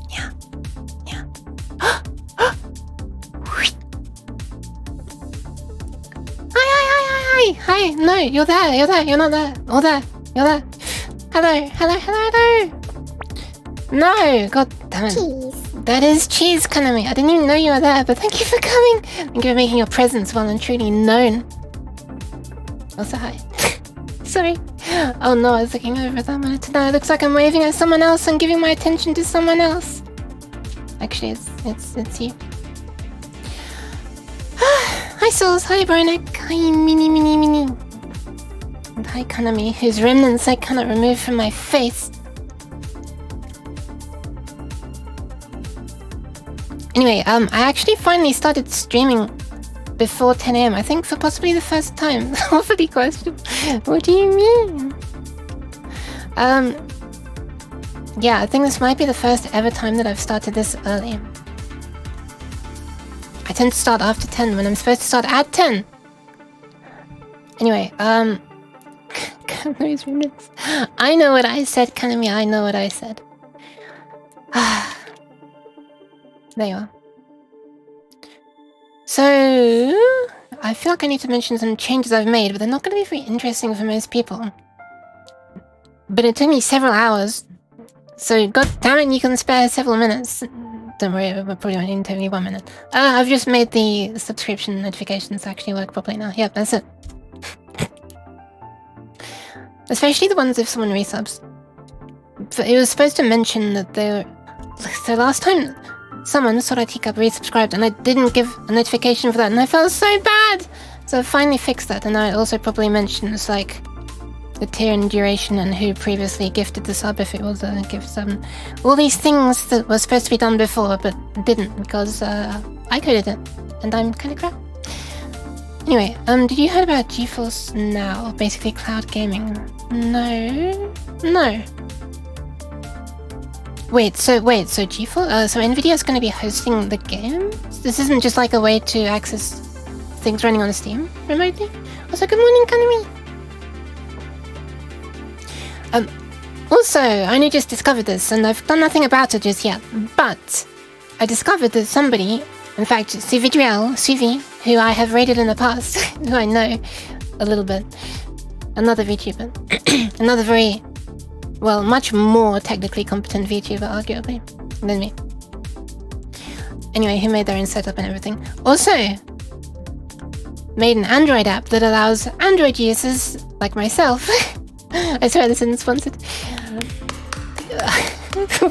Yeah. Yeah. Hi. No, you're there. You're not there. Or there. You're there. Hello. No, god damn it. Cheese. That is cheese, Kanami. I didn't even know you were there, but thank you for coming. Thank you for making your presence well and truly known. Also, hi. Sorry. Oh no, I was looking over that minute to now. It looks like I'm waving at someone else and giving my attention to someone else. Actually, it's you. Hi Souls, hi Bronek, hi Mini. And hi Kanami, whose remnants I cannot remove from my face. Anyway, I actually finally started streaming before 10 AM, I think for possibly the first time. Awfully questionable. What do you mean? Yeah, I think this might be the first ever time that I've started this early. I tend to start after 10 when I'm supposed to start at 10. Anyway, I know what I said, Kanami, I know what I said. There you are. So, I feel like I need to mention some changes I've made, but they're not going to be very interesting for most people. But it took me several hours, so god damn it, you can spare several minutes. Don't worry, we're probably only in only 1 minute. I've just made the subscription notifications actually work properly now. Yep, that's it. Especially the ones if someone resubs. But it was supposed to mention that they were... So last time, someone, Sora Teacup, resubscribed and I didn't give a notification for that and I felt so bad! So I finally fixed that, and I also probably mentioned like the tier and duration and who previously gifted the sub if it was a gift sub. All these things that were supposed to be done before but didn't because I coded it and I'm kind of crap. Anyway, did you heard about GeForce Now? Basically cloud gaming. No. Wait, so GeForce, so Nvidia's going to be hosting the game? This isn't just like a way to access things running on Steam remotely? Also, good morning, Kanami. Also, I only just discovered this, and I've done nothing about it just yet, but I discovered that somebody, in fact, Suvi, who I have rated in the past, who I know a little bit, another VTuber, another very, well, much more technically competent VTuber, arguably, than me. Anyway, who made their own setup and everything. Also, made an Android app that allows Android users, like myself, I swear this isn't sponsored.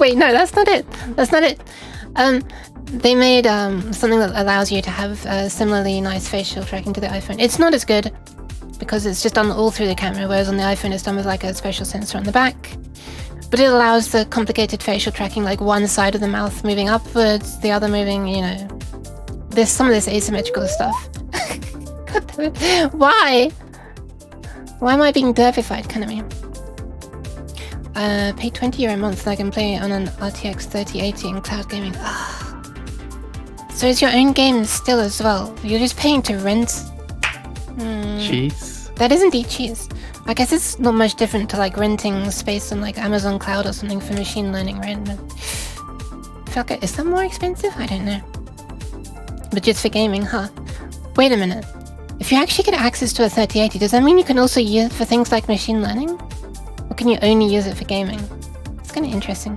Wait, no, that's not it. They made something that allows you to have similarly nice facial tracking to the iPhone. It's not as good because it's just done all through the camera, whereas on the iPhone it's done with like a special sensor on the back. But it allows the complicated facial tracking, like one side of the mouth moving upwards, the other moving, you know. There's some of this asymmetrical stuff. God damn it. Why? Why am I being derpified, Kanami? Pay €20 a month and I can play on an RTX 3080 in cloud gaming. So is your own game still as well? You're just paying to rent? Cheese? That is indeed cheese. I guess it's not much different to like renting space on like Amazon Cloud or something for machine learning, right? But I feel like, is that more expensive? I don't know. But just for gaming, huh? Wait a minute. If you actually get access to a 3080, does that mean you can also use it for things like machine learning? Or can you only use it for gaming? It's kind of interesting.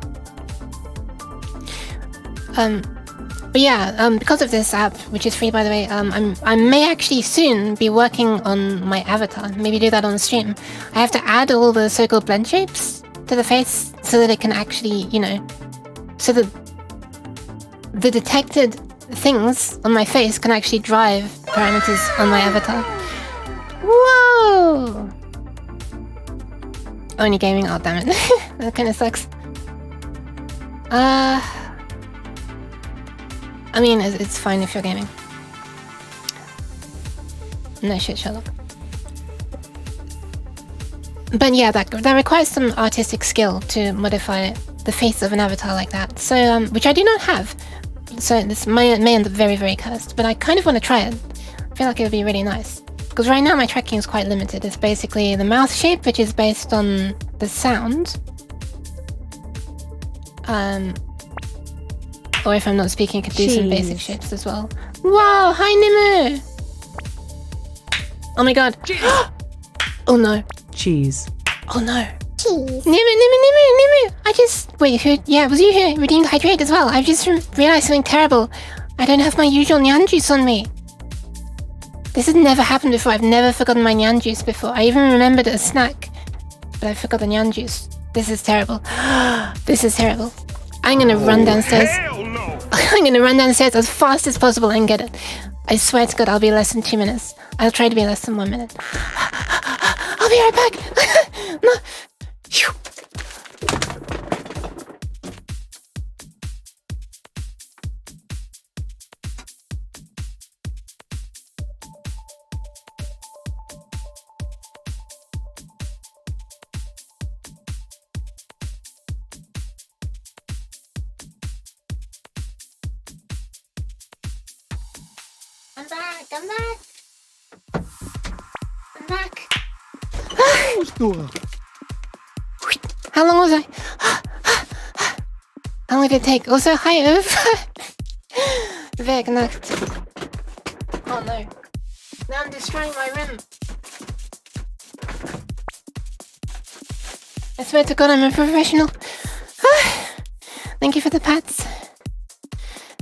But yeah, because of this app, which is free by the way, I may actually soon be working on my avatar. Maybe do that on stream. I have to add all the so-called blend shapes to the face so that it can actually, you know, so that the detected things on my face can actually drive parameters on my avatar. Whoa! Only gaming? Oh, damn it. That kind of sucks. I mean, it's fine if you're gaming. No shit, Sherlock. But yeah, that requires some artistic skill to modify the face of an avatar like that. So, which I do not have. So this may end up very, very cursed. But I kind of want to try it. I feel like it would be really nice. Because right now my tracking is quite limited. It's basically the mouth shape, which is based on the sound. Or if I'm not speaking, I could do some basic shapes as well. Wow, hi Nimue! Oh my god. Oh no. Cheese. Oh no. Nimue! I just... Wait, who... Yeah, was you who redeemed Hydrate as well? I've just realized something terrible. I don't have my usual Nyan juice on me. This has never happened before. I've never forgotten my Nyan juice before. I even remembered a snack. But I forgot the Nyan juice. This is terrible. This is terrible. I'm gonna run downstairs. Hell no. I'm gonna run downstairs as fast as possible and get it. I swear to God, I'll be less than 2 minutes. I'll try to be less than 1 minute. I'll be right back. No. Phew. I'm back. How long was I? How long did it take? Also, hi, Ove. Nacht. Oh no. Now I'm destroying my room. I swear to God, I'm a professional. Thank you for the pats.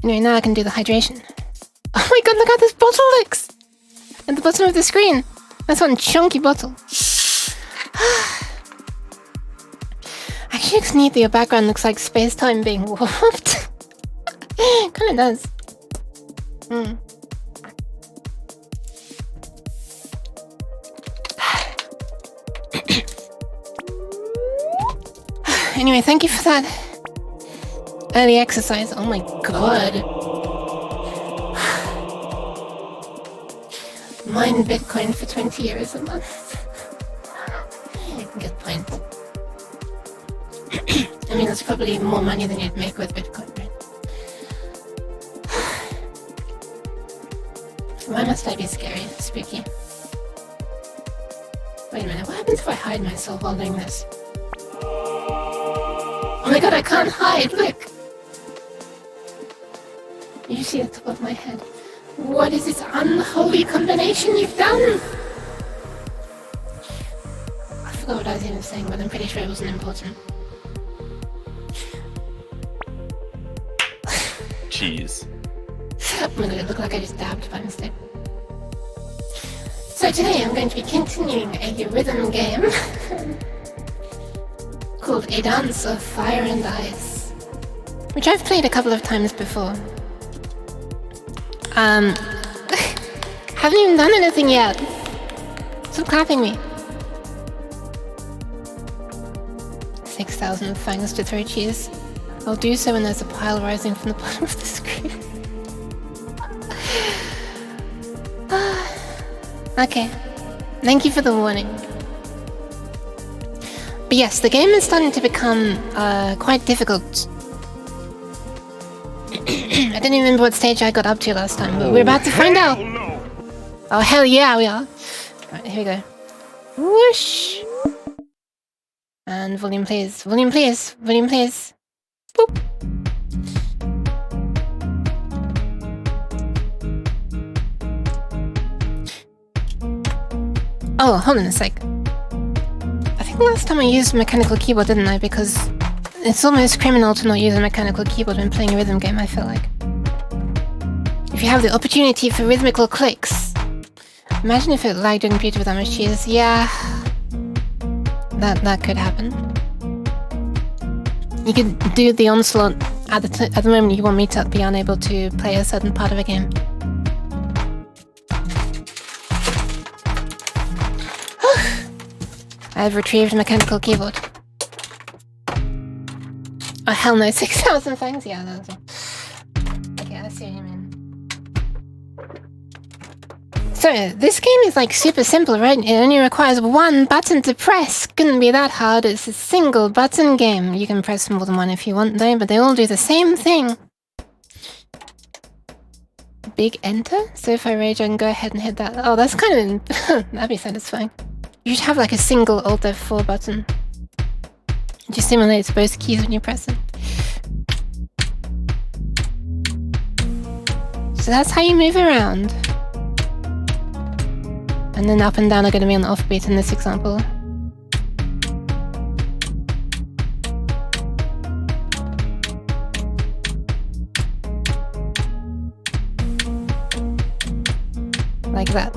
Anyway, now I can do the hydration. Oh my god, look how this bottle looks! At the bottom of the screen. That's one chunky bottle. Actually looks neat that your background looks like space-time being warped. Kinda does. Anyway, thank you for that early exercise. Oh my god. Mine Bitcoin for 20 euros a month. Good point. I mean, that's probably more money than you'd make with Bitcoin, right? Why must I be scary? Spooky. Wait a minute, what happens if I hide myself while doing this? Oh my god, I can't hide, look! You see the top of my head. What is this unholy combination you've done? I forgot what I was even saying, but I'm pretty sure it wasn't important. Cheese. I'm gonna look like I just dabbed by mistake. So today I'm going to be continuing a rhythm game called A Dance of Fire and Ice, which I've played a couple of times before. Haven't even done anything yet. Stop clapping me. 6,000 fangs to throw cheese. I'll do so when there's a pile rising from the bottom of the screen. Okay. Thank you for the warning. But yes, the game is starting to become quite difficult. I don't even remember what stage I got up to last time, but we're about to find out. No. Oh, hell yeah, we are. Alright, here we go. Whoosh! And volume please. Volume please. Volume please. Boop. Oh, hold on a sec. I think last time I used a mechanical keyboard, didn't I? Because it's almost criminal to not use a mechanical keyboard when playing a rhythm game, I feel like. If you have the opportunity for rhythmical clicks. Imagine if it lagged your computer with that much cheese. Yeah. That could happen. You could do the onslaught at the moment you want me to be unable to play a certain part of a game. I have retrieved a mechanical keyboard. Oh hell no, 6,000 thanks? Yeah, that's all. Okay, I see what you mean. So, this game is like super simple, right? It only requires one button to press. Couldn't be that hard, it's a single button game. You can press more than one if you want though, but they all do the same thing. Big enter? So if I rage I can go ahead and hit that. Oh, that's kind of... that'd be satisfying. You should have like a single Alt F4 button. It just simulates both keys when you press it. So that's how you move around. And then up and down are going to be on the offbeat in this example. Like that.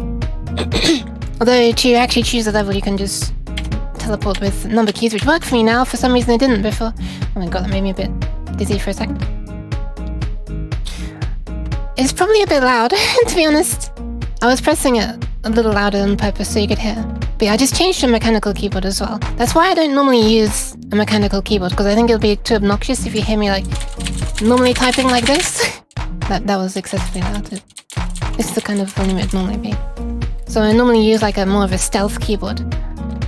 Although to actually choose a level, you can just teleport with number keys, which work for me now. For some reason, it didn't before. Oh my god, that made me a bit dizzy for a second. It's probably a bit loud, to be honest. I was pressing it a little louder on purpose so you could hear. But yeah, I just changed to a mechanical keyboard as well. That's why I don't normally use a mechanical keyboard, because I think it'll be too obnoxious if you hear me like normally typing like this. That was excessively loud. This is the kind of volume it'd normally be. So I normally use like a more of a stealth keyboard.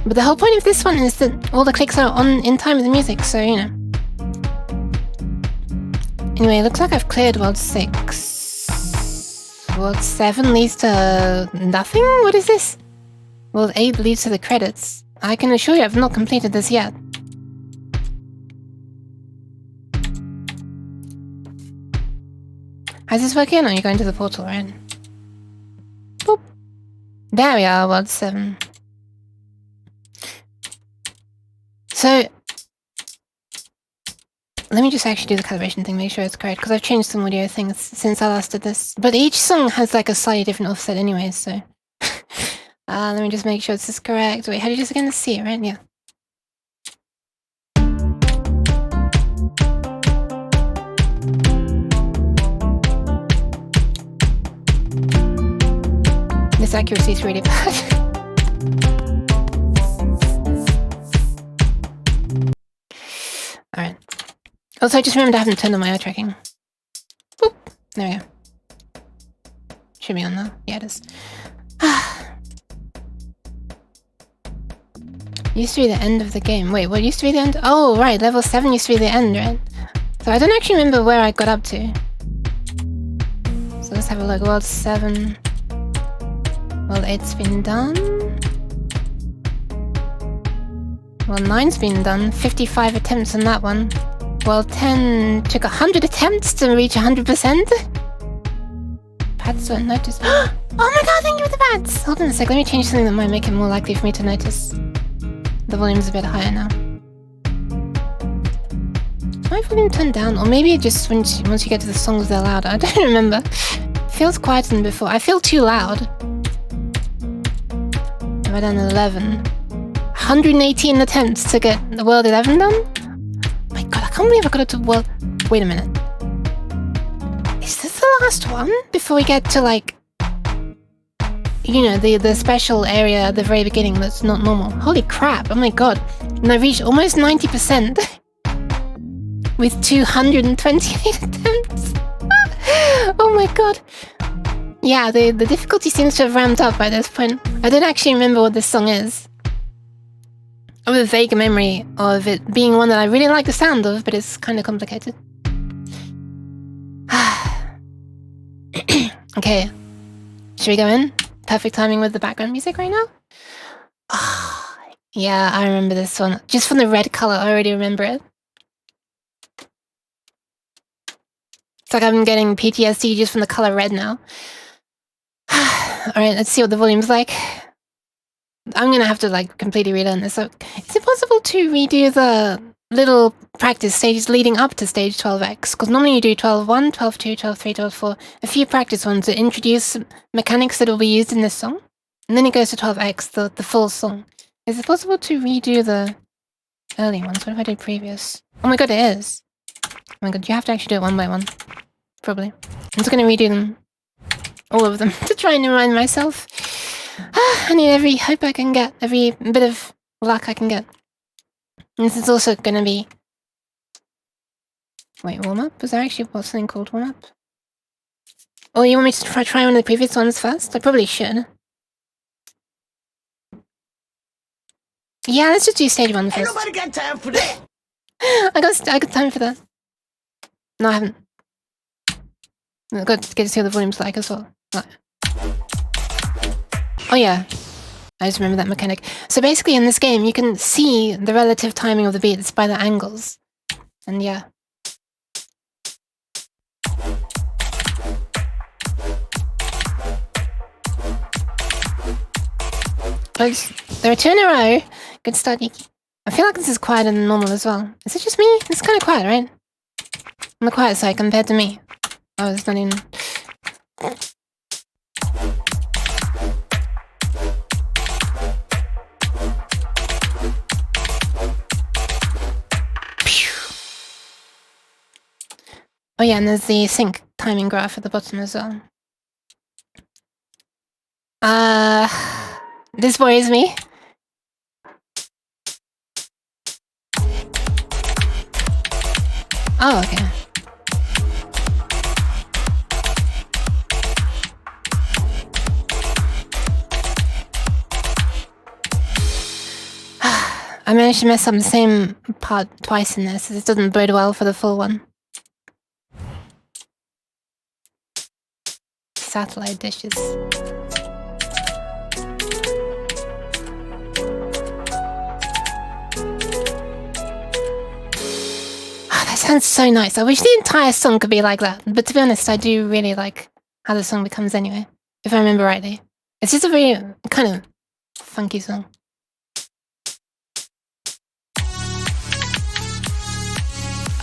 But the whole point of this one is that all the clicks are on in time with the music, so you know. Anyway, it looks like I've cleared World 6. World 7 leads to nothing? What is this? World 8 leads to the credits. I can assure you I've not completed this yet. How's this working? Are you going to the portal, right? Boop. There we are, World 7. So, let me just actually do the calibration thing, make sure it's correct, because I've changed some audio things since I last did this. But each song has like a slightly different offset anyway, so... let me just make sure this is correct. Wait, how do you just again see it, right? Yeah. This accuracy is really bad. Alright. Also, I just remembered I haven't turned on my eye tracking. Boop. There we go. Should be on now. Yeah, it is. Used to be the end of the game. Wait, what used to be the end? Oh, right. Level 7 used to be the end, right? So I don't actually remember where I got up to. So let's have a look. World 7. World 8's been done. World 9's been done. 55 attempts on that one. World 10 took 100 attempts to reach 100%. Pads don't notice. Oh my god, thank you for the pads! Hold on a sec, let me change something that might make it more likely for me to notice. The volume's a bit higher now. Is my volume turned down? Or maybe it just once you get to the songs they're louder. I don't remember. It feels quieter than before. I feel too loud. Have I done 11? 118 attempts to get the World 11 done? My god, I can't believe I got it to World... Wait a minute. Is this the last one? Before we get to like... You know, the special area at the very beginning that's not normal. Holy crap, oh my god. And I reached almost 90% with 228 attempts. Oh my god. Yeah, the difficulty seems to have ramped up by this point. I don't actually remember what this song is. I have a vague memory of it being one that I really like the sound of, but it's kind of complicated. Okay. Should we go in? Perfect timing with the background music right now? Oh, yeah, I remember this one. Just from the red color, I already remember it. It's like I'm getting PTSD just from the color red now. Alright, let's see what the volume's like. I'm gonna have to like completely relearn this. So, is it possible to redo the little practice stages leading up to stage 12x? Because normally you do 12.1, 12.2, 12.3, 12.4, a few practice ones that introduce mechanics that will be used in this song. And then it goes to 12x, the full song. Is it possible to redo the early ones? What if I did previous? Oh my god, it is. Oh my god, you have to actually do it one by one. Probably. I'm just gonna redo them. All of them. To try and remind myself. I need every hope I can get. Every bit of luck I can get. And this is also gonna be... Wait, warm-up? Was there actually something called warm-up? Oh, you want me to try one of the previous ones first? I probably should. Yeah, let's just do stage 1 first. Ain't nobody got time for that. I got time for that. No, I haven't. I've got to get to see what the volume's like as well. Right. Oh yeah. I just remember that mechanic. So basically in this game, you can see the relative timing of the beats by the angles. And yeah. But there are 2 in a row. Good start, Yuki. I feel like this is quieter than normal as well. Is it just me? It's kind of quiet, right? On the quiet side compared to me. Oh, it's not even... Oh yeah, and there's the sync timing graph at the bottom as well. This worries me. Oh, okay. I managed to mess up the same part twice in this, so this doesn't bode well for the full one. Satellite dishes. That sounds so nice. I wish the entire song could be like that. But to be honest, I do really like how the song becomes anyway, if I remember rightly. It's just a very kind of funky song.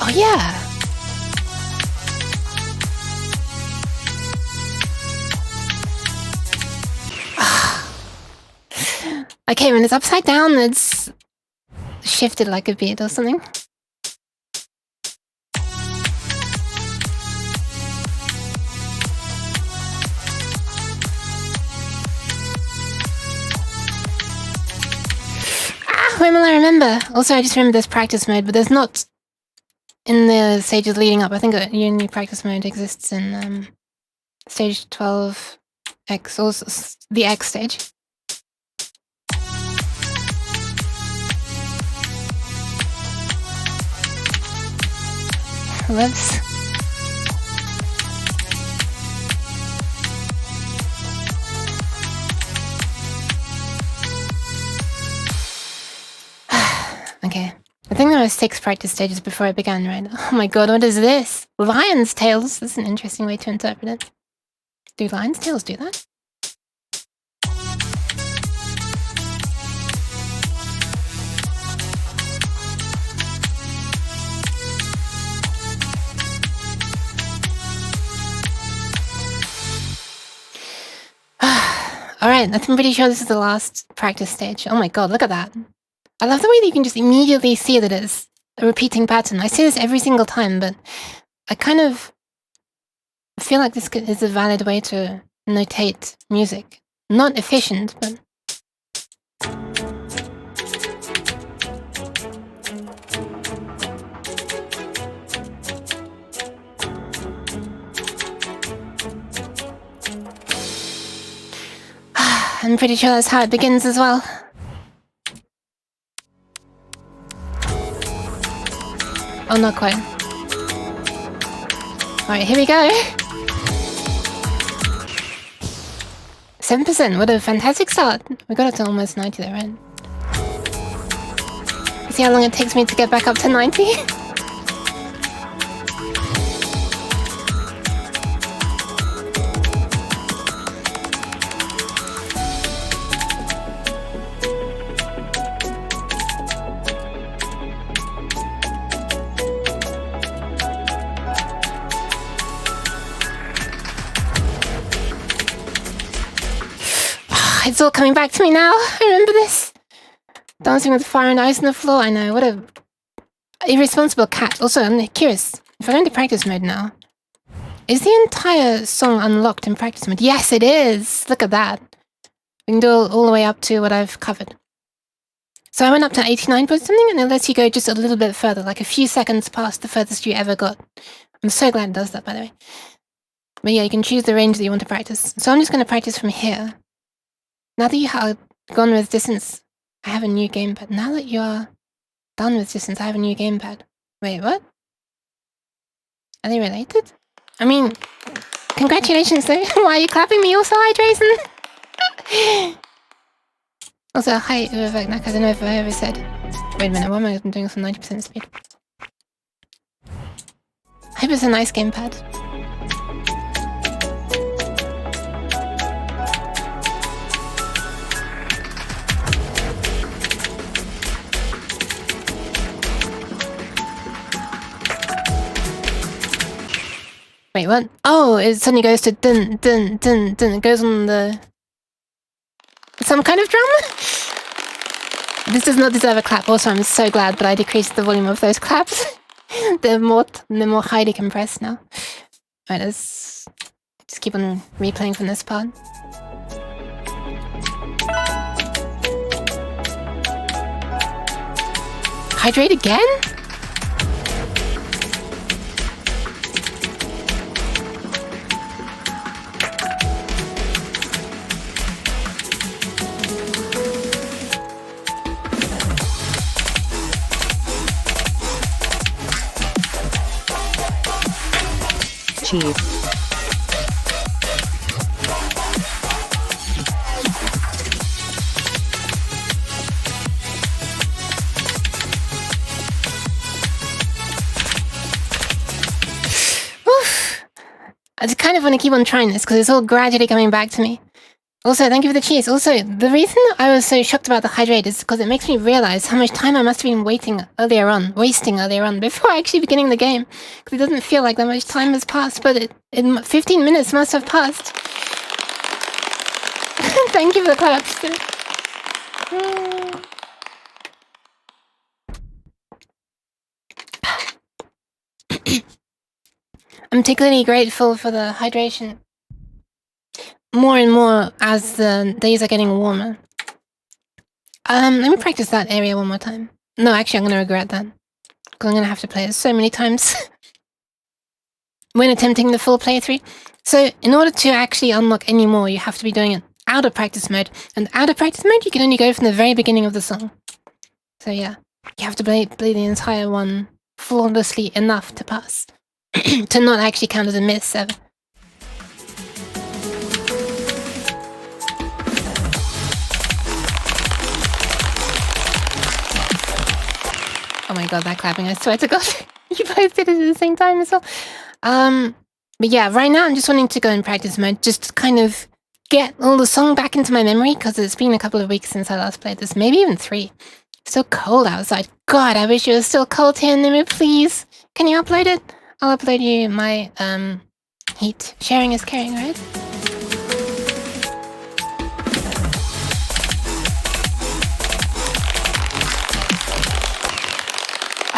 Oh yeah! Okay, when it's upside down, it's shifted like a beat or something. When will I remember? Also, I just remember there's practice mode, but there's not in the stages leading up. I think a new practice mode exists in stage 12X, or the X stage. Whoops. Okay. I think there were 6 practice stages before I began, right? Oh my god, what is this? Lion's tails? This is an interesting way to interpret it. Do lion's tails do that? Alright, I'm pretty sure this is the last practice stage. Oh my god, look at that. I love the way that you can just immediately see that it's a repeating pattern. I say this every single time, but I kind of feel like this is a valid way to notate music. Not efficient, but... I'm pretty sure that's how it begins as well. Oh, not quite. Alright, here we go. 7%, what a fantastic start. We got it to almost 90 there, right? See how long it takes me to get back up to 90? It's all coming back to me now. I remember this. Dancing with fire and ice on the floor. I know, what a irresponsible cat. Also, I'm curious. If I go into practice mode now, is the entire song unlocked in practice mode? Yes, it is. Look at that. We can do all the way up to what I've covered. So I went up to 89 point something, and it lets you go just a little bit further, like a few seconds past the furthest you ever got. I'm so glad it does that, by the way. But yeah, you can choose the range that you want to practice. So I'm just going to practice from here. Now that you have gone with distance, I have a new gamepad. Now that you're done with distance, I have a new gamepad. Wait, what? Are they related? I mean, congratulations though. Why are you clapping me also? Hi, Jason. Also, hi, Vivek. I don't know if I ever said. Wait a minute, why am I doing this on 90% speed? I hope it's a nice gamepad. Wait, what? Oh, it suddenly goes to dun dun dun dun. It goes on the... some kind of drum? This does not deserve a clap. Also, I'm so glad that I decreased the volume of those claps. they're more highly compressed now. Alright, let's just keep on replaying from this part. Hydrate again? Cheese. I just kind of want to keep on trying this because it's all gradually coming back to me. Also, thank you for the cheese. Also, the reason I was so shocked about the hydrate is because it makes me realize how much time I must have been wasting earlier on before actually beginning the game. Because it doesn't feel like that much time has passed, but 15 minutes must have passed. Thank you for the claps. I'm particularly grateful for the hydration more and more as the days are getting warmer. Let me practice that area one more time. No, actually, I'm going to regret that. Because I'm going to have to play it so many times when attempting the full playthrough. So, in order to actually unlock any more, you have to be doing it out of practice mode. And out of practice mode, you can only go from the very beginning of the song. So yeah, you have to play the entire one flawlessly enough to pass. to not actually count as a miss ever. Oh my god, that clapping, I swear to god. You both did it at the same time as well. But yeah, right now I'm just wanting to go in practice mode, just to kind of get all the song back into my memory, because it's been a couple of weeks since I last played this, maybe even 3. It's so cold outside. God, I wish it was still cold here in Nimu, please. Can you upload it? I'll upload you my heat. Sharing is caring, right?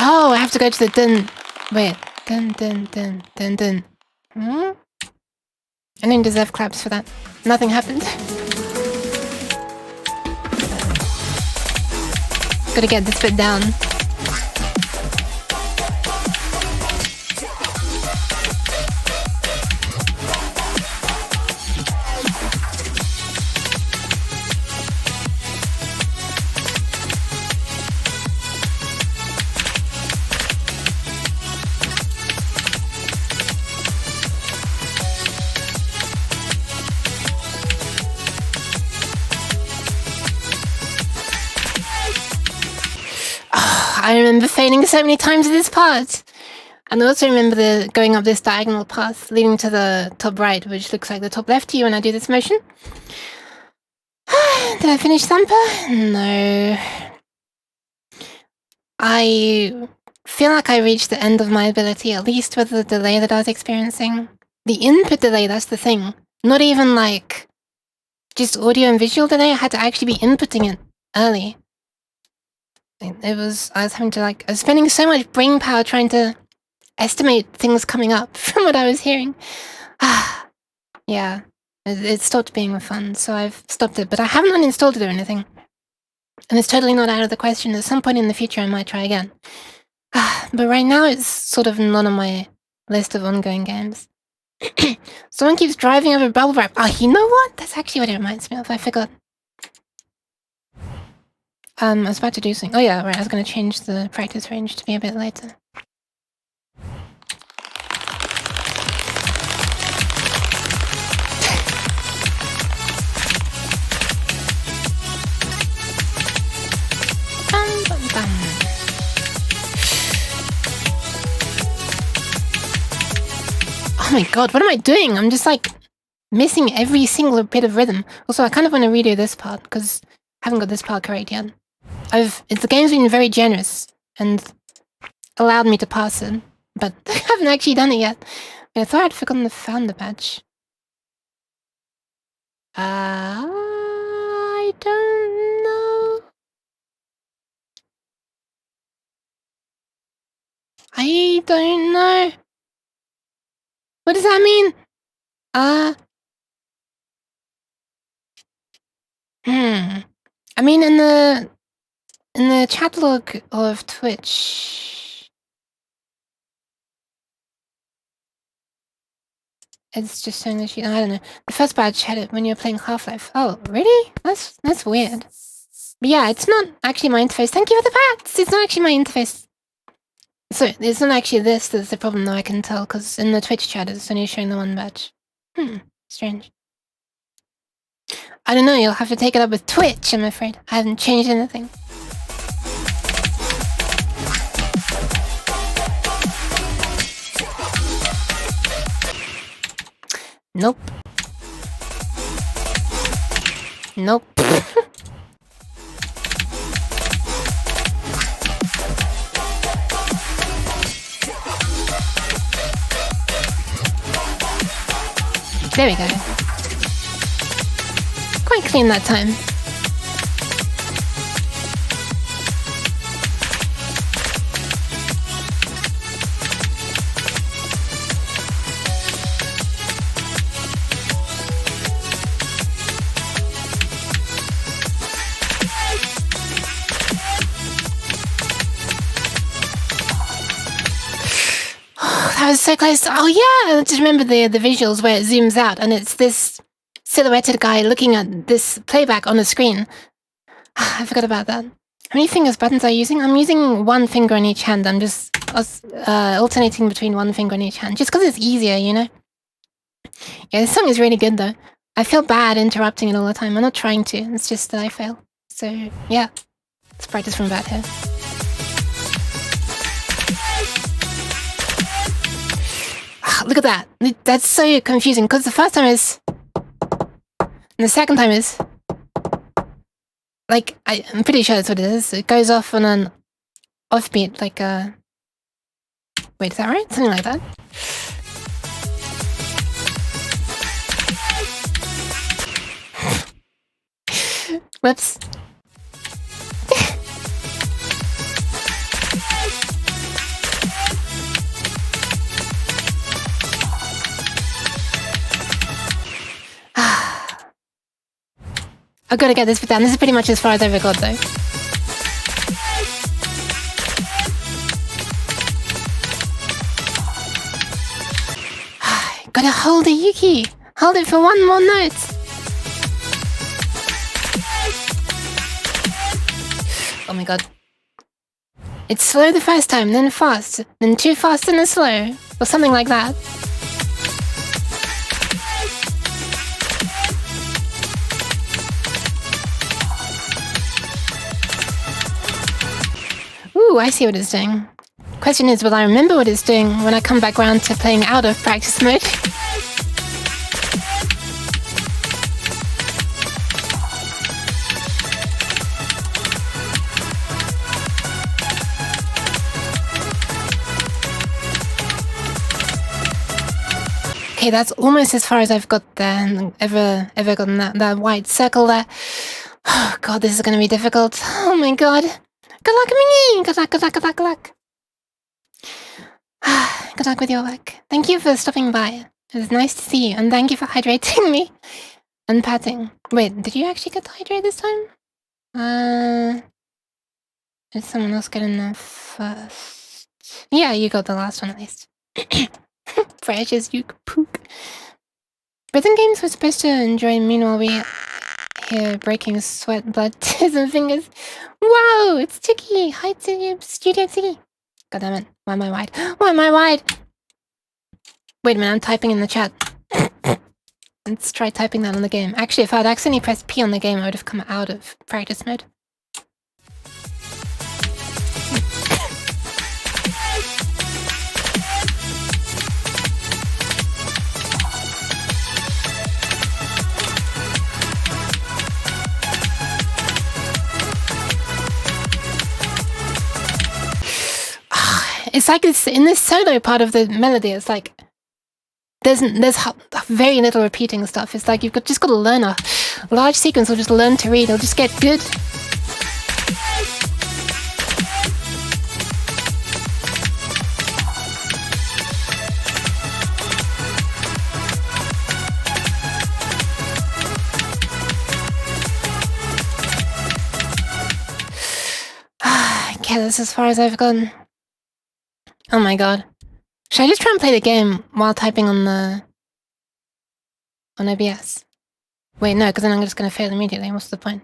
Oh, I have to go to the dun. Wait, dun dun dun dun dun. I didn't deserve claps for that. Nothing happened. Gotta get this bit down. I remember failing so many times in this part. And I also remember going up this diagonal path leading to the top right, which looks like the top left to you when I do this motion. Did I finish Sampa? No. I feel like I reached the end of my ability, at least with the delay that I was experiencing. The input delay, that's the thing. Not even like just audio and visual delay, I had to actually be inputting it early. I was spending so much brain power trying to estimate things coming up from what I was hearing. Yeah, it stopped being fun, so I've stopped it, but I haven't uninstalled it or anything. And it's totally not out of the question. At some point in the future, I might try again. But right now, it's sort of not on my list of ongoing games. Someone keeps driving over bubble wrap. Oh, you know what? That's actually what it reminds me of. I forgot. I was about to do something. Oh yeah, right, I was going to change the practice range to be a bit later. Bum, bum, bum. Oh my god, what am I doing? I'm just like missing every single bit of rhythm. Also, I kind of want to redo this part because I haven't got this part correct yet. The game's been very generous and allowed me to pass it, but I haven't actually done it yet. I thought I'd forgotten the founder badge. I don't know. I don't know. What does that mean? I mean, in the chat log of Twitch, it's just saying that I don't know. The first badge had it when you were playing Half-Life. Oh, really? That's weird. But yeah, it's not actually my interface. Thank you for the pats! It's not actually my interface. So, it's not actually this that's the problem, though, I can tell, because in the Twitch chat it's only showing the one badge. Strange. I don't know, you'll have to take it up with Twitch, I'm afraid. I haven't changed anything. Nope. Nope. There we go. Quite clean that time. That was so close. Oh yeah, I just remember the visuals where it zooms out and it's this silhouetted guy looking at this playback on the screen. I forgot about that. How many fingers buttons are you using? I'm using one finger on each hand. I'm just alternating between one finger on each hand, just because it's easier, you know? Yeah, this song is really good though. I feel bad interrupting it all the time. I'm not trying to, it's just that I fail. So yeah, let's practice from bad here. Look at that. That's so confusing because the first time is... And the second time is... Like, I'm pretty sure that's what it is. It goes off on an offbeat, like wait, is that right? Something like that. Whoops. I've got to get this bit down. This is pretty much as far as I've ever got, though. Gotta hold it, Yuki. Hold it for one more note. Oh my god. It's slow the first time, then fast, then too fast and then slow, or something like that. Ooh, I see what it's doing. Question is, will I remember what it's doing when I come back round to playing out of practice mode? Okay, that's almost as far as I've got there, ever gotten that white circle there. Oh god, this is gonna be difficult. Oh my god. Good luck me! Good luck, good luck, good luck, good luck. Good luck with your work. Thank you for stopping by. It was nice to see you, and thank you for hydrating me. And patting. Wait, did you actually get to hydrate this time? Did someone else get in there first? Yeah, you got the last one at least. Fresh as you poop. Prison games we're supposed to enjoy, meanwhile we here breaking sweat, blood, tears and fingers. Wow, it's Tiki. Hi to Studio Tiki. God damn it. Why am I wide? Why am I wide? Wait a minute, I'm typing in the chat. Let's try typing that on the game. Actually, if I'd accidentally pressed P on the game, I would have come out of practice mode. It's like it's in this solo part of the melody, it's like there's very little repeating stuff. It's like you've just got to learn a large sequence or just learn to read. It'll just get good. Okay, that's as far as I've gone. Oh my god. Should I just try and play the game while typing on OBS? Wait, no, because then I'm just going to fail immediately. What's the point?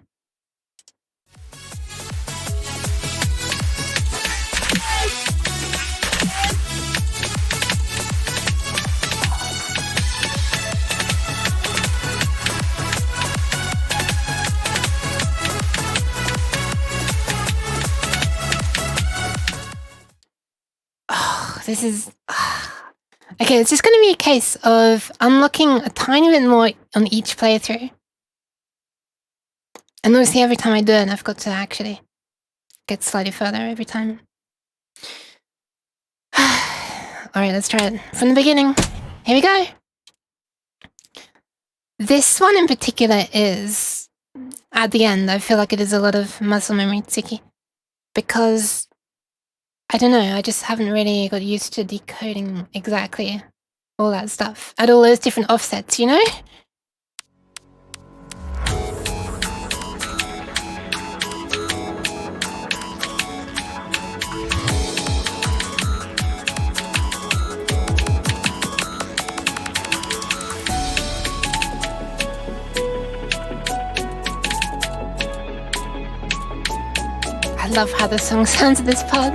Oh, this is... Okay, it's just going to be a case of unlocking a tiny bit more on each playthrough. And obviously every time I do it, I've got to actually get slightly further every time. Alright, let's try it from the beginning. Here we go. This one in particular is, at the end, I feel like it is a lot of muscle memory tsuki. Because, I don't know, I just haven't really got used to decoding exactly all that stuff. At all those different offsets, you know? I love how the song sounds at this part.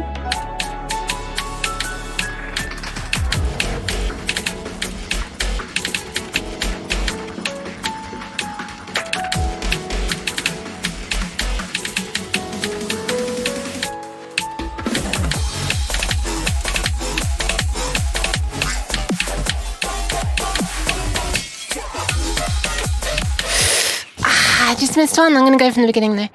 I just missed one. I'm gonna go from the beginning though.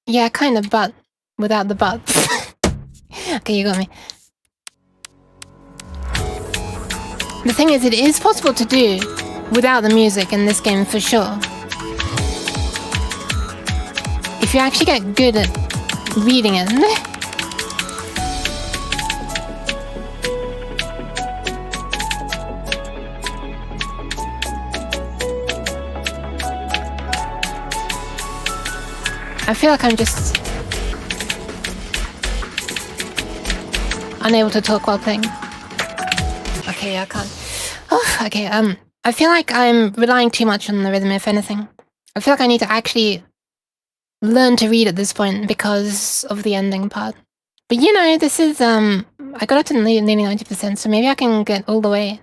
Yeah, kind of, but without the but. Okay, you got me. The thing is, it is possible to do without the music in this game for sure. If you actually get good at reading it. I feel like I'm just unable to talk while playing. Okay, yeah, I can't. Oh, okay, I feel like I'm relying too much on the rhythm, if anything. I feel like I need to actually learn to read at this point because of the ending part. But you know, this is, I got up to nearly 90%, so maybe I can get all the way.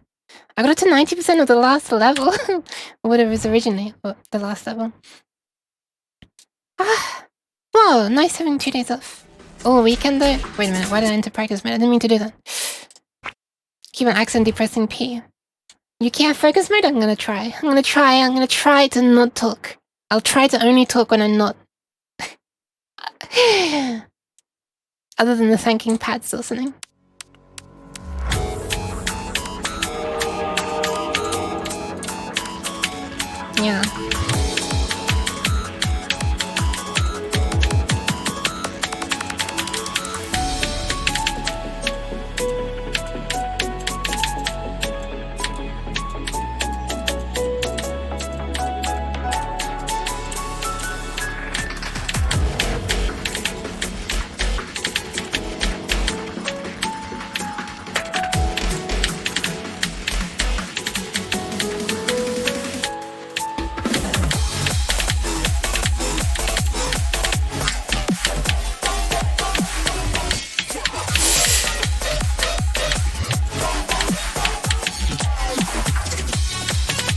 I got up to 90% of the last level, or whatever it was originally, or the last level. Whoa, nice having 2 days off. All weekend though? Wait a minute, why did I enter practice mode? I didn't mean to do that. Keep an accent depressing P. You can't focus mode? I'm gonna try. I'm gonna try to not talk. I'll try to only talk when I'm not. Other than the thanking pads or something. Yeah.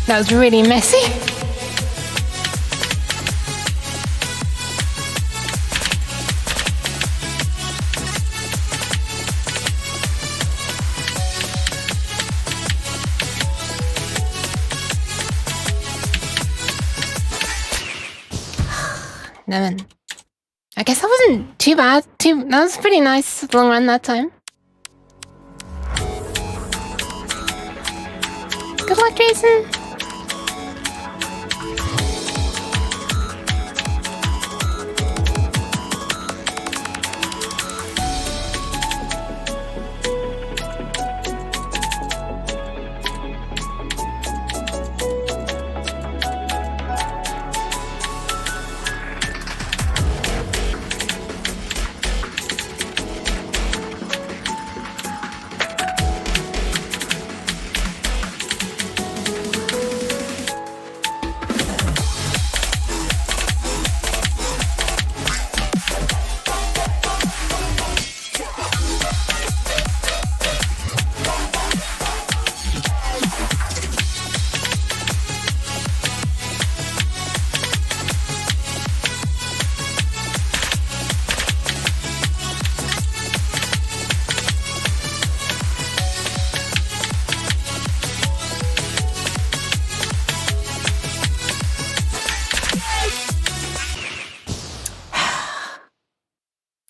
That was really messy. Never. I guess that wasn't too bad. That was pretty nice long run that time. Good luck, Jason.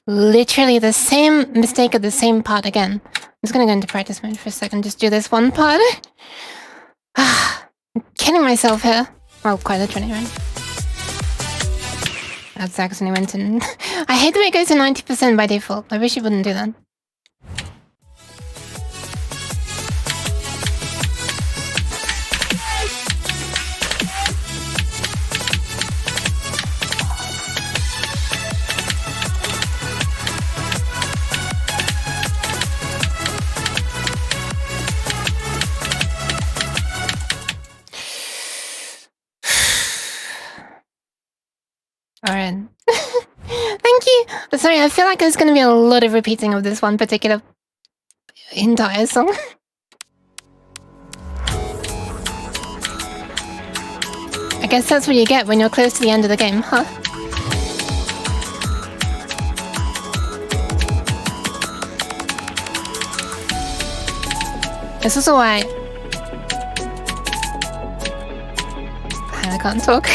Literally the same mistake of the same part again. I'm just gonna go into practice mode for a second, just do this one part. I'm kidding myself here. Well, quite literally, right? That's actually went in. I hate the way it goes to 90% by default. I wish it wouldn't do that. Alright. Thank you! Sorry, I feel like there's gonna be a lot of repeating of this one particular entire song. I guess that's what you get when you're close to the end of the game, huh? It's also why I can't talk.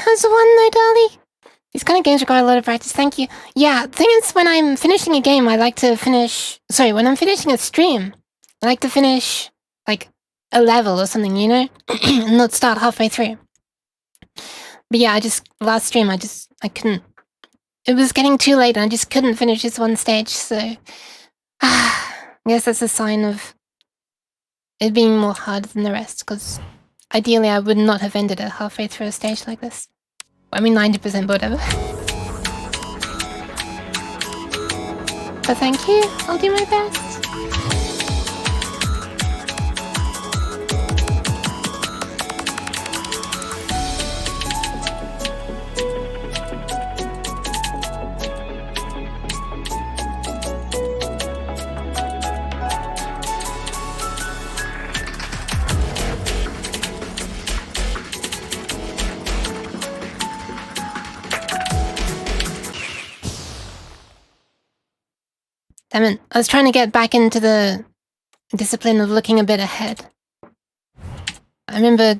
That's one though, Dolly. These kind of games require a lot of practice. Thank you. Yeah, the thing is, when I'm finishing a game, I like to finish... Sorry, when I'm finishing a stream, I like to finish, like, a level or something, you know? And not start halfway through. But yeah, last stream, I couldn't... It was getting too late and I just couldn't finish this one stage, so... I guess that's a sign of it being more hard than the rest, because ideally I would not have ended it halfway through a stage like this. I mean 90%, but whatever. But thank you, I'll do my best. Damn it, I was trying to get back into the discipline of looking a bit ahead. I remember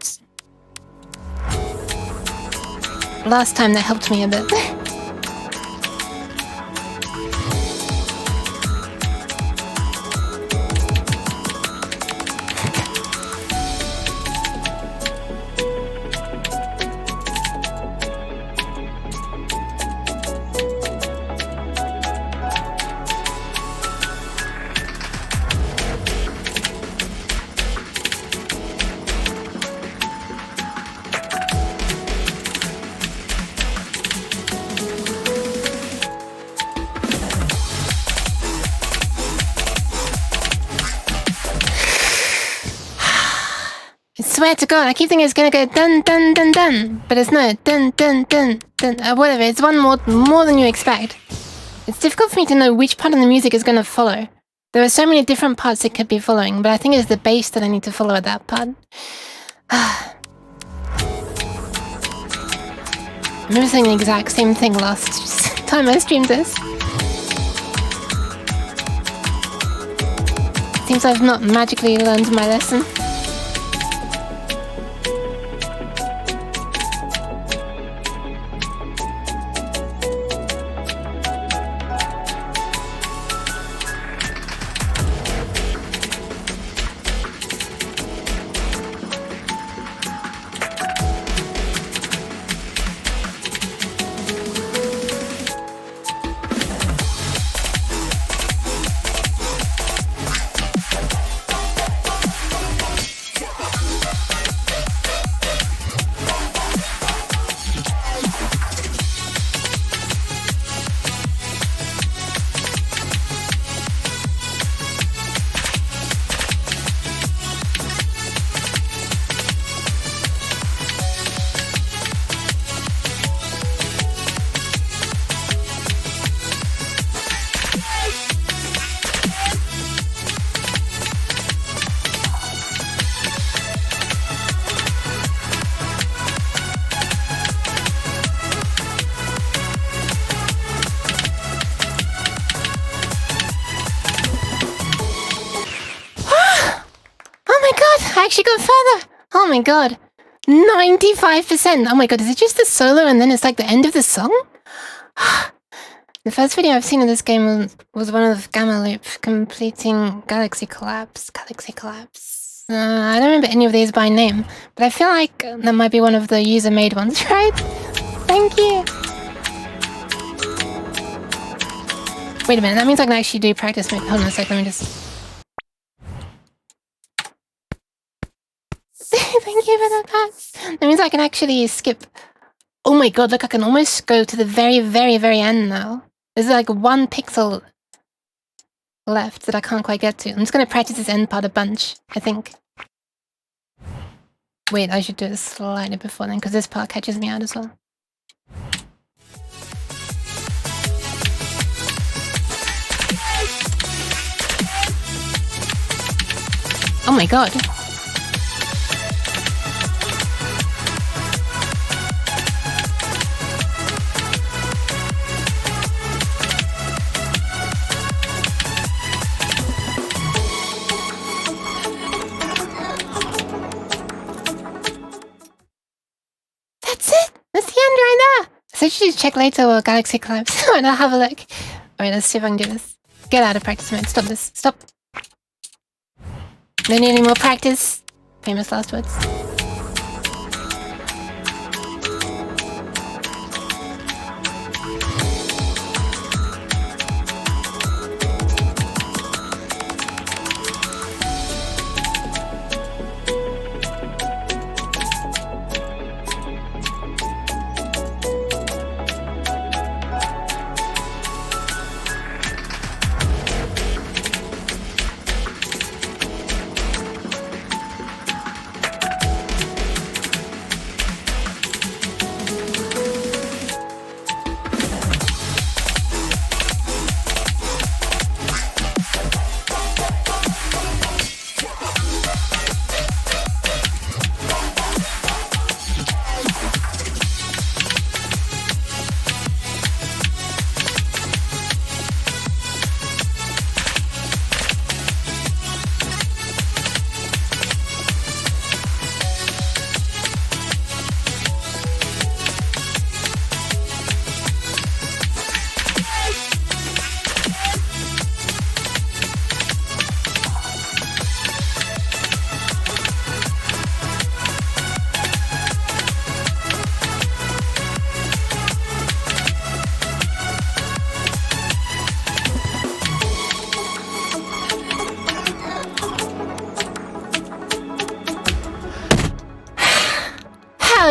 last time that helped me a bit. I swear to God, I keep thinking it's gonna go dun dun dun dun, but it's no dun dun dun dun. Whatever, it's one more than you expect. It's difficult for me to know which part of the music is gonna follow. There are so many different parts it could be following, but I think it's the bass that I need to follow at that part. I remember saying the exact same thing last time I streamed this. Seems I've not magically learned my lesson. I actually got further! Oh my god. 95%! Oh my god, is it just the solo and then it's like the end of the song? The first video I've seen of this game was one of Gamma Loop completing Galaxy Collapse. I don't remember any of these by name, but I feel like that might be one of the user-made ones, right? Thank you! Wait a minute, that means I can actually do practice mode. Hold on a sec, let me just... Thank you for the pass. That means I can actually skip. Oh my god, look, I can almost go to the very, very, very end now. There's like 1 pixel left that I can't quite get to. I'm just gonna practice this end part a bunch, I think. Wait, I should do it slightly before then, because this part catches me out as well. Oh my god. So I should just check later or Galaxy Collapse. And I'll have a look. Alright, let's see if I can do this. Get out of practice mode. Stop this. Stop. Don't need any more practice. Famous last words.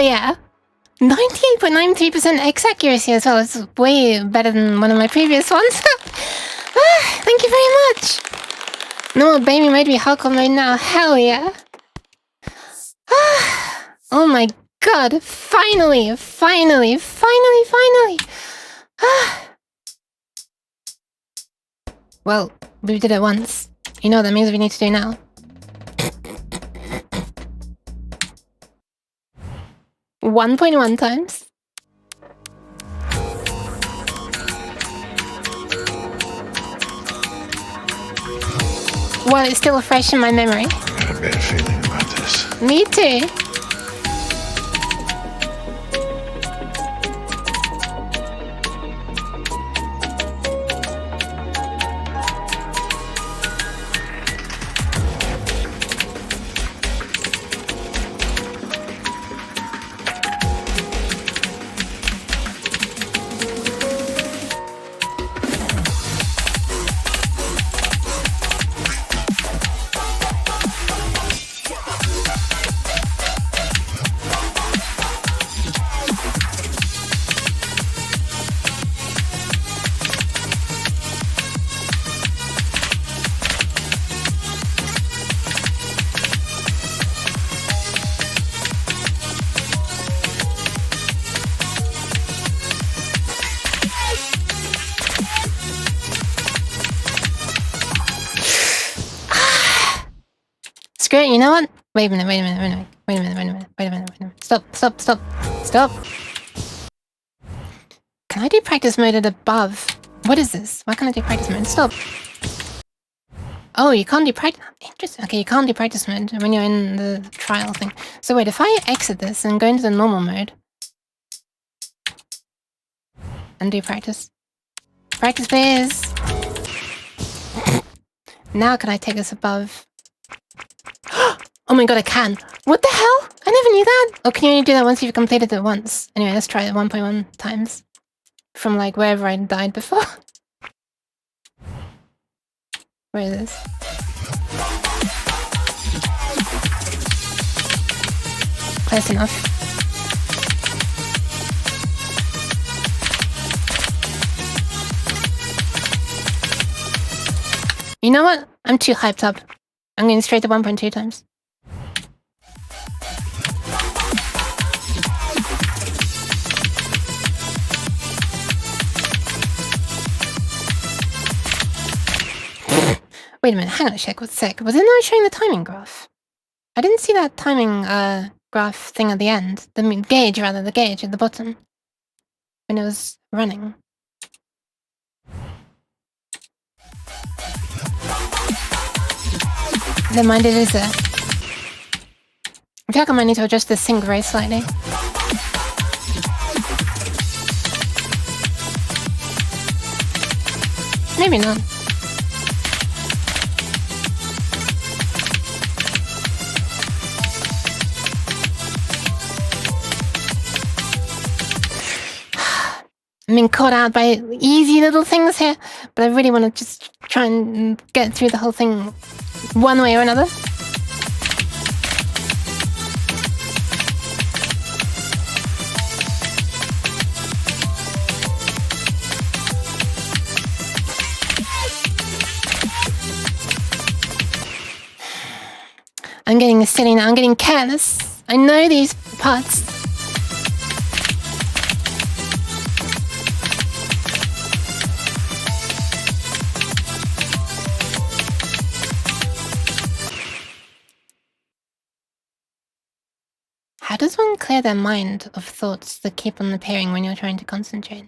Yeah, 98.93% X accuracy as well. It's way better than one of my previous ones. Thank you very much. No, baby might be hardcore mode now. Hell yeah. Oh my god, finally. Well, we did it once. You know what that means we need to do now. 1.1 times. while it's still fresh in my memory. I got a bad feeling about this. Me too. Screw it, you know what? Wait a minute. Stop. Can I do practice mode at above? What is this? Why can't I do practice mode? Stop. Oh, you can't do practice. Interesting. Okay, you can't do practice mode when you're in the trial thing. So wait, if I exit this and go into the normal mode and do practice. Practice please. Now can I take this above? Oh my god, I can. What the hell? I never knew that. Or can you only do that once you've completed it once? Anyway, let's try it 1.1 times. From like wherever I died before. Where is this? Close enough. You know what? I'm too hyped up. I'm going straight to 1.2 times. Wait a minute, hang on a sec. Was it not showing the timing graph? I didn't see that timing graph thing at the end. The gauge at the bottom. When it was running. Never mind, it is there. I feel like I might need to adjust the sync very slightly. Maybe not. I'm being caught out by easy little things here, but I really want to just try and get through the whole thing one way or another. I'm getting silly now, I'm getting careless. I know these parts. How does one clear their mind of thoughts that keep on appearing when you're trying to concentrate?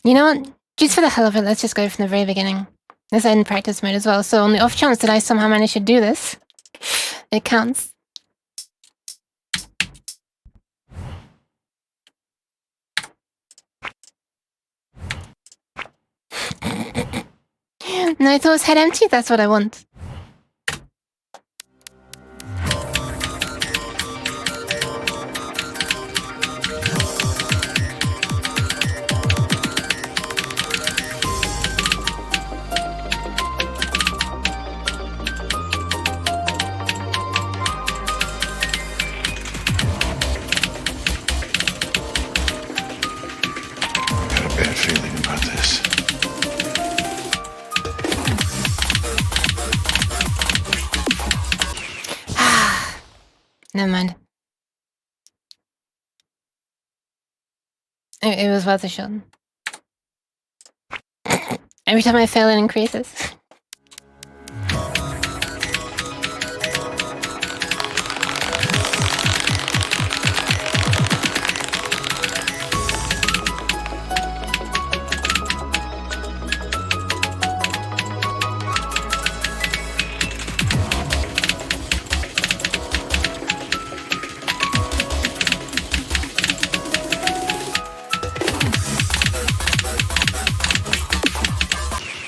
You know what? Just for the hell of it, let's just go from the very beginning. Let's end practice mode as well, so on the off chance that I somehow manage to do this, it counts. No thoughts, head empty, that's what I want. Never mind. It was worth a shot. Every time I fail, it increases.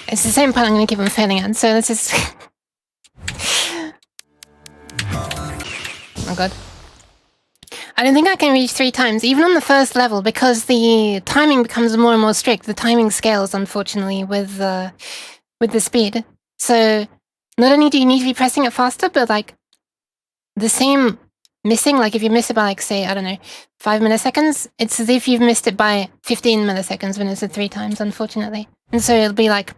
It's the same part I'm gonna keep on failing at, so let's just... Oh god. I don't think I can reach 3 times, even on the first level, because the timing becomes more and more strict. The timing scales, unfortunately, with the speed. So, not only do you need to be pressing it faster, but like, the same missing, like if you miss it by like, say, I don't know, 5 milliseconds, it's as if you've missed it by 15 milliseconds when it's at 3 times, unfortunately. And so it'll be like,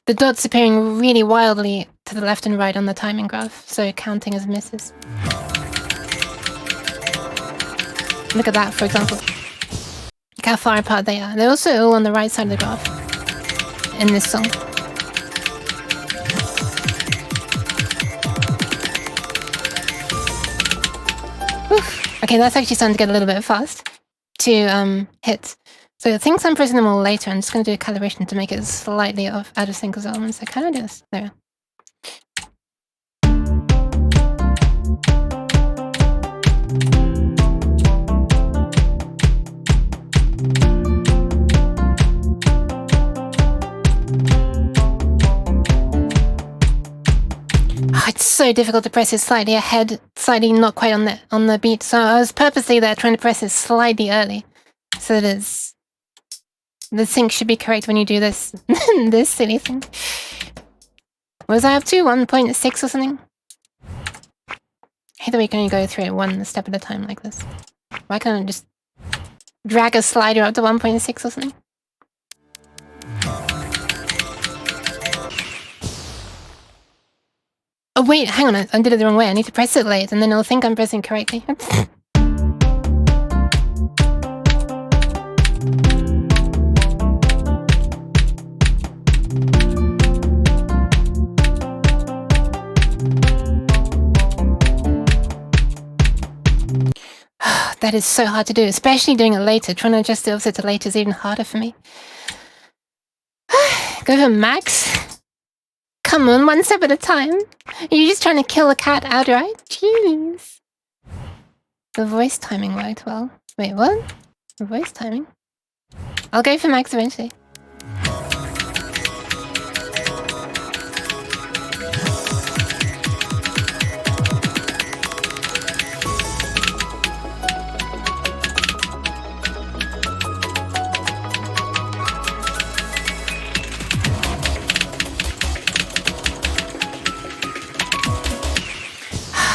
the dots appearing really wildly to the left and right on the timing graph, so counting as misses. Look at that, for example. Look how far apart they are. They're also all on the right side of the graph in this song. Oof. Okay, that's actually starting to get a little bit fast to hit. So it thinks I'm pressing them all later. I'm just going to do a calibration to make it slightly off out of sync as well. One sec, how do I do this? There. Oh, it's so difficult to press it slightly ahead, slightly not quite on the beat. So I was purposely there trying to press it slightly early, so that it's the sync should be correct when you do this this silly thing. What was I up to? 1.6 or something? I hate that we can only go through it one step at a time like this. Why can't I just drag a slider up to 1.6 or something? Oh wait, hang on, I did it the wrong way. I need to press it late and then it'll think I'm pressing correctly. That is so hard to do, especially doing it later. Trying to adjust the offset to later is even harder for me. Go for max? Come on, one step at a time. Are you just trying to kill a cat outright? Jeez. The voice timing worked well. Wait, what? The voice timing? I'll go for max eventually.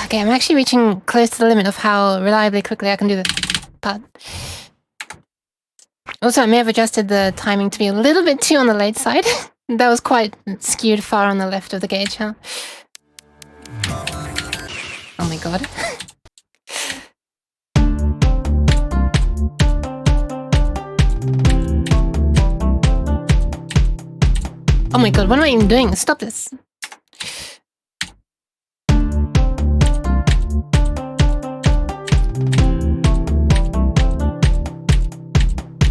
Okay, I'm actually reaching close to the limit of how reliably quickly I can do this part. Also, I may have adjusted the timing to be a little bit too on the late side. That was quite skewed far on the left of the gauge, huh? Oh my god. Oh my god, what am I even doing? Stop this.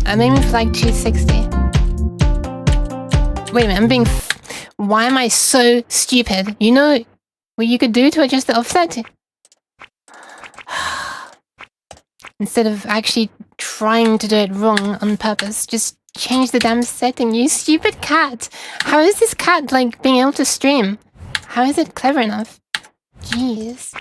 I'm aiming for like 260. Wait a minute, I'm being... Why am I so stupid? You know what you could do to adjust the offset? Instead of actually trying to do it wrong on purpose, just change the damn setting, you stupid cat! How is this cat, like, being able to stream? How is it clever enough? Jeez.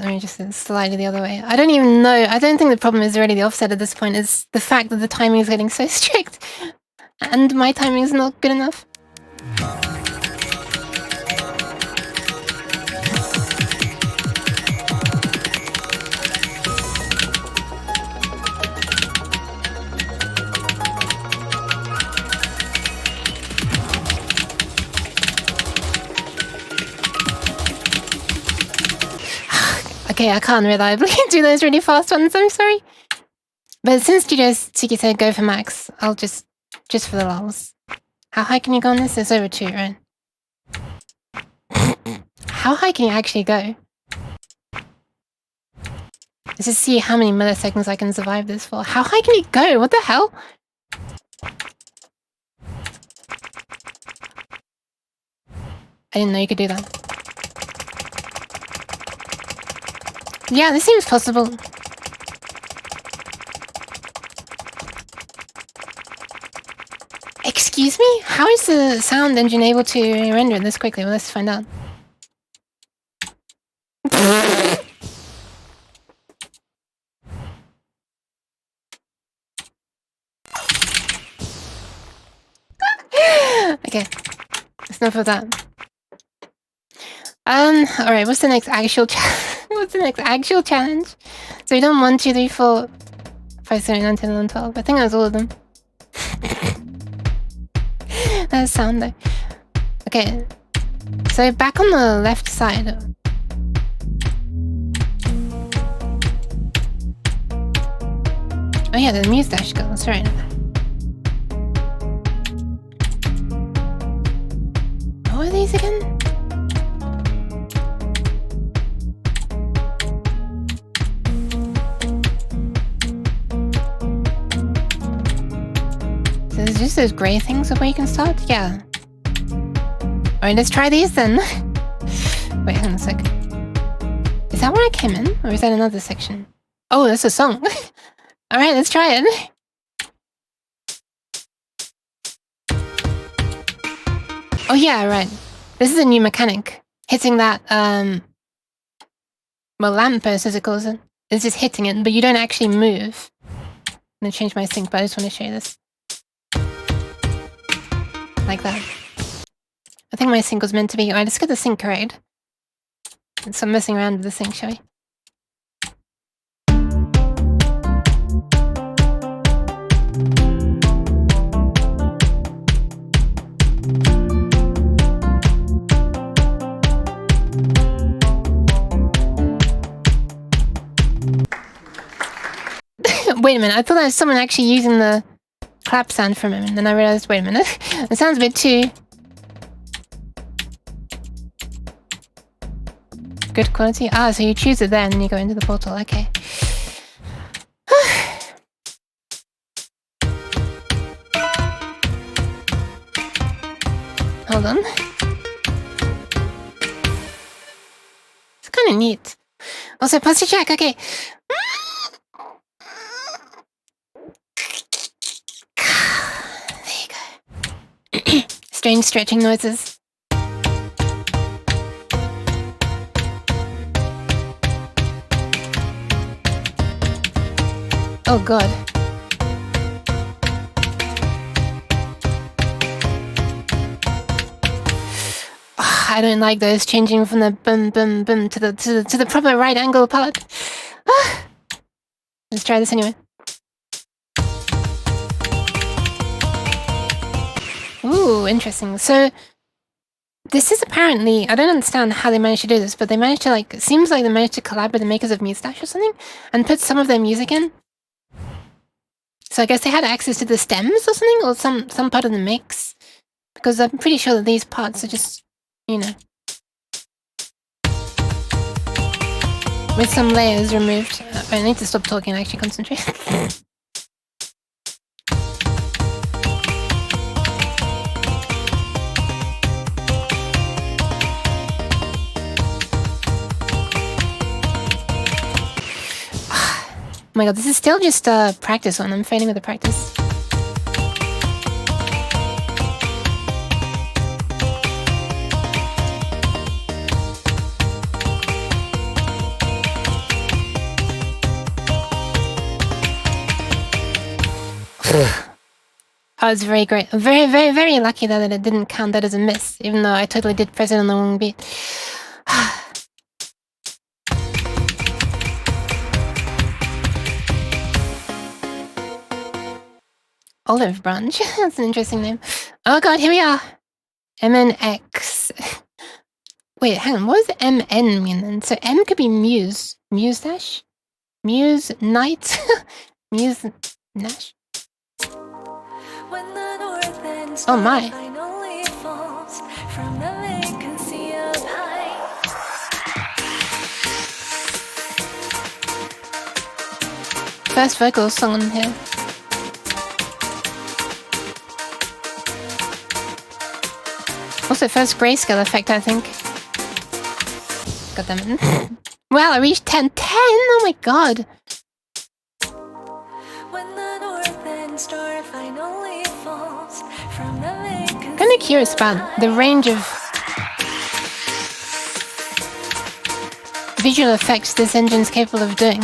Let me just slide it the other way. I don't even know. I don't think the problem is really the offset at this point. It's the fact that the timing is getting so strict. And my timing is not good enough. Okay, I can't reliably do those really fast ones, I'm sorry. But since Tsuki said go for max, I'll just for the lulz. How high can you go on this? It's over 2, right? How high can you actually go? Let's just see how many milliseconds I can survive this for. How high can you go? What the hell? I didn't know you could do that. Yeah, this seems possible. Excuse me? How is the sound engine able to render it this quickly? Well, let's find out. Okay, that's enough of that. Alright, what's the next actual what's the next actual challenge? So we done 1, 2, 3, 4, 5, 7, 8, 9, 10, 11, 12. I think that was all of them. That's sound though. Okay. So back on the left side. Oh yeah, the mustache girl, that's right. What are these again? So there's just those grey things where you can start? Yeah. Alright, let's try these then. Wait, hang on a sec. Is that where I came in? Or is that another section? Oh, that's a song. Alright, let's try it. Oh yeah, right. This is a new mechanic. Hitting that, well, lamppost as it calls it. It's just hitting it, but you don't actually move. I'm gonna change my sync, but I just want to show you this. Like that. I think my sync was meant to be... Alright, let's get the sync correct. Let's stop messing around with the sync, shall we? Wait a minute, I thought that was someone actually using the clap sound for a moment, and then I realized, wait a minute, it sounds a bit too... good quality? Ah, so you choose it there and then you go into the portal, okay. Hold on. It's kind of neat. Also, posture check, okay. There you go. Strange stretching noises. Oh god. Oh, I don't like those changing from the boom boom boom to the proper right angle palette. Ah. Let's try this anyway. Ooh, interesting. So this is apparently, I don't understand how they managed to do this, but they managed to like, it seems like they managed to collab with the makers of Mustache or something and put some of their music in. So I guess they had access to the stems or something, or some part of the mix. Because I'm pretty sure that these parts are just, you know, with some layers removed. I need to stop talking and actually concentrate. Oh my god, this is still just a practice one. I'm failing with the practice. I was very great. Very, very, very lucky that it didn't count that as a miss, even though I totally did press it on the wrong beat. Olive Branch. That's an interesting name. Oh god, here we are. MNX. Wait, hang on. What does MN mean then? So M could be Muse. Muse Dash? Muse Knight? Muse Nash? Oh my. First vocal song on here. Also first grayscale effect, I think. God damn it. Wow, I reached 10. 10? Oh my god. Kinda curious about the range of visual effects this engine's capable of doing.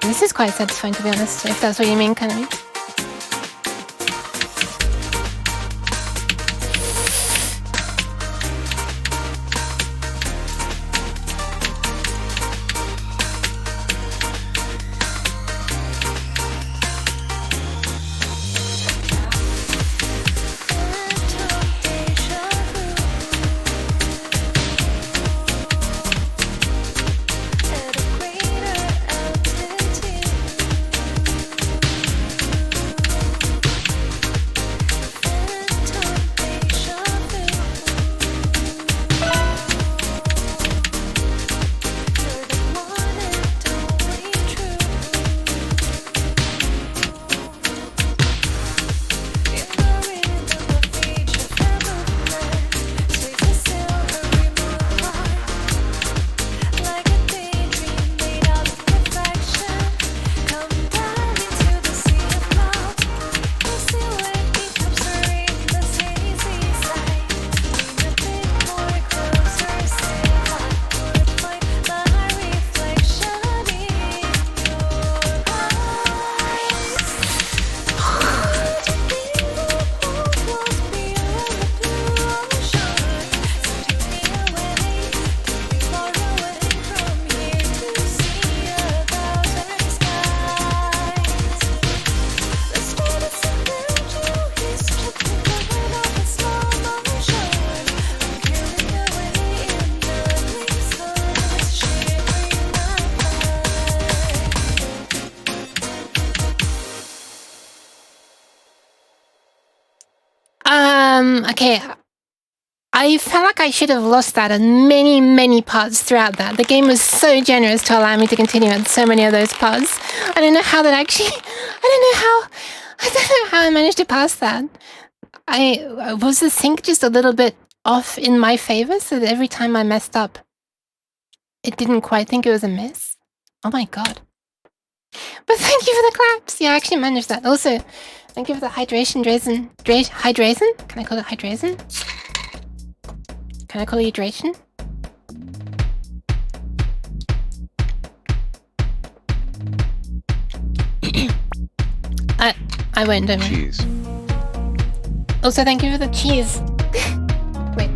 This is quite satisfying, to be honest, if that's what you mean, kind of. Okay. I felt like I should have lost that in many, many parts throughout that. The game was so generous to allow me to continue at so many of those parts. I don't know how that actually... I don't know how I managed to pass that. Was the sync just a little bit off in my favor, so that every time I messed up, it didn't quite think it was a miss? Oh my god. But thank you for the claps! Yeah, I actually managed that. Also, thank you for the hydration, Drazen. Hydration? Can I call it hydration? Can I call it hydration? I won't, don't worry. Cheese. Also, thank you for the cheese. Wait.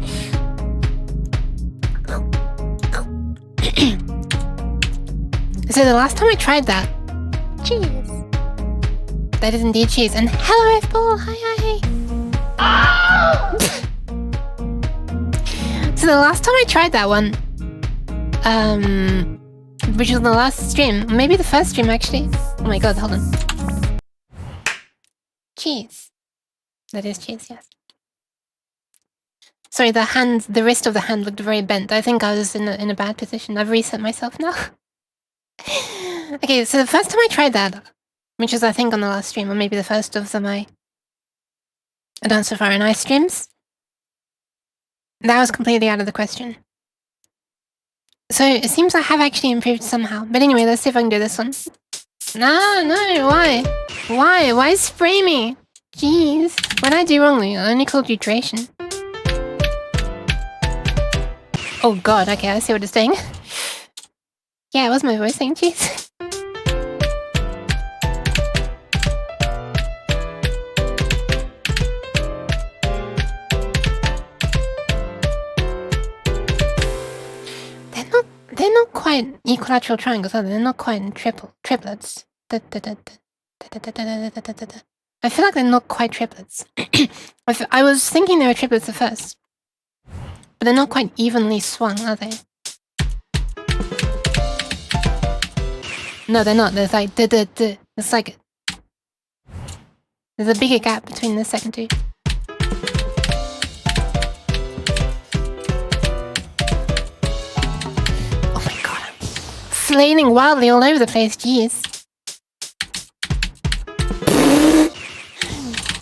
So the last time I tried that... Cheese. That is indeed cheese. And hello, F-Ball! Hi, hi! So the last time I tried that one... which was the last stream. Maybe the first stream, actually. Oh my god, hold on. Cheese. That is cheese, yes. Sorry, the wrist of the hand looked very bent. I think I was in a bad position. I've reset myself now. Okay, so the first time I tried that, which was I think on the last stream, or maybe the first of my Dance for Fire and Ice streams, that was completely out of the question. So it seems I have actually improved somehow. But anyway, let's see if I can do this one. No, why? Why? Why spray me? Jeez. What did I do wrongly? I only called you Dration. Oh god, okay, I see what it's saying. Yeah, it was my voice saying cheese. They're not quite equilateral triangles, are they? They're not quite in triplets. I feel like they're not quite triplets. I was thinking they were triplets at first. But they're not quite evenly swung, are they? No, they're not. There's like It's like there's a bigger gap between the second two. Oh my god, I'm flailing wildly all over the place, jeez.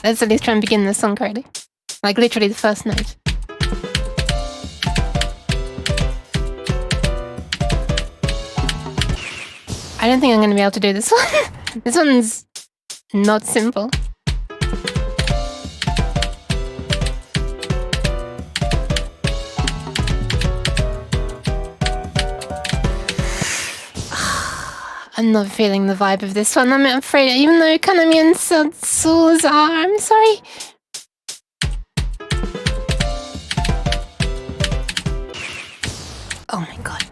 Let's at least try and begin the song correctly. Like literally the first note. I don't think I'm gonna be able to do this one. This one's not simple. I'm not feeling the vibe of this one, I'm afraid, even though Kanami and Souls are, I'm sorry. Oh my god.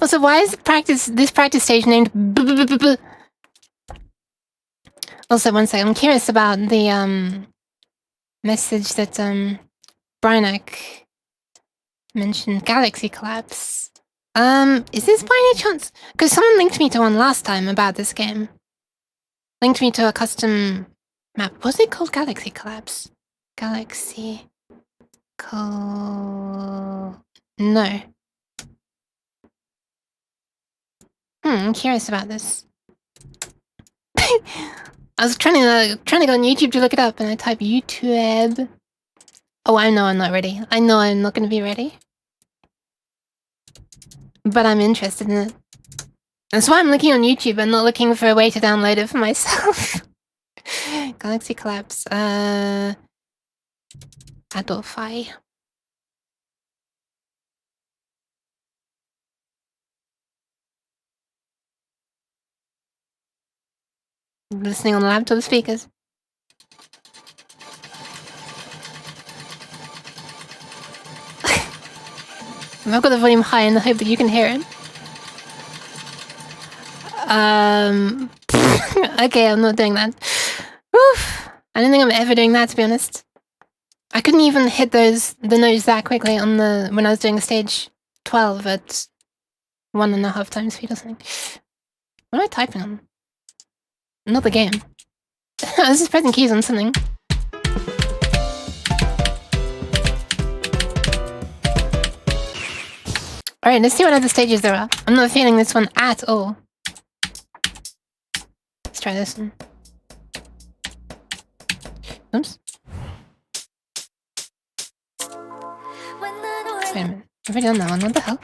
Also, why is this practice stage named B? Also, one second, I'm curious about the message that Brynak mentioned, Galaxy Collapse. Is this by any chance? Because someone linked me to one last time about this game. Linked me to a custom map. Was it called Galaxy Collapse? Galaxy No. I'm curious about this. I was trying to go on YouTube to look it up, and I type YouTube. Oh, I know I'm not ready. I know I'm not going to be ready. But I'm interested in it. That's why I'm looking on YouTube and not looking for a way to download it for myself. Galaxy Collapse. Adolfi. Listening on the laptop speakers. I've got the volume high in the hope that you can hear it. Okay, I'm not doing that. Oof. I don't think I'm ever doing that, to be honest. I couldn't even hit the notes that quickly on when I was doing stage 12 at 1.5 times speed or something. What am I typing on? Not the game. I was just pressing keys on something. Alright, let's see what other stages there are. I'm not feeling this one at all. Let's try this one. Oops. Wait a minute. I've already done that one. What the hell?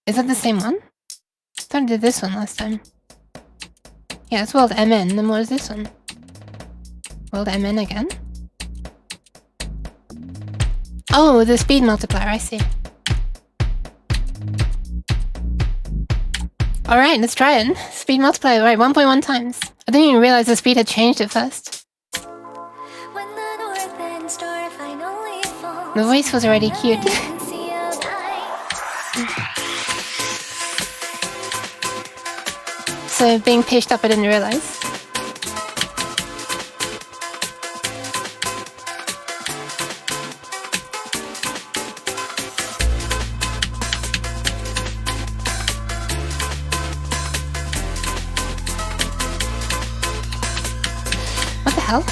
Is that the same one? I thought I did this one last time. Yeah, it's World MN. Then what is this one? World MN again? Oh, the speed multiplier, I see. Alright, let's try it. Speed multiplier, right, 1.1 times. I didn't even realize the speed had changed at first. The voice was already cute. So being pitched up, I didn't realize. What the hell?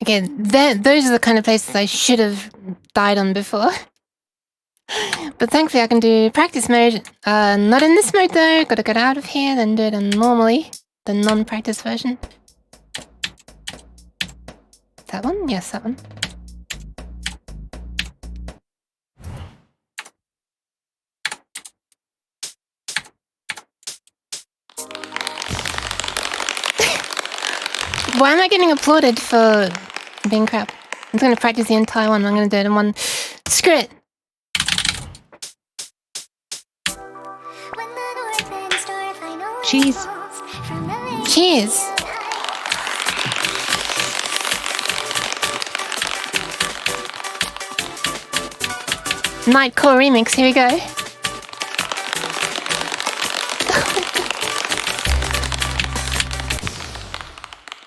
Okay, those are the kind of places I should have died on before. But thankfully I can do practice mode. Not in this mode though. Gotta get out of here, then do it normally. The non-practice version. That one? Yes, that one. Why am I getting applauded for being crap? I'm gonna practice the entire one. I'm gonna do it in one. Screw it. Cheese. Cheers. Nightcore remix, here we go.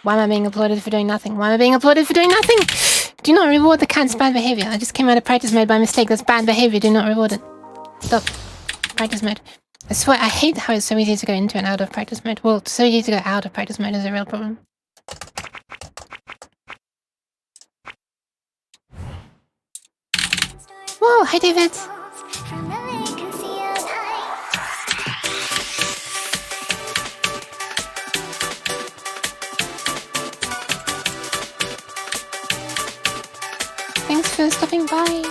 Why am I being applauded for doing nothing? Why am I being applauded for doing nothing? Do not reward the cat's bad behavior. I just came out of practice mode by mistake. That's bad behavior. Do not reward it. Stop. Practice mode. I swear, I hate how it's so easy to go into and out of practice mode. Well, so easy to go out of practice mode is a real problem. Whoa, hi David. Thanks for stopping by.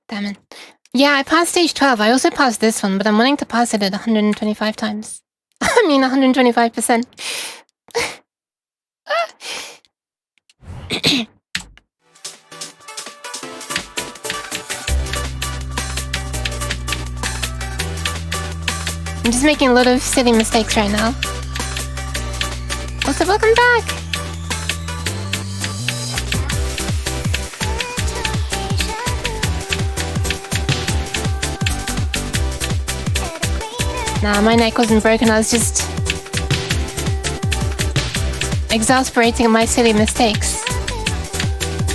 Damn it. Yeah, I passed stage 12. I also passed this one, but I'm wanting to pass it at 125 times. I mean 125%. I'm just making a lot of silly mistakes right now. Also, welcome back! Nah, my neck wasn't broken, I was just exasperating at my silly mistakes.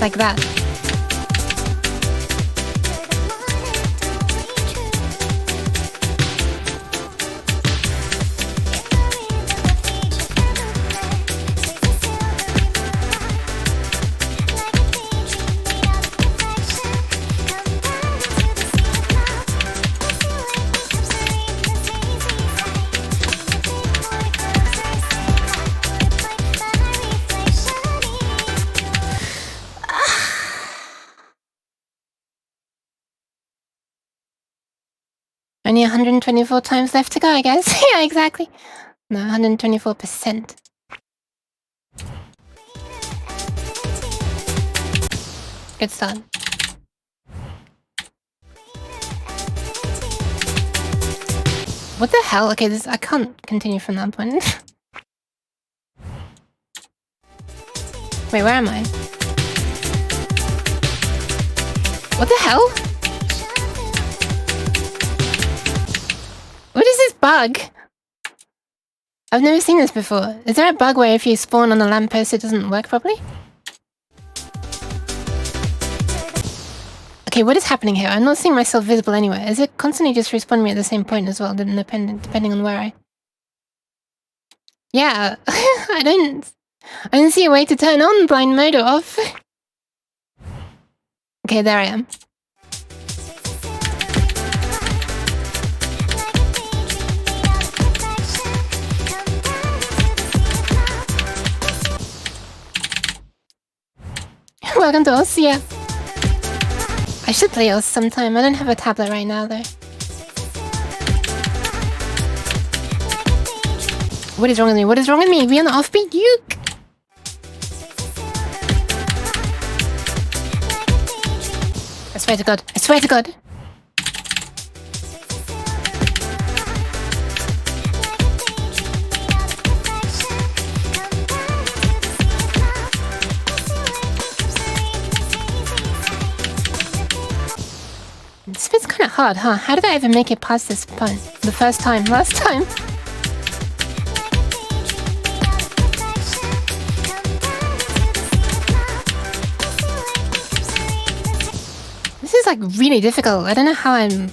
Like that. Only 124 times left to go, I guess. Yeah, exactly. No, 124%. Good start. What the hell? Okay, I can't continue from that point. Wait, where am I? What the hell? What is this bug? I've never seen this before. Is there a bug where if you spawn on a lamppost it doesn't work properly? Okay, what is happening here? I'm not seeing myself visible anywhere. Is it constantly just respawning me at the same point as well, depending on where I... Yeah, I don't see a way to turn on blind mode or off. Okay, there I am. Welcome to Oz, yeah. I should play Oz sometime. I don't have a tablet right now, though. What is wrong with me? What is wrong with me? We on the offbeat? Yuck! I swear to God. I swear to God. This bit's kind of hard, huh? How did I even make it past this point? The first time? Last time? This is like really difficult. I don't know how I'm...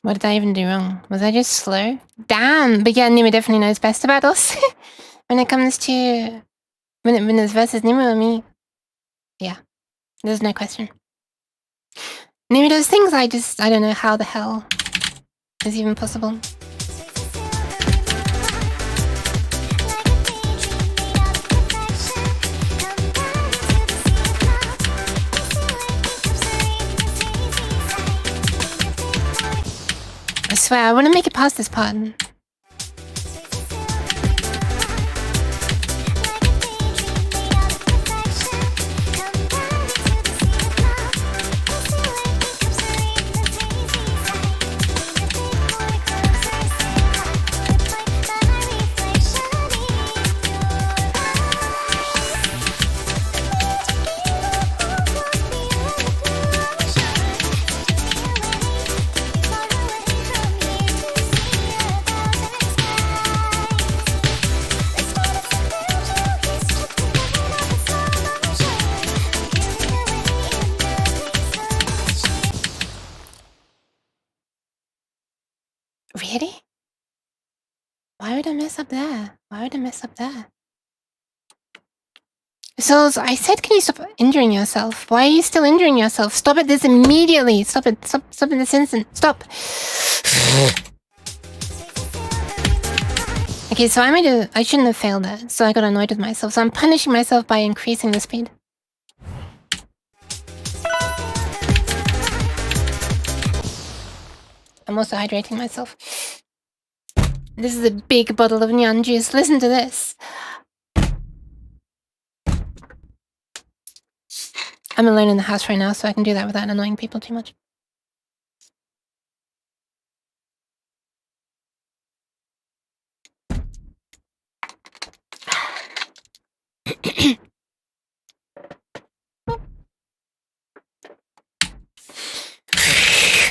What did I even do wrong? Was I just slow? Damn! But yeah, Nima definitely knows best about us. When it comes to... When it's versus Nima or me. Yeah. There's no question. Nima does things I don't know how the hell is even possible. I swear, I want to make it past this part. Really? Why would I mess up there? Why would I mess up there? So I said, can you stop injuring yourself? Why are you still injuring yourself? Stop it this immediately. Stop it. Stop in this instant. Stop. Okay, so I shouldn't have failed that. So I got annoyed with myself. So I'm punishing myself by increasing the speed. I'm also hydrating myself. This is a big bottle of Nyan juice. Listen to this. I'm alone in the house right now, so I can do that without annoying people too much.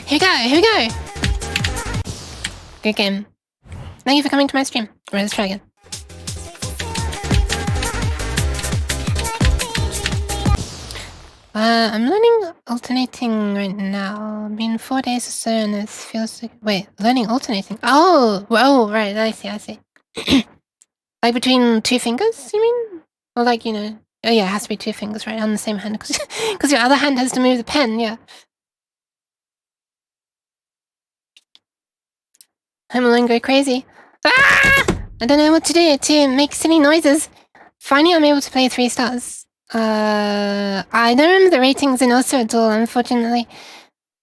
Here we go. Good game. Thank you for coming to my stream. Alright, let's try again. I'm learning alternating right now. Been 4 days or so and it feels like... Wait, learning alternating? Oh, right, I see. Like between two fingers, you mean? Or like, you know... Oh yeah, it has to be two fingers, right? On the same hand, because your other hand has to move the pen, yeah. I'm alone, go crazy. Ah! I don't know what to do to make silly noises. Finally, I'm able to play 3 stars. I don't remember the ratings in Osu at all, unfortunately.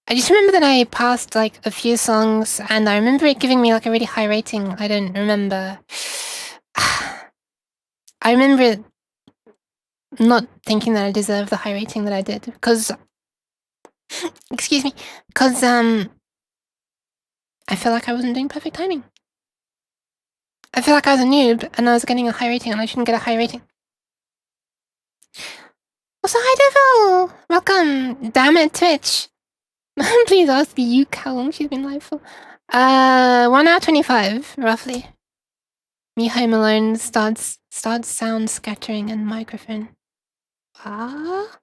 I just remember that I passed like a few songs, and I remember it giving me like a really high rating. I don't remember. I remember it not thinking that I deserved the high rating that I did, because... Excuse me. Because, I feel like I wasn't doing perfect timing. I feel like I was a noob, and I was getting a high rating, and I shouldn't get a high rating. Also, hi Devil! Welcome! Damn it, Twitch! Please ask Yuke how long she's been live for. 1 hour 25, roughly. Me home alone starts sound scattering and microphone. Ah?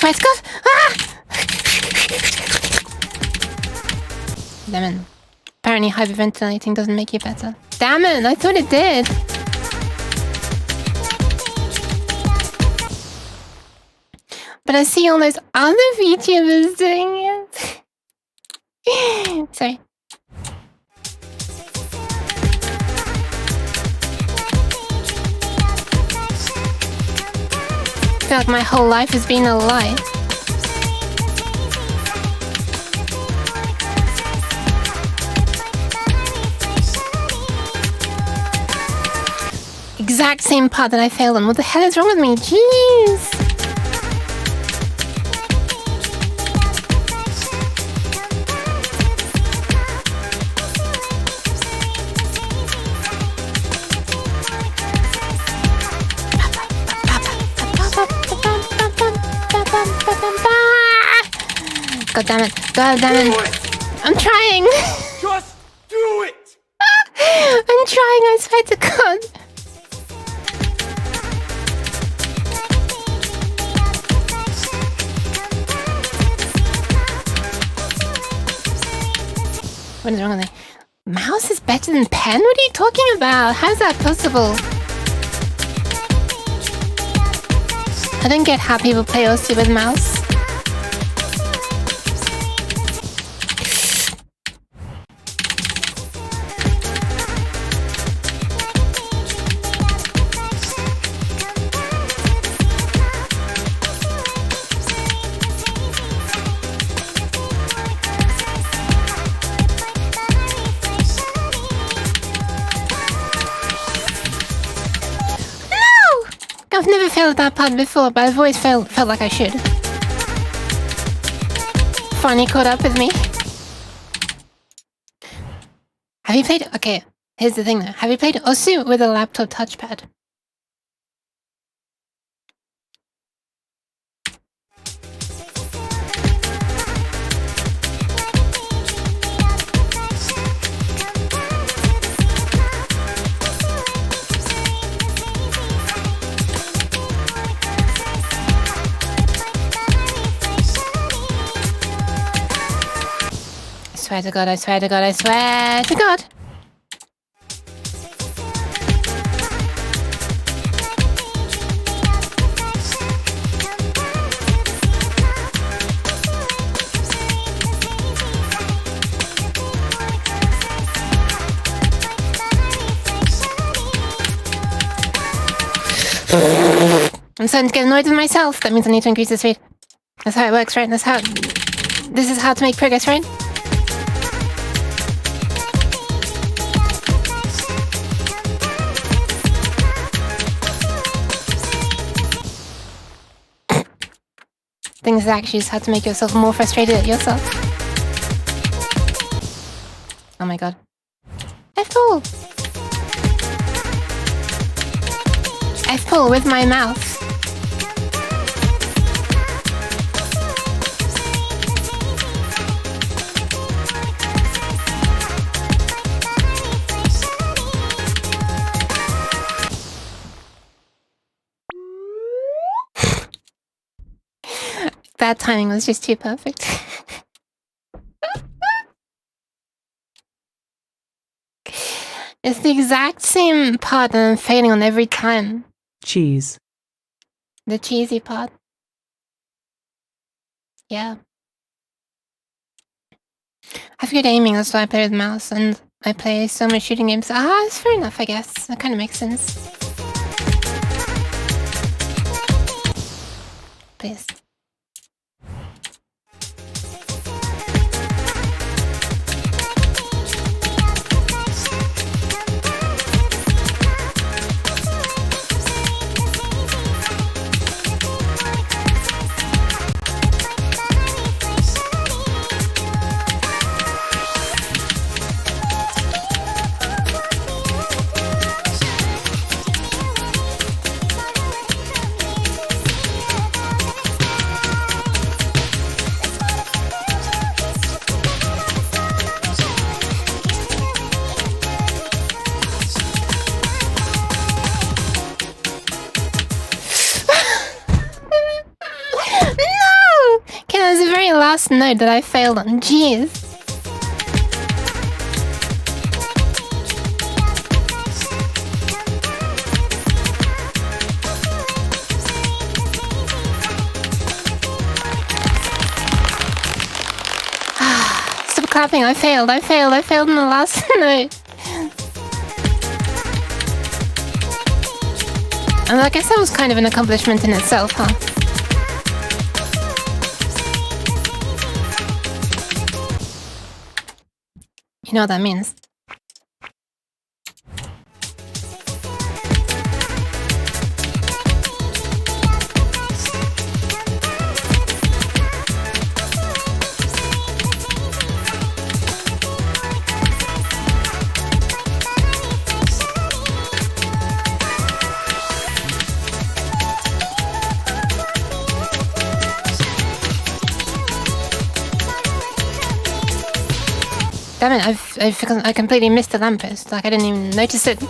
swear to God! Ah! Damn it. Apparently hyperventilating doesn't make you better. Damn it, I thought it did. But I see all those other VTubers doing it. Sorry. I feel like my whole life has been a lie. Exact same part that I failed on. What the hell is wrong with me? Jeez. God damn it. God damn it. I'm trying. Just do it! I'm trying, I swear to God. What is wrong with me? Mouse is better than pen? What are you talking about? How's that possible? I don't get how people play OC with mouse. I've never failed that part before, but I've always felt like I should. Finally caught up with me. Have you played... Okay, here's the thing though. Have you played Osu with a laptop touchpad? I swear to God, I swear to God, I swear to God. I'm starting to get annoyed with myself. That means I need to increase the speed. That's how it works, right? This is how to make progress, right? Things is actually just how to make yourself more frustrated at yourself. Oh my God. F-pull! F-pull with my mouth. That timing was just too perfect. It's the exact same part that I'm failing on every time. Cheese. The cheesy part. Yeah. I have good aiming, that's why I play with mouse, and I play so much shooting games. Ah, it's fair enough, I guess. That kind of makes sense. Please. last node that I failed on. Jeez. Stop clapping. I failed in the last node. And I guess that was kind of an accomplishment in itself, huh? You know what that means. Damn it, I completely missed the lamppost. Like, I didn't even notice it.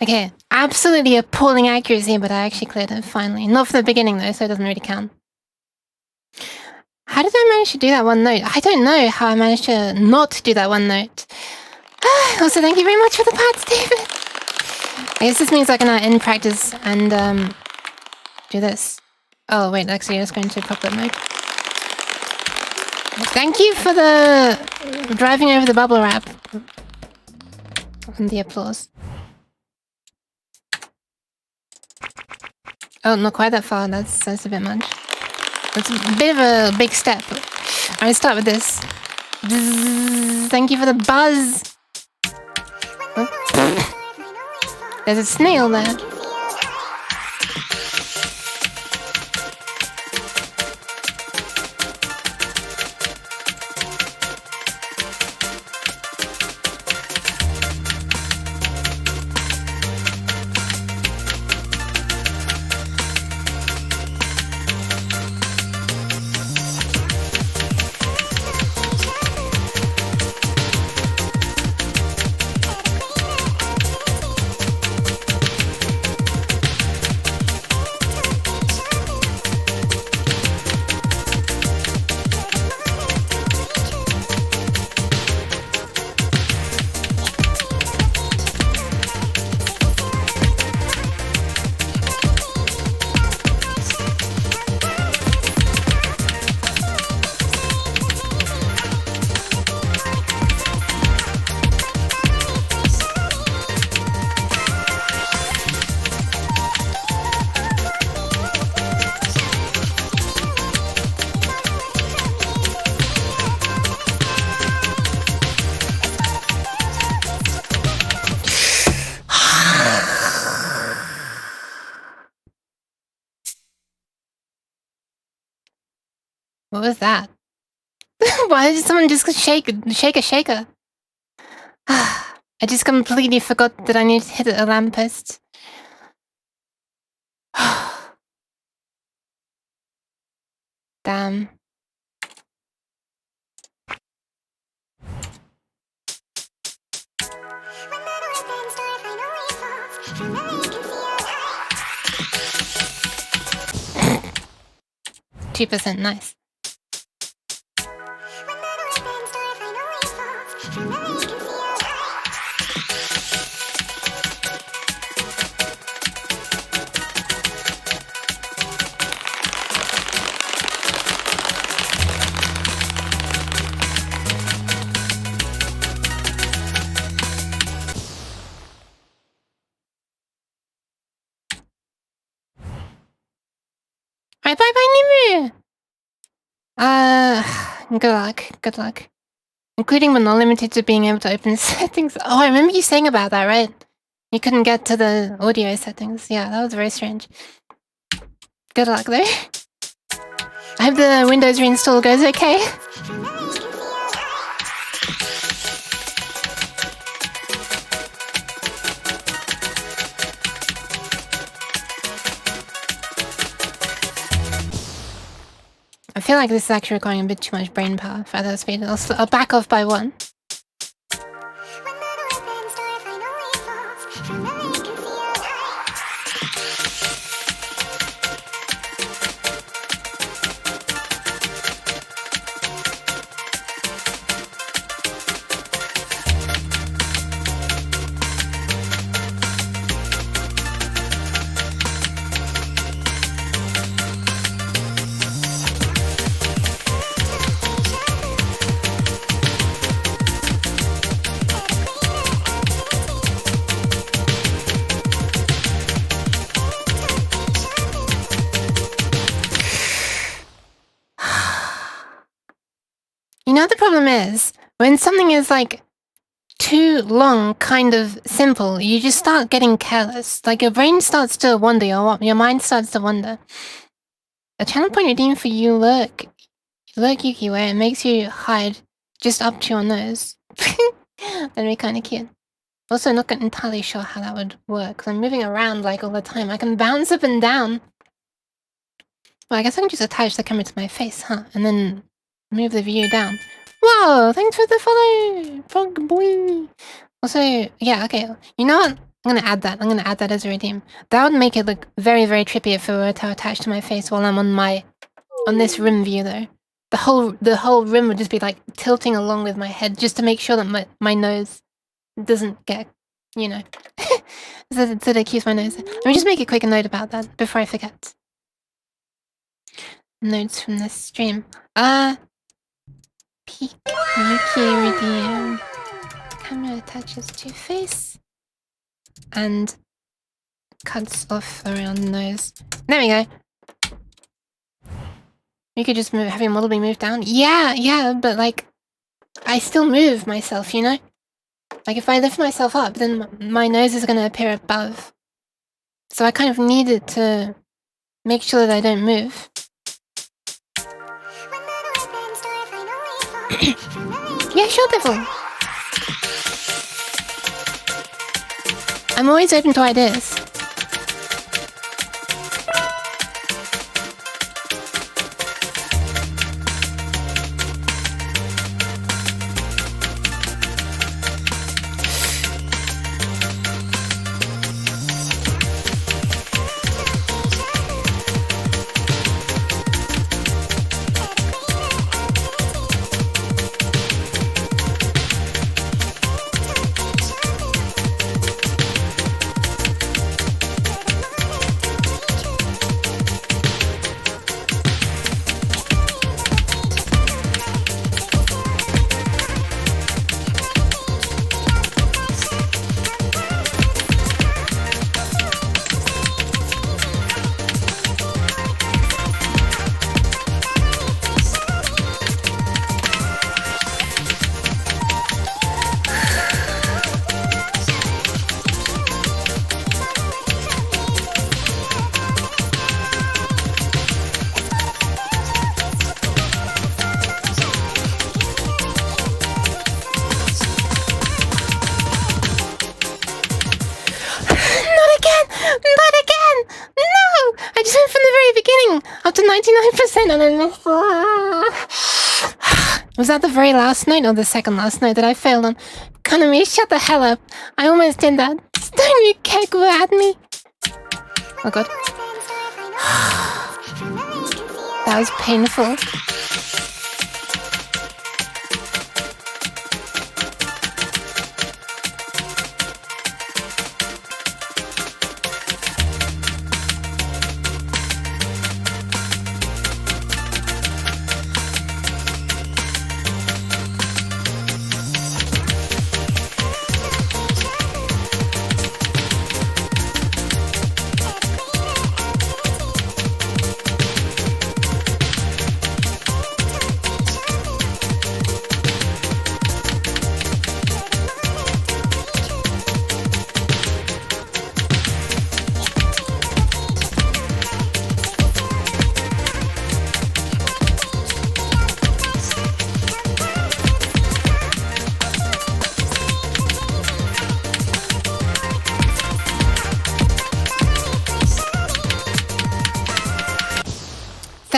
Okay, absolutely appalling accuracy, but I actually cleared it finally. Not from the beginning though, so it doesn't really count. How did I manage to do that one note? I don't know how I managed to not do that one note. Also, thank you very much for the parts, David. I guess this means I can end practice and do this. Oh wait, actually let's go into proper mode. Thank you for the driving over the bubble wrap. And the applause. Oh, not quite that far. That's a bit much. That's a bit of a big step. Alright, start with this. Bzzz, thank you for the buzz. Oh. There's a snail there. What was that? Why did someone just shake a shaker? I just completely forgot that I need to hit a lamppost. Damn. %, nice. Alright, bye-bye, Nimu! Good luck. Including but not limited to being able to open settings. Oh, I remember you saying about that, right? You couldn't get to the audio settings. Yeah, that was very strange. Good luck though. I hope the Windows reinstall goes okay. I feel like this is actually requiring a bit too much brain power for that speed. I'll back off by 1. You know what the problem is? When something is like too long, kind of simple, you just start getting careless. Like your brain starts to wonder, your mind starts to wonder. A channel point redeem for you lurk Yuki, where it makes you hide just up to your nose. That'd be kind of cute. Also, not entirely sure how that would work, because I'm moving around like all the time. I can bounce up and down. Well, I guess I can just attach the camera to my face, huh? And then move the view down. Whoa, thanks for the follow, Frog Boy. Also, yeah, okay. You know what? I'm gonna add that. I'm gonna add that as a redeem. That would make it look very, very trippy if it were to attach to my face while I'm on this rim view though. The whole rim would just be like tilting along with my head just to make sure that my nose doesn't get, you know, so that I keep my nose. Let me just make a quick note about that before I forget. Notes from this stream. Peek Yuki redeem. Camera attaches to face and cuts off around nose. There we go. You could just have your model be moved down. Yeah, but like, I still move myself, you know? Like if I lift myself up, then my nose is gonna appear above. So I kind of need it to make sure that I don't move. Yeah, sure, devil. I'm always open to ideas. Up to 99% and I missed. Was that the very last note or the second last note that I failed on? Kanami, shut the hell up. I almost did that. Don't you keggle at me. Oh god. That was painful.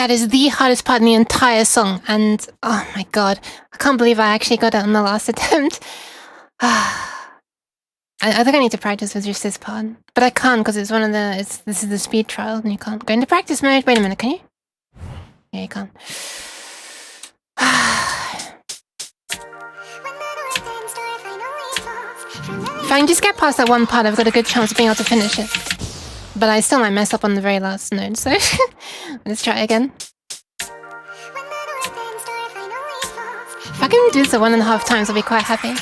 That is the hardest part in the entire song, and oh my god, I can't believe I actually got it on the last attempt. I think I need to practice with just this part, but I can't because it's one of the. This is the speed trial, and you can't go into practice mode. Wait a minute, can you? Yeah, you can't. If I can just get past that one part, I've got a good chance of being able to finish it. But I still might mess up on the very last note, so let's try again. If I can do this 1.5 times, I'll be quite happy.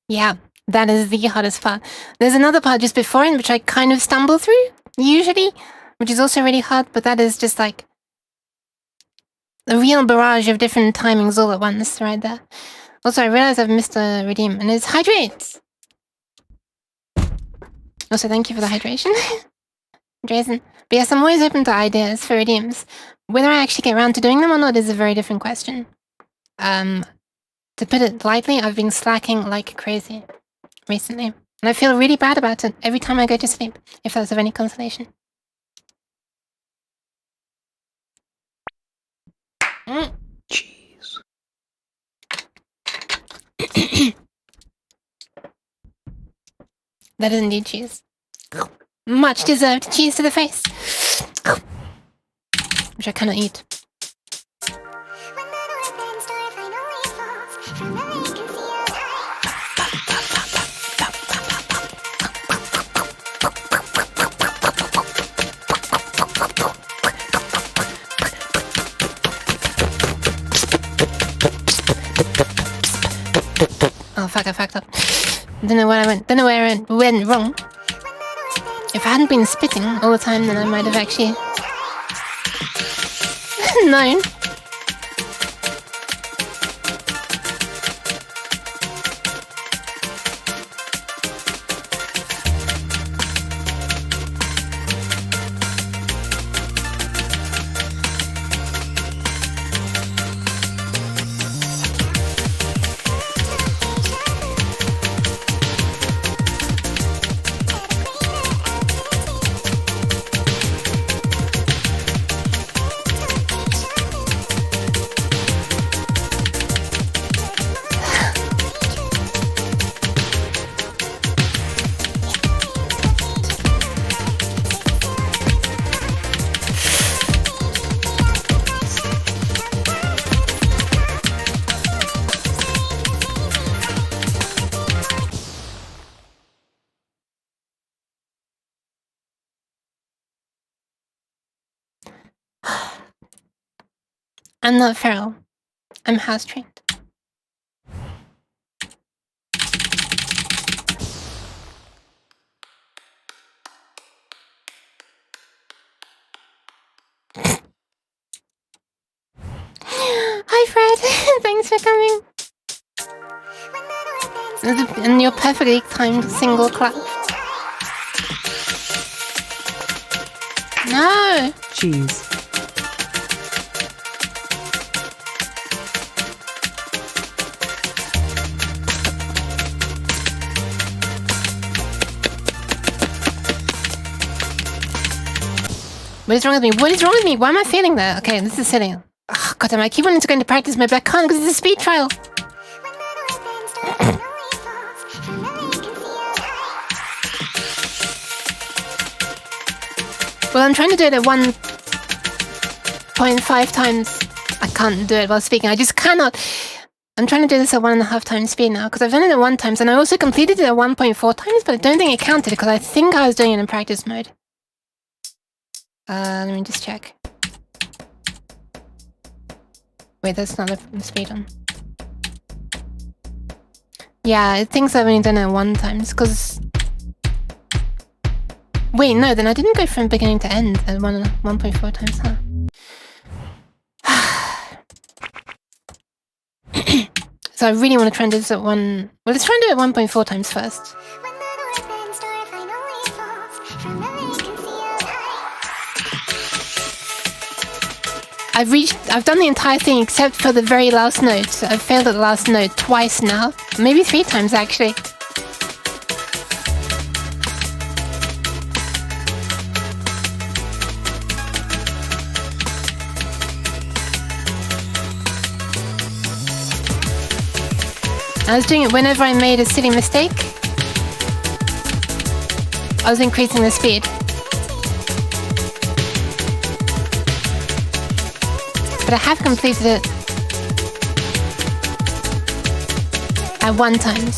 Yeah, that is the hardest part. There's another part just before it, which I kind of stumble through, usually, which is also really hard, but that is just like a real barrage of different timings all at once right there. Also, I realize I've missed a redeem, and it's hydrate! Also, thank you for the hydration, Jason. But yes, I'm always open to ideas for redeems. Whether I actually get around to doing them or not is a very different question. To put it lightly, I've been slacking like crazy recently. And I feel really bad about it every time I go to sleep, if that's of any consolation. Jeez. That is indeed cheese. Much deserved cheese to the face. Which I cannot eat. Oh fuck, I fucked up. Don't know where I went. Don't know where I went wrong. If I hadn't been spitting all the time, then I might have actually known. I'm not feral. I'm house trained. Hi Fred, thanks for coming. And your perfectly timed single clap. No! Jeez. What is wrong with me? What is wrong with me? Why am I failing that? Okay, this is silly. Oh, God damn, I keep wanting to go into practice mode, but I can't because it's a speed trial. Well, I'm trying to do it at 1.5 times I can't do it while speaking. I just cannot. I'm trying to do this at 1.5 times speed now because I've done it at 1 times and I also completed it at 1.4 times, but I don't think it counted because I think I was doing it in practice mode. Let me just check. Wait, that's not the speed on. Yeah, it thinks I've only done it 1 times because... Wait, no, then I didn't go from beginning to end at 1.4 times, huh? So I really want to try and do this at 1... Well, let's try and do it at 1.4 times first. I've done the entire thing except for the very last note. I've failed at the last note twice now. Maybe 3 times, actually. I was doing it whenever I made a silly mistake. I was increasing the speed. But I have completed it at 1 times.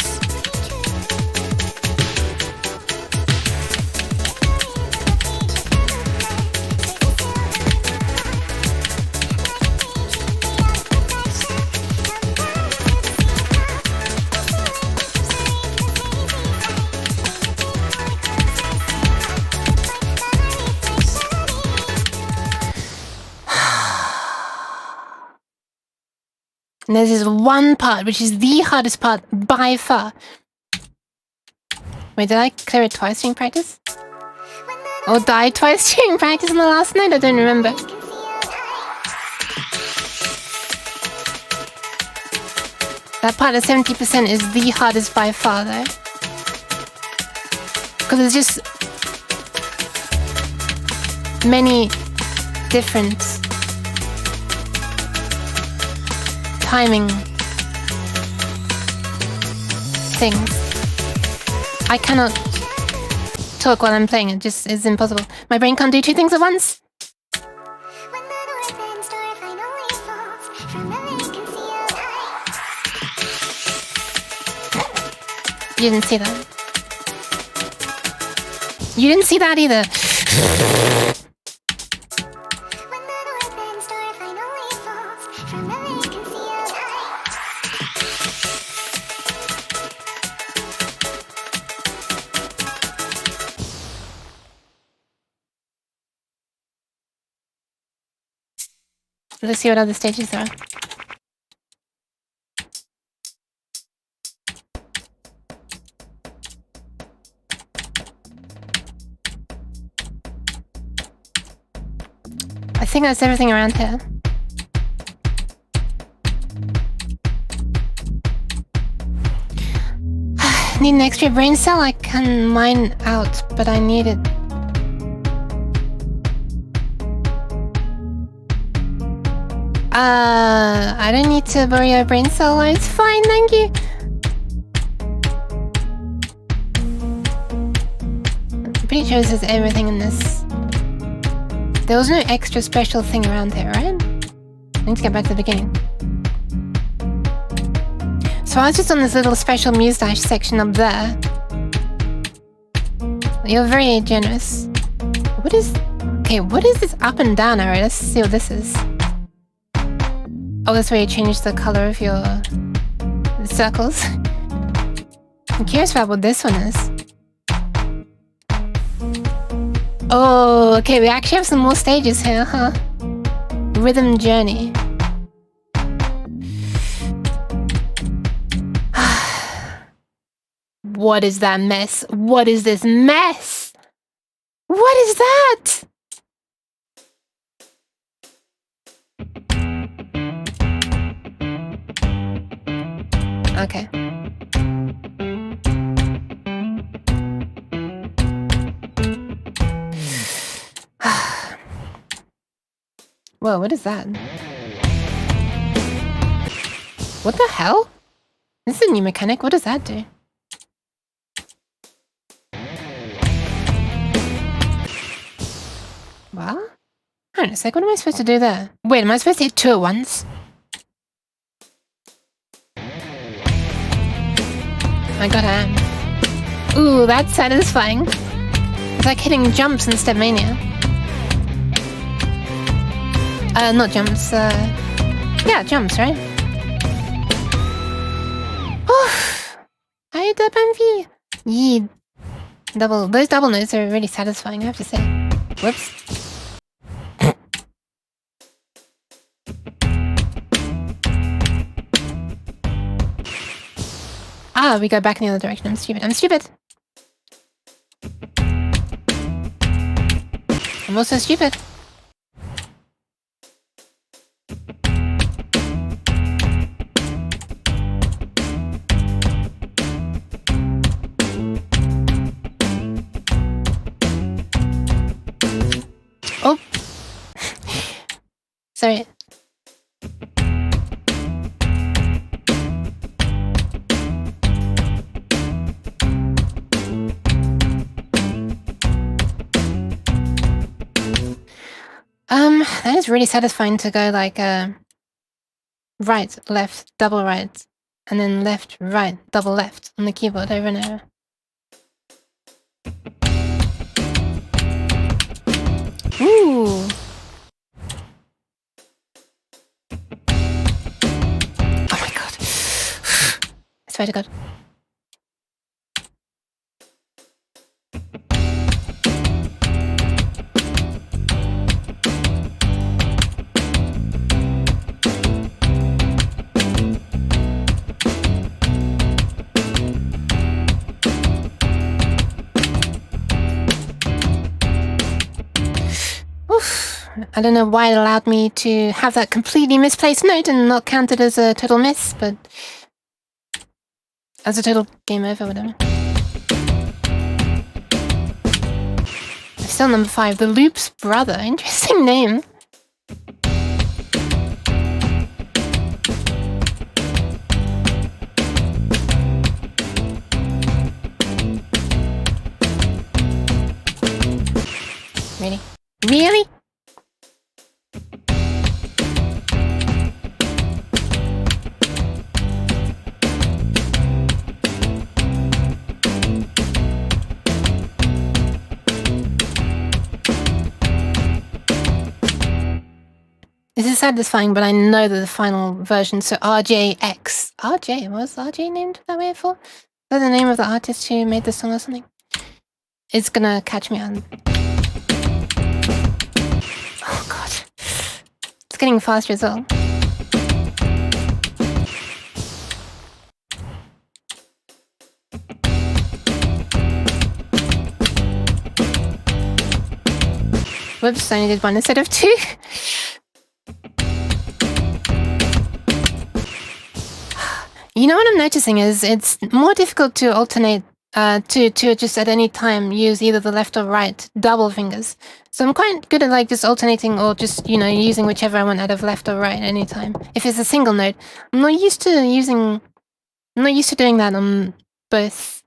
And there's this one part, which is the hardest part by far. Wait, did I clear it twice during practice? Or die twice during practice on the last night? I don't remember. That part at 70% is the hardest by far, though. Because there's just many different timing things. I cannot talk while I'm playing, it just is impossible. My brain can't do 2 things at once. You didn't see that. You didn't see that either. Let's see what other stages there are. I think that's everything around here. Need an extra brain cell? I can mine out, but I need it. I don't need to borrow your brain cell. It's fine, thank you. I'm pretty sure this is everything in this. There was no extra special thing around here, right? I need to get back to the beginning. So I was just on this little special Muse Dash section up there. You're very generous. What is... Okay, what is this up and down arrow? Let's see what this is. Oh, that's where you change the color of your circles. I'm curious about what this one is. Oh, okay, we actually have some more stages here, huh? Rhythm Journey. What is that mess? What is this mess? What is that? Okay. Whoa, what is that? What the hell? This is a new mechanic. What does that do? What? Hang on a sec, what am I supposed to do there? Wait, am I supposed to hit 2 at once? I got am. Ooh, that's satisfying. It's like hitting jumps in Stepmania. Not jumps, yeah, jumps, right? Oof! I did Banfi! Yee. Those double notes are really satisfying, I have to say. Whoops. Ah, we go back in the other direction. I'm stupid. I'm stupid! I'm also stupid. Oh! Sorry. That is really satisfying to go like, right, left, double right, and then left, right, double left on the keyboard over and over. Ooh! Oh my god. I swear to god. Oof. I don't know why it allowed me to have that completely misplaced note and not counted as a total miss, but as a total game over, whatever. Still number 5, The Loop's Brother. Interesting name. Really? Really? This is satisfying, but I know that the final version, so RJX. RJ? Was RJ named that way before? Is that the name of the artist who made the song or something? It's gonna catch me on. Oh god. It's getting faster as well. Whoops, I only did 1 instead of 2. You know what I'm noticing is it's more difficult to alternate, to just at any time use either the left or right double fingers. So I'm quite good at like just alternating or just, you know, using whichever I want out of left or right at any time. If it's a single note, I'm not used to doing that on both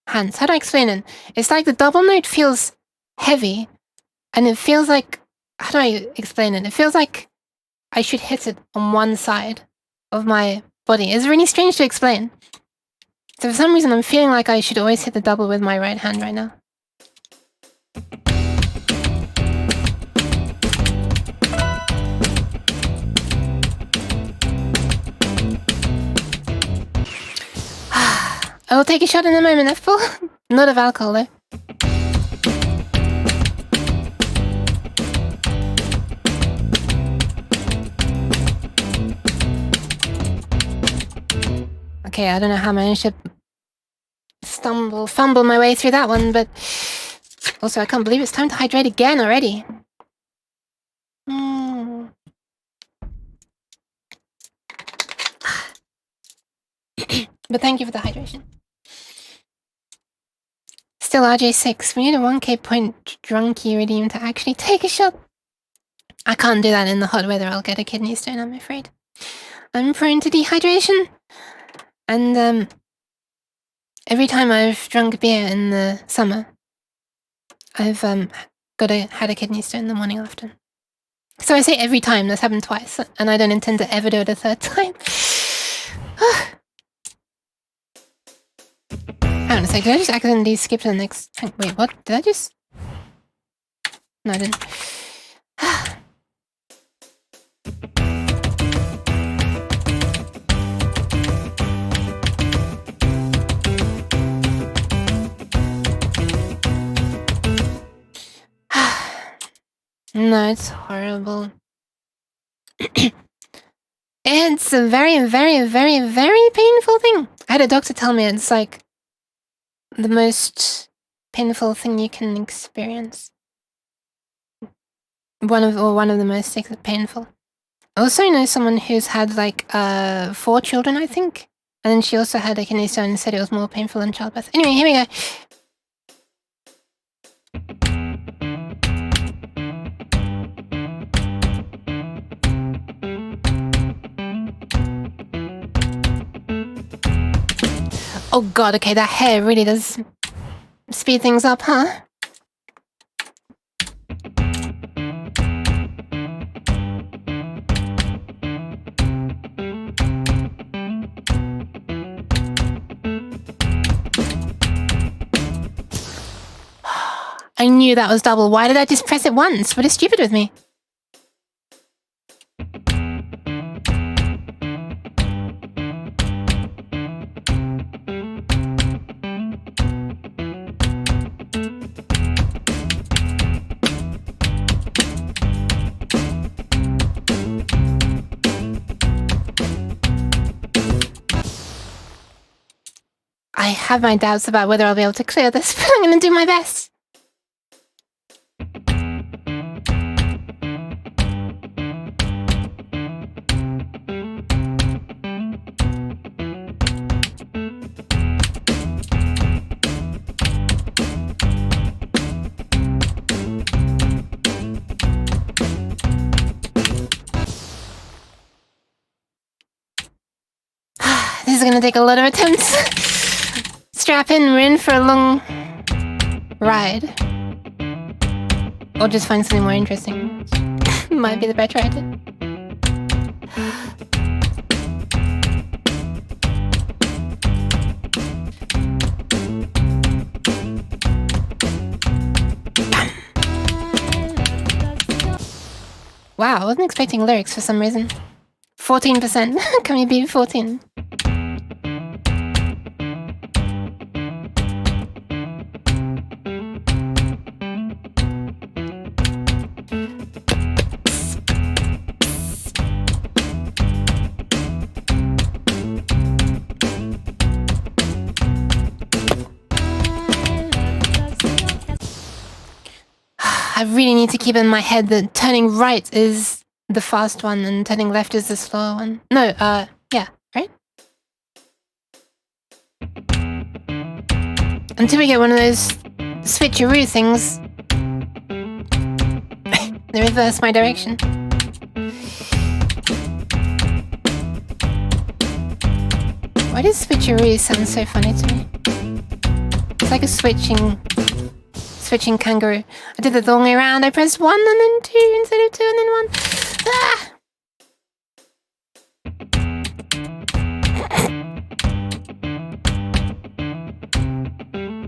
hands. How do I explain it? It's like the double note feels heavy and it feels like, how do I explain it? It feels like I should hit it on one side of my body. It's really strange to explain. So for some reason I'm feeling like I should always hit the double with my right hand right now. I will take a shot in a moment, F4. Not of alcohol though. Okay, I don't know how I managed to fumble my way through that one, but also I can't believe it's time to hydrate again already. But thank you for the hydration. Still RJ6, we need a 1k point drunkie redeem to actually take a shot. I can't do that in the hot weather, I'll get a kidney stone, I'm afraid. I'm prone to dehydration. And every time I've drunk beer in the summer, I've had a kidney stone the morning after. So I say every time. That's happened twice, and I don't intend to ever do it a third time. Hang on a sec, did I just accidentally skip to the next... Wait, what? Did I just... No, I didn't. No, it's horrible. It's a very, very, very, very painful thing. I had a doctor tell me it's like the most painful thing you can experience. One of the most painful. I also know someone who's had like 4 children, I think. And then she also had a kidney stone and said it was more painful than childbirth. Anyway, here we go. Oh god, okay, that hair really does speed things up, huh? I knew that was double. Why did I just press it once? What is stupid with me? I have my doubts about whether I'll be able to clear this, but I'm gonna do my best. This is gonna take a lot of attempts. Strap in, we're in for a long ride. Or just find something more interesting. Might be the better idea. Wow, I wasn't expecting lyrics for some reason. 14%. Can we beat 14? I really need to keep in my head that turning right is the fast one and turning left is the slower one. No, yeah, right? Until we get one of those switcheroo things. They reverse my direction. Why does switcheroo sound so funny to me? It's like a switching kangaroo. I did it the wrong way around. I pressed 1 and then 2 instead of 2 and then 1. Ah!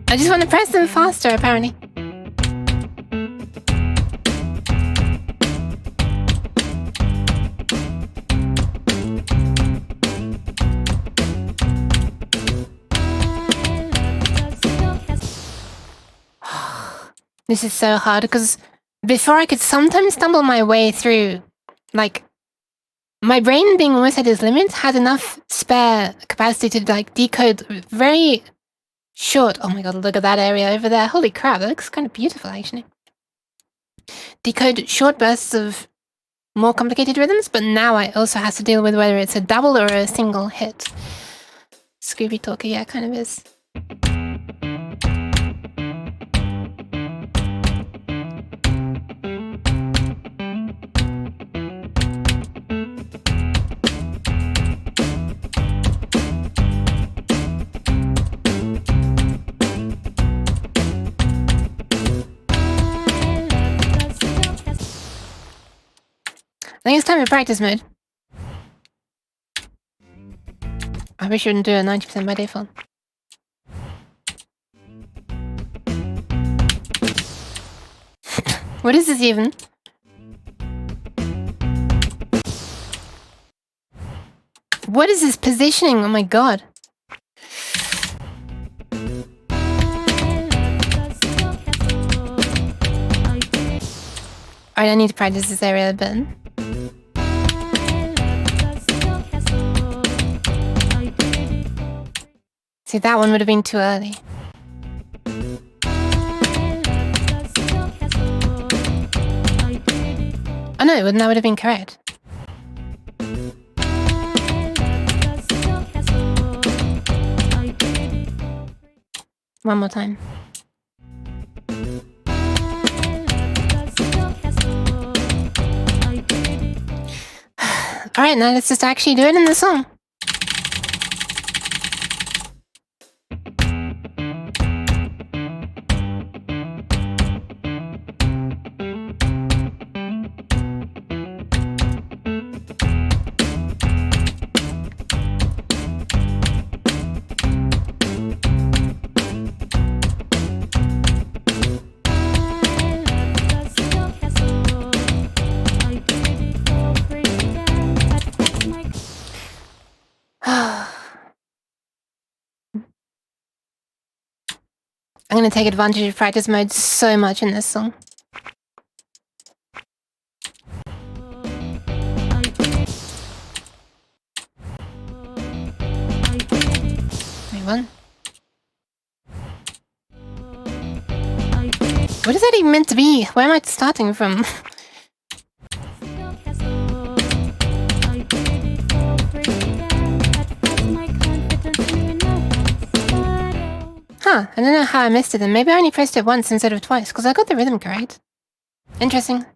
I just want to press them faster, apparently. This is so hard because before I could sometimes stumble my way through, like, my brain being almost at its limit had enough spare capacity to like decode very short. Oh my god, look at that area over there. Holy crap, that looks kind of beautiful actually. Decode short bursts of more complicated rhythms, but now I also have to deal with whether it's a double or a single hit. Scooby Talker, yeah, kind of is. think it's time for practice mode. I wish you wouldn't do it 90% by default. What is this even? What is this positioning? Oh my god. Alright, I need to practice this area a bit. See, that one would have been too early. Oh no, it wouldn't. That would have been correct. One more time. Alright, now let's just actually do it in the song. I'm gonna take advantage of practice mode so much in this song. Wait, what? What is that even meant to be? Where am I starting from? Huh, I don't know how I missed it then. Maybe I only pressed it once instead of twice, because I got the rhythm correct. Interesting.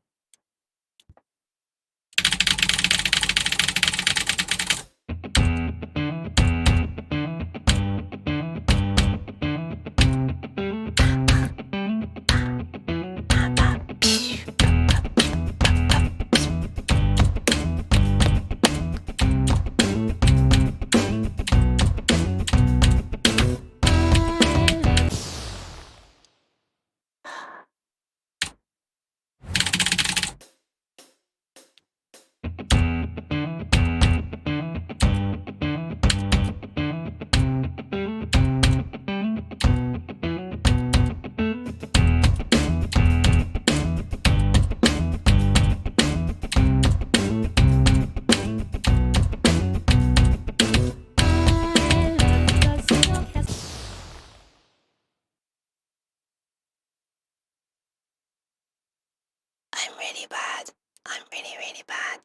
I'm really bad. I'm really, really bad.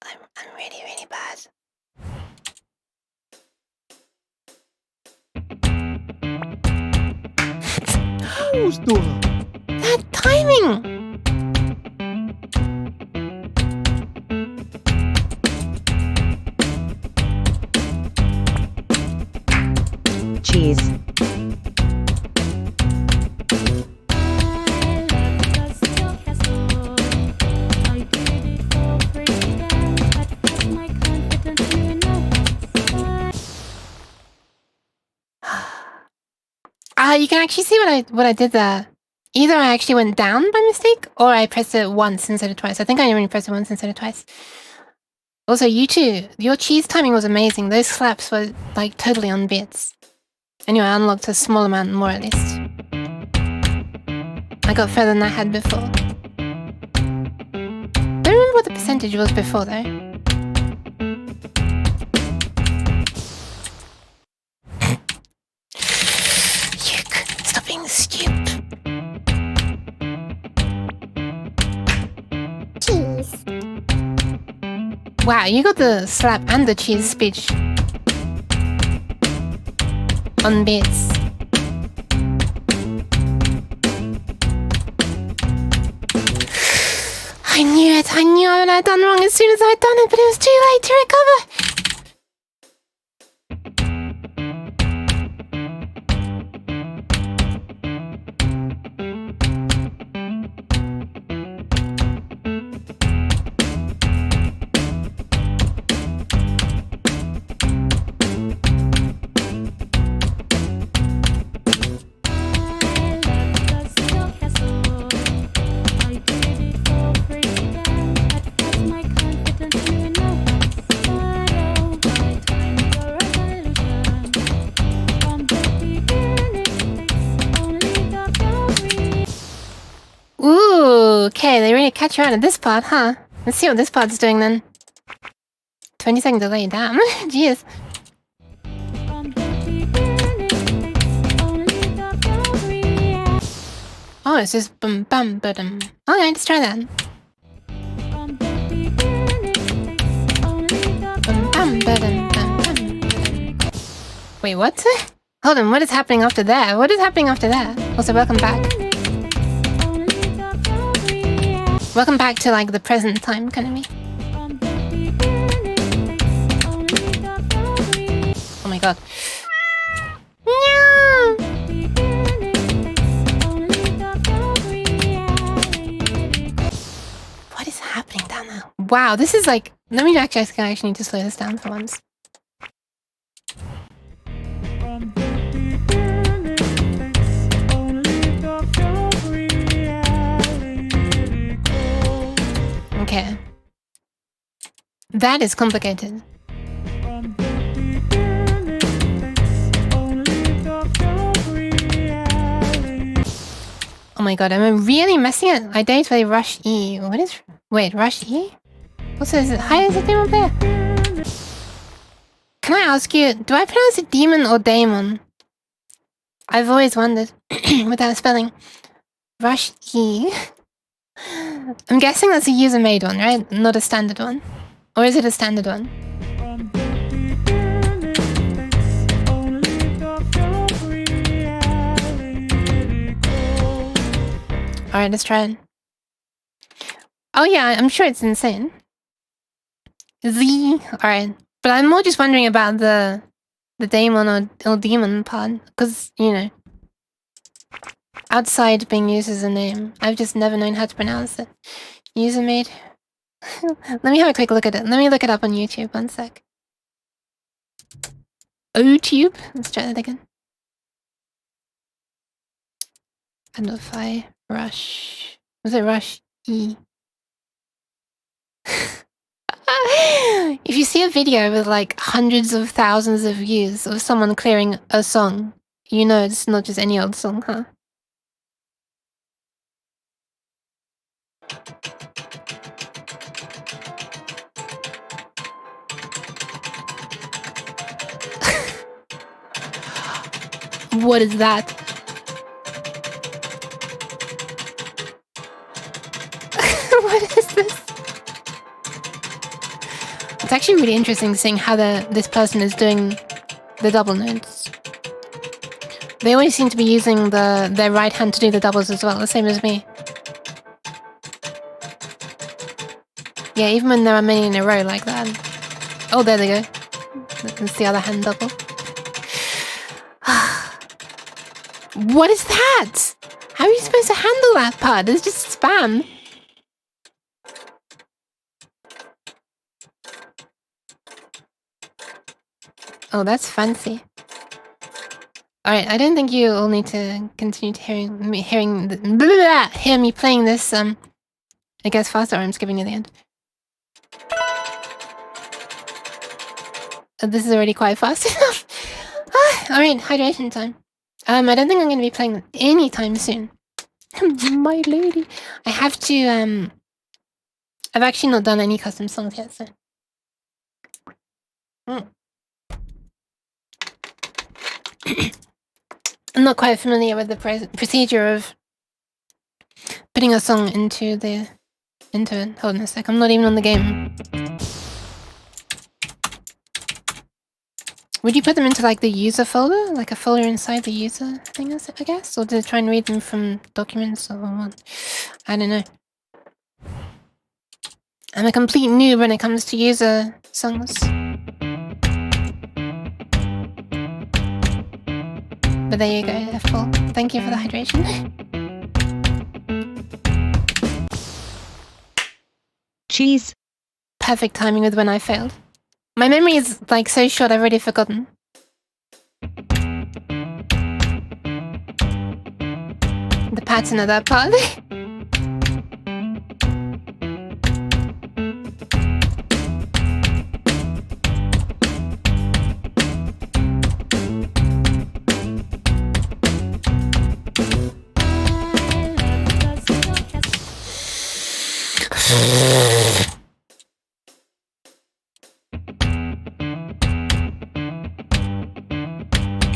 I'm really, really bad. Who's doing? That timing! Cheese. You can actually see what I did there. Either I actually went down by mistake, or I pressed it once instead of twice. I think I only pressed it once instead of twice. Also, you two, your cheese timing was amazing. Those slaps were like totally on bits. Anyway, I unlocked a small amount more at least. I got further than I had before. Don't remember what the percentage was before though. Stop being stupid. Cheese. Wow, you got the slap and the cheese speech on bits. I knew it. I knew what I'd done wrong as soon as I'd done it, but it was too late to recover. Okay, they really catch you out of this part, huh? Let's see what this part's doing then. 20-second delay, damn. Jeez. Oh, it's just bum bum ba-dum. Okay, let's try that. Bum bum ba-dum bum bum. Wait, what? Hold on, what is happening after that? What is happening after that? Also, welcome back. Welcome back to like the present time, kind of me. Oh my god. No! What is happening down there? Wow, this is like... Let me actually need to slow this down for once. Okay. That is complicated. Oh my god, I'm really messing it. I dare play Rush E. What is... Wait, Rush E? Also, is it... Hi, is it demon player? Can I ask you, do I pronounce it demon or daemon? I've always wondered, without spelling. Rush E. I'm guessing that's a user-made one, right? Not a standard one. Or is it a standard one? Alright, let's try it. Oh yeah, I'm sure it's insane. Z. Alright. But I'm more just wondering about the daemon or demon part. Because, you know, outside being used as a name, I've just never known how to pronounce it. User-made. Let me have a quick look at it. Let me look it up on YouTube. One sec. OTube? Let's try that again. Amplify. Rush. Was it Rush E? If you see a video with like hundreds of thousands of views of someone clearing a song, you know it's not just any old song, huh? What is that? What is this? It's actually really interesting seeing how this person is doing the double notes. They always seem to be using their right hand to do the doubles as well, the same as me. Yeah, even when there are many in a row like that. Oh, there they go. That's the other hand double. What is that? How are you supposed to handle that part? It's just spam. Oh, that's fancy. Alright, I don't think you all need to continue to hear me playing this, I guess faster, or I'm skipping to the end. This is already quite fast enough. Alright, hydration time. I don't think I'm going to be playing anytime soon. My lady. I have to, I've actually not done any custom songs yet, so... I'm not quite familiar with the procedure of putting a song into it. Hold on a sec, I'm not even on the game. Would you put them into like the user folder? Like a folder inside the user thing, I guess? Or to try and read them from documents or what? I don't know. I'm a complete noob when it comes to user songs. But there you go, F4. Thank you for the hydration. Cheese. Perfect timing with when I failed. My memory is like so short I've already forgotten. The pattern of that part.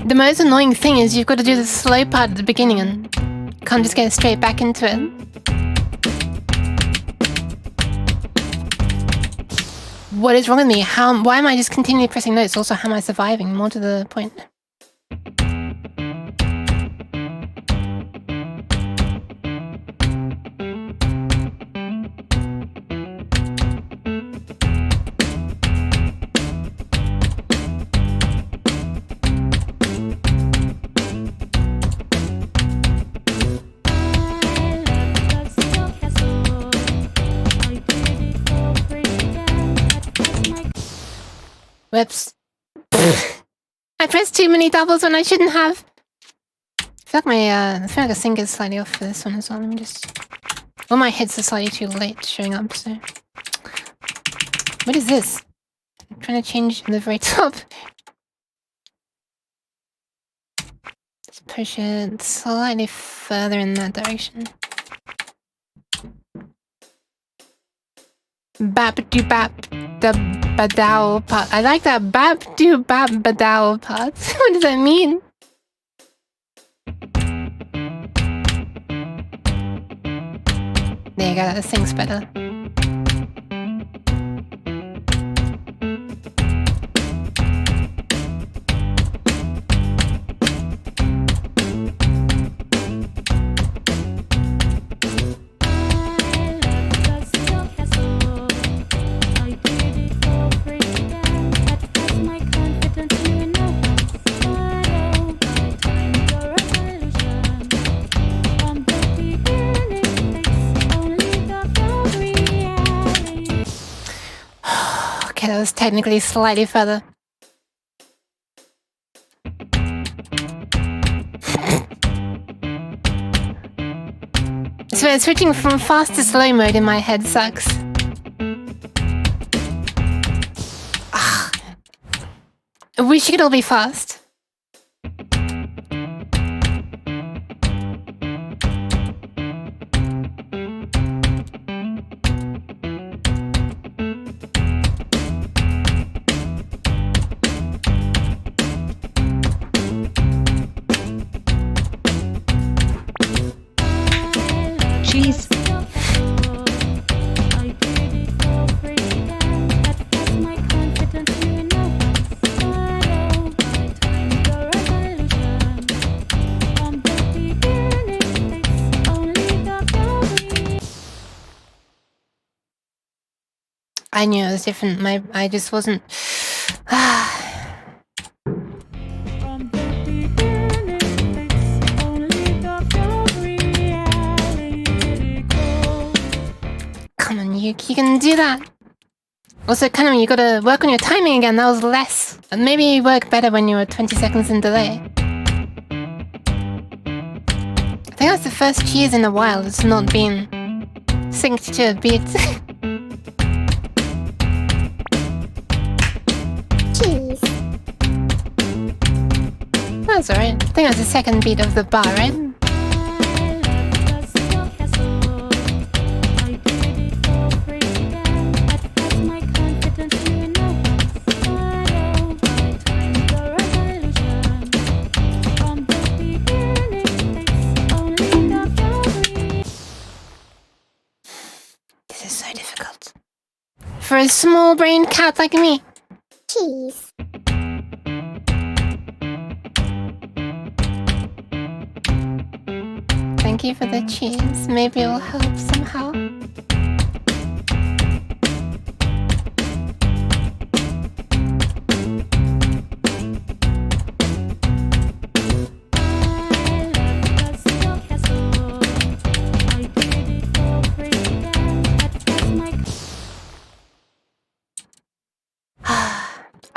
The most annoying thing is you've got to do the slow part at the beginning and can't just get straight back into it. What is wrong with me? Why am I just continually pressing notes? Also, how am I surviving? More to the point. Whoops. I pressed too many doubles when I shouldn't have. I feel like the sync is slightly off for this one as well. Let me just... All my hits are slightly too late showing up, so... What is this? I'm trying to change the very top. Let's push it slightly further in that direction. Bap do bap the badow part. I like that bap do bap badow part. What does that mean? There you go, that sings better. Okay, that was technically slightly further. So switching from fast to slow mode in my head sucks. I wish it could all be fast. Cheese. I knew it was different. I just wasn't. Come on, you can do that. Also, kind of, you gotta work on your timing again. That was less. Maybe work better when you were 20 seconds in delay. I think that's the first cheese in a while that's not been synced to a beat. Cheese. That's alright. I think that's the second beat of the bar, right? This is so difficult. For a small-brained cat like me. Cheese. Thank you for the cheese. Maybe it will help somehow.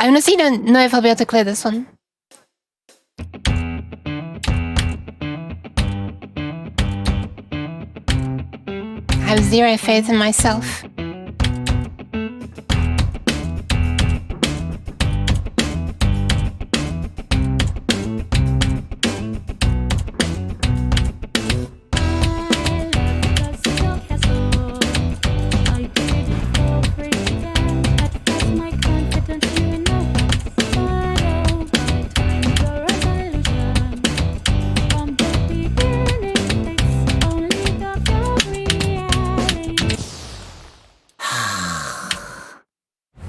I honestly don't know if I'll be able to clear this one. I have zero faith in myself.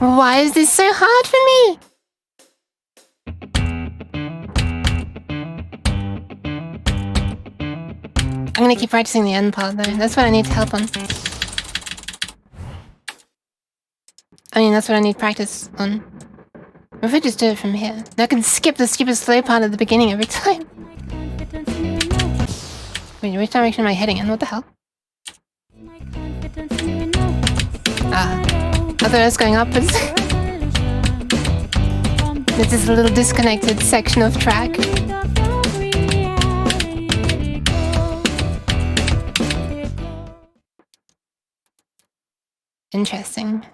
Why is this so hard for me? I'm gonna keep practicing the end part though. That's what I need help on. I mean, that's what I need practice on. If I just do it from here, I can skip the stupid slow part at the beginning every time. Wait, which direction am I heading in? What the hell? Ah, I thought I was going up, but this is a little disconnected section of track. Interesting.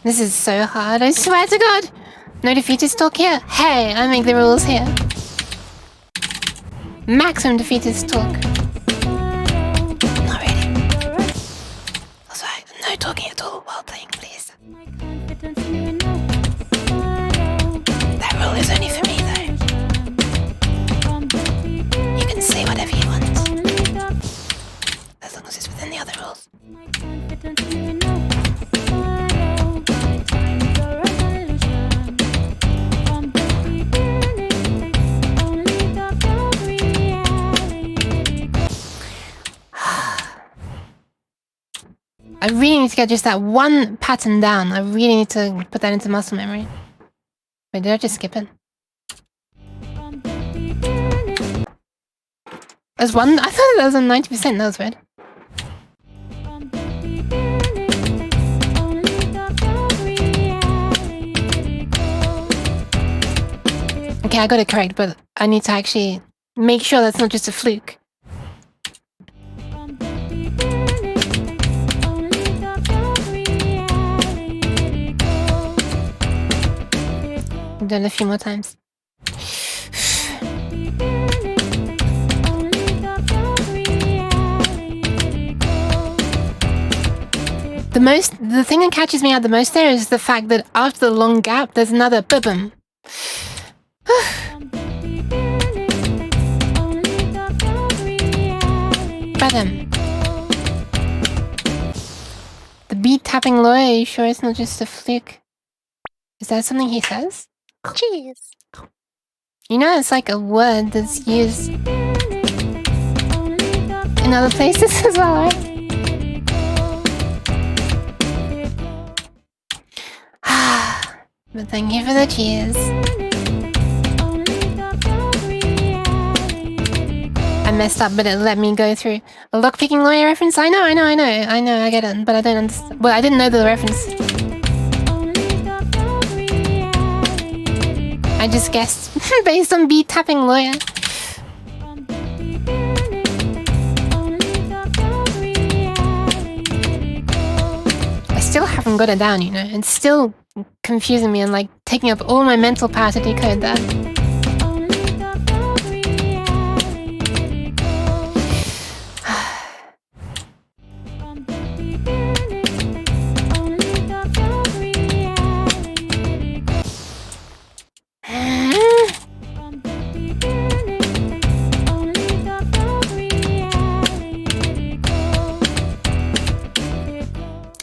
This is so hard, I swear to God! No defeatist talk here? Hey, I make the rules here. Maximum defeatist talk. Not really. Also, no talking at all while playing, please. That rule is only for me, though. You can say whatever you want. As long as it's within the other rules. I really need to get just that one pattern down. I really need to put that into muscle memory. Wait, did I just skip it? There's one? I thought that was on 90%. That was weird. Okay, I got it correct, but I need to actually make sure that's not just a fluke. I've done it a few more times. The thing that catches me out the most there is the fact that after the long gap, there's another boom. Badum. The beat tapping lawyer, are you sure it's not just a fluke? Is that something he says? Jeez. You know, it's like a word that's used in other places as well, right? But thank you for the cheers. I messed up, but it let me go through a lockpicking lawyer reference. I know, I get it, but I don't understand. Well, I didn't know the reference. I just guessed based on beat tapping lawyer. I still haven't got it down, you know. It's still confusing me and like taking up all my mental power to decode that.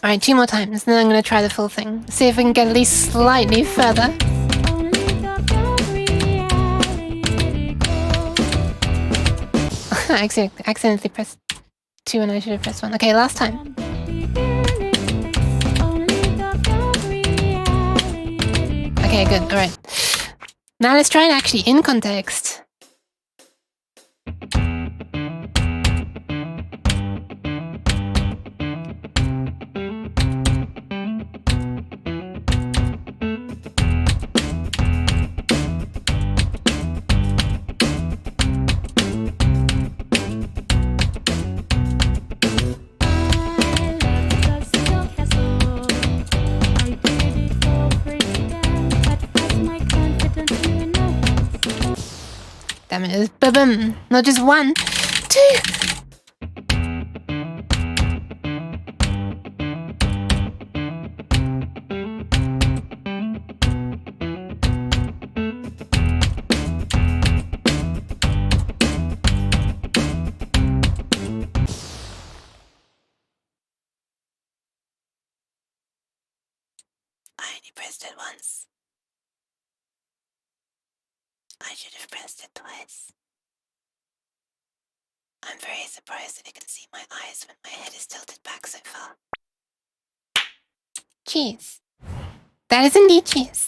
Alright, 2 more times, then I'm gonna try the full thing. See if we can get at least slightly further. I accidentally pressed 2 and I should have pressed 1. Okay, last time. Okay, good, alright. Now let's try it actually in context. Damn it, it's boom, not just 1, 2. pressed it once. I should have pressed it twice. I'm very surprised that it can see my eyes when my head is tilted back so far. Cheese. That is indeed cheese.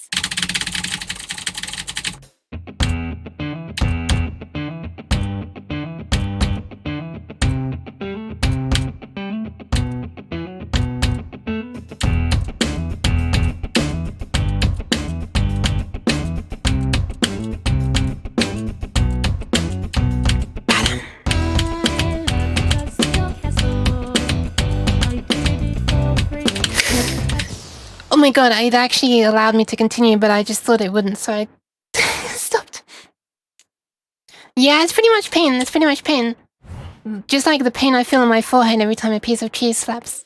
Oh my god, it actually allowed me to continue, but I just thought it wouldn't, so I stopped. Yeah, it's pretty much pain. It's pretty much pain. Just like the pain I feel in my forehead every time a piece of cheese slaps.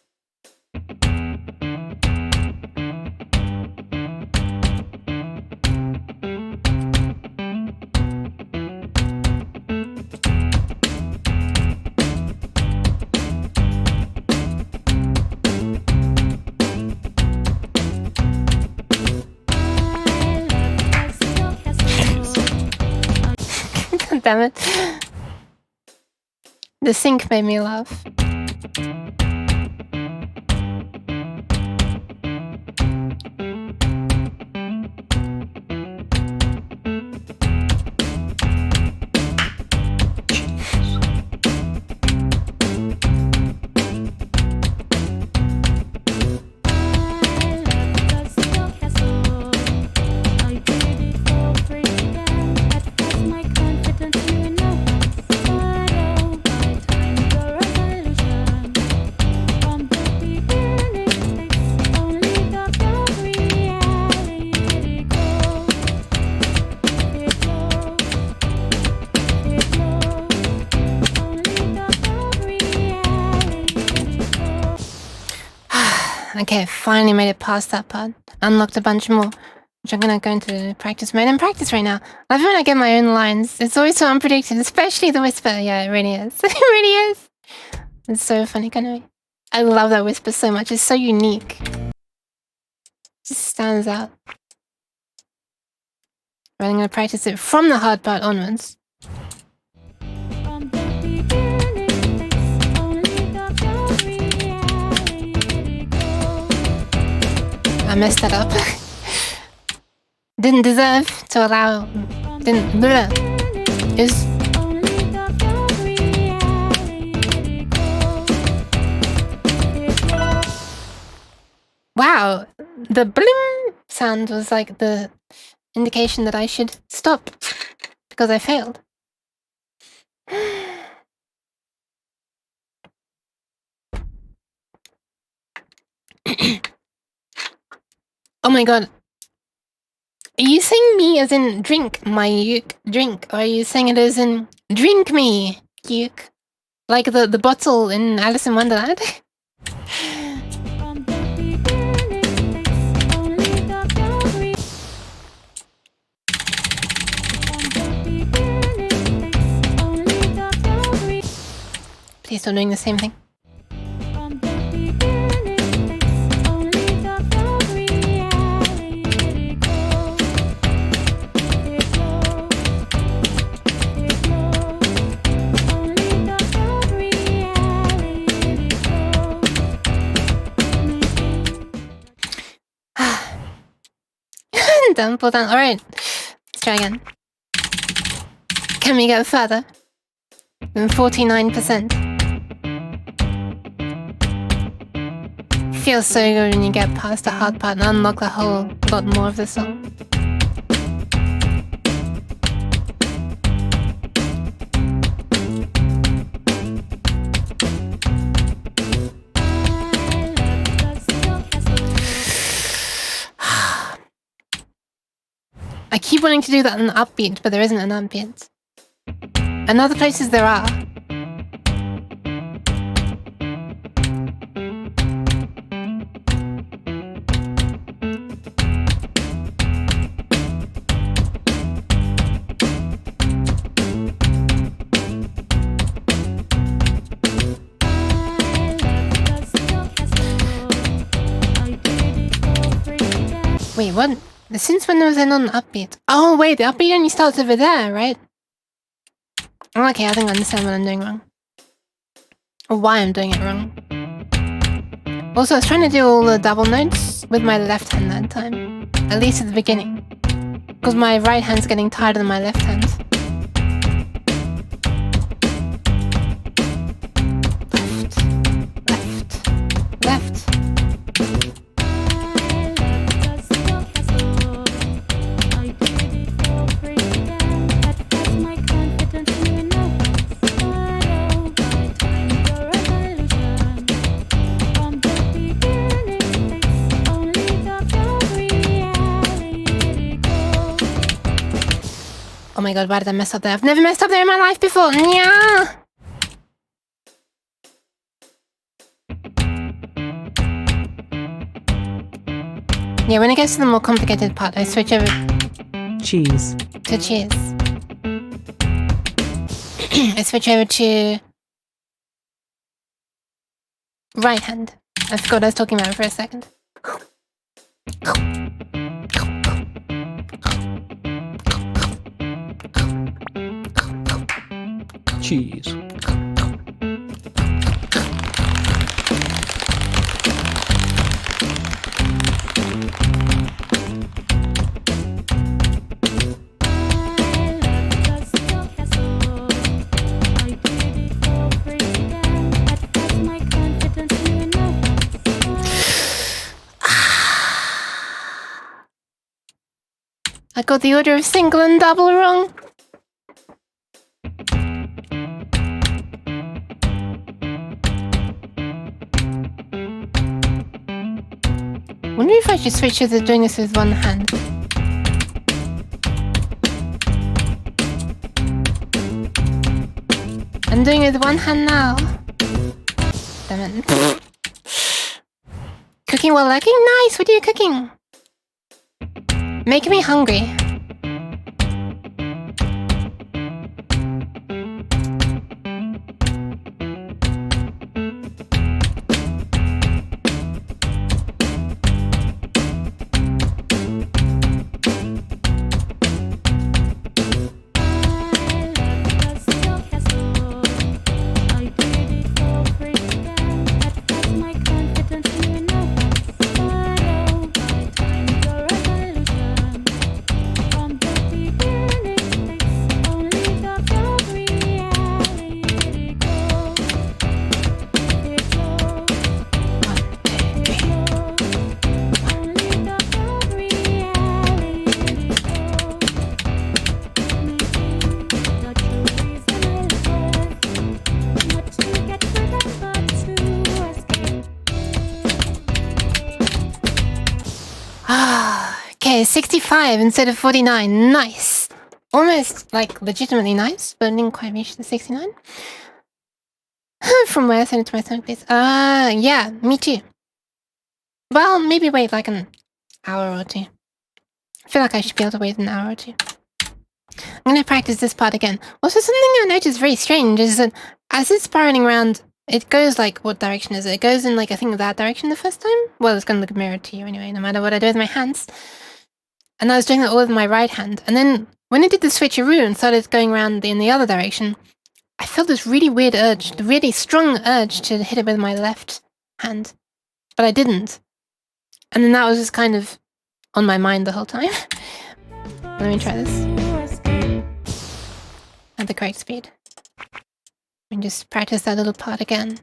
Damn it. The sink made me laugh. Okay, I finally made it past that part. Unlocked a bunch more, which I'm gonna go into practice mode and practice right now. I love it when I get my own lines. It's always so unpredictable, especially the whisper. Yeah, it really is. It really is. It's so funny, kind of. I love that whisper so much. It's so unique. It just stands out. But I'm gonna practice it from the hard part onwards. I messed that up. Didn't deserve to allow. Didn't. Bleh. Is. Wow, the blim sound was like the indication that I should stop because I failed. Oh my god. Are you saying me as in drink my uke drink? Or are you saying it as in drink me uke? Like the bottle in Alice in Wonderland? Please stop doing the same thing. Done, pull down. Alright, let's try again. Can we go further than 49%? Feels so good when you get past the hard part and unlock a whole lot more of the song. I keep wanting to do that in the upbeat, but there isn't an upbeat. And other places there are. Wait, what? Since when was I not an upbeat? Oh, wait, the upbeat only starts over there, right? Okay, I think I understand what I'm doing wrong. Or why I'm doing it wrong. Also, I was trying to do all the double notes with my left hand that time. At least at the beginning. Because my right hand's getting tired than my left hand. Left. Left. Oh my god, why did I mess up there? I've never messed up there in my life before! Nya! Yeah, when it gets to the more complicated part, I switch over cheese, to cheers. I switch over to right hand. I forgot what I was talking about for a second. Cheese. I got the order of single and double wrong. Wonder if I should switch to doing this with one hand. I'm doing it with one hand now. Damn it. Cooking while lurking? Nice! What are you cooking? Making me hungry. Okay, 65 instead of 49. Nice. Almost, like, legitimately nice, but I didn't quite reach the 69. From where I sent it to my stomach, please. Yeah, me too. Well, maybe wait like an hour or two. I feel like I should be able to wait an hour or two. I'm gonna practice this part again. Also, something I noticed very strange is that as it's spiraling around, it goes like, what direction is it? It goes in like, I think that direction the first time? Well, it's gonna look mirrored to you anyway, no matter what I do with my hands. And I was doing that all with my right hand. And then when I did the switcheroo and started going around in the other direction, I felt this really weird urge, the really strong urge to hit it with my left hand. But I didn't. And then that was just kind of on my mind the whole time. Let me try this. At the correct speed. And just practice that little part again.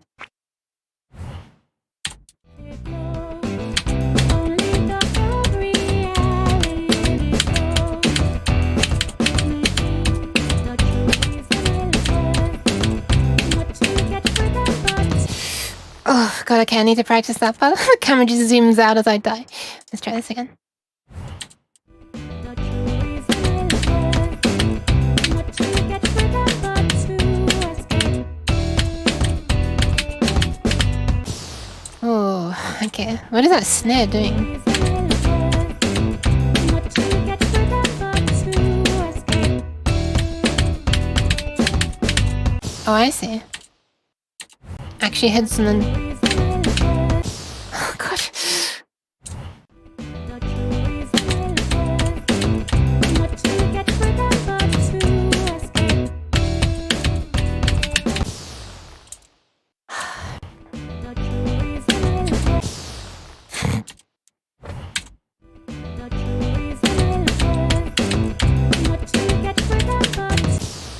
Oh god, okay, I need to practice that part. The camera just zooms out as I die. Let's try this again. Oh, okay. What is that snare doing? Oh, I see. Actually hits and then... Oh god.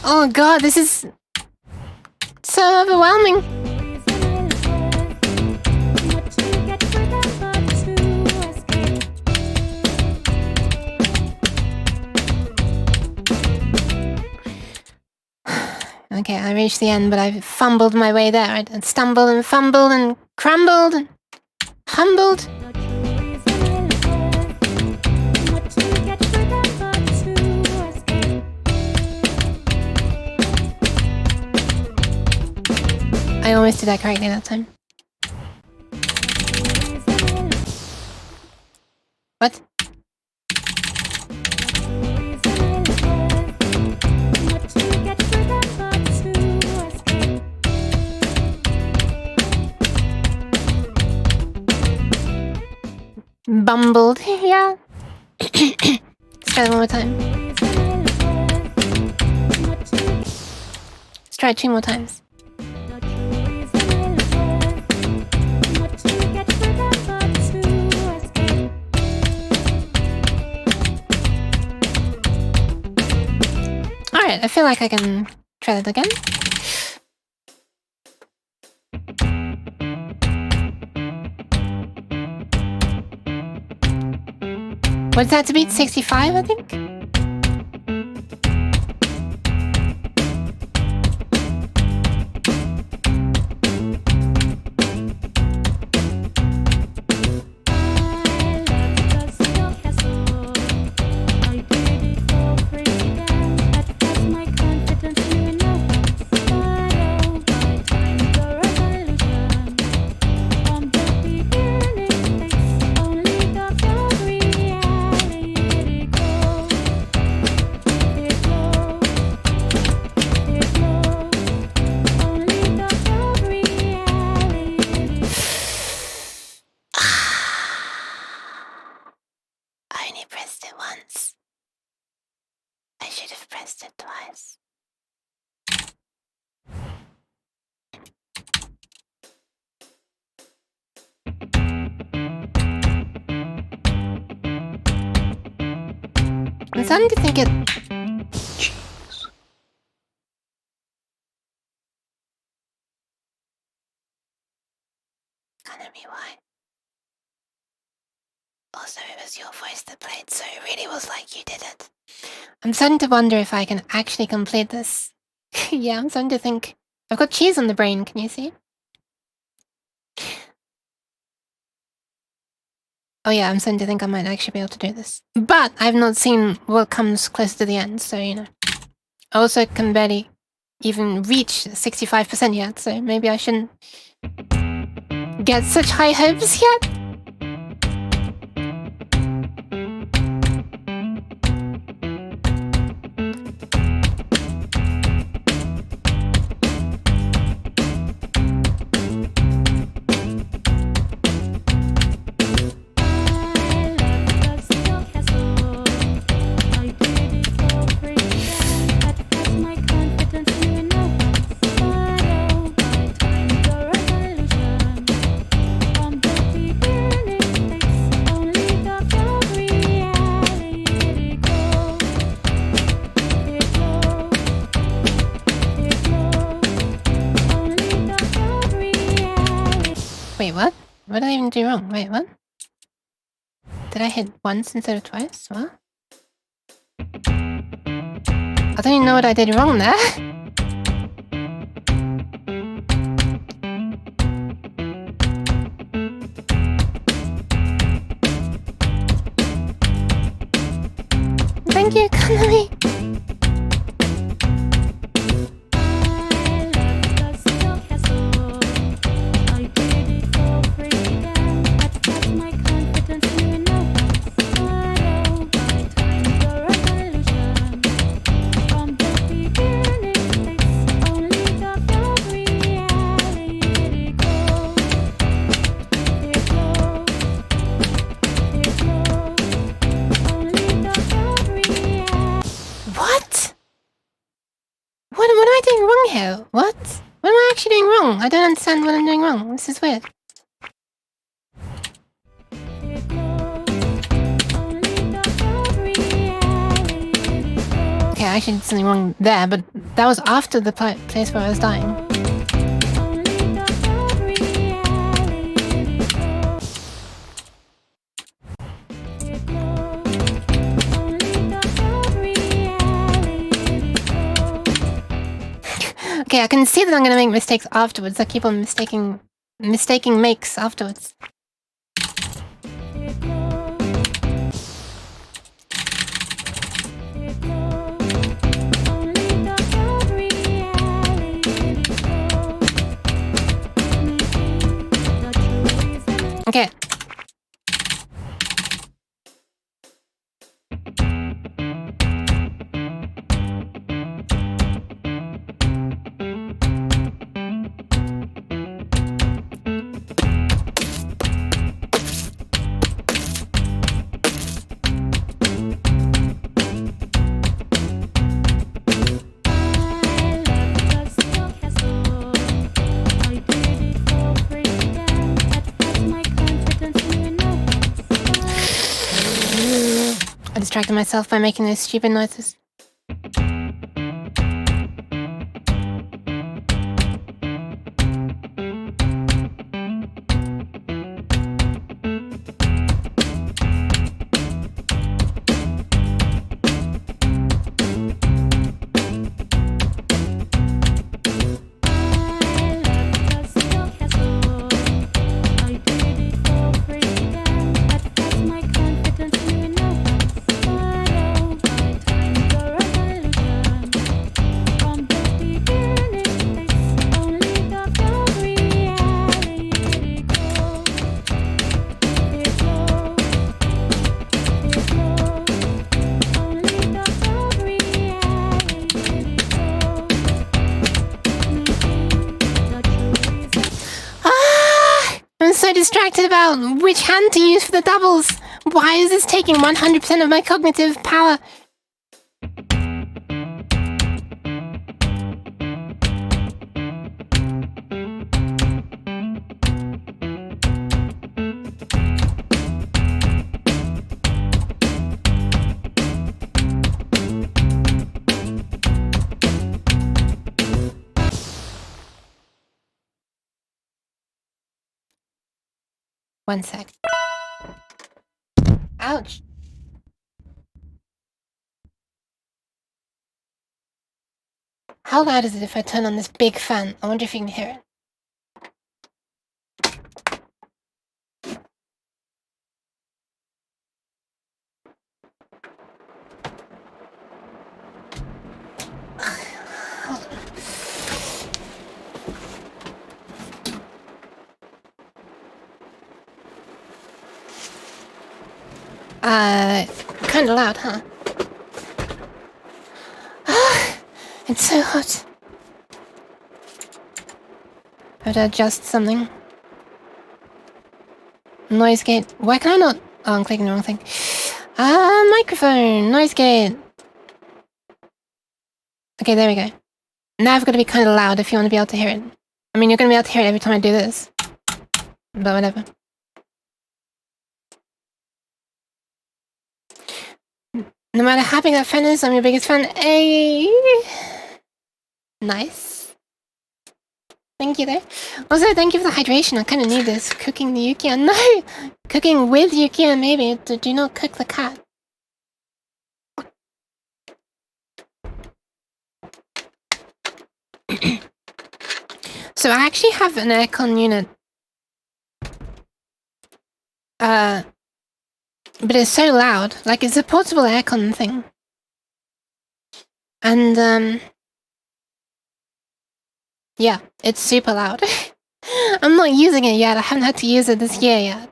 Oh god, this is so overwhelming. Okay, I reached the end, but I fumbled my way there. I stumbled and fumbled and crumbled and humbled. I almost did that correctly that time. What? Bumbled, yeah. Let's try it one more time. Let's try it 2 more times. Alright, I feel like I can try that again. What's that to beat? 65, I think? I'm starting to think it... Jeez. Gonna be why. Also, it was your voice that played, so it really was like you did it. I'm starting to wonder if I can actually complete this. Yeah, I'm starting to think... I've got cheese on the brain, can you see? Oh yeah, I'm starting to think I might actually be able to do this. But I've not seen what comes close to the end, so you know. I also can barely even reach 65% yet, so maybe I shouldn't get such high hopes yet. Wait, what? What did I even do wrong? Wait, what? Did I hit once instead of twice? What? I don't even know what I did wrong there. Thank you, Kanami. What am I doing wrong here? What? What am I actually doing wrong? I don't understand what I'm doing wrong. This is weird. Okay, I actually did something wrong there, but That was after the place where I was dying. Okay, I can see that I'm gonna make mistakes afterwards. I keep on mistaking makes afterwards. Okay. I distracted myself by making those stupid noises. I'm so distracted about which hand to use for the doubles. Why is this taking 100% of my cognitive power? One sec. Ouch. How loud is it if I turn on this big fan? I wonder if you can hear it. Kinda loud, huh? It's so hot. I have to adjust something. Noise gate. Why can I not? Oh, I'm clicking the wrong thing. Microphone. Noise gate. Okay, there we go. Now I've got to be kind of loud if you want to be able to hear it. I mean, you're going to be able to hear it every time I do this. But whatever. No matter how big that fan is, I'm your biggest fan. Hey! Nice. Thank you there. Also, thank you for the hydration. I kind of need this. Cooking the Yukia. No! Cooking with Yukia, maybe. Do not cook the cat. So I actually have an aircon unit. But it's so loud. Like, it's a portable aircon thing. And, yeah, it's super loud. I'm not using it yet. I haven't had to use it this year yet.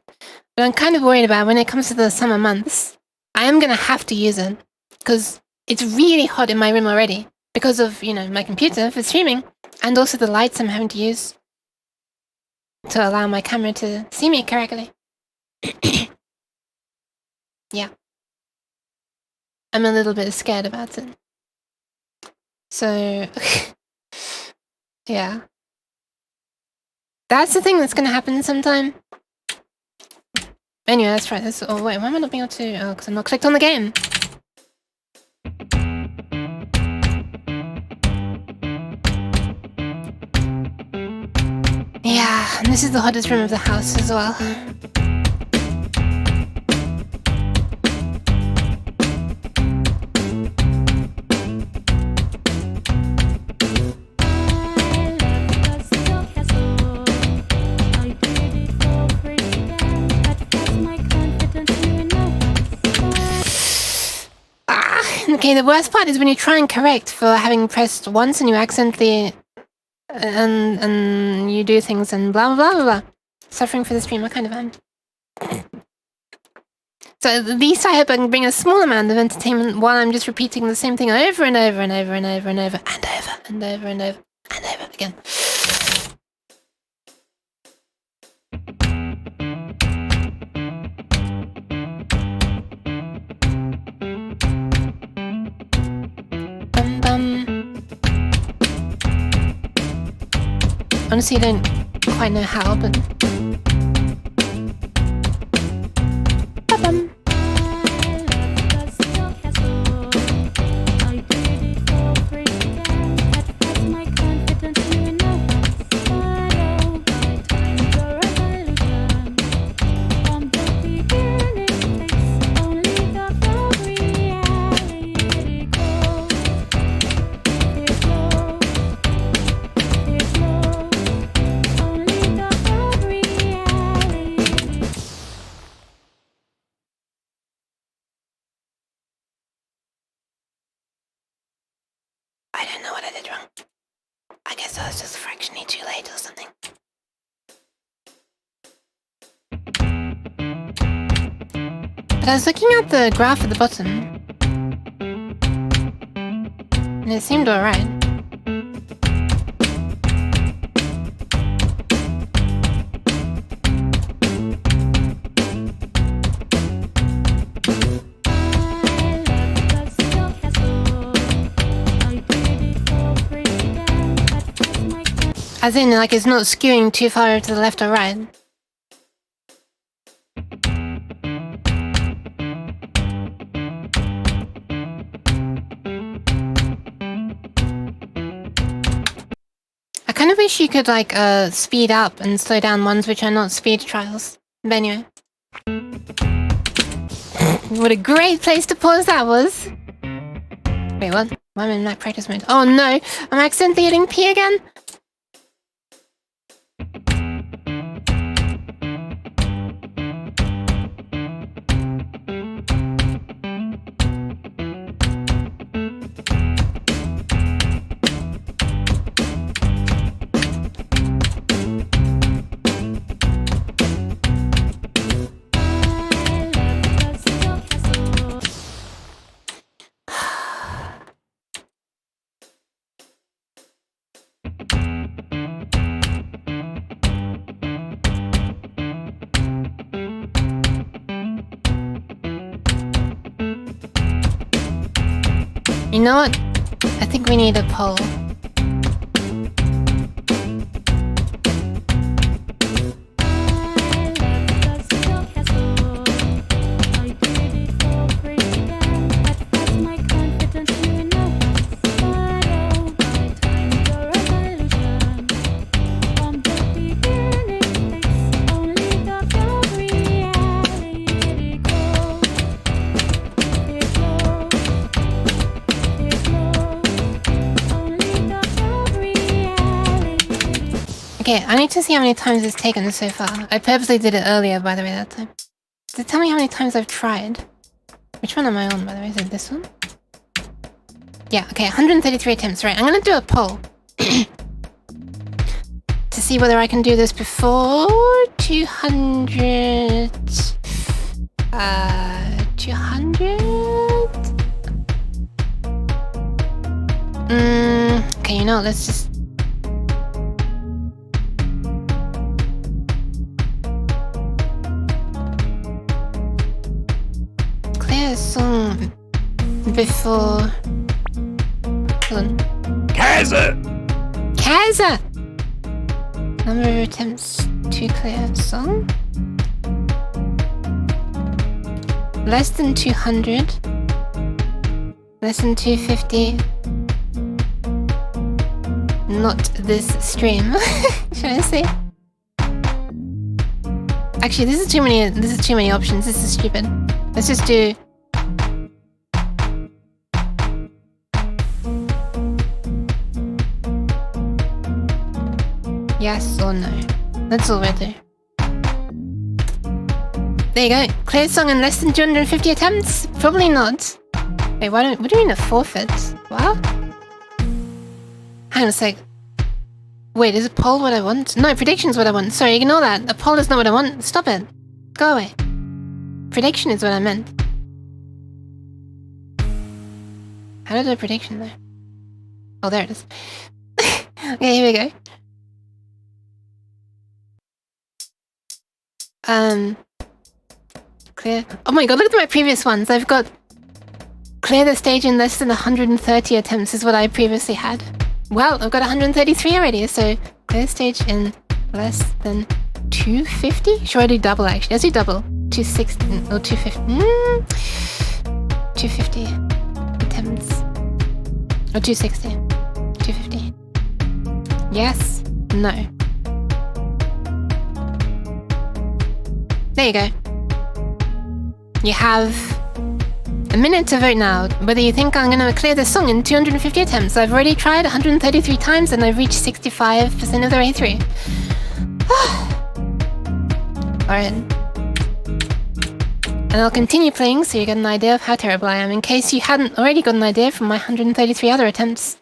But I'm kind of worried about when it comes to the summer months. I am gonna have to use it. Because it's really hot in my room already. Because of, you know, my computer for streaming. And also the lights I'm having to use. To allow my camera to see me correctly. Yeah. I'm a little bit scared about it. So, yeah. That's the thing that's gonna happen sometime. Anyway, let's try this. Oh wait, why am I not being able to? Oh, because I'm not clicked on the game. And this is the hottest room of the house as well. Okay, the worst part is when you try and correct for having pressed once and you accidentally and you do things and blah blah blah blah. Suffering for the stream, I kind of am. So at least I hope I can bring a small amount of entertainment while I'm just repeating the same thing over and over and over and over and over and over and over and over and over again. Honestly, I don't quite know how, but... Ba-bum. I don't know what I did wrong. I guess I was just fractionally too late or something. But I was looking at the graph at the bottom, and it seemed alright. As in, like, it's not skewing too far to the left or right. I kind of wish you could, like, speed up and slow down ones which are not speed trials. But anyway. What a great place to pause that was! Wait, what? Why am I in that practice mode? Oh no! I'm accidentally hitting P again? You know what? I think we need a poll. Okay, I need to see how many times it's taken so far. I purposely did it earlier, by the way, that time. Does it tell me how many times I've tried? Which one am I on, by the way? Is it this one? Yeah, okay, 133 attempts. Right, I'm gonna do a poll. To see whether I can do this before 200... 200? Okay, you know, let's just... Clear a song before... Hold on. Kaza! Kaza! Number of attempts to clear a song? Less than 200. Less than 250. Not this stream. Should I say? Actually, this is too many options. This is stupid. Let's just do... yes or no. That's all we'll do. There you go. Clear song in less than 250 attempts? Probably not. Wait, what do you mean a forfeit? What? Hang on a sec. Wait, is a poll what I want? No, prediction's what I want. Sorry, ignore that. A poll is not what I want. Stop it. Go away. Prediction is what I meant. How do I do a prediction though? Oh, there it is. Okay, here we go. Clear. Oh my god, look at my previous ones. I've got clear the stage in less than 130 attempts is what I previously had. Well, I've got 133 already, so clear stage in less than 250? Should I do double actually? Let's do double. 260 or 250. 250 attempts. Or 260. 250. Yes. No. There you go. You have a minute to vote now, whether you think I'm gonna clear this song in 250 attempts. I've already tried 133 times and I've reached 65% of the way through. Alright. And I'll continue playing so you get an idea of how terrible I am, in case you hadn't already got an idea from my 133 other attempts.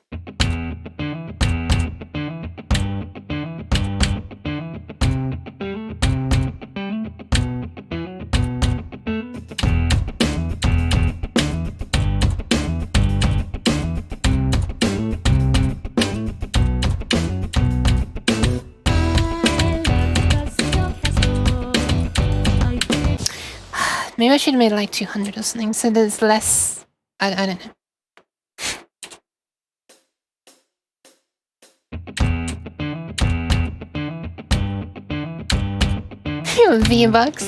Maybe I should have made it like 200 or something, so there's less... I don't know. V-Bucks.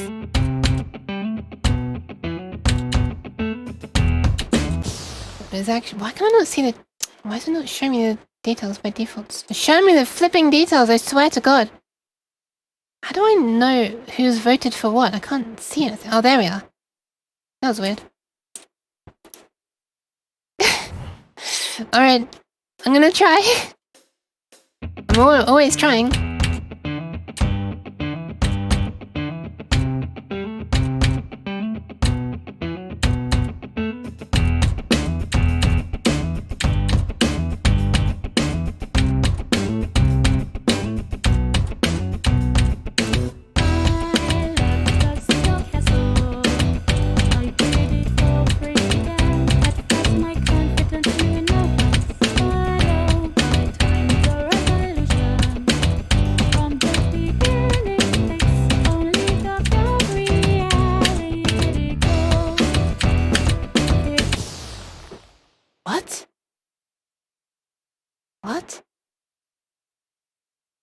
It's actually... why can I not see the... why does it not show me the details by default? Show me the flipping details, I swear to God. How do I know who's voted for what? I can't see anything. Oh, there we are. That was weird. Alright. I'm gonna try. I'm always trying.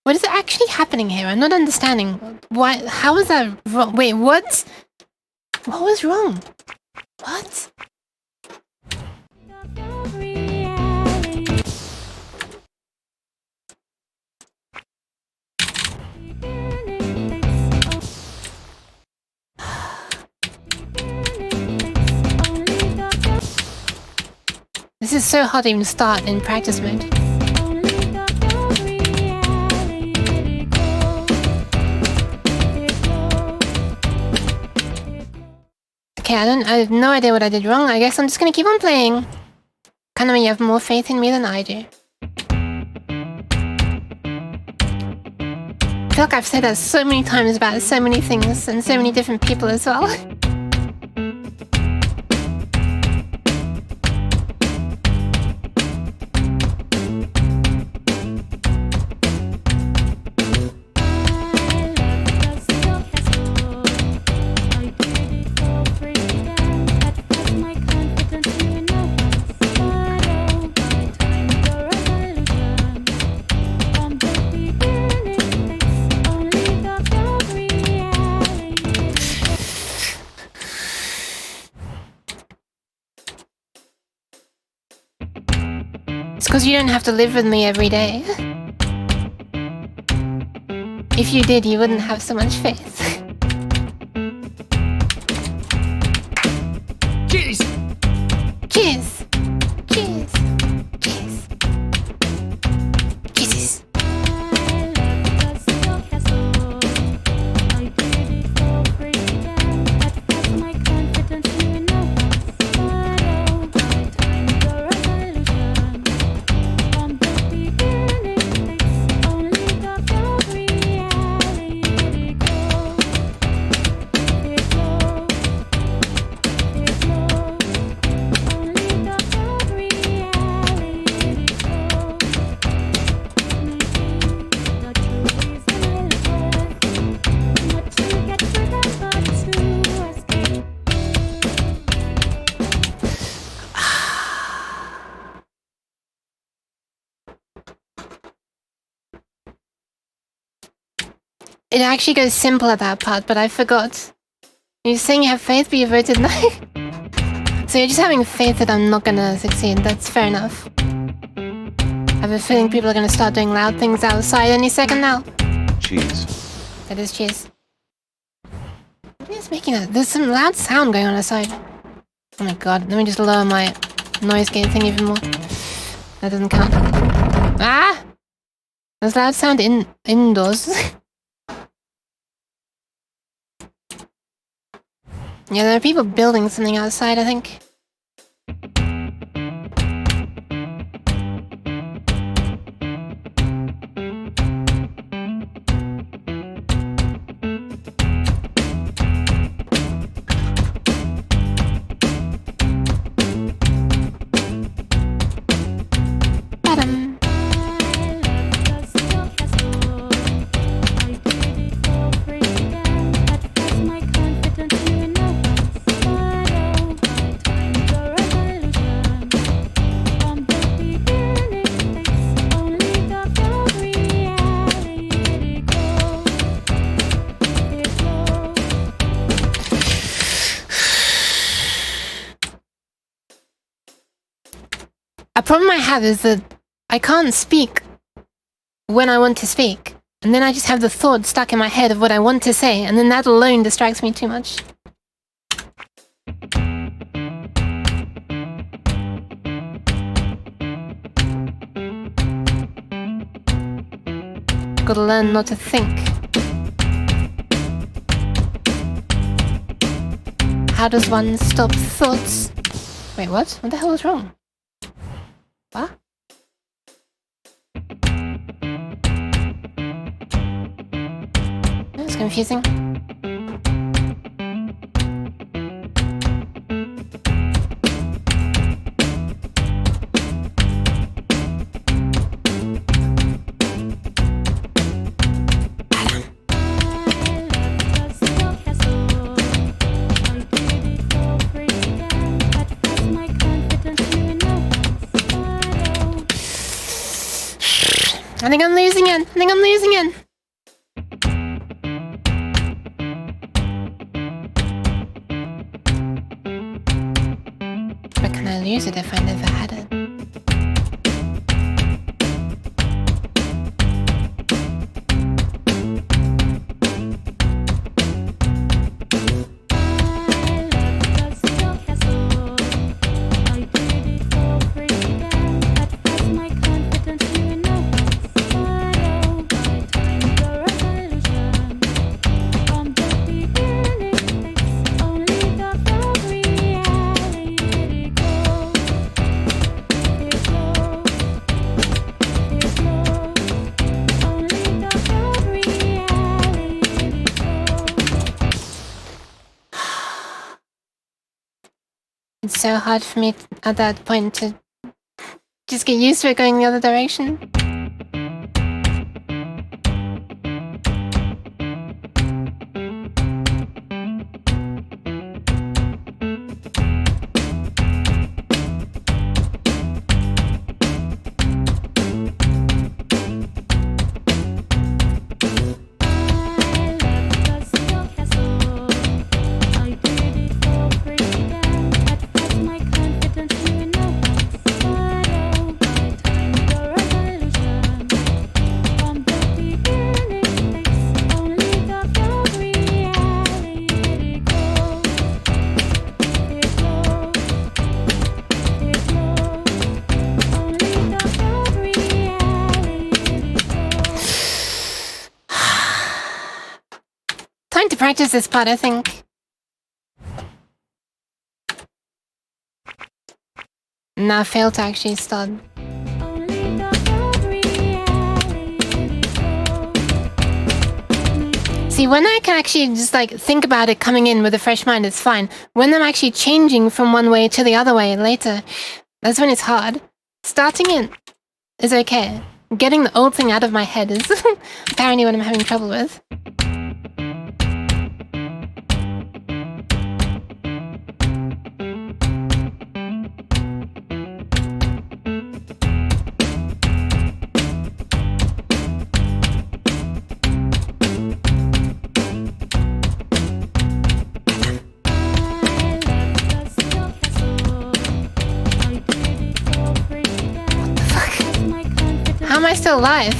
What is actually happening here? I'm not understanding. Why? How is that wrong? Wait, what? What was wrong? What? This is so hard to even start in practice mode. Okay, I have no idea what I did wrong. I guess I'm just gonna keep on playing. Kinda when you have more faith in me than I do. I feel like I've said that so many times about so many things and so many different people as well. Because you don't have to live with me every day. If you did, you wouldn't have so much faith. It actually goes simple at that part, but I forgot. You're saying you have faith, but you voted no? So you're just having faith that I'm not gonna succeed. That's fair enough. I have a feeling people are gonna start doing loud things outside any second now. Cheese. That is cheese. What is making that? There's some loud sound going on outside. Oh my god, let me just lower my noise gate thing even more. That doesn't count. Ah! There's loud sound indoors. Yeah, there are people building something outside, I think. Ba-dum. A problem I have is that I can't speak when I want to speak. And then I just have the thought stuck in my head of what I want to say, and then that alone distracts me too much. Gotta learn not to think. How does one stop thoughts? Wait, what? What the hell is wrong? What? That's confusing. I think I'm losing it. I think I'm losing it. But can I lose it if I never had it? It's so hard for me at that point to just get used to it going the other direction. Time to practice this part, I think. Now I failed to actually start. See, when I can actually just like think about it coming in with a fresh mind, it's fine. When I'm actually changing from one way to the other way later, that's when it's hard. Starting it is okay. Getting the old thing out of my head is apparently what I'm having trouble with. am I still alive?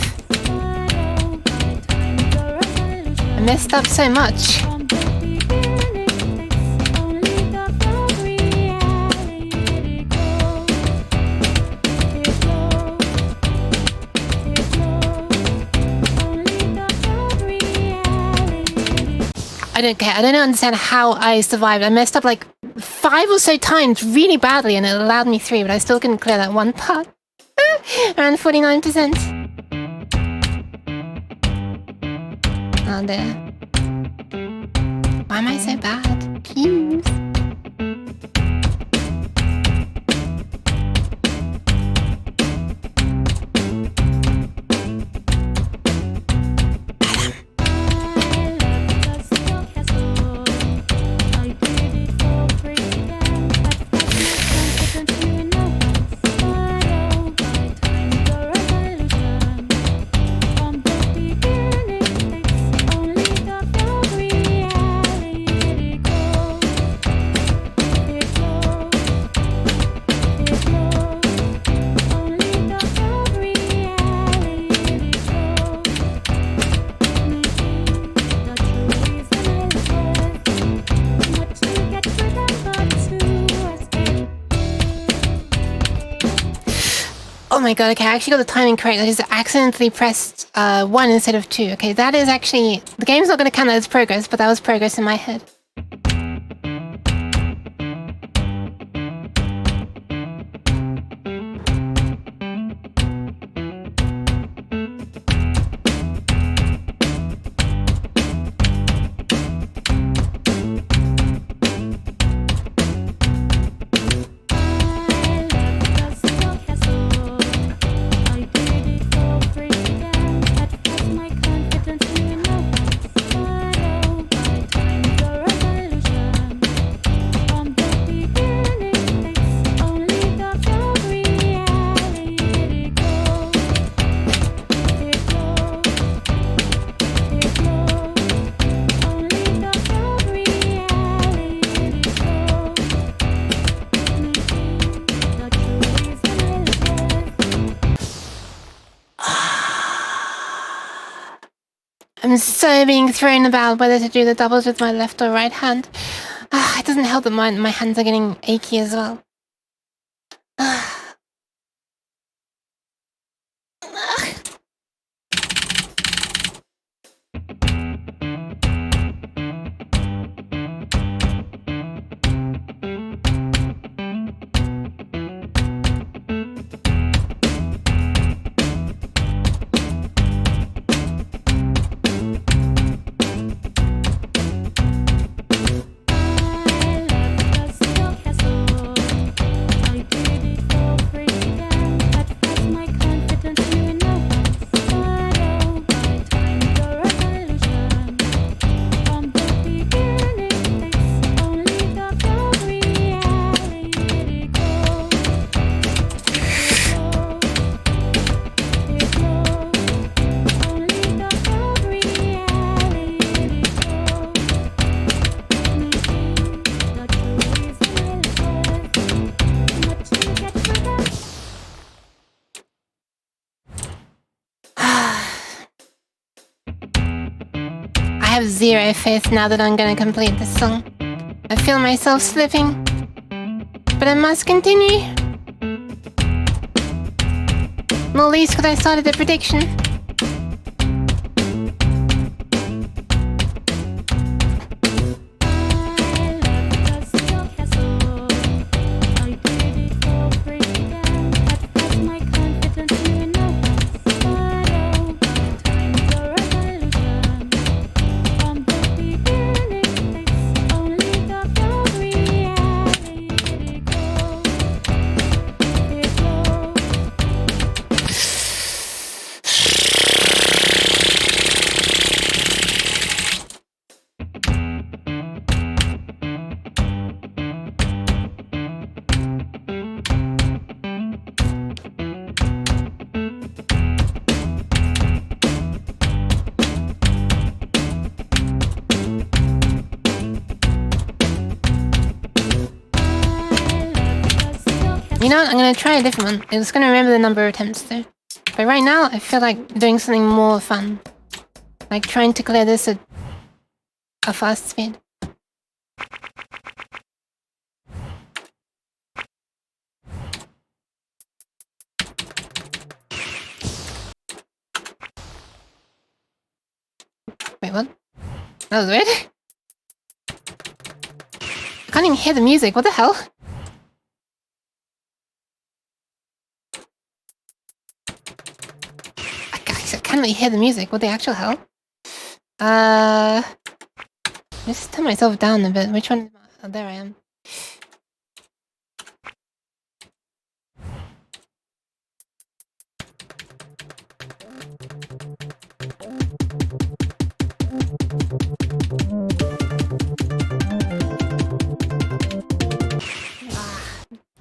I messed up so much. I don't care. I don't understand how I survived. I messed up like 5 or so times really badly and it allowed me through, but I still couldn't clear that one part. Around 49%. Oh dear. Why am I so bad? Please. Oh my god, okay, I actually got the timing correct. I just accidentally pressed 1 instead of 2. Okay, that is actually... The game's not going to count that as progress, but that was progress in my head. I'm so being thrown about whether to do the doubles with my left or right hand. It doesn't help that my hands are getting achy as well. I have zero faith now that I'm gonna complete this song. I feel myself slipping, but I must continue. Not least because I started the prediction. You know what? I'm gonna try a different one. It's gonna remember the number of attempts though. But right now, I feel like doing something more fun. Like trying to clear this at a fast speed. Wait, what? That was weird. I can't even hear the music. What the hell? I can't really hear the music. What the actual hell? Just turn myself down a bit. Which one? Oh, there I am.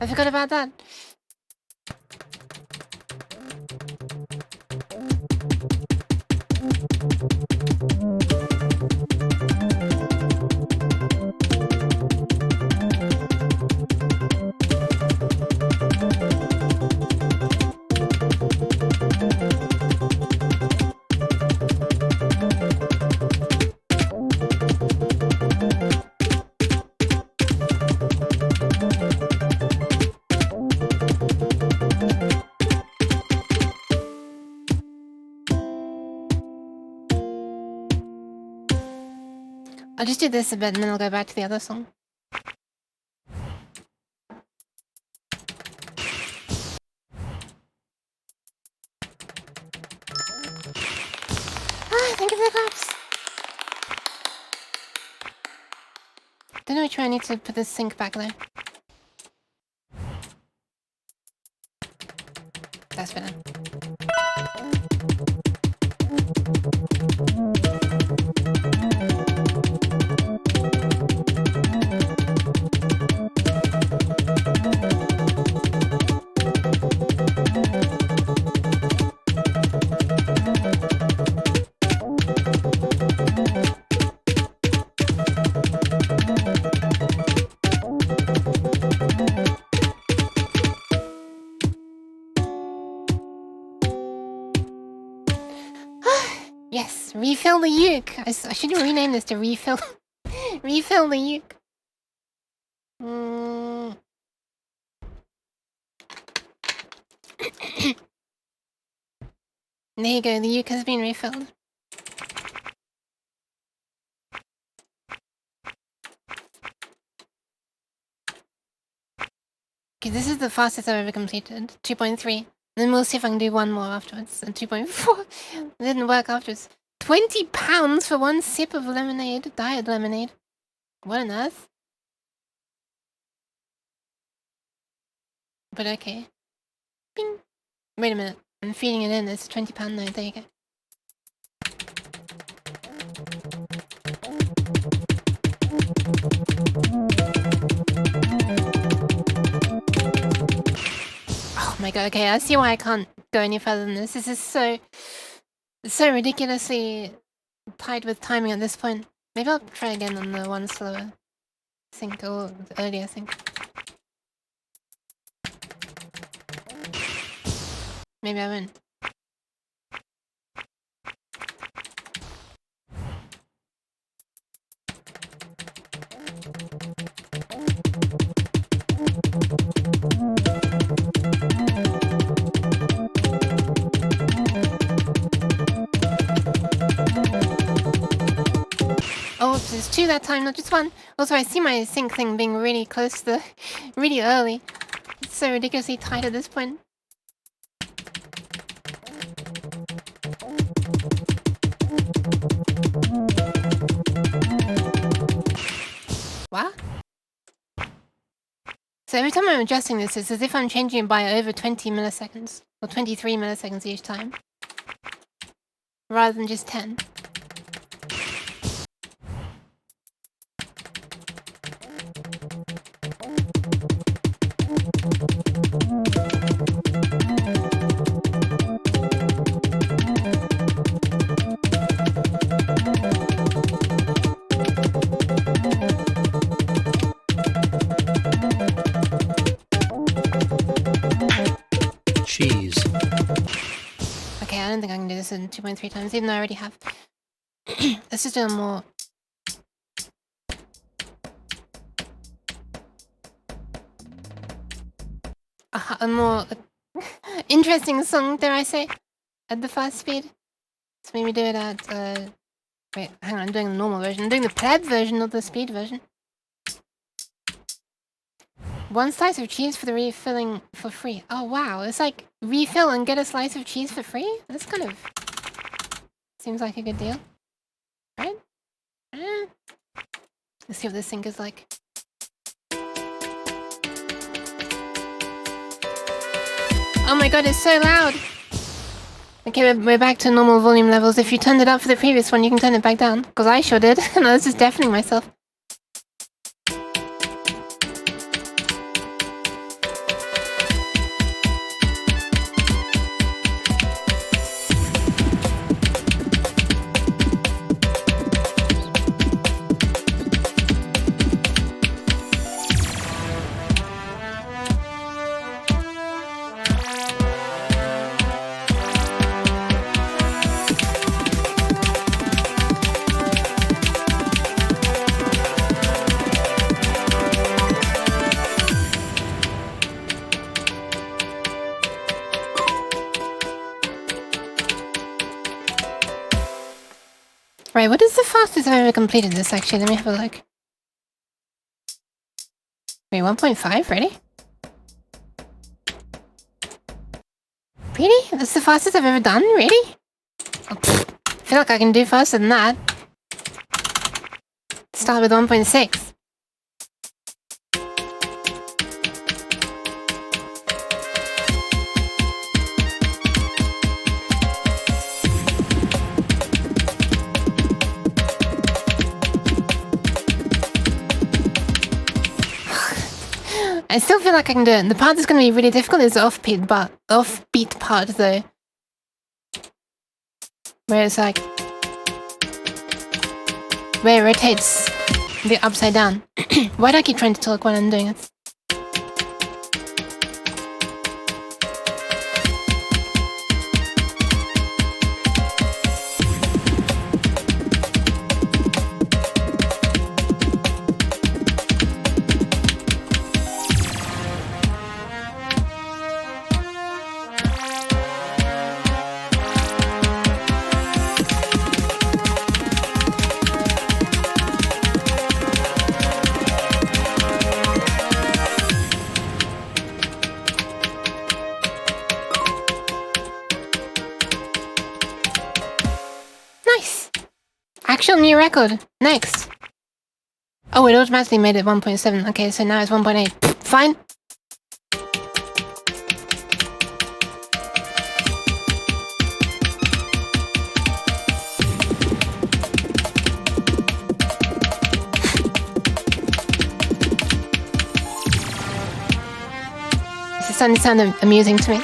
I forgot about that. I'll just do this a bit and then I'll go back to the other song. Ah, thank you for the claps! Don't know which way I need to put this sync back there. That's better. Yes, refill the uke. I should rename this to refill. Refill the uke. There you go. The uke has been refilled. Okay, this is the fastest I've ever completed. 2.3. Then we'll see if I can do one more afterwards. And 2.4. It didn't work afterwards. £20 for one sip of lemonade. Diet lemonade. What on earth? But okay. Bing. Wait a minute. I'm feeding it in. It's a £20 note. There you go. Oh my god, okay, I see why I can't go any further than this. This is so ridiculously tied with timing at this point. Maybe I'll try again on the one slower sync, or earlier sync. Maybe I won't. Oh, there's two that time, not just one. Also, I see my sync thing being really close to really early. It's so ridiculously tight at this point. What? So every time I'm adjusting this, it's as if I'm changing it by over 20 milliseconds. Or 23 milliseconds each time. Rather than just 10. Cheese. I don't think I can do this in 2.3 times, even though I already have. Let's just do a more... a more interesting song, dare I say, at the fast speed. So maybe do it at... wait, hang on, I'm doing the normal version. I'm doing the pleb version, not the speed version. 1 slice of cheese for the refilling for free. Oh wow, it's like refill and get a slice of cheese for free? That's kind of... seems like a good deal. Right? Let's see what this sink is like. Oh my god, it's so loud! Okay, we're back to normal volume levels. If you turned it up for the previous one, you can turn it back down. Because I sure did. And I was just deafening myself. Right, what is the fastest I've ever completed this actually? Let me have a look. Wait, 1.5? Ready? Really? That's the fastest I've ever done? Really? Oh, I feel like I can do faster than that. Start with 1.6. I still feel like I can do it. The part that's going to be really difficult is the offbeat part though. Where it's like... where it rotates the upside down. Why do I keep trying to talk while I'm doing it? Actual new record. Next. Oh, it automatically made it 1.7. Okay, so now it's 1.8. Fine. This is starting to sound amusing to me.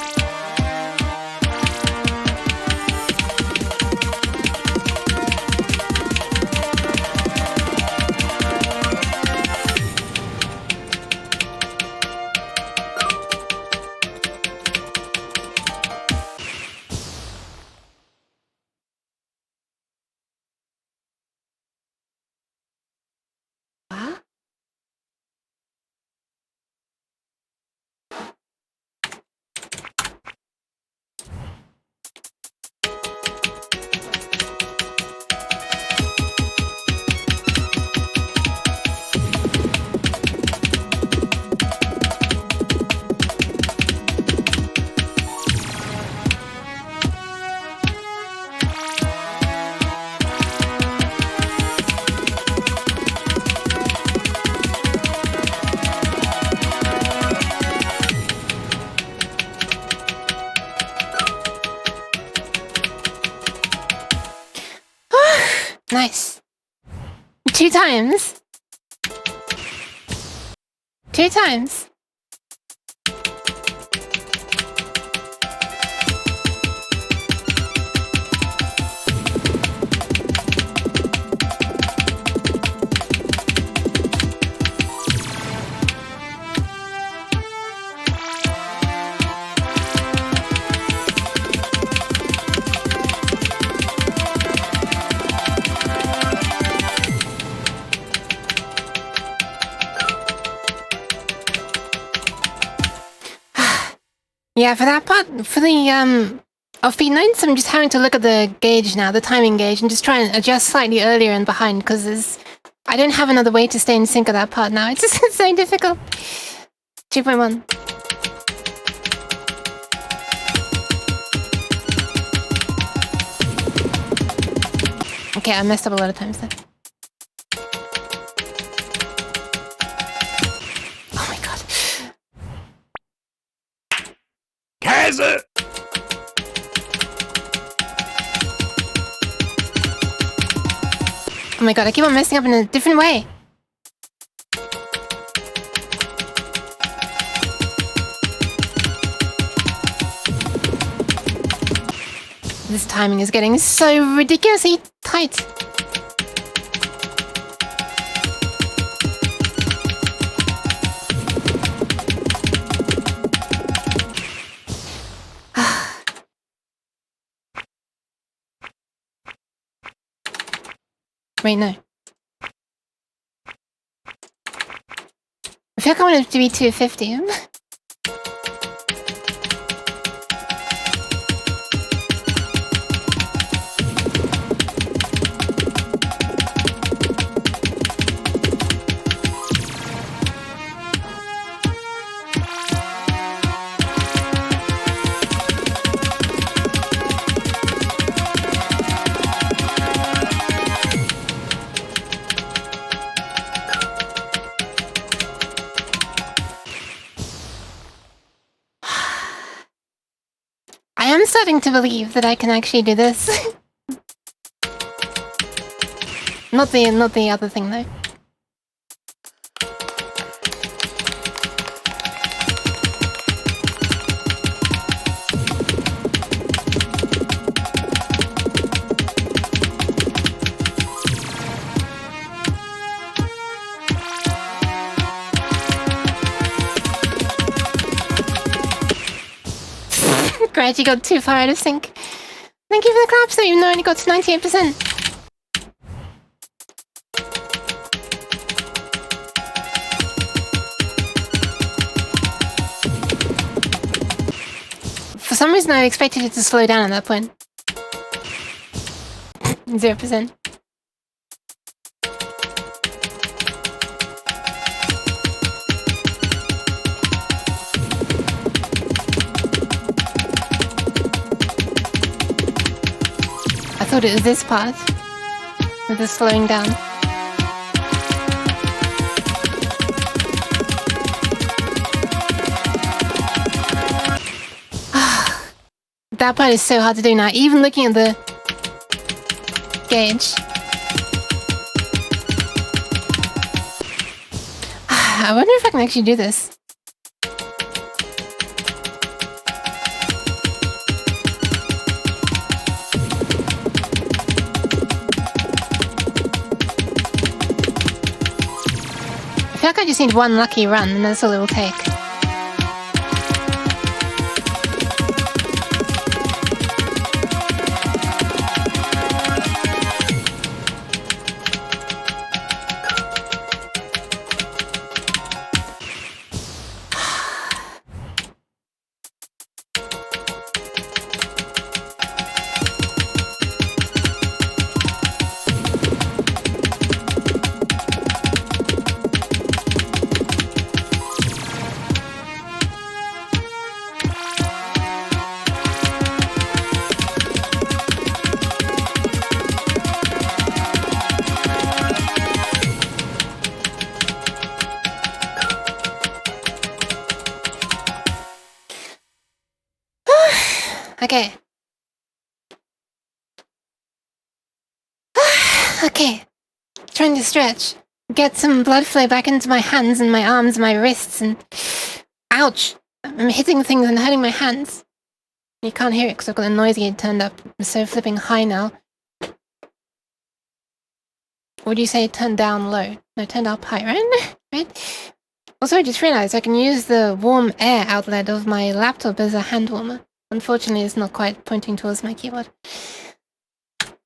Nice. 2 times. 2 times. Yeah, for that part, for the offbeat notes, I'm just having to look at the gauge now, the timing gauge, and just try and adjust slightly earlier and behind, because I don't have another way to stay in sync with that part now. It's just so difficult. 2.1. Okay, I messed up a lot of times then. Oh my god. Kaiser! Oh my god, I keep on messing up in a different way. This timing is getting so ridiculously tight. Wait, no. I feel like I want it to be 250. I'm starting to believe that I can actually do this. Not the other thing though. Great, you got too far out of sync. Thank you for the claps though, even though I only got to 98%. For some reason I expected it to slow down at that point. 0%. I thought it was this part with the slowing down. That part is so hard to do now, even looking at the gauge. I wonder if I can actually do this. I feel like I just need one lucky run and that's all it will take. Okay. Okay. Trying to stretch. Get some blood flow back into my hands and my arms and my wrists and... Ouch! I'm hitting things and hurting my hands. You can't hear it because I've got the noise gate turned up. I'm so flipping high now. Would you say turn down low? No, turn up high, right? Right? Also, I just realized I can use the warm air outlet of my laptop as a hand warmer. Unfortunately, it's not quite pointing towards my keyboard.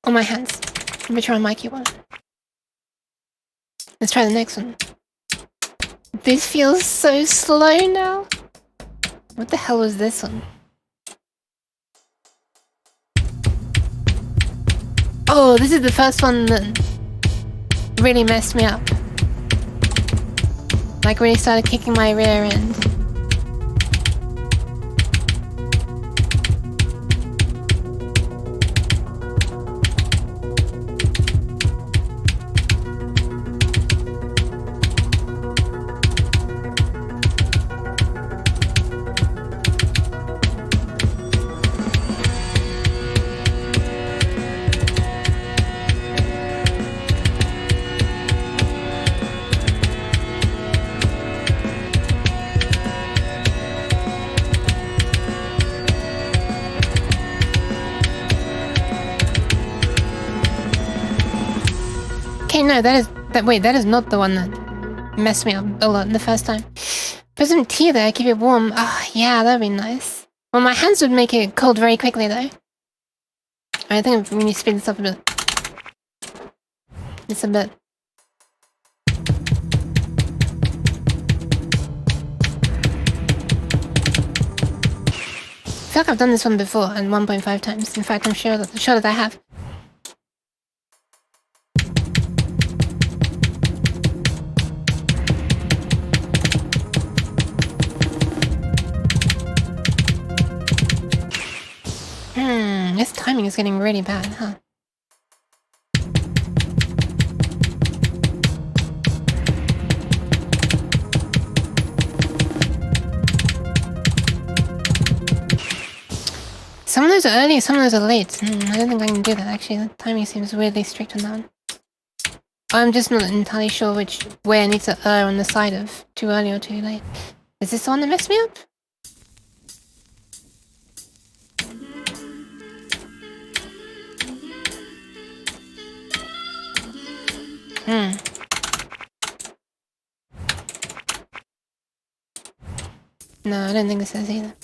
Or my hands. Let me try my keyboard. Let's try the next one. This feels so slow now. What the hell was this one? Oh, this is the first one that really messed me up. Like really started kicking my rear end. No, that is not the one that messed me up a lot the first time. Put some tea there, keep it warm. Ah, oh, yeah, that'd be nice. Well, my hands would make it cold very quickly, though. I think we need to speed this up a bit. Just a bit. I feel like I've done this one before, and 1.5 times. In fact, I'm sure that I have. This timing is getting really bad, huh? Some of those are early, some of those are late. I don't think I can do that, actually. The timing seems weirdly strict on that one. I'm just not entirely sure which way I need to err on the side of too early or too late. Is this the one that messed me up? No, I don't think this is either.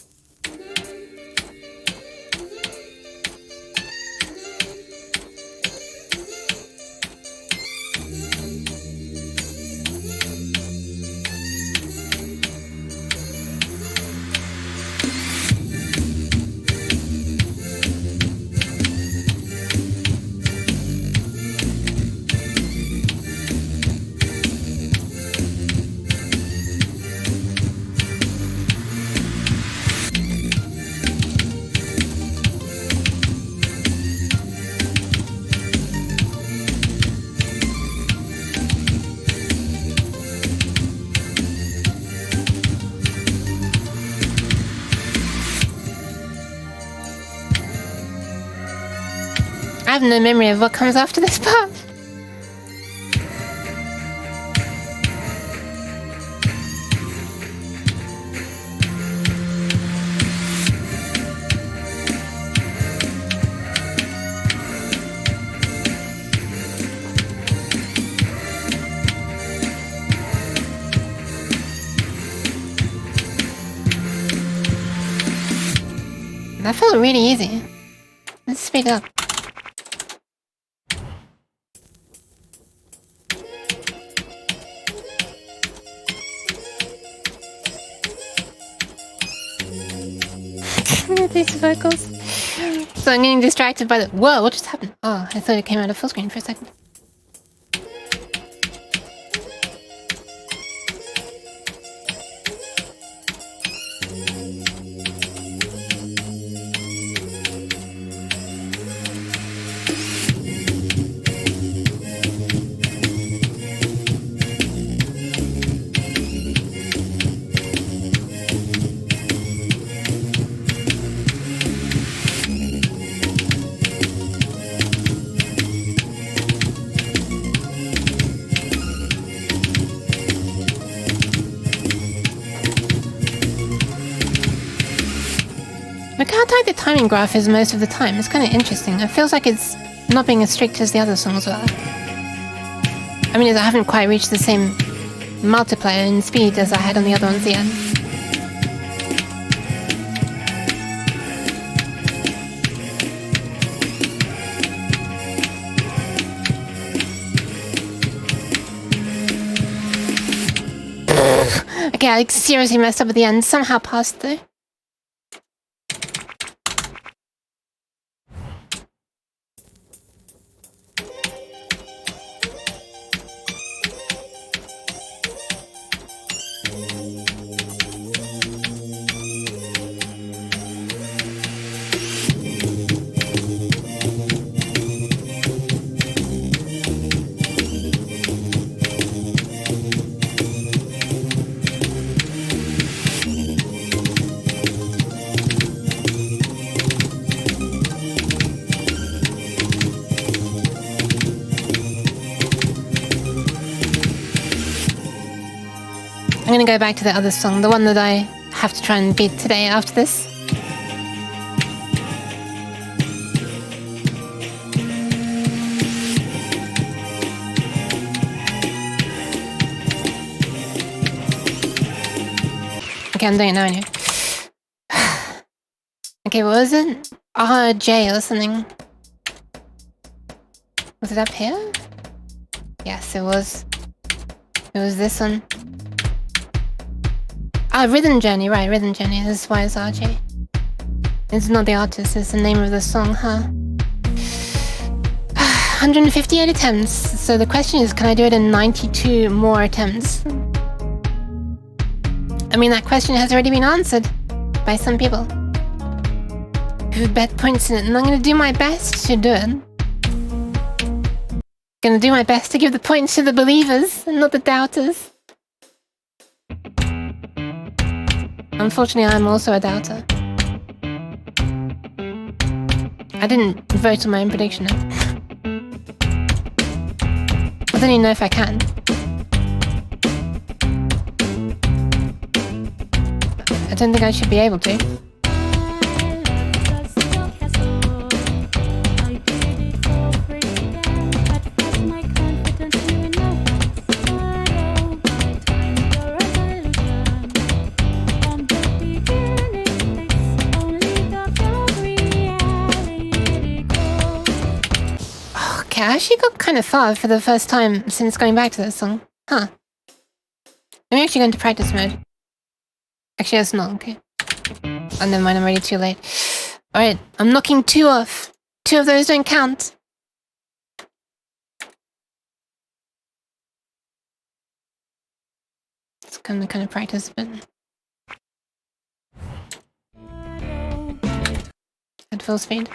I have no memory of what comes after this part. That felt really easy. Let's speed it up. These vocals. So I'm getting distracted by the— Whoa, what just happened? Oh, I thought it came out of full screen for a second. Look how tight the timing graph is most of the time. It's kind of interesting. It feels like it's not being as strict as the other songs were. I mean, I haven't quite reached the same multiplier in speed as I had on the other ones yet. Okay, I seriously messed up at the end. Somehow passed though. gonna go back to the other song, the one that I have to try and beat today after this. Okay, I'm doing it now anyway. Okay, what was it? RJ or something. Was it up here? Yes, it was. It was this one. Ah, Rhythm Journey, right, Rhythm Journey. This is why it's RJ. It's not the artist, it's the name of the song, huh? 158 attempts. So the question is, can I do it in 92 more attempts? I mean, that question has already been answered by some people who bet points in it, and I'm gonna do my best to do it. Gonna do my best to give the points to the believers and not the doubters. Unfortunately, I'm also a doubter. I didn't vote on my own prediction. I don't even know if I can. I don't think I should be able to. Okay, I actually got kind of far for the first time since going back to this song. Huh. I'm actually going to practice mode. Actually, that's not okay. Oh, never mind, I'm already too late. Alright, I'm knocking 2 off. 2 of those don't count. It's gonna kind of practice, but... at full speed.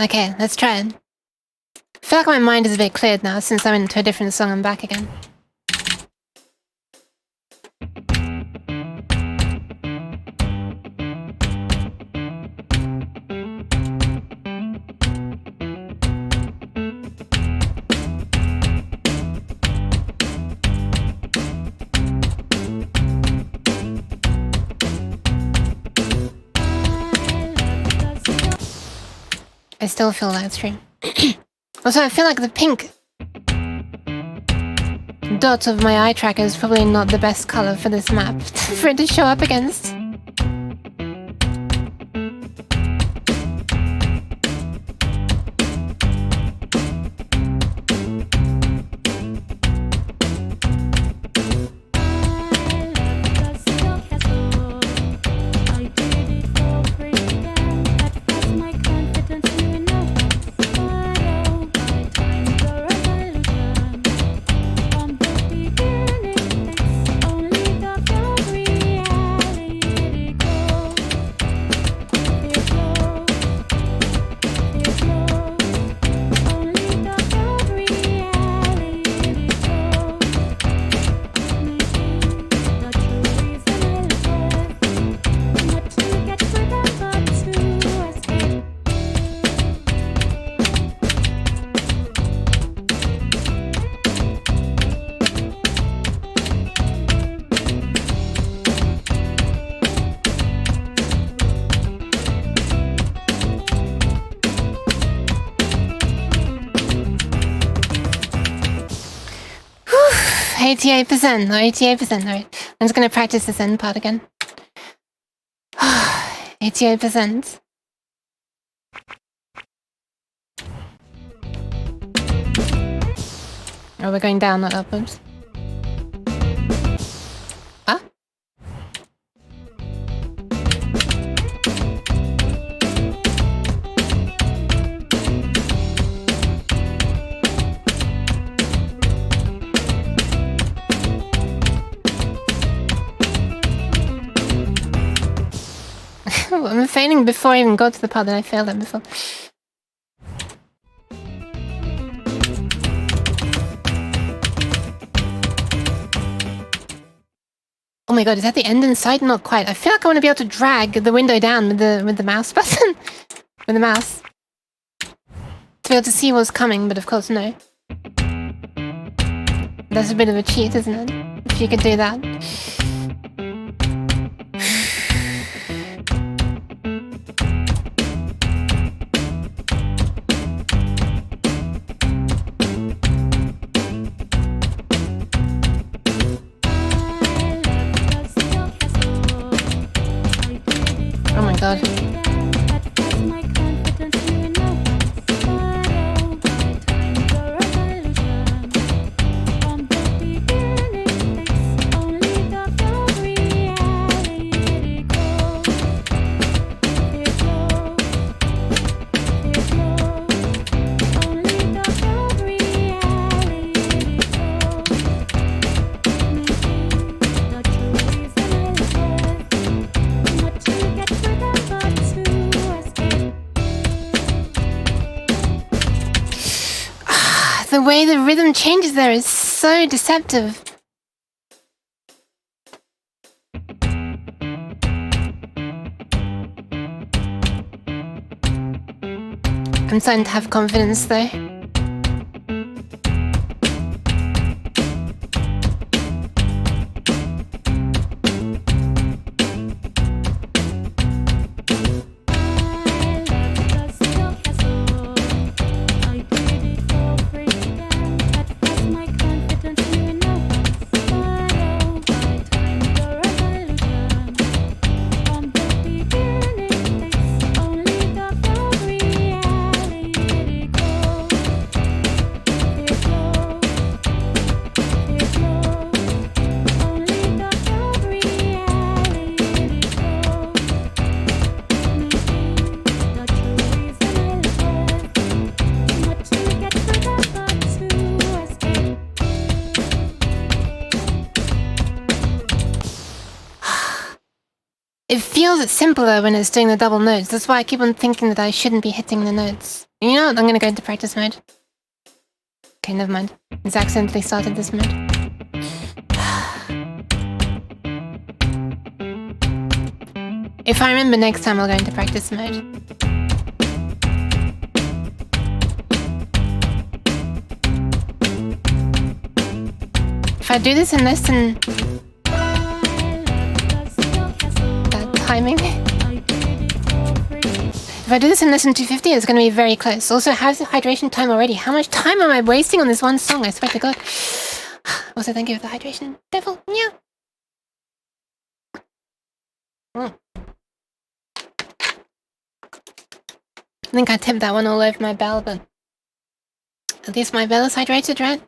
Okay, let's try it. I feel like my mind is a bit cleared now since I went into a different song and back again. I still feel that stream. Also, I feel like the pink dot of my eye tracker is probably not the best color for this map for it to show up against. Whew, 88%, no, 88%, alright. I'm just gonna practice this end part again. 88%. Oh, we're going down, not upwards. Ah? I'm failing before I even got to the part that I failed at before. Oh my god, is that the end inside? Not quite. I feel like I want to be able to drag the window down with the mouse button. With the mouse. To be able to see what's coming, but of course no. That's a bit of a cheat, isn't it? If you could do that. Oh my god. The way the rhythm changes there is so deceptive. I'm starting to have confidence though. It feels simpler when it's doing the double notes. That's why I keep on thinking that I shouldn't be hitting the notes. You know what? I'm gonna go into practice mode. Okay, never mind. It's accidentally started this mode. If I remember next time, I'll go into practice mode. If I do this in less than... timing. If I do this in less than 250, it's going to be very close. Also, how's the hydration time already? How much time am I wasting on this one song? I swear to God. Also, thank you for the hydration, devil. Yeah. I think I tipped that one all over my bell, but at least my bell is hydrated, right?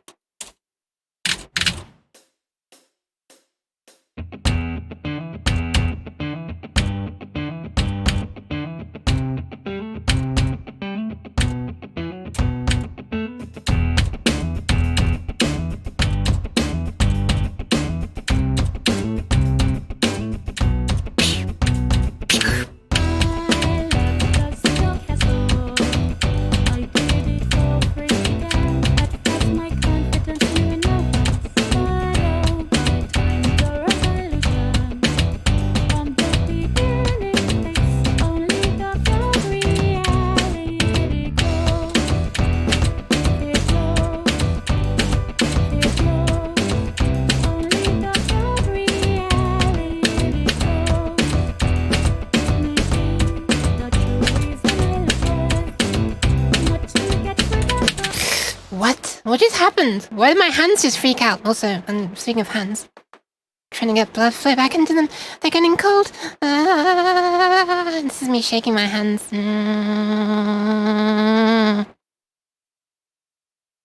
What just happened? Why did my hands just freak out? Also, and speaking of hands, trying to get blood flow back into them. They're getting cold. This is me shaking my hands. I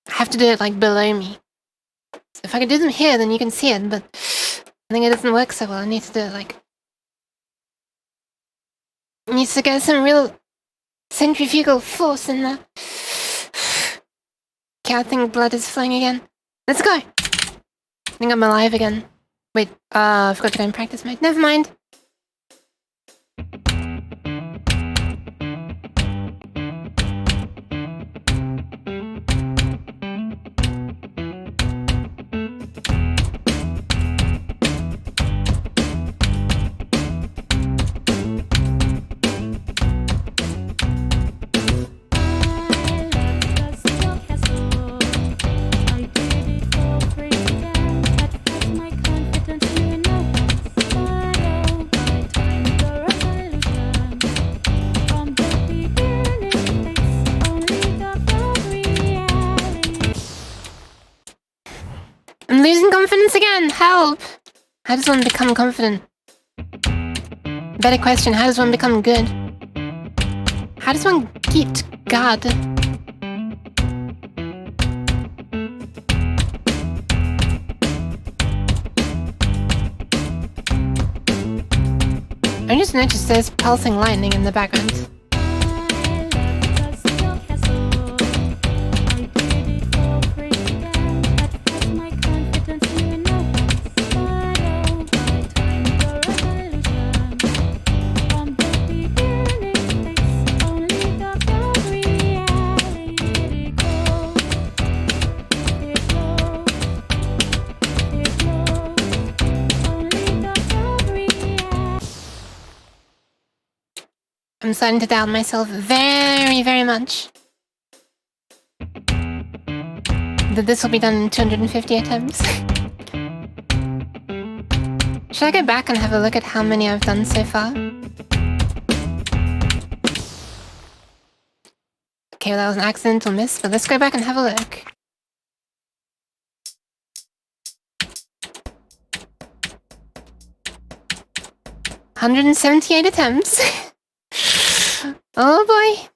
have to do it like below me. So if I could do them here, then you can see it, but I think it doesn't work so well. I need to do it like... It needs to get some real centrifugal force in there. Okay, I think blood is flowing again. Let's go! I think I'm alive again. Wait, I forgot to go in practice mode. Never mind. losing confidence again! Help! How does one become confident? Better question, how does one become good? How does one keep guard? I just noticed there's pulsing lightning in the background. I'm starting to doubt myself very, very much. That this will be done in 250 attempts. Should I go back and have a look at how many I've done so far? Okay, well, that was an accidental miss, but let's go back and have a look. $178 attempts. Oh boy.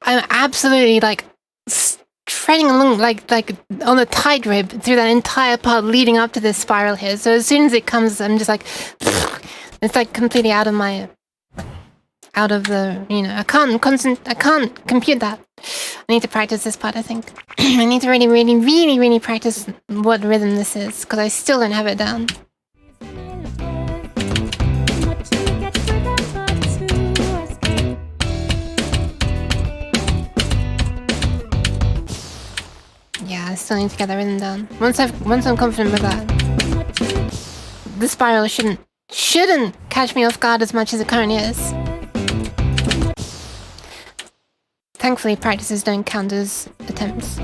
I'm absolutely like treading along like on a tightrope through that entire part leading up to this spiral here. So as soon as it comes, I'm just like, it's like completely out of the, you know, I can't compute that. I need to practice this part, I think. I need to really practice what rhythm this is, because I still don't have it down. Yeah, I still need to get that rhythm down. Once I'm confident with that, the spiral shouldn't catch me off guard as much as it currently is. Thankfully, practices don't count as attempts.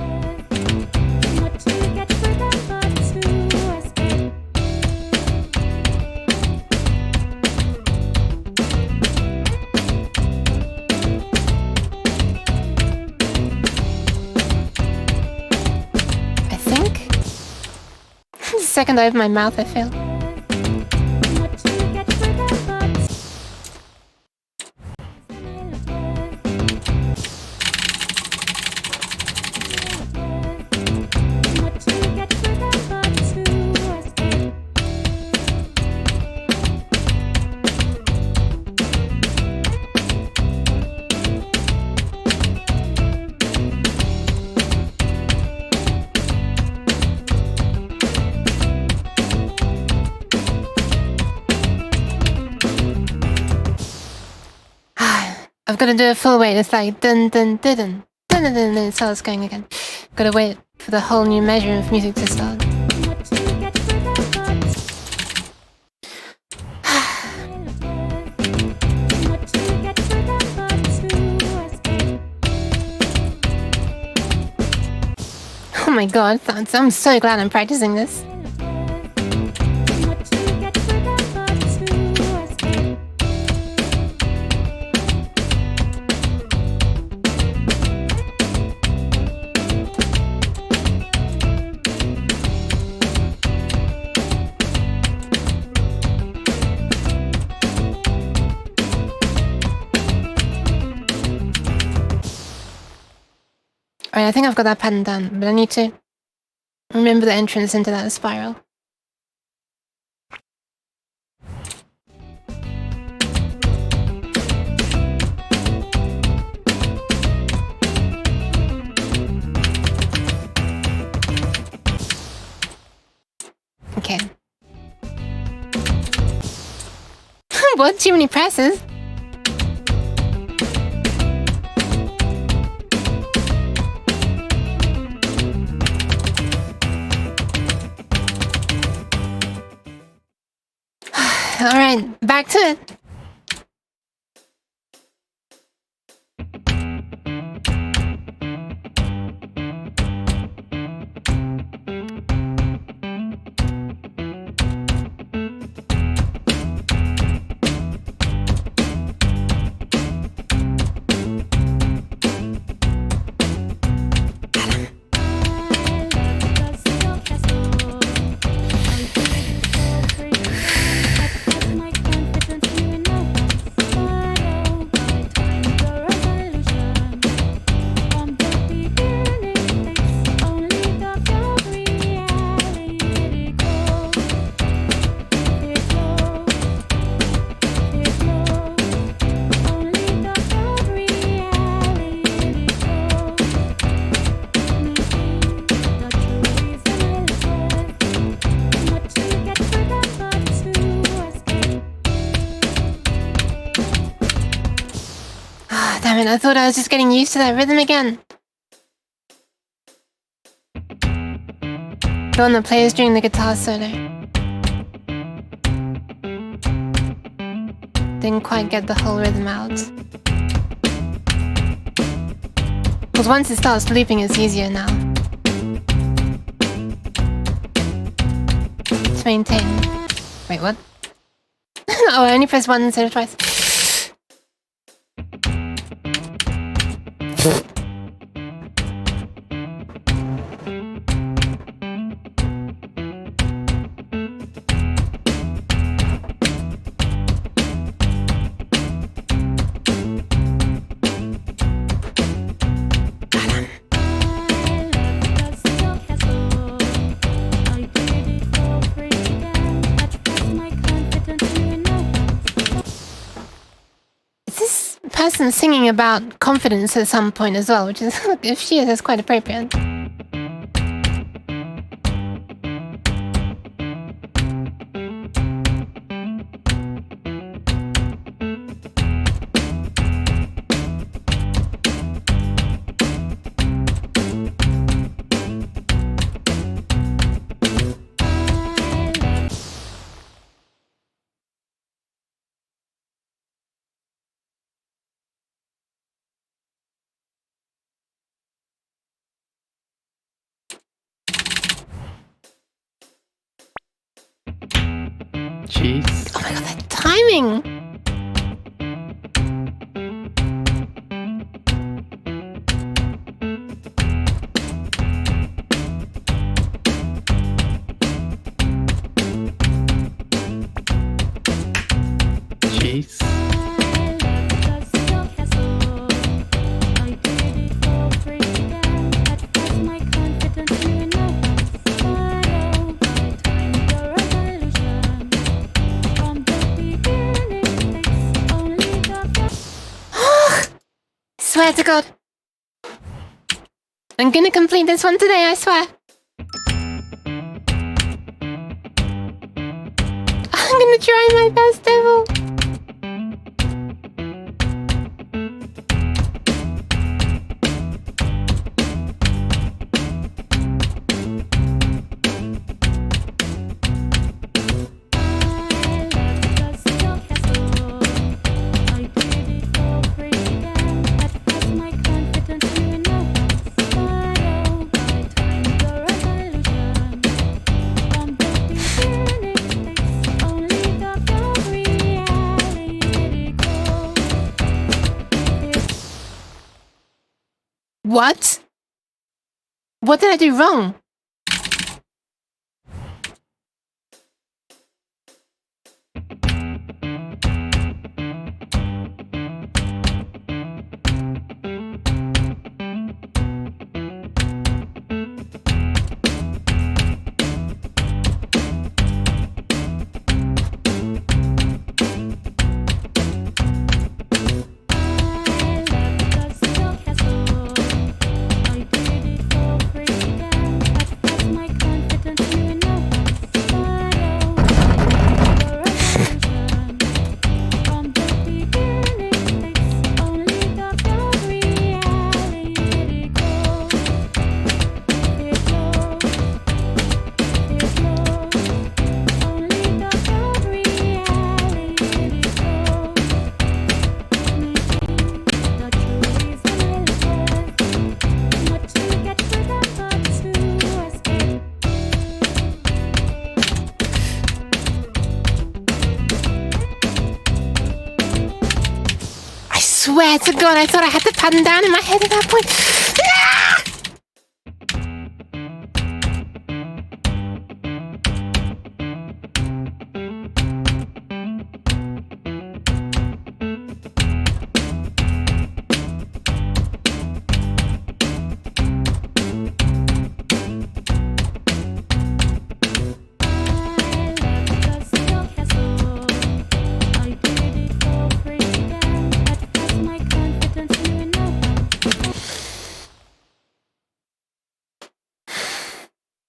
The second I open my mouth, I fail. I've got to do a full wait. It's like dun dun dun dun dun dun dun. It starts going again. Got to wait for the whole new measure of music to start. Oh my god! I'm so glad I'm practicing this. Alright, I think I've got that pattern done, but I need to remember the entrance into that spiral. Okay. What? Too many presses? Alright, back to it. Damn it, I thought I was just getting used to that rhythm again. The one that plays during the guitar solo. Didn't quite get the whole rhythm out. Because once it starts looping, it's easier now to maintain. Wait, what? Oh, I only pressed one instead of twice. Person singing about confidence at some point as well, which is, if she is, that's quite appropriate. Jeez. Oh my god, that timing! Jeez. Swear to God. I'm gonna complete this one today, I swear. I'm gonna try my best, Devil. What? What did I do wrong? swear to God, I thought I had the pattern down in my head at that point. Ah!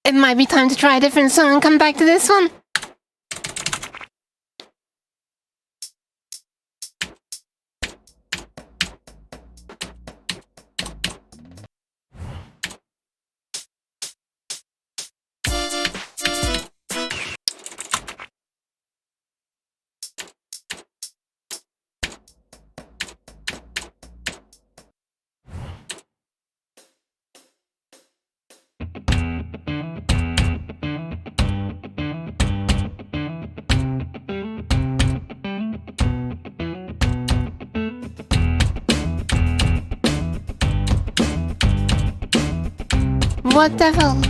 It might be time to try a different song and come back to this one. What devil?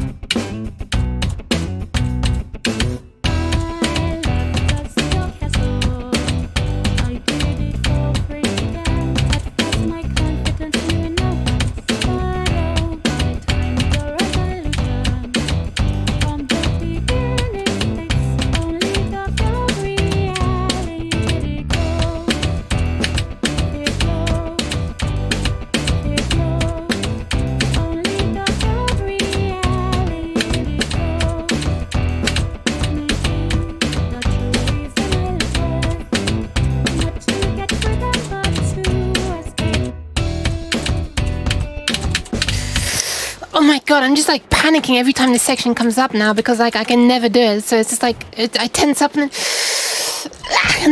Oh my God, I'm just like panicking every time this section comes up now because like I can never do it. So it's just like I tense up and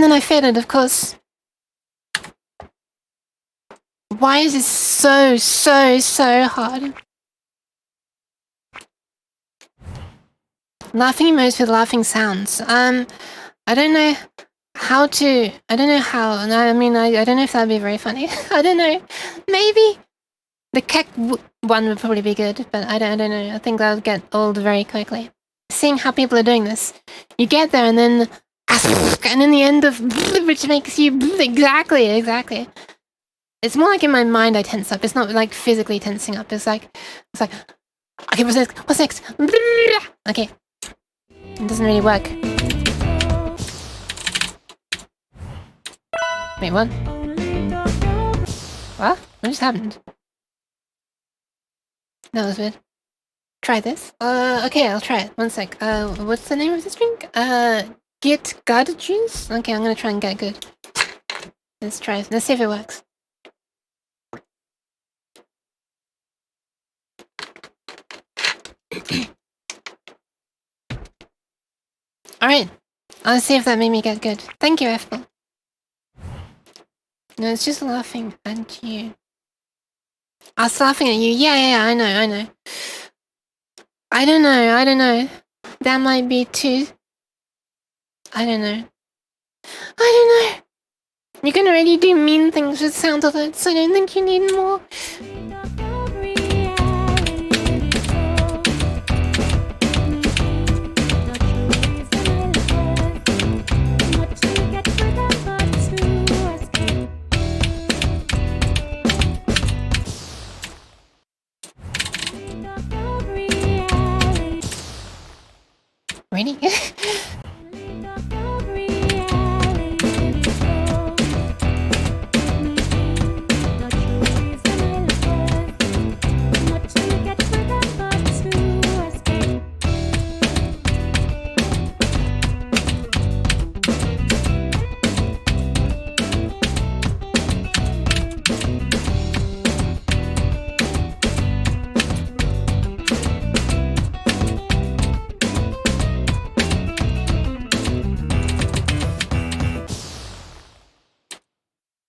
then I fail it, of course. Why is this so hard? Laughing emotes with laughing sounds. I don't know how to. I don't know how. I mean, I don't know if that'd be very funny. I don't know. Maybe the keck one would probably be good, but I don't know. I think that would get old very quickly. Seeing how people are doing this, you get there and then the end of which makes you exactly. It's more like in my mind I tense up. It's not like physically tensing up. It's like okay, what's next? What's next? Okay, it doesn't really work. Wait, what? What? What just happened? That was weird. Try this. Okay, I'll try it. One sec. What's the name of this drink? Get good juice? Okay, I'm gonna try and get good. Let's try it. Let's see if it works. Alright. I'll see if that made me get good. Thank you, F-Ball. No, it's just laughing at you. I was laughing at you. Yeah, I know. I don't know. That might be too... I don't know. You can already do mean things with sound alerts, so I don't think you need more. Really?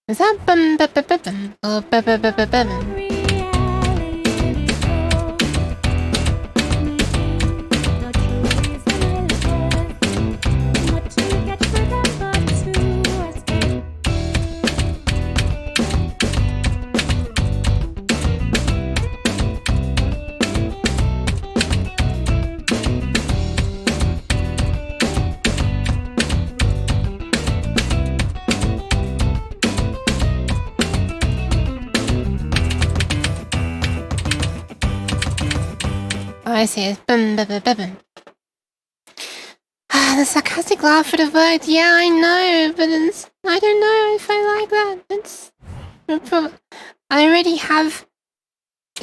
Is that bum bum bum bum or bum bum bum bum bum? I see it. Bum, bum, bum, bum, bum. The sarcastic laugh would have worked. Yeah, I know, but it's, I don't know if I like that. I already have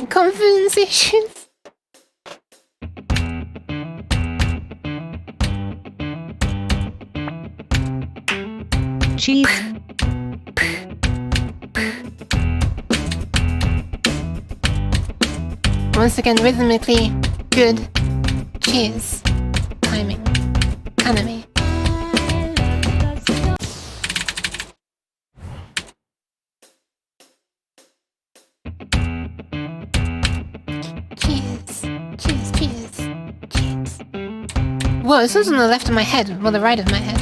confidence issues. Cheese. Once again, rhythmically good. Cheers. Timing. Anime. Cheers. Cheers, cheers. Cheers. Whoa, this was on the left of my head, well, the right of my head.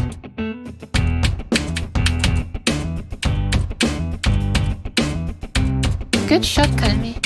Good shot, Kaname.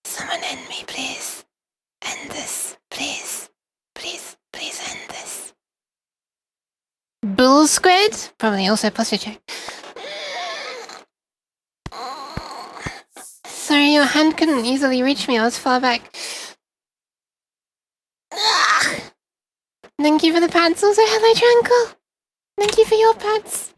Someone end me, please. End this, please. Please, please end this. Bull squid? Probably also posture check. Sorry, your hand couldn't easily reach me. I was far back. Thank you for the pants. Also, hello, Tranquil. Thank you for your pants.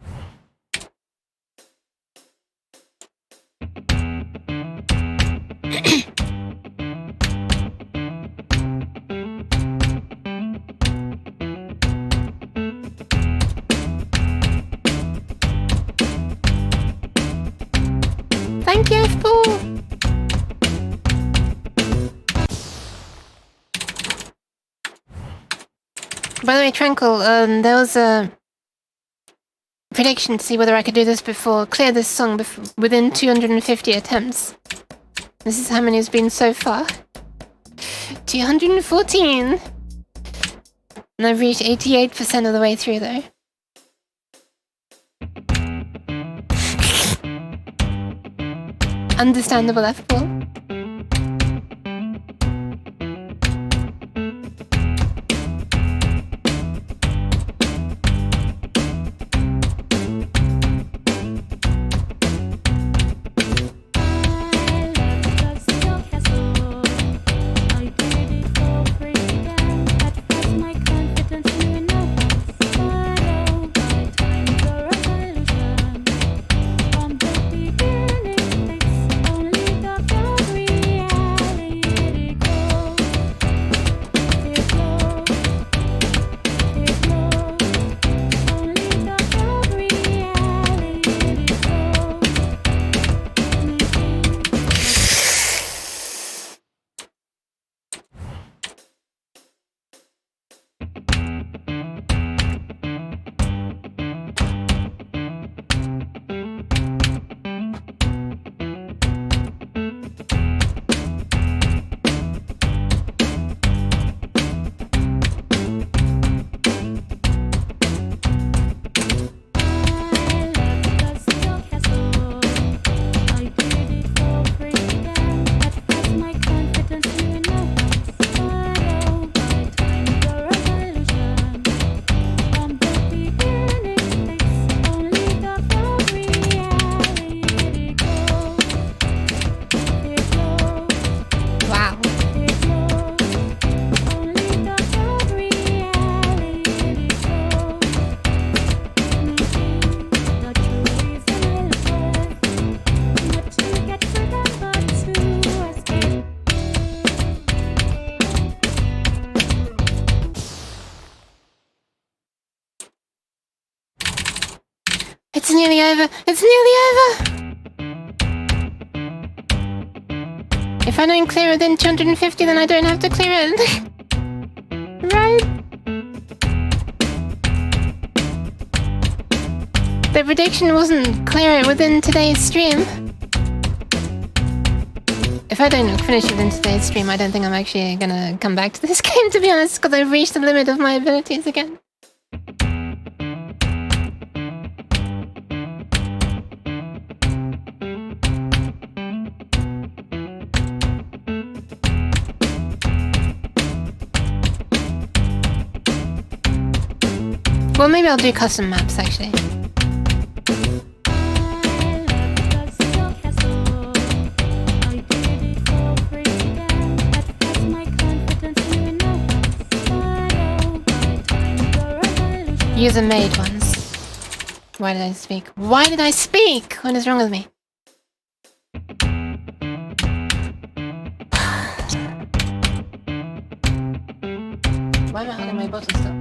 Thank you, F-Ball. By the way, Tranquil, there was a prediction to see whether I could do this clear this song within 250 attempts. This is how many it's been so far. 214! And I've reached 88% of the way through, though. Understandable, F-Ball. It's nearly over! It's nearly over! If I don't clear it within 250, then I don't have to clear it. Right? The prediction wasn't clear it within today's stream. If I don't finish it in today's stream, I don't think I'm actually gonna come back to this game, to be honest, because I've reached the limit of my abilities again. Well, maybe I'll do custom maps, actually. User-made ones. Why did I speak? Why did I speak? What is wrong with me? Why am I holding my bottle still?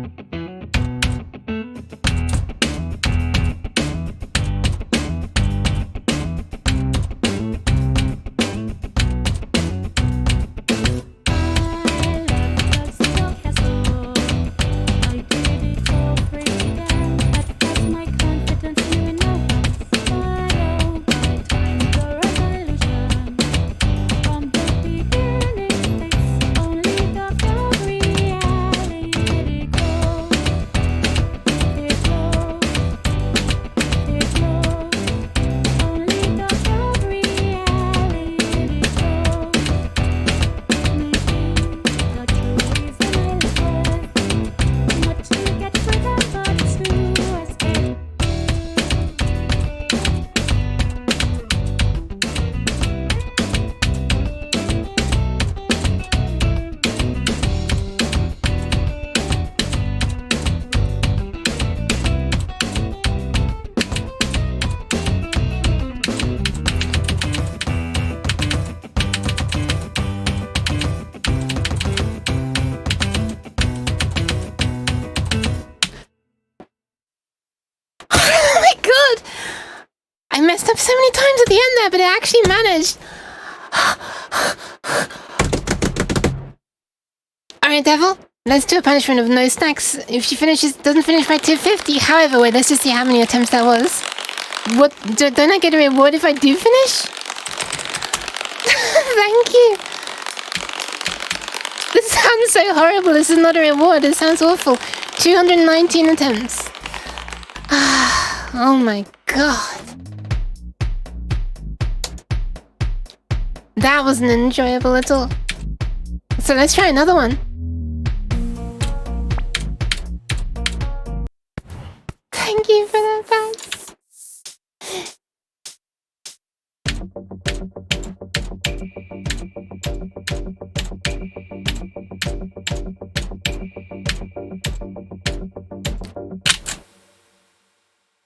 Up so many times at the end there, but it actually managed. Alright, Devil, let's do a punishment of no stacks. If she doesn't finish by 250. However, wait, let's just see how many attempts that was. What? Don't I get a reward if I do finish? Thank you. This sounds so horrible. This is not a reward. It sounds awful. 219 attempts. Oh my god. That wasn't enjoyable at all. So let's try another one. Thank you for that, Bats.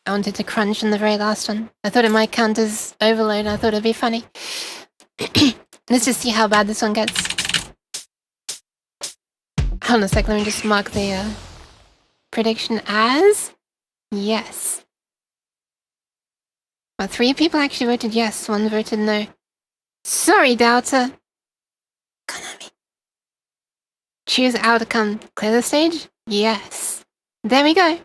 I wanted to crunch in the very last one. I thought it might count as overload. I thought it'd be funny. Let's just see how bad this one gets. Hold on a sec, let me just mark the prediction as yes. Well, 3 people actually voted yes, 1 voted no. Sorry, Doubter. Konami. Choose outcome. Clear the stage? Yes. There we go.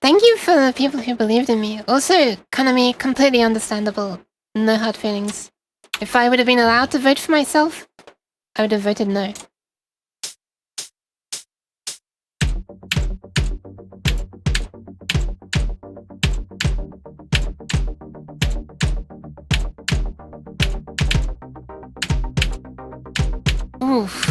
Thank you for the people who believed in me. Also, Konami, completely understandable. No hard feelings. If I would have been allowed to vote for myself, I would have voted no. Oof.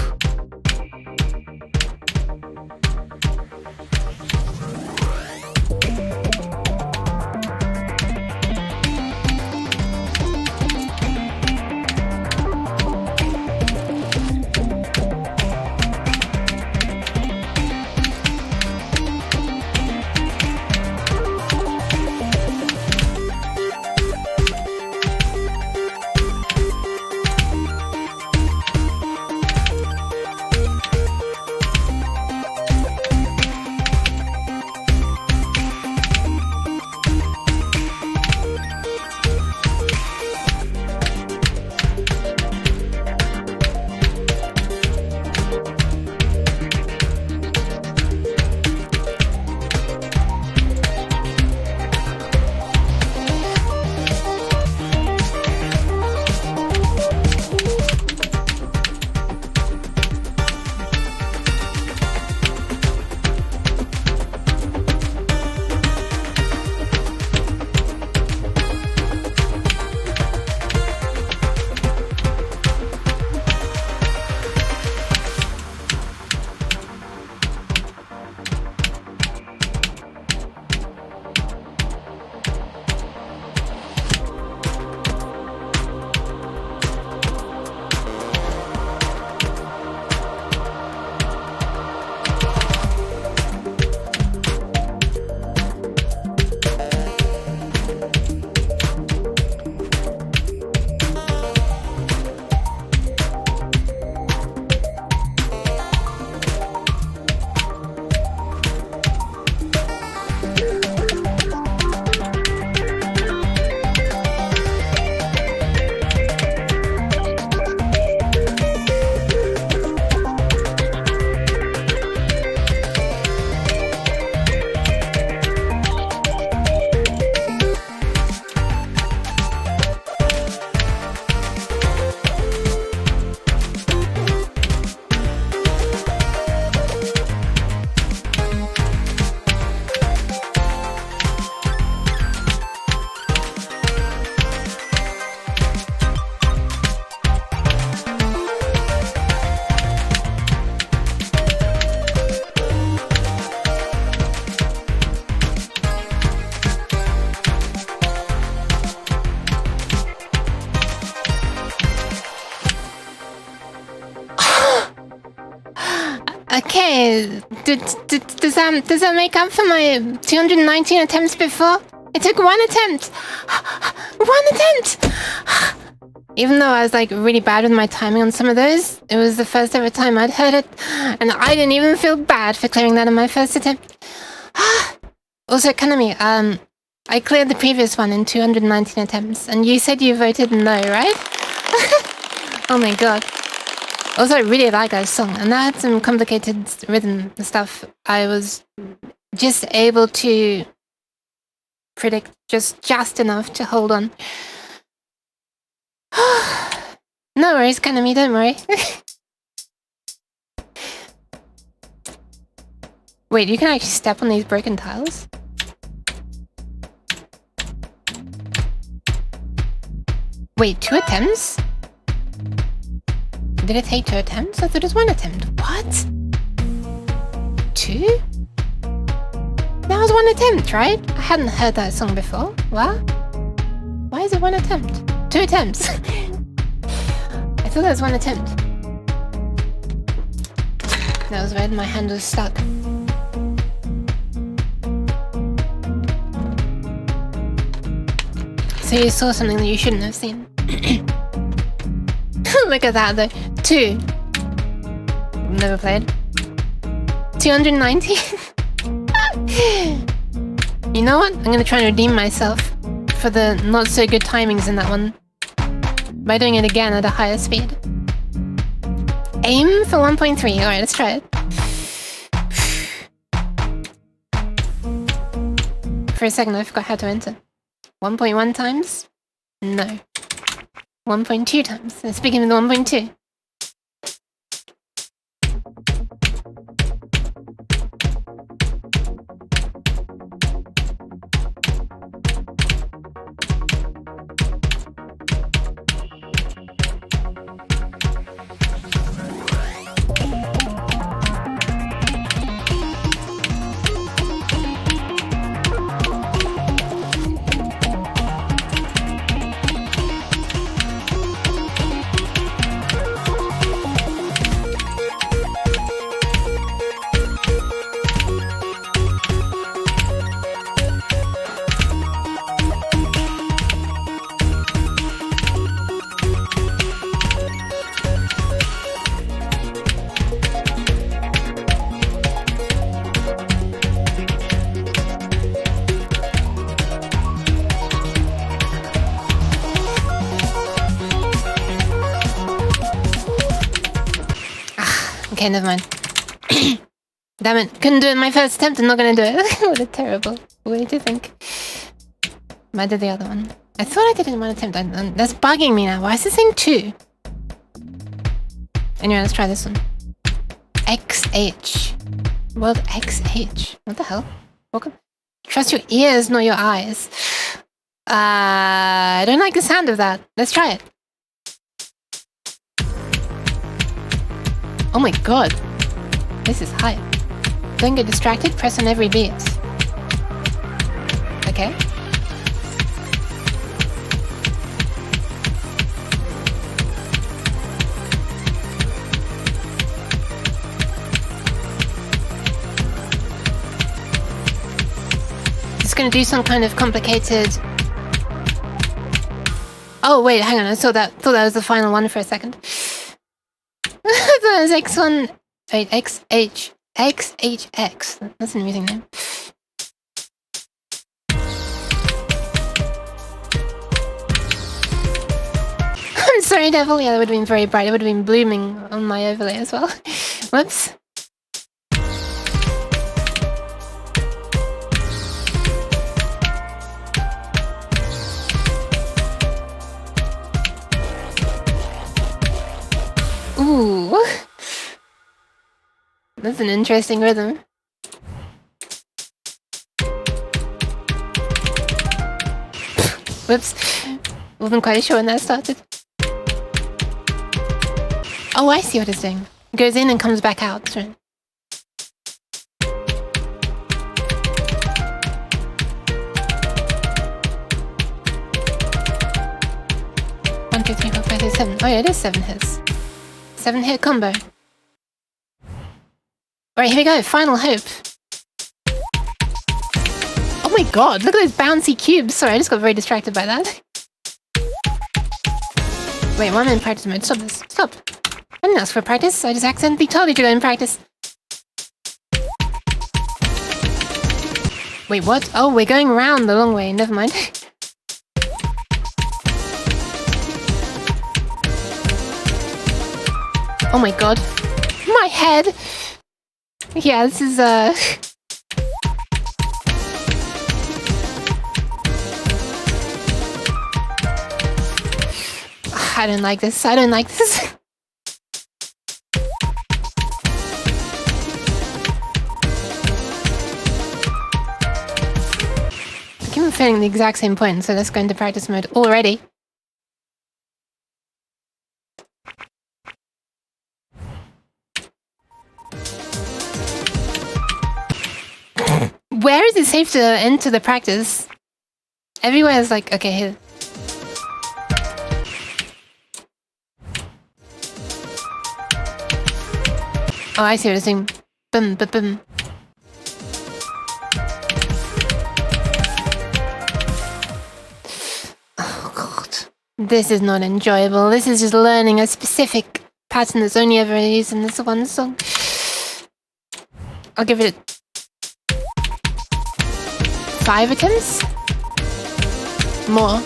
Does that make up for my 219 attempts before? It took one attempt! One attempt! Even though I was like really bad with my timing on some of those, it was the first ever time I'd heard it, and I didn't even feel bad for clearing that on my first attempt. Also, Kanami, I cleared the previous one in 219 attempts, and you said you voted no, right? Oh my god. Also, I really like that song, and that had some complicated rhythm and stuff. I was just able to predict just enough to hold on. No worries, Kanami, don't worry. Wait, you can actually step on these broken tiles? Wait, 2 attempts? Did it take 2 attempts? I thought it was 1 attempt. What? 2? That was 1 attempt, right? I hadn't heard that song before. What? Why is it 1 attempt? 2 attempts. I thought that was 1 attempt. That was weird, my hand was stuck. So you saw something that you shouldn't have seen. Look at that though. 2. Never played. 219? You know what? I'm gonna try and redeem myself for the not so good timings in that one by doing it again at a higher speed. Aim for 1.3. Alright, let's try it. For a second I forgot how to enter. 1.1 times? No. 1.2 times. Let's begin with 1.2. Okay, never mind. Damn it, couldn't do it in my first attempt, I'm not gonna do it. What a terrible way to think. I did the other one. I thought I did it in 1 attempt. That's bugging me now. Why is this saying 2? Anyway, let's try this one. XH. World XH. What the hell? Welcome. Trust your ears, not your eyes. I don't like the sound of that. Let's try it. Oh my god. This is hype. Don't get distracted, press on every beat. Okay. It's gonna do some kind of complicated... Oh wait, hang on, I thought that was the final one for a second. I thought it was X1... Wait, XH... XHX. That's an amusing name. I'm sorry, Devil. Yeah, that would have been very bright. It would have been blooming on my overlay as well. Whoops. Ooh. That's an interesting rhythm. Whoops. Wasn't quite sure when that started. Oh, I see what it's doing. It goes in and comes back out. Right. One, 2, 3, 4, 5, 6, 7. Oh yeah, it is 7 hits. 7 hit combo. Right, here we go. Final hope. Oh my god, look at those bouncy cubes. Sorry, I just got very distracted by that. Wait, why am I in practice mode? Stop this. Stop. I didn't ask for practice. I just accidentally told you to go in practice. Wait, what? Oh, we're going around the long way. Never mind. Oh my god. My head! Yeah, this is, I don't like this. I don't like this. I keep feeling the exact same point, so let's go into practice mode already. Where is it safe to enter the practice? Everywhere is like, okay, here. Oh, I see what it's doing. Boom, boom, boom. Oh, God. This is not enjoyable. This is just learning a specific pattern that's only ever used in this one song. I'll give it 5 attempts? More.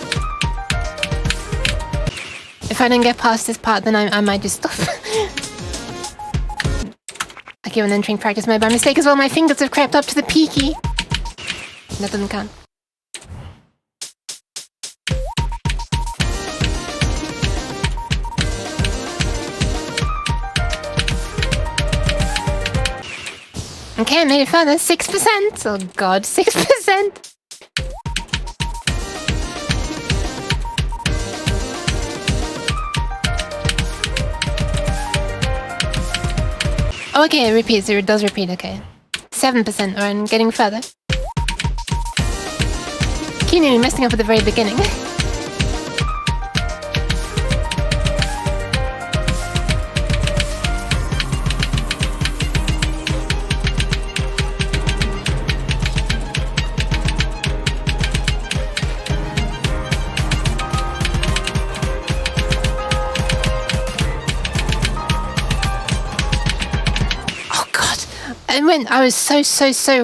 If I don't get past this part, then I might just stop. I keep on entering practice mode by mistake as well. My fingers have crept up to the P key. That doesn't count. Okay, I made it further. 6%! Oh god, 6%! Oh, okay, it repeats. It does repeat, okay. 7%, or I'm getting further. Keep nearly messing up at the very beginning. I was so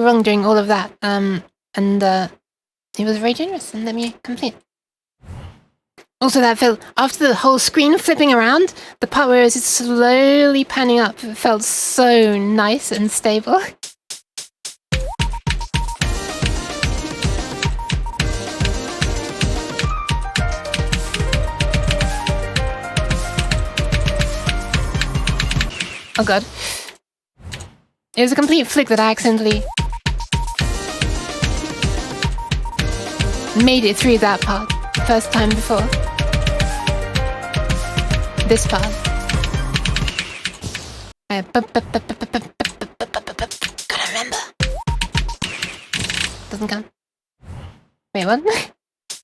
wrong during all of that. It was very generous and let me complete. Also, that felt after the whole screen flipping around, the part where it was just slowly panning up felt so nice and stable. Oh god. It was a complete flick that I accidentally made it through that part. First time before. This part. Gotta remember. Doesn't count. Wait, what?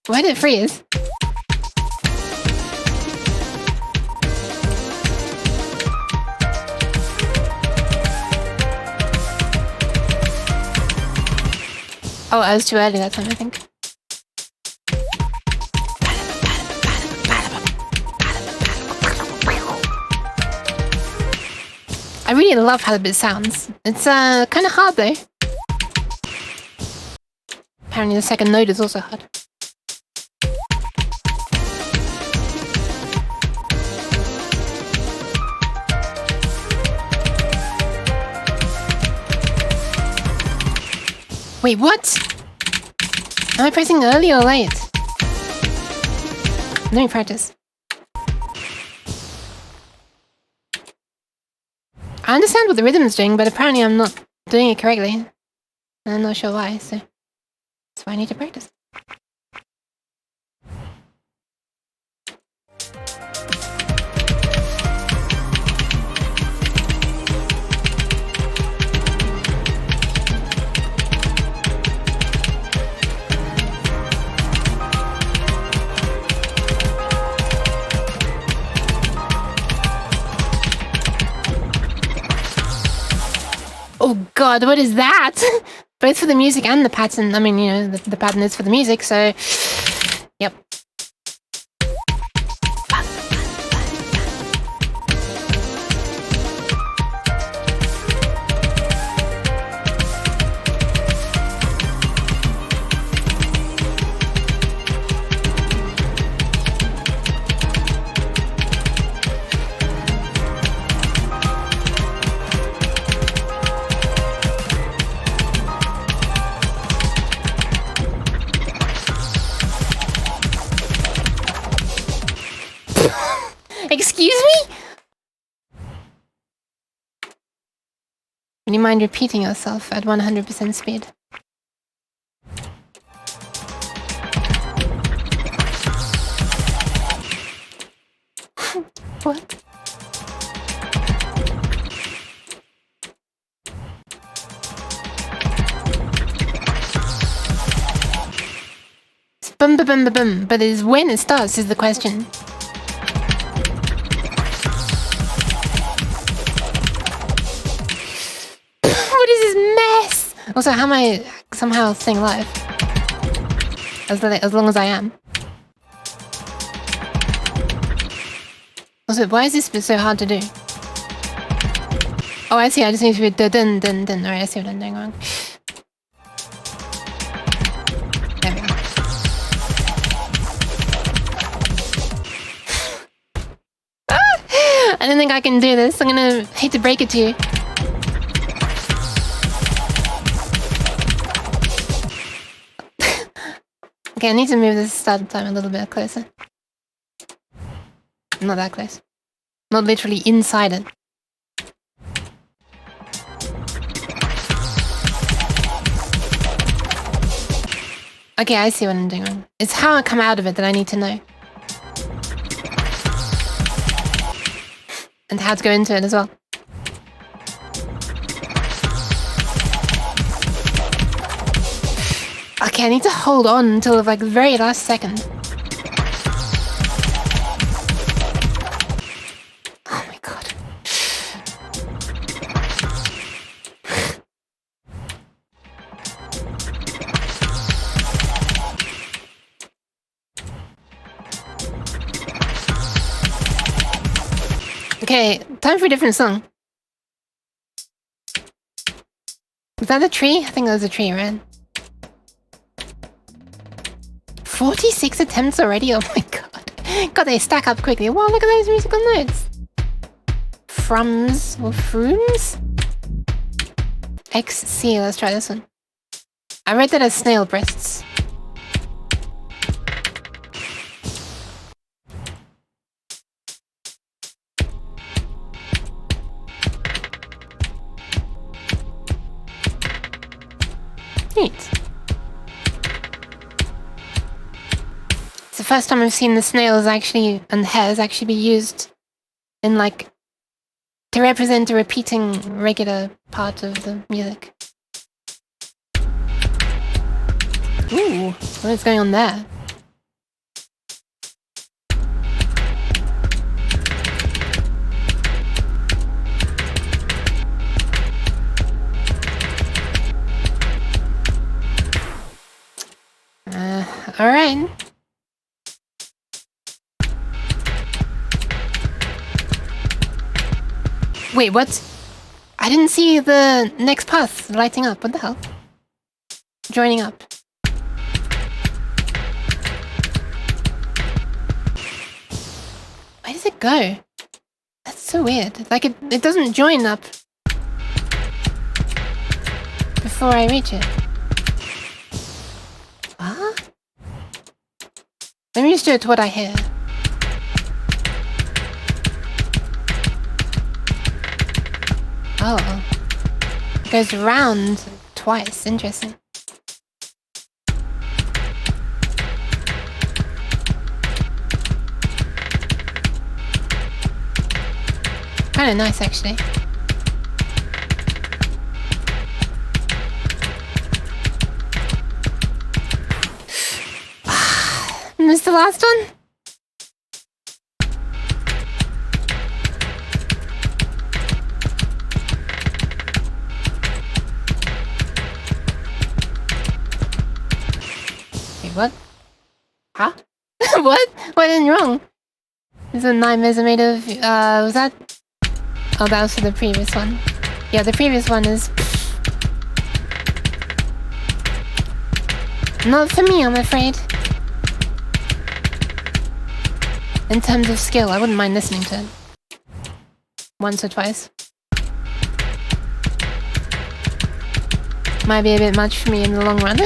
Why did it freeze? Oh, I was too early that time, I think. I really love how the bit sounds. It's kind of hard though. Apparently the second note is also hard. Wait, what? Am I pressing early or late? Let me practice. I understand what the rhythm is doing, but apparently I'm not doing it correctly. And I'm not sure why, so that's why I need to practice. god, what is that? Both for the music and the pattern. I mean, you know, the pattern is for the music, so... Yep. Excuse me? Would you mind repeating yourself at 100% speed? What? It's bum ba bum ba bum, but it's when it starts is the question. What is this mess? Also, how am I somehow staying alive? As long as I am. Also, why is this bit so hard to do? Oh, I see. I just need to be dun dun dun. Alright, I see what I'm doing wrong. There we go. I don't think I can do this. I'm gonna hate to break it to you. Okay, I need to move this start time a little bit closer. Not that close. Not literally inside it. Okay, I see what I'm doing wrong. It's how I come out of it that I need to know. And how to go into it as well. Okay, I need to hold on until like the very last second. Oh my god. Okay, time for a different song. Was that a tree? I think that was a tree, right? 46 attempts already? Oh my god. God, they stack up quickly. Wow, look at those musical notes. Frums or frooms? XC, let's try this one. I read that as snail breasts. Neat. It's the first time I've seen the snails actually and hairs actually be used in like to represent a repeating regular part of the music. Ooh, what is going on there? Alright. Wait, what? I didn't see the next path lighting up. What the hell? Joining up. Where does it go? That's so weird. Like it doesn't join up before I reach it. What? Let me just do it to what I hear. Oh. It goes round twice. Interesting. Kinda nice, actually. Missed the last one? what? Huh? What? What went wrong? These are nightmares are made of, was that? Oh, that was for the previous one. Yeah, the previous one is... not for me, I'm afraid. In terms of skill, I wouldn't mind listening to it. Once or twice. Might be a bit much for me in the long run.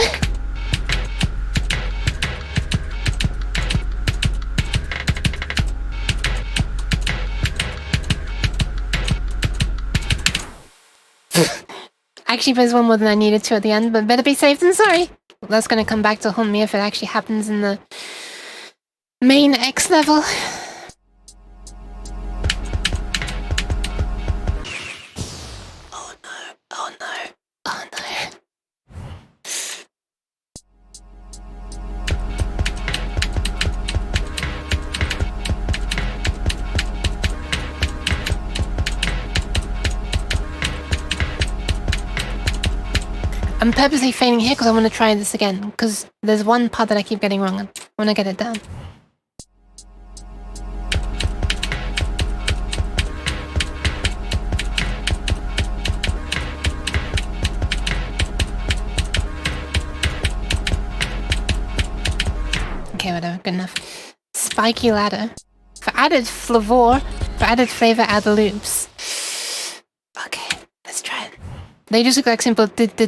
Actually, there's one more than I needed to at the end, but better be safe than sorry. That's gonna come back to haunt me if it actually happens in the main X level. Oh no, oh no, oh no. I'm purposely failing here because I want to try this again, because there's one part that I keep getting wrong and I want to get it down. Okay, whatever, good enough. Spiky ladder. For added flavor, for added flavor, add the loops. Okay, let's try it. They just look like simple did though.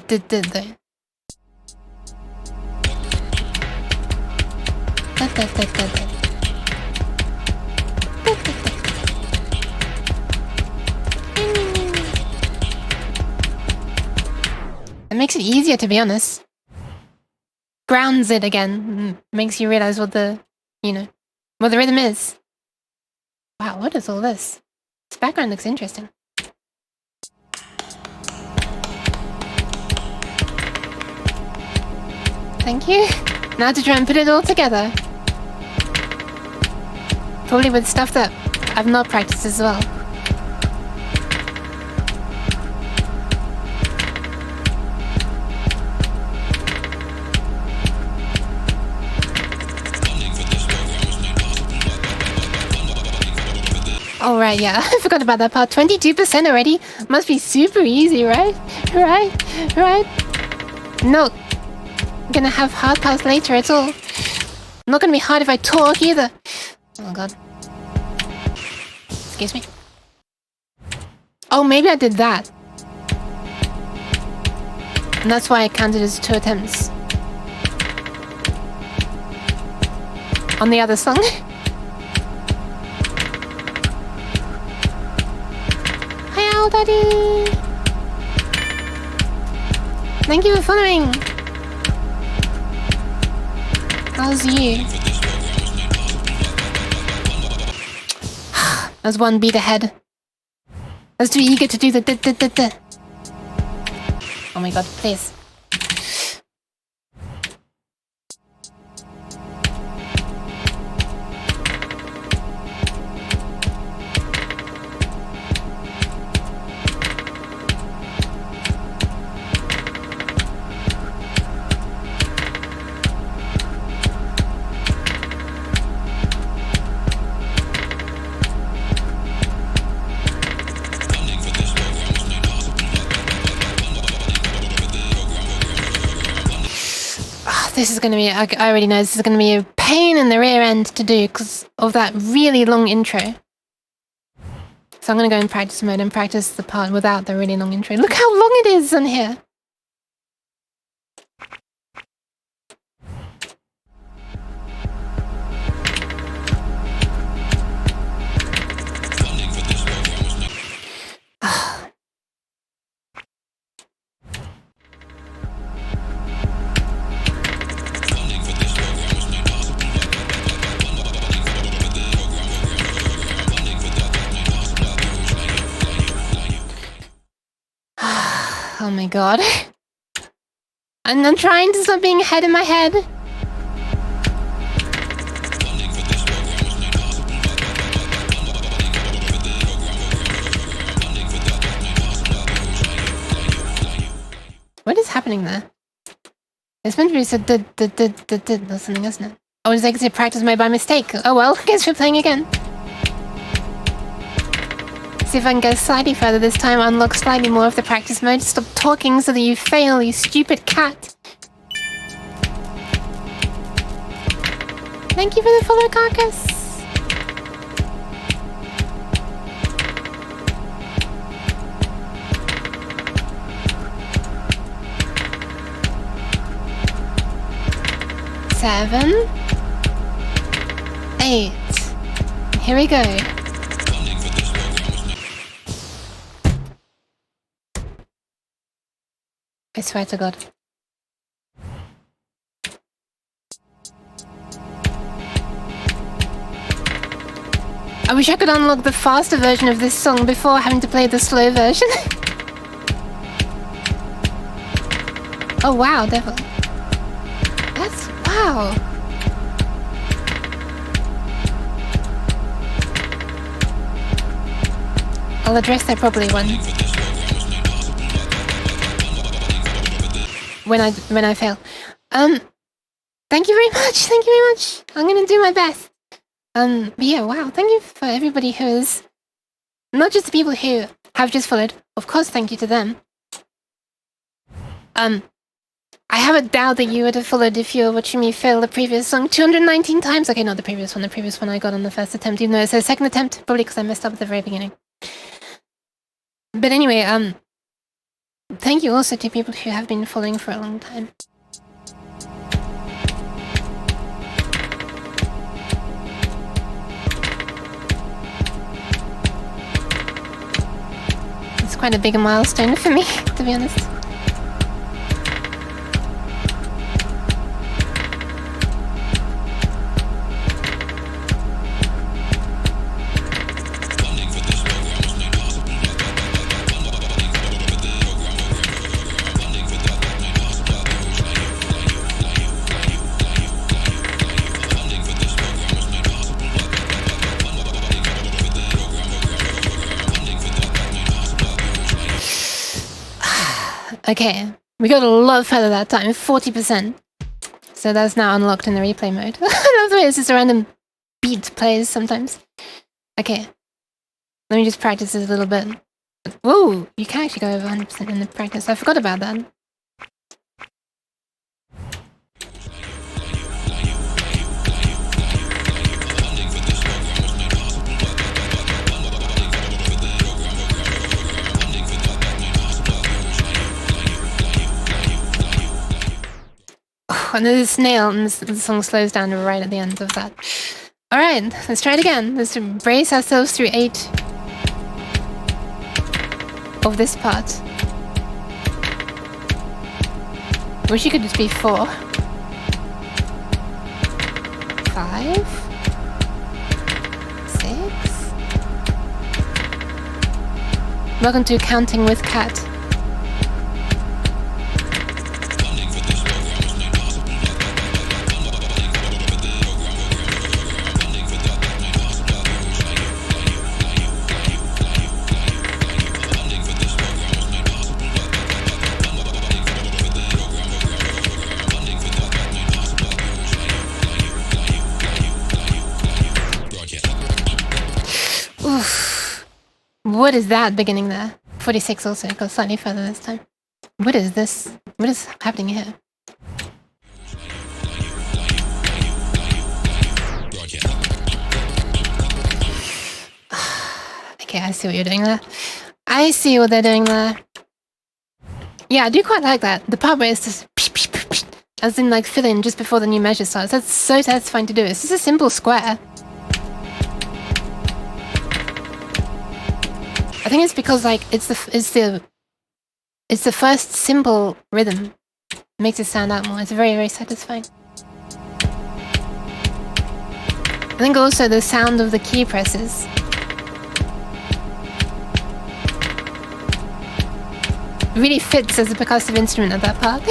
It makes it easier, to be honest. Grounds it again. Makes you realize what the, you know, what the rhythm is. Wow, what is all this? This background looks interesting. Thank you. Now to try and put it all together. Probably with stuff that I've not practiced as well. Oh right, yeah, I forgot about that part. 22% already? Must be super easy, right? Right? No. I'm gonna have hard parts later at all. Not gonna be hard if I talk either. Oh god. Excuse me. Oh, maybe I did that. And that's why I counted as 2 attempts. On the other song. Hi, old daddy. Thank you for following. How's you? I was 1 beat ahead. I was too eager to do the Oh my god, please. This is gonna be, I already know this is gonna be a pain in the rear end to do because of that really long intro. So I'm gonna go in practice mode and practice the part without the really long intro. Look how long it is on here! Oh my god. And I'm trying to stop being ahead in my head. What is happening there? It's meant to be so did or something, isn't it? Oh, it's like exit practice mode by mistake. Oh well, guess we're playing again. See if I can go slightly further this time, unlock slightly more of the practice mode. Stop talking so that you fail, you stupid cat. Thank you for the follow, Carcass. Seven, 8. Here we go. I swear to God. I wish I could unlock the faster version of this song before having to play the slow version. Oh wow, definitely. That's wow. I'll address that properly when I fail. Thank you very much. Thank you very much. I'm gonna do my best. But yeah, wow. Thank you for everybody who is not just the people who have just followed. Of course, thank you to them. I have a doubt that you would have followed if you were watching me fail the previous song 219 times. Okay, not the previous one. The previous one I got on the first attempt, even though it says second attempt, probably because I messed up at the very beginning. But anyway, thank you also to people who have been following for a long time. It's quite a big milestone for me, to be honest. Okay, we got a lot further that time, 40%. So that's now unlocked in the replay mode. I love the way it's just a random beat plays sometimes. Okay, let me just practice this a little bit. Whoa, you can actually go over 100% in the practice. I forgot about that. And there's a snail, and the song slows down right at the end of that. Alright, let's try it again. Let's brace ourselves through 8 of this part. Wish it could just be 4. 5. 6. Welcome to Counting with Cat. What is that beginning there? 46 also, got slightly further this time. What is this? What is happening here? Okay, I see what you're doing there. I see what they're doing there. Yeah, I do quite like that. The part where it's just as in like fill in just before the new measure starts. That's so satisfying to do. It's just a simple square. I think it's because like it's the first simple rhythm. It makes it stand out more. It's very, very satisfying. I think also the sound of the key presses. Really fits as a percussive instrument at that part.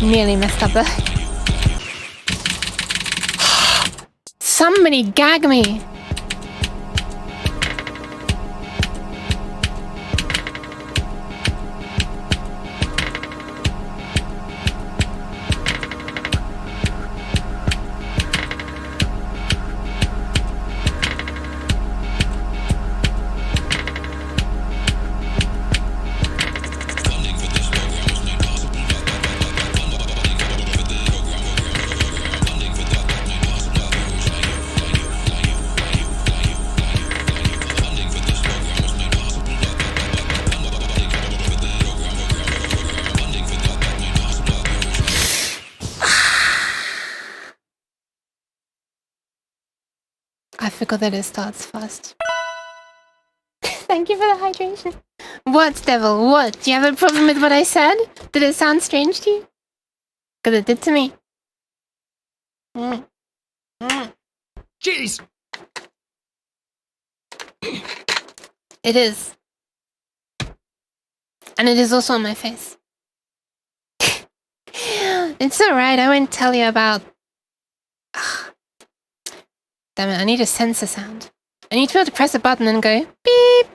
nearly messed up there. Somebody gag me! I forgot that it starts fast. Thank you for the hydration. What, Devil? What? Do you have a problem with what I said? Did it sound strange to you? Because it did to me. Jeez! It is. And it is also on my face. It's alright, I won't tell you about... Damn it, I need a sensor sound. I need to be able to press a button and go beep.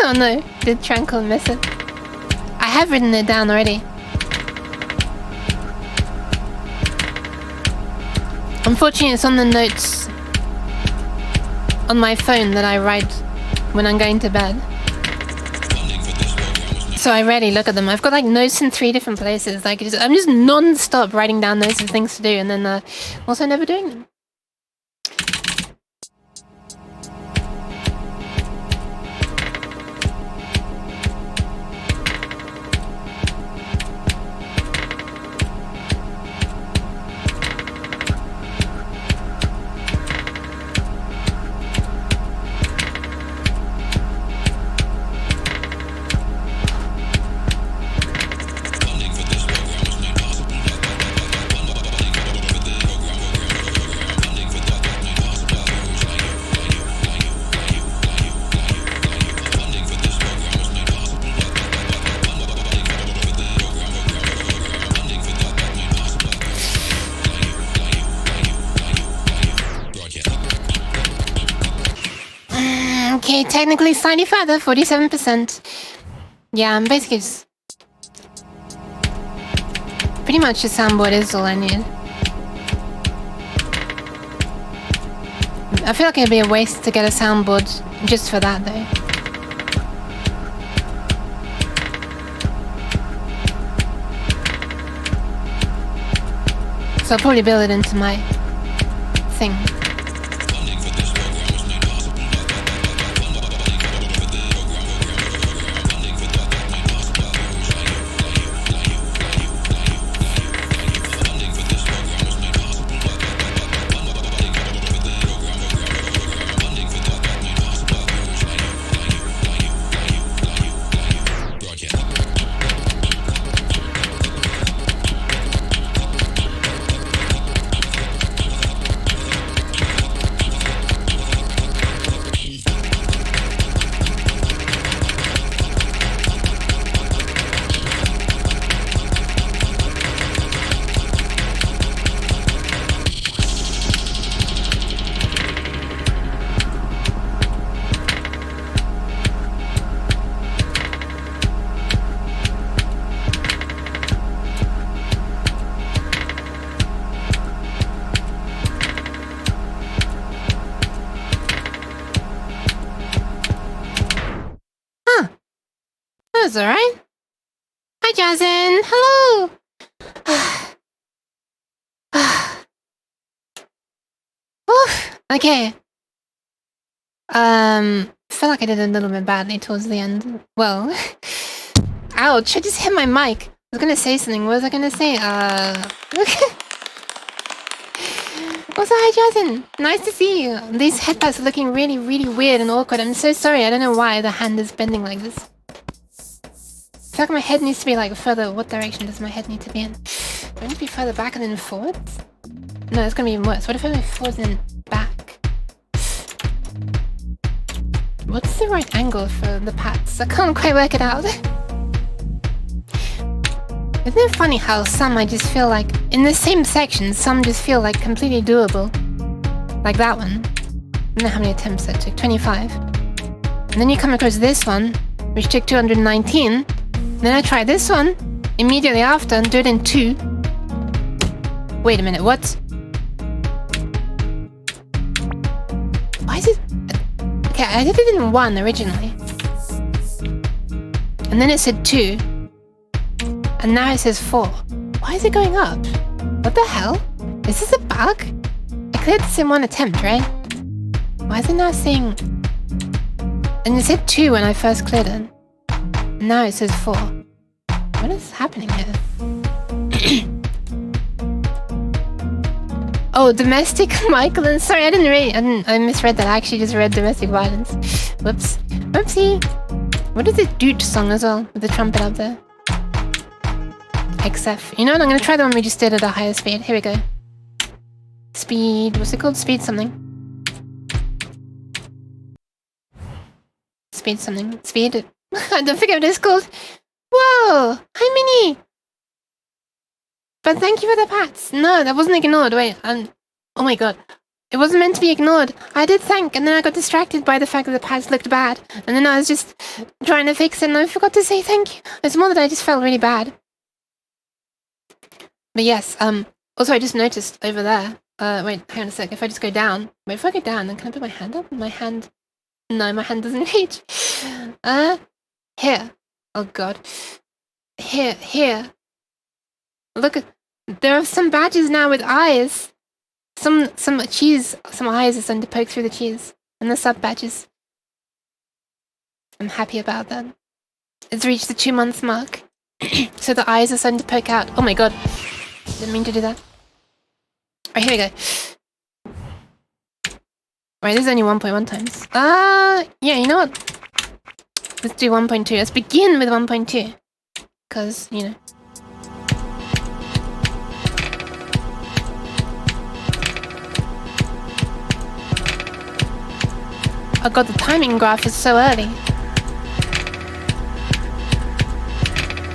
Oh no, did Tranquil miss it? I have written it down already. Unfortunately, it's on the notes on my phone that I write when I'm going to bed. So I rarely look at them. I've got like notes in 3 different places. Like I'm just non-stop writing down notes of things to do and then also never doing them. Okay, technically slightly further, 47%. Yeah, I'm basically just... Pretty much the soundboard is all I need. I feel like it'd be a waste to get a soundboard just for that though. So I'll probably build it into my thing. Alright. Hi, Jazen. Hello. Okay. I feel like I did a little bit badly towards the end. Well, ouch! I just hit my mic. I was gonna say something. What was I gonna say? Also, hi, Jazen. Nice to see you. These headpats are looking really, really weird and awkward. I'm so sorry. I don't know why the hand is bending like this. I feel like my head needs to be like further. What direction does my head need to be in? Do I need to be further back and then forwards? No, it's gonna be even worse. What if I go forwards and then back? What's the right angle for the pats? I can't quite work it out. Isn't it funny how some I just feel like, in the same section, some just feel like completely doable? Like that one. I don't know how many attempts that took, 25. And then you come across this one, which took 219. And then I try this one, immediately after, and do it in 2. Wait a minute, what? Why is it... Okay, I did it in 1 originally. And then it said 2. And now it says 4. Why is it going up? What the hell? Is this a bug? I cleared this in 1 attempt, right? Why is it now saying... And it said 2 when I first cleared it. And now it says 4. What is happening here? Oh, domestic violence. Sorry, I misread that. I actually just read domestic violence. Whoops. Whoopsie. What is it? Doot song as well, with the trumpet up there. XF. You know what? I'm gonna try the one we just did at a higher speed. Here we go. Speed. What's it called? Speed something. Speed something. Speed. I don't forget what it's called. Whoa! Hi, Minnie! But thank you for the pats. No, that wasn't ignored. Wait, oh my god. It wasn't meant to be ignored. I did thank, and then I got distracted by the fact that the pats looked bad. And then I was just trying to fix it, and I forgot to say thank you. It's more that I just felt really bad. But yes, also I just noticed over there. Wait, hang on a sec. If I just go down. Wait, if I go down, then can I put my hand up? My hand... No, my hand doesn't reach. Here. Oh god. Here. Look at... There are some badges now with eyes. Some cheese, some eyes are starting to poke through the cheese. And the sub badges. I'm happy about that. It's reached the 2-month mark. So the eyes are starting to poke out. Oh my god. Didn't mean to do that. Alright, here we go. Alright, this is only 1.1 times. Yeah, you know what? Let's do 1.2. Let's begin with 1.2. Because, you know. Oh god, the timing graph is so early.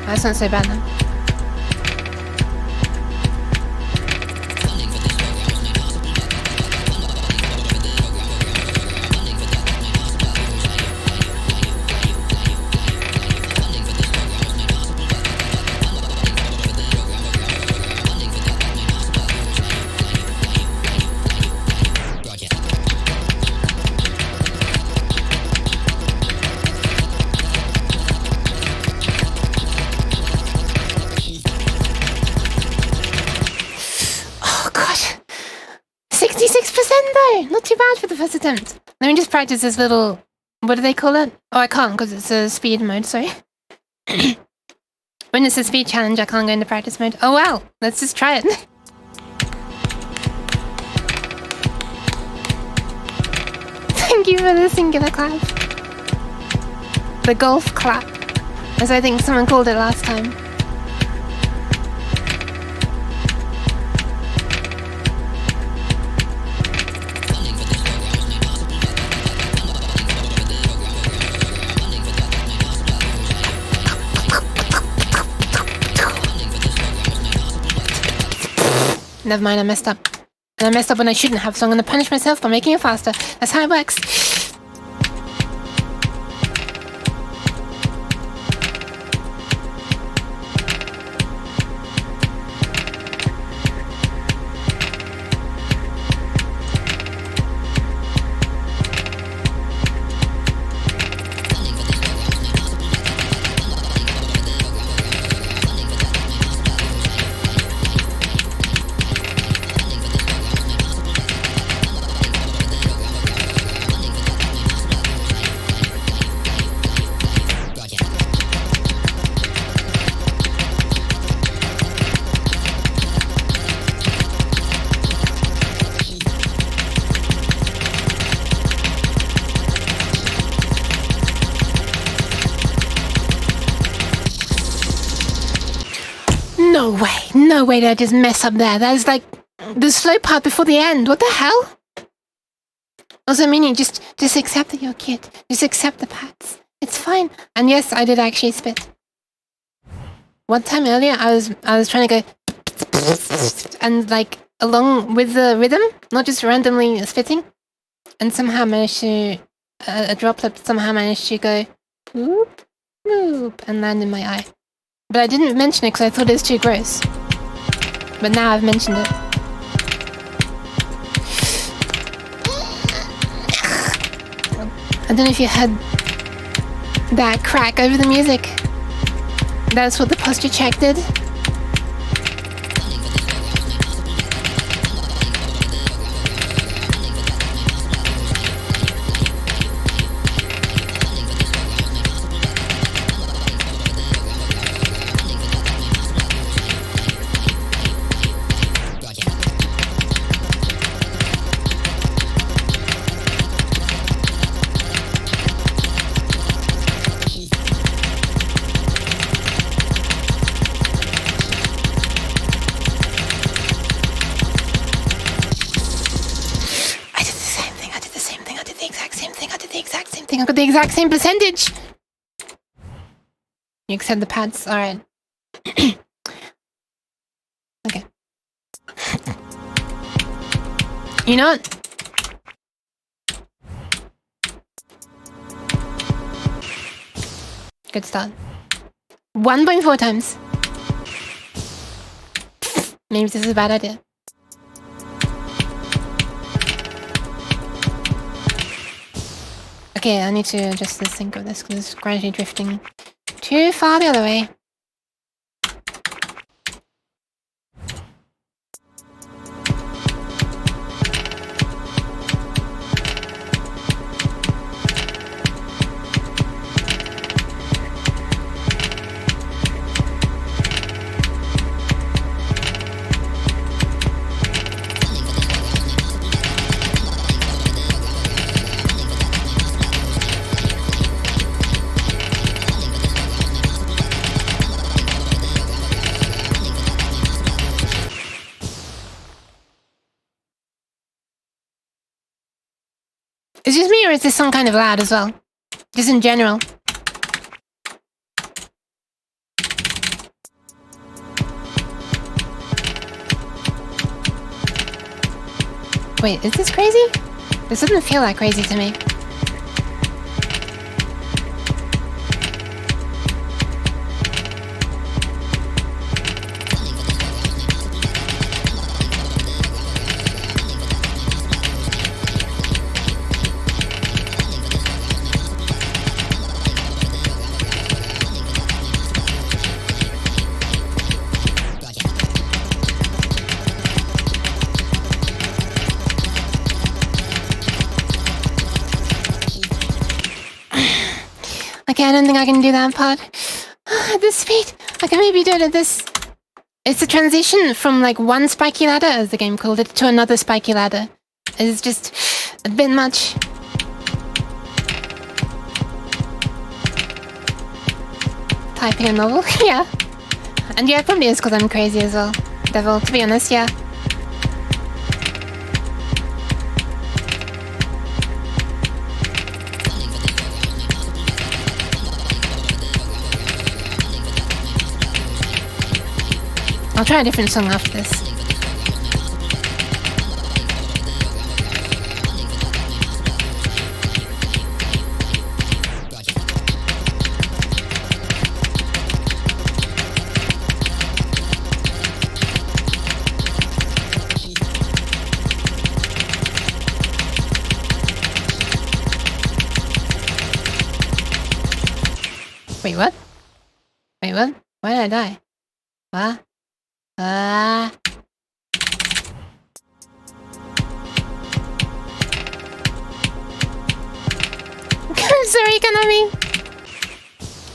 That's not so bad now. Not too bad for the first attempt. Let me just practice this little... What do they call it? Oh, I can't because it's a speed mode, sorry. When it's a speed challenge, I can't go into practice mode. Oh wow, let's just try it. Thank you for the singular clap. The golf clap, as I think someone called it last time. Never mind, I messed up. And I messed up when I shouldn't have, so I'm gonna punish myself by making it faster. That's how it works. No way did I just mess up there. That is like the slow part before the end. What the hell? Also, meaning just accept that you're cute. Just accept the pats. It's fine. And yes, I did actually spit. One time earlier, I was trying to go and like along with the rhythm, not just randomly spitting, and somehow managed to a droplet somehow managed to go whoop whoop and land in my eye. But I didn't mention it because I thought it was too gross. But now I've mentioned it. I don't know if you heard that crack over the music. That's what the posture check did. I got the exact same percentage. You accept the pads? Alright. Okay. You know what? Good start. 1.4 times. Maybe this is a bad idea. Okay, I need to adjust the sync of this because it's gradually drifting too far the other way. Is this me or is this some kind of loud as well? Just in general. Wait, is this crazy? This doesn't feel that crazy to me. Okay, I don't think I can do that part. At this speed, I can maybe do it at this. It's a transition from like one spiky ladder, as the game called it, to another spiky ladder. It's just a bit much. Typing a novel? Yeah. And yeah, it probably is because I'm crazy as well. Devil, to be honest, yeah. I'll try a different song after this. Wait, what? Wait, what? Why did I die? What? I'm sorry, Kanami.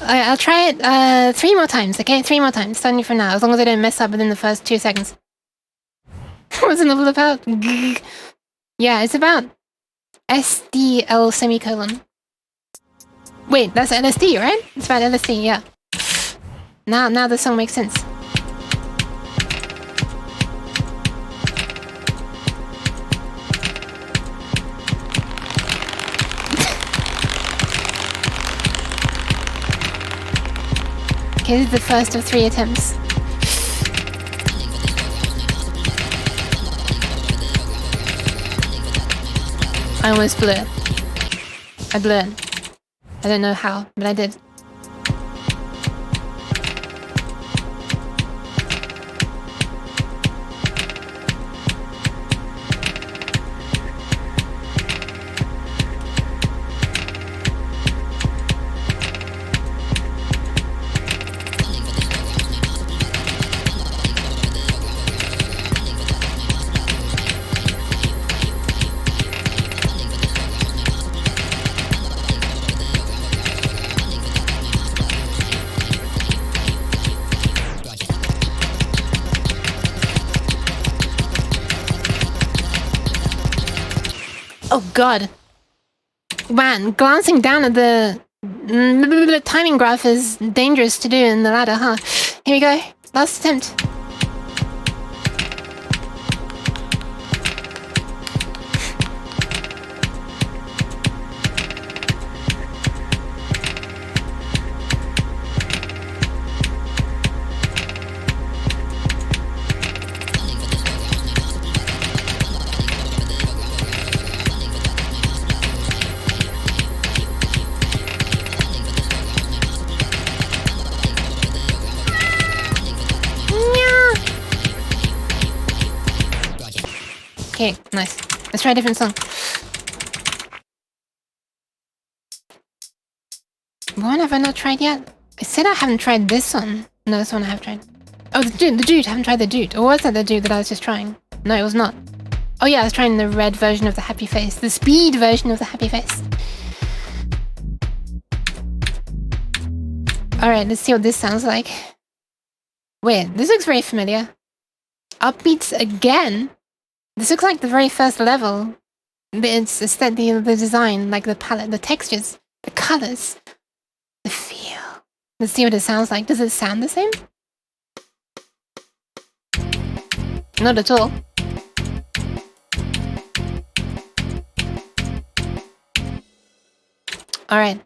I'll try it 3 more times, okay? 3 more times, starting from now, as long as I don't mess up within the first 2 seconds. What's the novel about? Yeah, it's about SDL semicolon. Wait, that's LSD, right? It's about LSD, yeah. Now the song makes sense. Okay, this is the first of 3 attempts. I almost blew it. I blew it. I don't know how, but I did. Oh god. Man, glancing down at the timing graph is dangerous to do in the ladder, huh? Here we go. Last attempt. Okay, nice. Let's try a different song. What one have I not tried yet? I said I haven't tried this one. No, this one I have tried. Oh, the dude. I haven't tried the dude. Or was that the dude that I was just trying? No, it was not. Oh yeah, I was trying the red version of the happy face. The speed version of the happy face. Alright, let's see what this sounds like. Wait, this looks very familiar. Upbeats again? This looks like the very first level. It's the design, like the palette, the textures, the colors, the feel. Let's see what it sounds like. Does it sound the same? Not at all. Alright.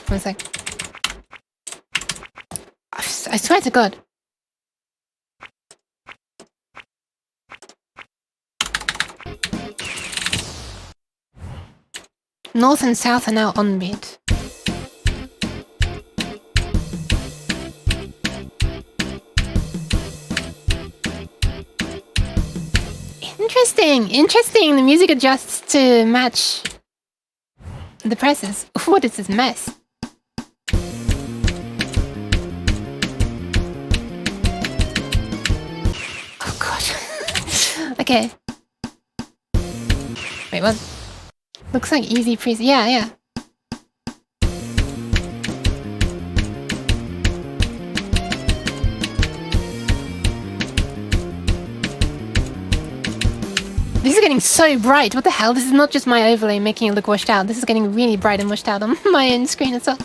One sec. I swear to God. North and south are now on beat. Interesting. The music adjusts to match the presses. What is this mess? Oh god. Okay. Wait, what? Looks like easy preset. Yeah. This is getting so bright. What the hell? This is not just my overlay making it look washed out. This is getting really bright and washed out on my own screen as well.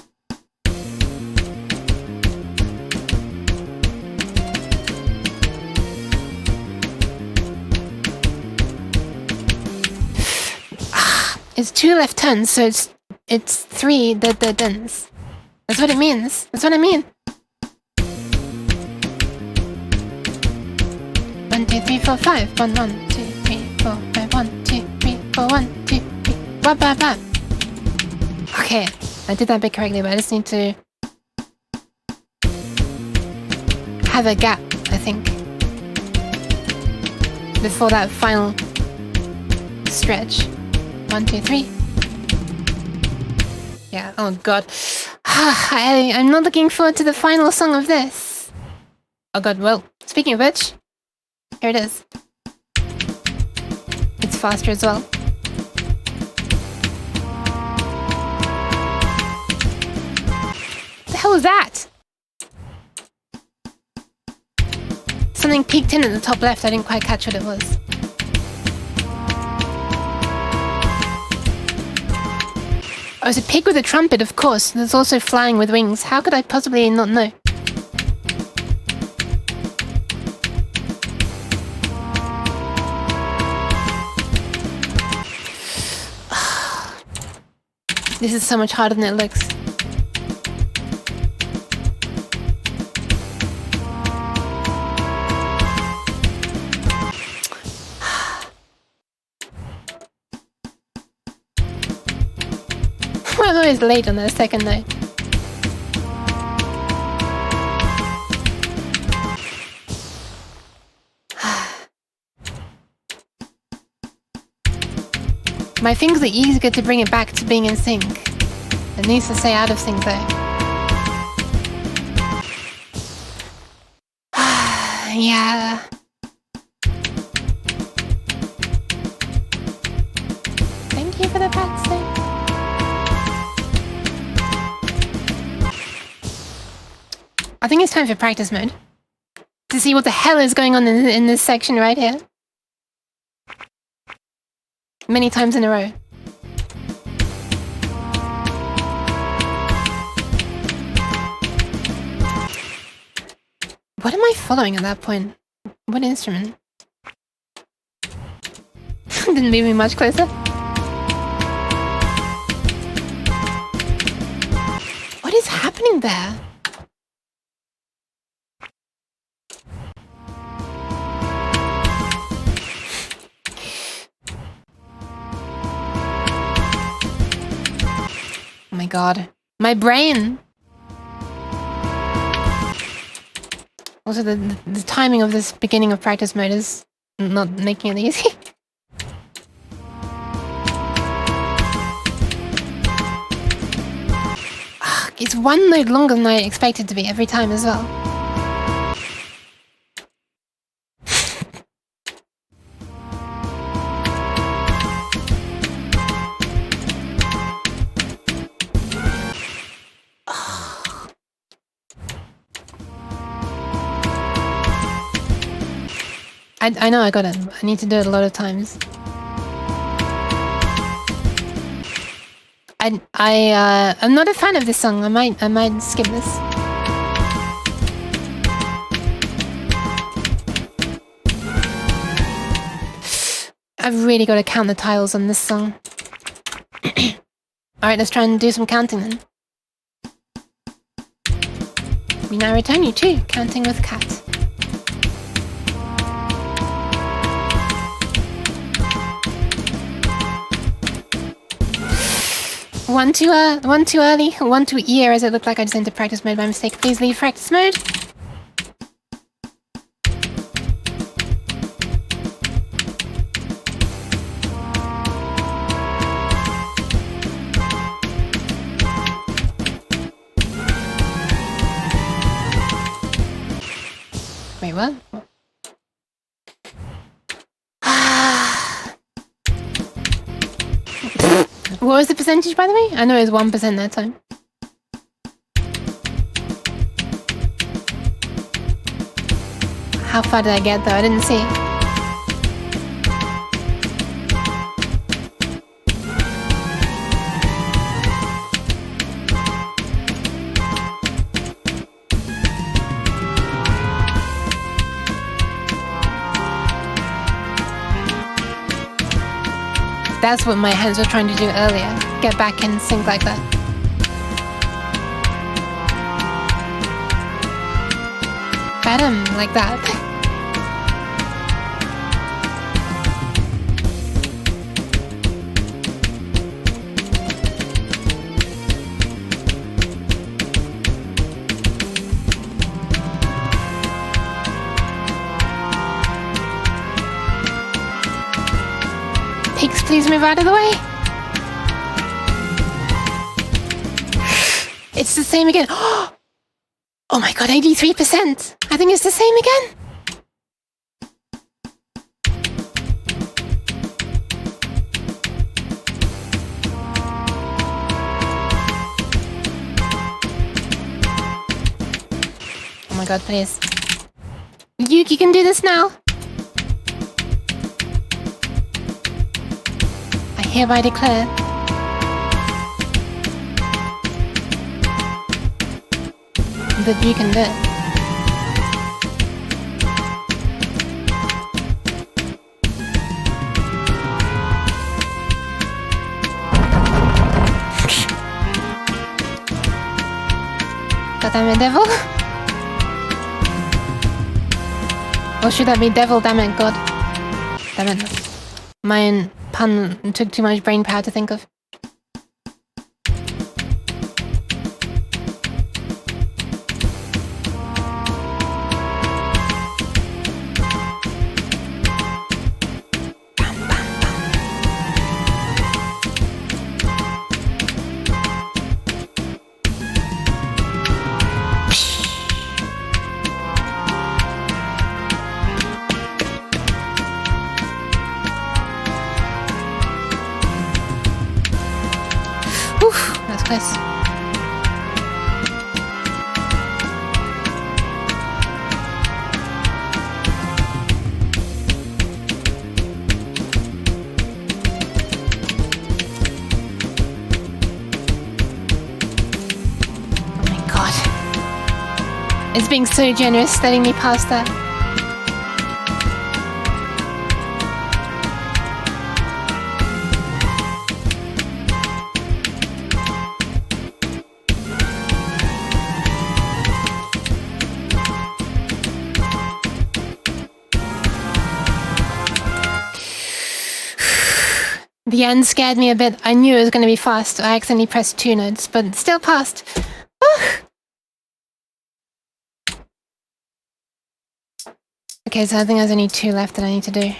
It's 2 left turns, so it's 3 dead turns. That's what it means. That's what I mean. 1, 2, 3, 4, 5. 1, 1, 2, 3, 4, 5. 1, 2, 3, 4, 1, 2, 3. Bam, bam, bam. Okay, I did that bit correctly, but I just need to have a gap, I think, before that final stretch. 1, 2, 3. Yeah, oh god. I'm not looking forward to the final song of this. Oh god, well, speaking of which, here it is. It's faster as well. What the hell was that? Something peeked in at the top left, I didn't quite catch what it was. Oh, it's a pig with a trumpet, of course. There's also flying with wings. How could I possibly not know? This is so much harder than it looks. I'm always late on that second note. My fingers are eager to bring it back to being in sync. It needs to stay out of sync though. Yeah. Thank you for the pat stick. I think it's time for practice mode. To see what the hell is going on in this section right here. Many times in a row. What am I following at that point? What instrument? Didn't move me much closer. What is happening there? Oh my god. My brain! Also, the timing of this beginning of practice mode is not making it easy. It's one note longer than I expected to be every time as well. I know I got it. I need to do it a lot of times. I'm not a fan of this song. I might skip this. I've really got to count the tiles on this song. Alright, let's try and do some counting then. We now return you to Counting with Cat. One too early, one too ear, as it looked like I just entered practice mode by mistake. Please leave practice mode. Wait, what? What was the percentage, by the way? I know it was 1% that time. How far did I get though? I didn't see. That's what my hands were trying to do earlier. Get back in sync like that. Bam, like that. Pigs, please move out of the way. It's the same again. Oh my god, 83%. I think it's the same again. Oh my god, please. You can do this now. I hereby declare that you can do it. Goddammit, devil. Or should that be devil, damn it, God? Damn it. My pun took too much brain power to think of. That's close. Oh my god. It's being so generous letting me pass that. The end scared me a bit. I knew it was going to be fast. I accidentally pressed 2 notes, but still passed. Okay, so I think there's only 2 left that I need to do.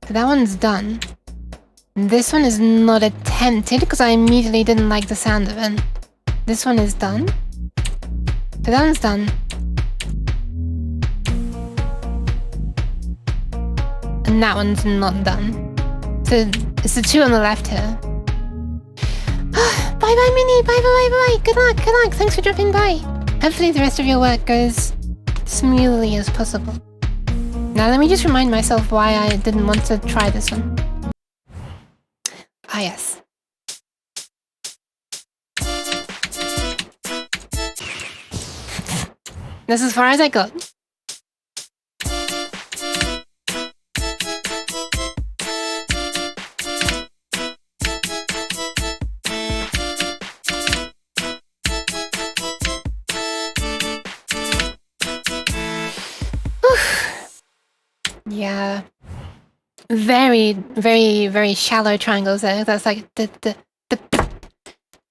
So that one's done. This one is not attempted because I immediately didn't like the sound of it. This one is done. So that one's done. And that one's not done. So it's the 2 on the left here. Bye bye, Minnie. Bye bye bye bye. Good luck. Good luck. Thanks for dropping by. Hopefully the rest of your work goes smoothly as possible. Now let me just remind myself why I didn't want to try this one. Ah yes. That's as far as I got. Yeah. Very, very, very shallow triangles there. That's like the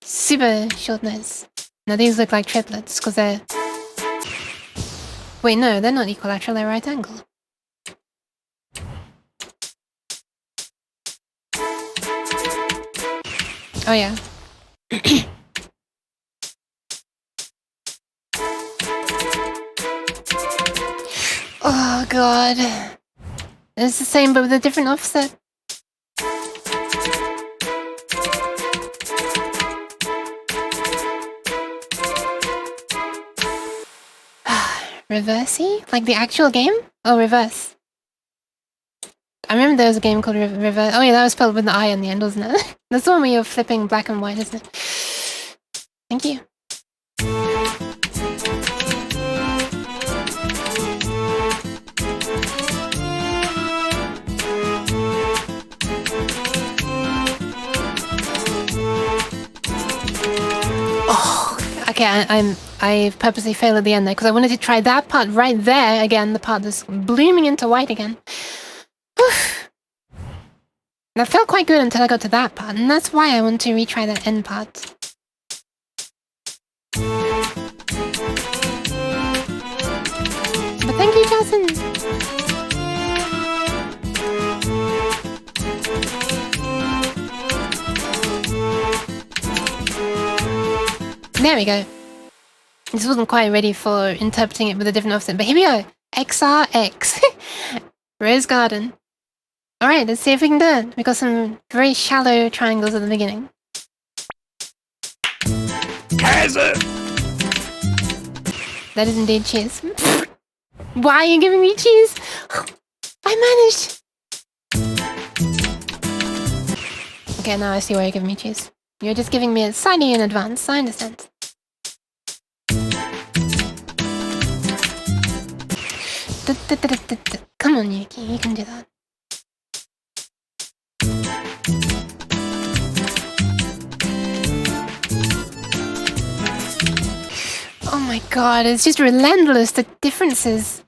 super short notes. Now these look like triplets because they're... Wait, no, they're not equilateral, they're right angle. Oh yeah. Oh god. It's the same but with a different offset. Reversey? Like the actual game? Oh, reverse. I remember there was a game called Reverse. Oh yeah, that was spelled with an I on the end, wasn't it? That's the one where you're flipping black and white, isn't it? Thank you. Okay, I purposely failed at the end there because I wanted to try that part right there again, the part that's blooming into white again. That felt quite good until I got to that part, and that's why I want to retry that end part. But thank you, Jason! There we go. This wasn't quite ready for interpreting it with a different offset, but here we go. XRX. Rose Garden. Alright, let's see if we can do it. We got some very shallow triangles at the beginning. Hazard! That is indeed cheese. Why are you giving me cheese? I managed! Okay, now I see why you're giving me cheese. You're just giving me it slightly in advance, I understand. Come on, Yuki, you can do that. my god, it's just relentless, the differences.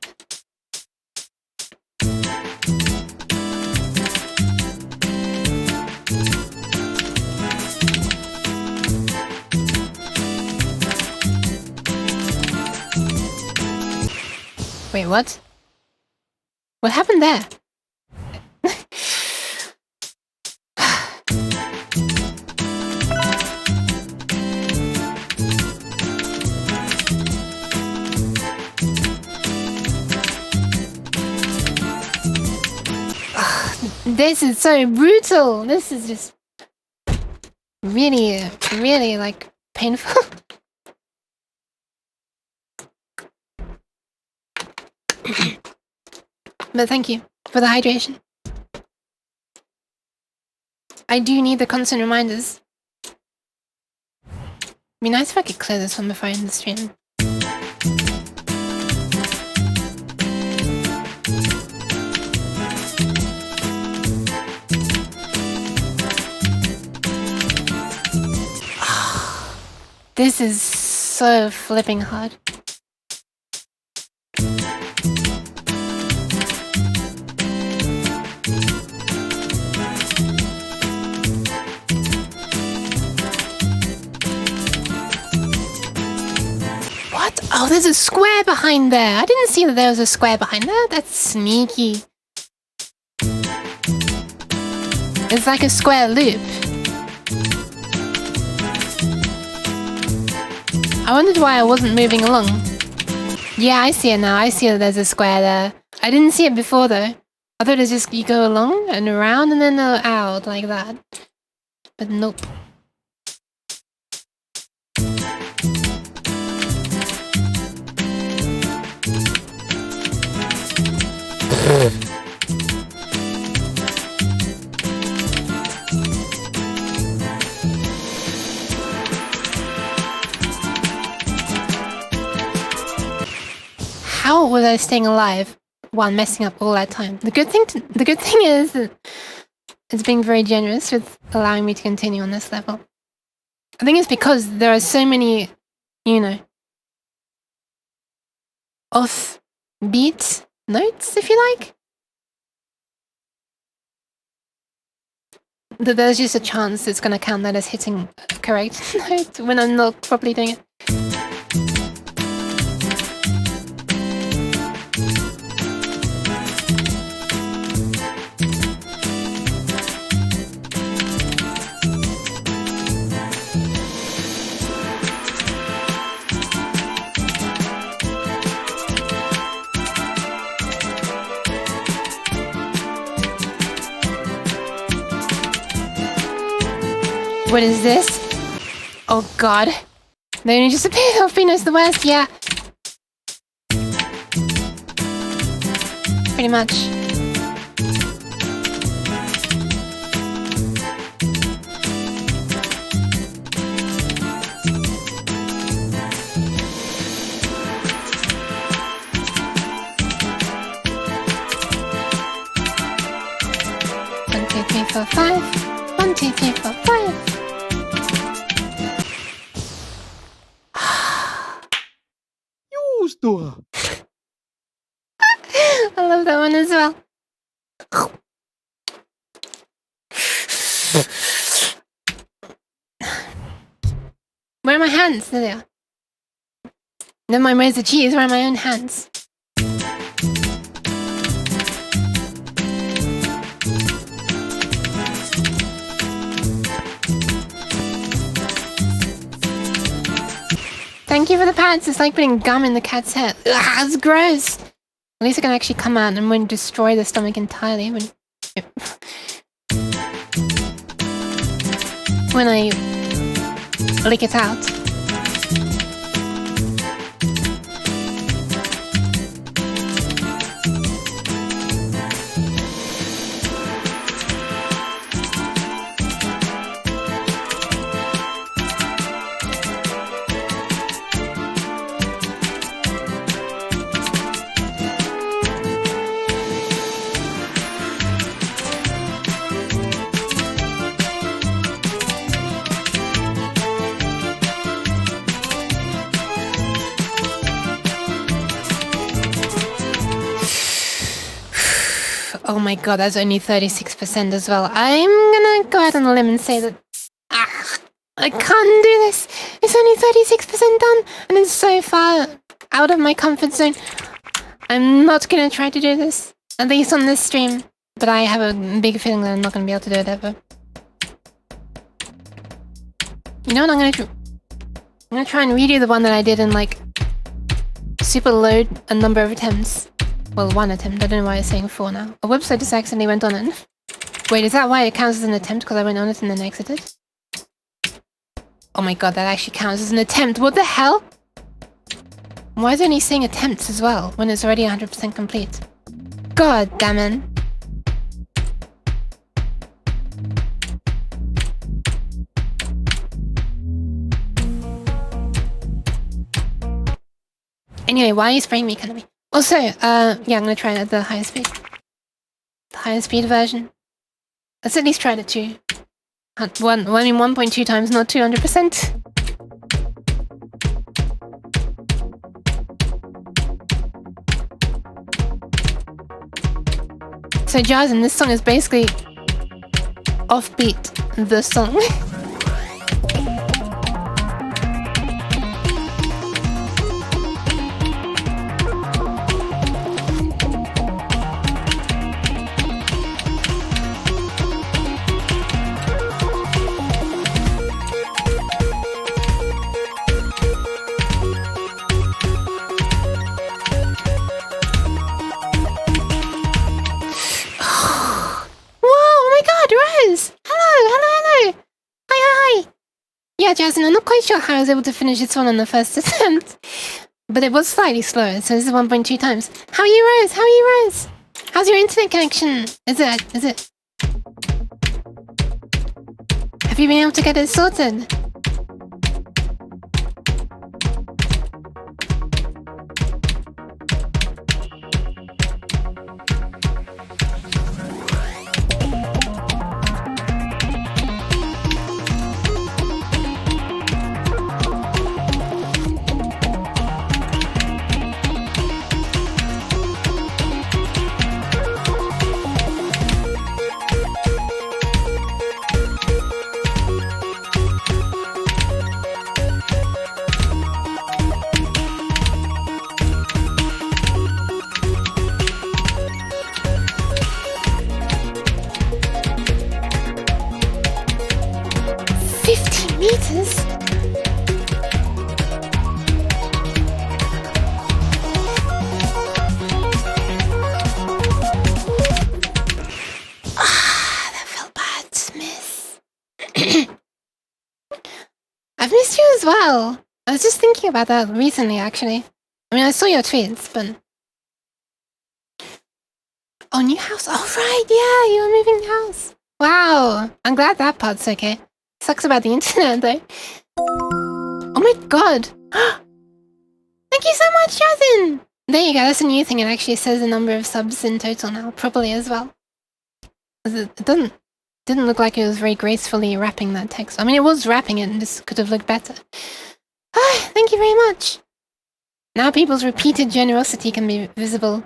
Wait, what? What happened there? This is so brutal. This is just really, really like painful. But thank you for the hydration. I do need the constant reminders. Be nice if I could clear this one before I end the stream. This is so flipping hard. What? Oh, there's a square behind there. I didn't see that there was a square behind there. That's sneaky. It's like a square loop. I wondered why I wasn't moving along. Yeah, I see it now. I see that there's a square there. I didn't see it before though. I thought it was just you go along and around and then out like that. But nope. How was I staying alive while messing up all that time? The good thing is that it's being very generous with allowing me to continue on this level. I think it's because there are so many, you know, off-beat notes, if you like, that there's just a chance it's going to count that as hitting a correct note when I'm not properly doing it. What is this? Oh god. They only just appeared off Venus the West, yeah. Pretty much. One, two, three, four, five. 1, 2, 3, 4, 5. I love that one as well. Where are my hands? There they are. Never mind, where's the cheese? Where are my own hands? Thank you for the pats. It's like putting gum in the cat's head. Ugh, it's gross. At least it can actually come out and won't destroy the stomach entirely when I lick it out. Oh my god, that's only 36% as well. I'm gonna go out on a limb and say that... I can't do this! It's only 36% done, and it's so far out of my comfort zone. I'm not gonna try to do this, at least on this stream. But I have a big feeling that I'm not gonna be able to do it ever. You know what I'm gonna do? I'm gonna try and redo the one that I did in, like, super low a number of attempts. Well, one attempt. I don't know why it's saying 4 now. A website just accidentally went on it. Wait, is that why it counts as an attempt? Because I went on it and then exited? Oh my god, that actually counts as an attempt. What the hell? Why is it only saying attempts as well, when it's already 100% complete? God damn it. Anyway, why are you spraying me, Kanami? Also, yeah, I'm gonna try it at the higher speed. The higher speed version. Let's at least try it at 2. 1.2 times, not 200%. So Jazen, this song is basically offbeat the song. Yeah, Jasmine, I'm not quite sure how I was able to finish this one on the first attempt. But it was slightly slower, so this is 1.2 times. How are you, Rose? How are you, Rose? How's your internet connection? Is it? Have you been able to get it sorted? Well, I was just thinking about that recently, actually. I mean, I saw your tweets, but... Oh, new house? Oh, right, yeah, you're moving house. Wow, I'm glad that part's okay. Sucks about the internet, though. Oh my god. Thank you so much, Jason! There you go, that's a new thing. It actually says the number of subs in total now, properly as well. It didn't look like it was very gracefully wrapping that text. I mean, it was wrapping it, and this could have looked better. Ah, thank you very much. Now people's repeated generosity can be visible.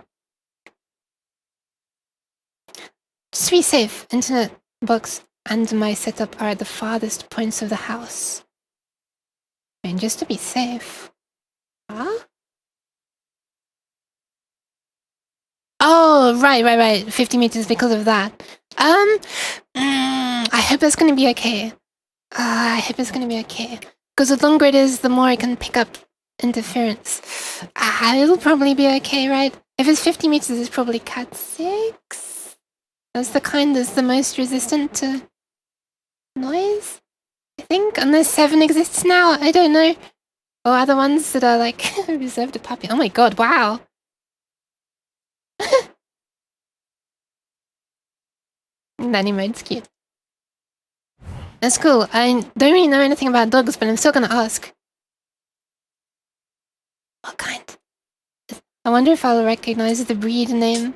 Just to be safe, internet box and my setup are at the farthest points of the house. I mean, just to be safe. Huh? Oh, right. 50 meters because of that. I hope it's gonna be okay. I hope it's gonna be okay. Because the longer it is, the more it can pick up interference. It'll probably be okay, right? If it's 50 meters, it's probably Cat 6. That's the kind that's the most resistant to noise, I think. Unless 7 exists now, I don't know. Or other ones that are like reserved to puppy. Oh my god, wow. Nanny mode's cute. That's cool. I don't really know anything about dogs, but I'm still gonna ask. What kind? I wonder if I'll recognize the breed name.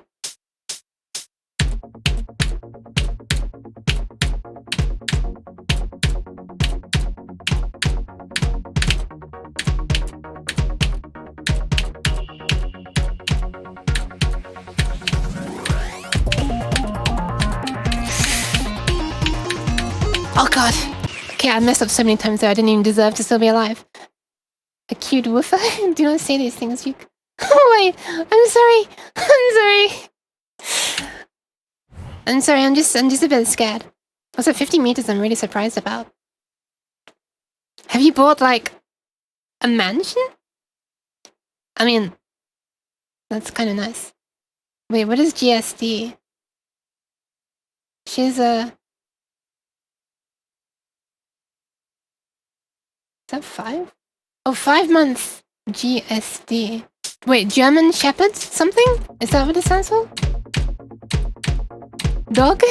Oh god. Okay, I messed up so many times there. I didn't even deserve to still be alive. A cute woofer? Do not say these things, you... Oh wait, I'm sorry. I'm sorry, I'm just a bit scared. Also, 50 meters I'm really surprised about. Have you bought, like, a mansion? I mean, that's kind of nice. Wait, what is GSD? She's a... Is that 5? Oh, 5 months GSD. Wait, German Shepherd something? Is that what it stands for? Dog?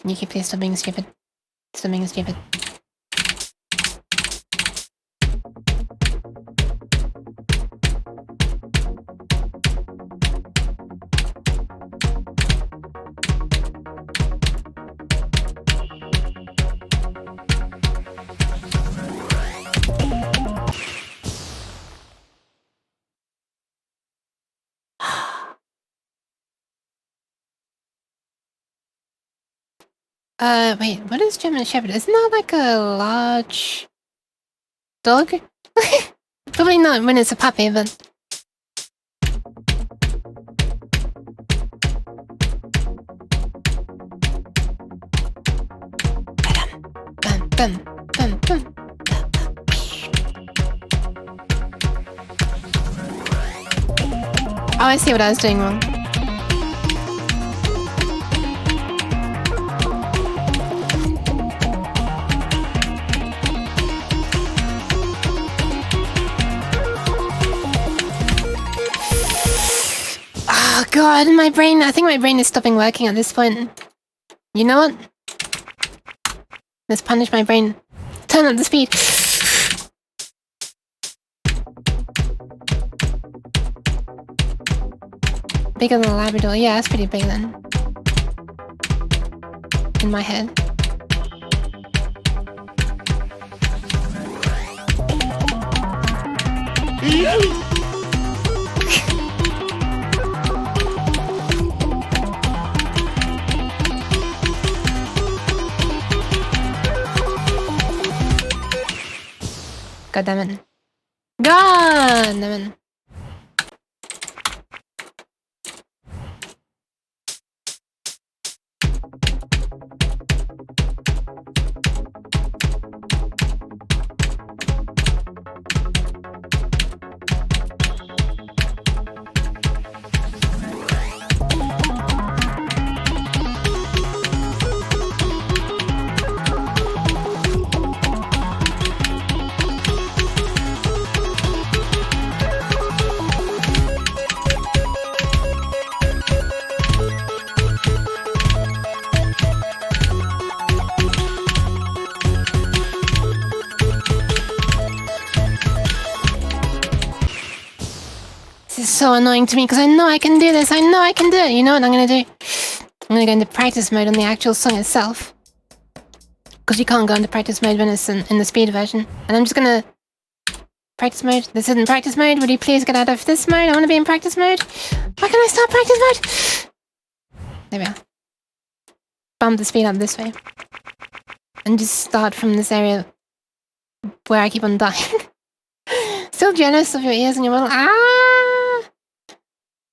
Nikki, please stop being stupid. Stop being stupid. Wait, what is German Shepherd? Isn't that like a large dog? Probably not when it's a puppy, but... Bum, bum, bum, bum. Oh, I see what I was doing wrong. Oh god, my brain, I think my brain is stopping working at this point. You know what? Let's punish my brain. Turn up the speed. Bigger than a Labrador. Yeah, that's pretty big then. In my head. God damn it. God damn it. So annoying to me because I know I can do this. I know I can do it. You know what I'm gonna do? I'm gonna go into practice mode on the actual song itself. Because you can't go into practice mode when it's in the speed version. And I'm just gonna... Practice mode? This isn't practice mode. Would you please get out of this mode? I want to be in practice mode. Why can't I start practice mode? There we are. Bump the speed up this way. And just start from this area where I keep on dying. Still jealous of your ears and your model. Ah!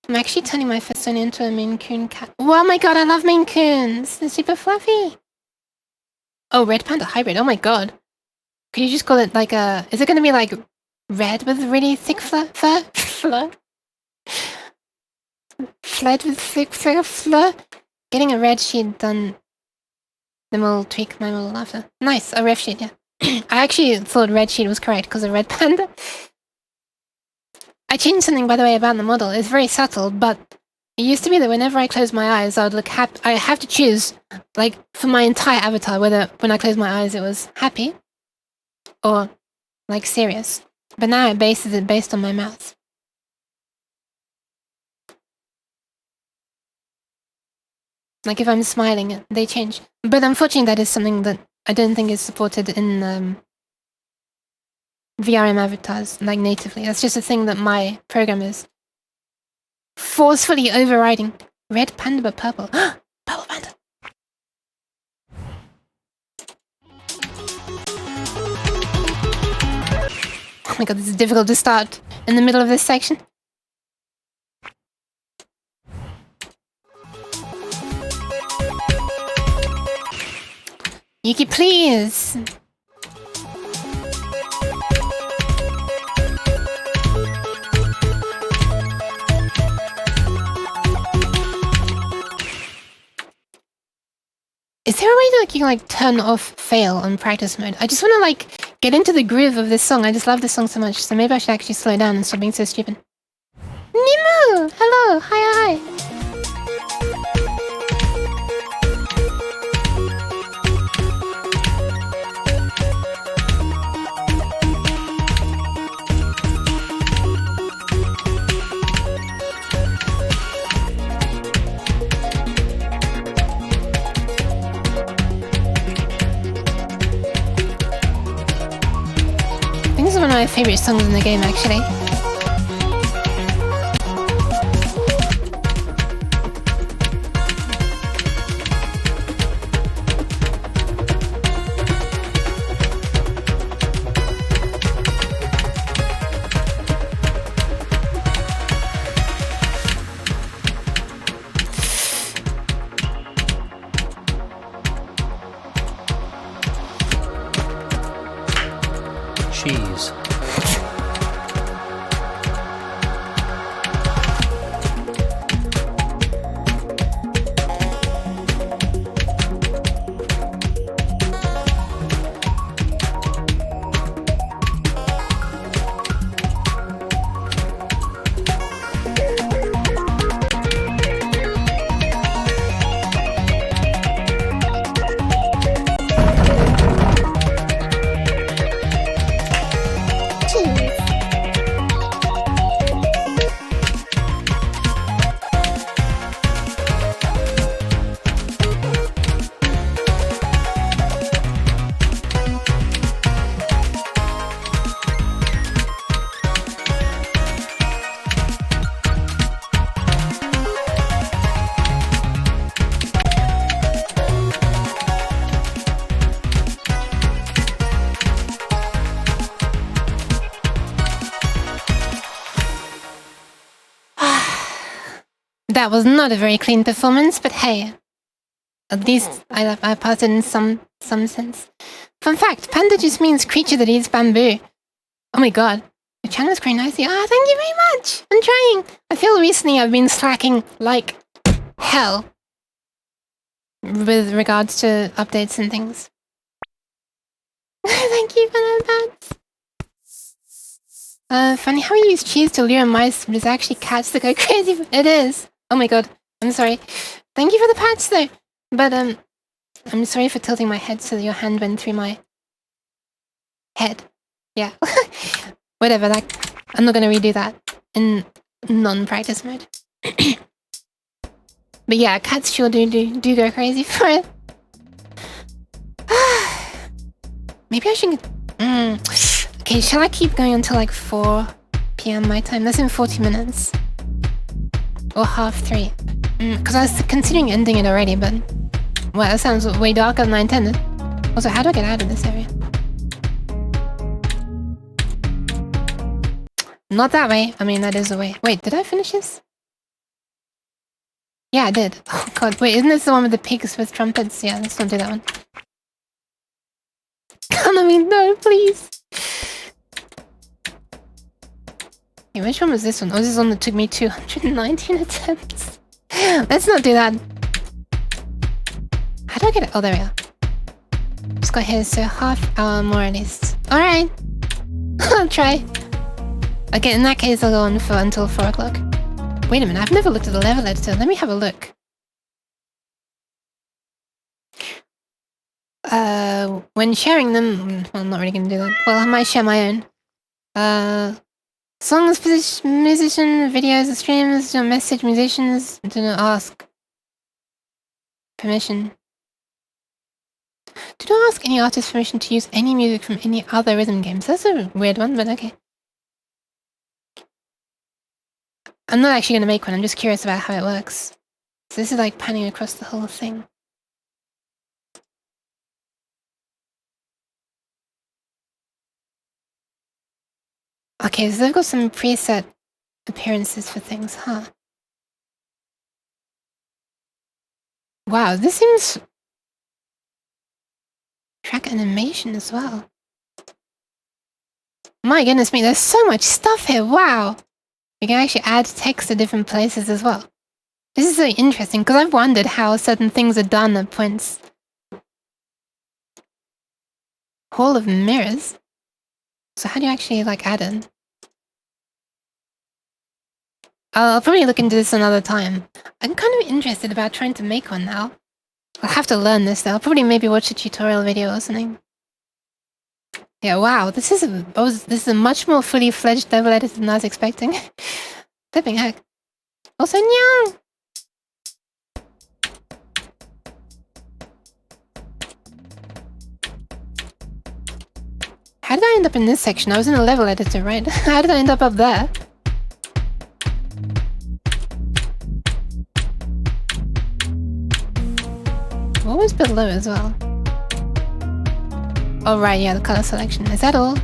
I'm actually turning my Fistone into a Maine Coon cat. Oh my god, I love Maine Coons! They're super fluffy! Oh, Red Panda Hybrid, oh my god. Could you just call it like a... Is it gonna be like red with really thick fur? Fled with thick fur? Getting a red sheet done... Then we'll tweak my model after. Nice, a ref sheet, yeah. I actually thought red sheet was correct because of Red Panda. I changed something, by the way, about the model. It's very subtle, but it used to be that whenever I close my eyes, I would look happy. I have to choose, like, for my entire avatar, whether when I close my eyes it was happy or, like, serious. But now it bases it based on my mouth. Like, if I'm smiling, they change. But unfortunately, that is something that I don't think is supported in VRM avatars like natively. That's just a thing that my program is forcefully overriding. Red panda but purple. Purple panda. Oh my god, this is difficult to start in the middle of this section. Yuki, please! Is there a way to you can turn off fail on practice mode? I just want to get into the groove of this song. I just love this song so much, so maybe I should actually slow down and stop being so stupid. Nimu! Hello! Hi, hi! This is one of my favorite songs in the game, actually. Cheese. That was not a very clean performance, but hey, at least I passed it in some sense. Fun fact, panda just means creature that eats bamboo. Oh my god, your channel is growing nicely. Ah, thank you very much. I'm trying. I feel recently I've been slacking like hell with regards to updates and things. Thank you for that. Funny how you use cheese to lure mice, but it's actually cats that go crazy. It is. Oh my god, I'm sorry. Thank you for the pats though. But I'm sorry for tilting my head so that your hand went through my head. Yeah. Whatever, I'm not gonna redo that in non-practice mode. But yeah, cats sure do go crazy for it. Maybe I should... Okay, shall I keep going until like 4 PM my time? That's in 40 minutes. Or half 3. Because I was considering ending it already, but... Well, that sounds way darker than I intended. Also, how do I get out of this area? Not that way. I mean, that is the way. Wait, did I finish this? Yeah, I did. Oh god, wait, isn't this the one with the pigs with trumpets? Yeah, let's not do that one. I mean, no, please. Okay, which one was this one? Oh, this is one that took me 219 attempts. Let's not do that. How do I get it? Oh, there we are. Just got here, so half hour more at least. Alright. I'll try. Okay, in that case, I'll go on for until 4 o'clock. Wait a minute, I've never looked at the level editor. Let me have a look. When sharing them... Well, I'm not really gonna do that. Well, I might share my own. Songs, musician, videos, streams, don't message musicians, do not ask permission. Do not ask any artist permission to use any music from any other rhythm games. That's a weird one, but okay. I'm not actually going to make one. I'm just curious about how it works. So this is like panning across the whole thing. Okay, so they've got some preset appearances for things, huh? Wow, this seems... Track animation as well. My goodness me, there's so much stuff here, wow! You can actually add text to different places as well. This is so interesting, because I've wondered how certain things are done at points. Hall of Mirrors? So how do you actually, like, add it? I'll probably look into this another time. I'm kind of interested about trying to make one now. I'll have to learn this though. I'll probably maybe watch a tutorial video or something. Yeah, wow, this is a much more fully fledged double edit than I was expecting. Flipping heck. Also, nyang! How did I end up in this section? I was in a level editor, right? How did I end up there? What was below as well? Oh right, yeah, the color selection. Is that all?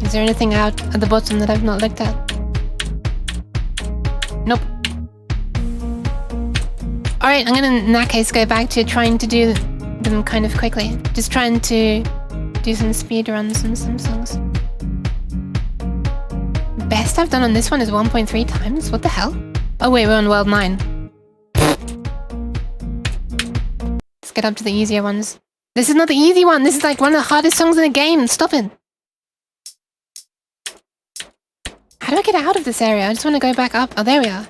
Is there anything out at the bottom that I've not looked at? Nope. Alright, I'm gonna in that case go back to trying to do them kind of quickly. Just trying to do some speed runs and some songs. Best I've done on this one is 1.3 times? What the hell? Oh wait, we're on world 9. Let's get up to the easier ones. This is not the easy one, this is like one of the hardest songs in the game, stop it! How do I get out of this area? I just want to go back up. Oh, there we are.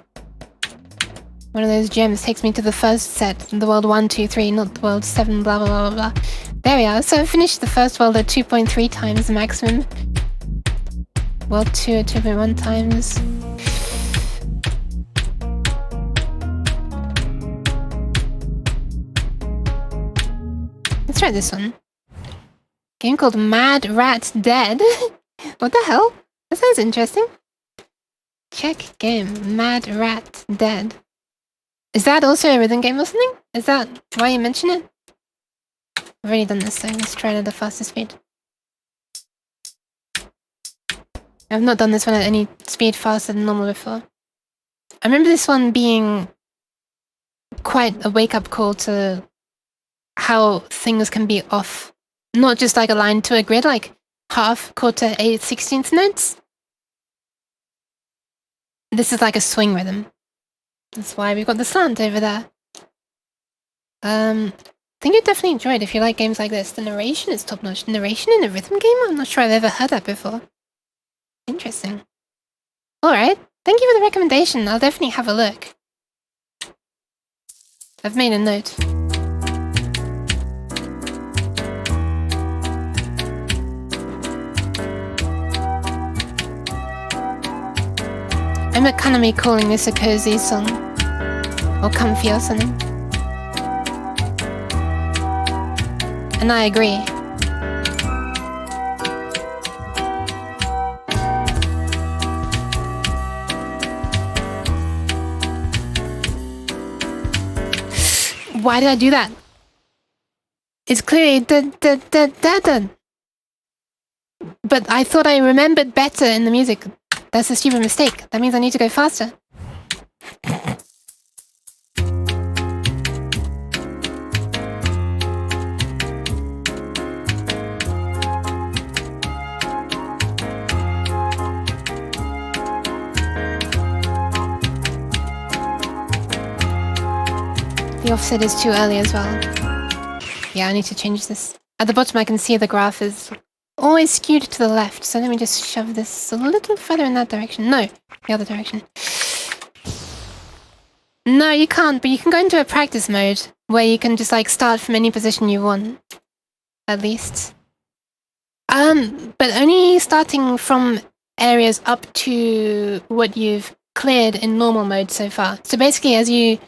One of those gems takes me to the first set, the world 1, 2, 3, not the world 7, blah blah blah blah blah. There we are, so I finished the first world at 2.3 times the maximum. World 2 at 2.1 times. Let's try this one. Game called Mad Rat Dead. What the hell? That sounds interesting. Check game. Mad Rat Dead. Is that also a rhythm game or something? Is that why you mention it? I've already done this, so let's try it at the fastest speed. I've not done this one at any speed faster than normal before. I remember this one being quite a wake-up call to how things can be off. Not just like aligned to a grid, like half, quarter, 8, 16th notes. This is like a swing rhythm. That's why we've got the slant over there. I think you'd definitely enjoy it if you like games like this. The narration is top-notch. Narration in a rhythm game? I'm not sure I've ever heard that before. Interesting. Alright, thank you for the recommendation. I'll definitely have a look. I've made a note. I'm kind of calling this a cozy song. Or comfy or something. And I agree. Why did I do that? It's clearly da-da-da-da-da. But I thought I remembered better in the music. That's a stupid mistake. That means I need to go faster. The offset is too early as well. Yeah, I need to change this. At the bottom I can see the graph is always skewed to the left, so let me just shove this a little further in that direction. No, the other direction. No, you can't, but you can go into a practice mode where you can just like start from any position you want. At least. But only starting from areas up to what you've cleared in normal mode so far. So basically as you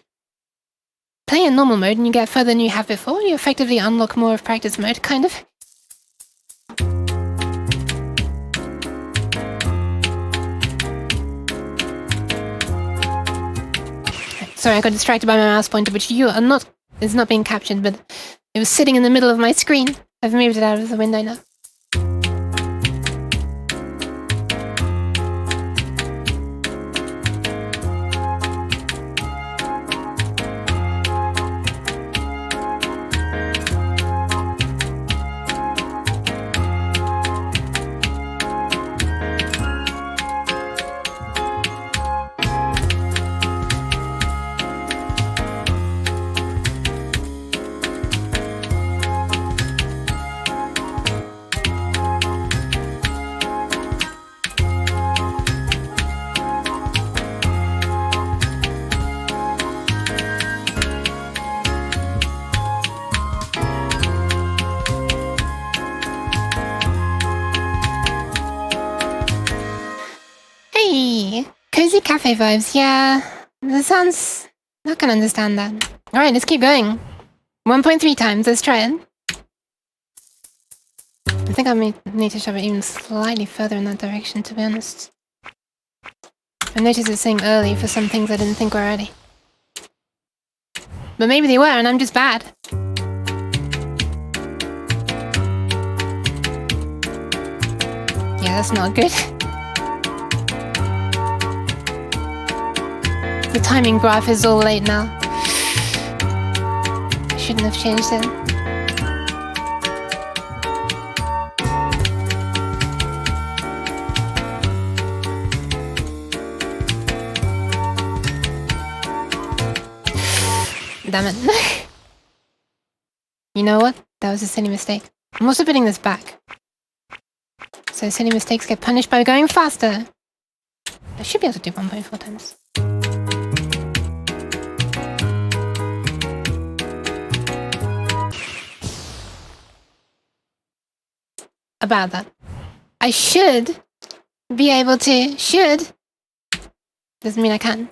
play in normal mode and you get further than you have before, you effectively unlock more of practice mode, kind of. Sorry, I got distracted by my mouse pointer, which is not being captured, but it was sitting in the middle of my screen. I've moved it out of the window now. Cozy cafe vibes, yeah. That sounds... I can understand that. Alright, let's keep going. 1.3 times, let's try it. I think I may need to shove it even slightly further in that direction, to be honest. I noticed it's saying early for some things I didn't think were ready. But maybe they were, and I'm just bad. Yeah, that's not good. The timing graph is all late now. I shouldn't have changed it. Damn it. You know what? That was a silly mistake. I'm also putting this back. So silly mistakes get punished by going faster. I should be able to do 1.4 times. About that. I should be able to. Should. Doesn't mean I can.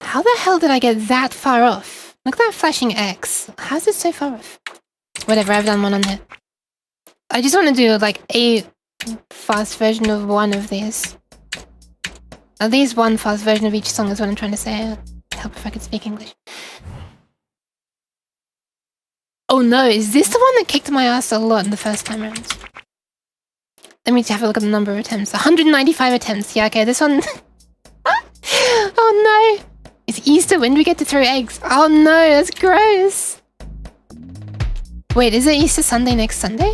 How the hell did I get that far off? Look at that flashing X. How's it so far off? Whatever, I've done one on here. I just want to do like a fast version of one of these. At least one fast version of each song is what I'm trying to say. Help if I could speak English. Oh no, is this the one that kicked my ass a lot in the first time around? Let me have a look at the number of attempts. 195 attempts. Yeah, okay, this one... Oh no! It's Easter, when do we get to throw eggs? Oh no, that's gross! Wait, is it Easter Sunday next Sunday?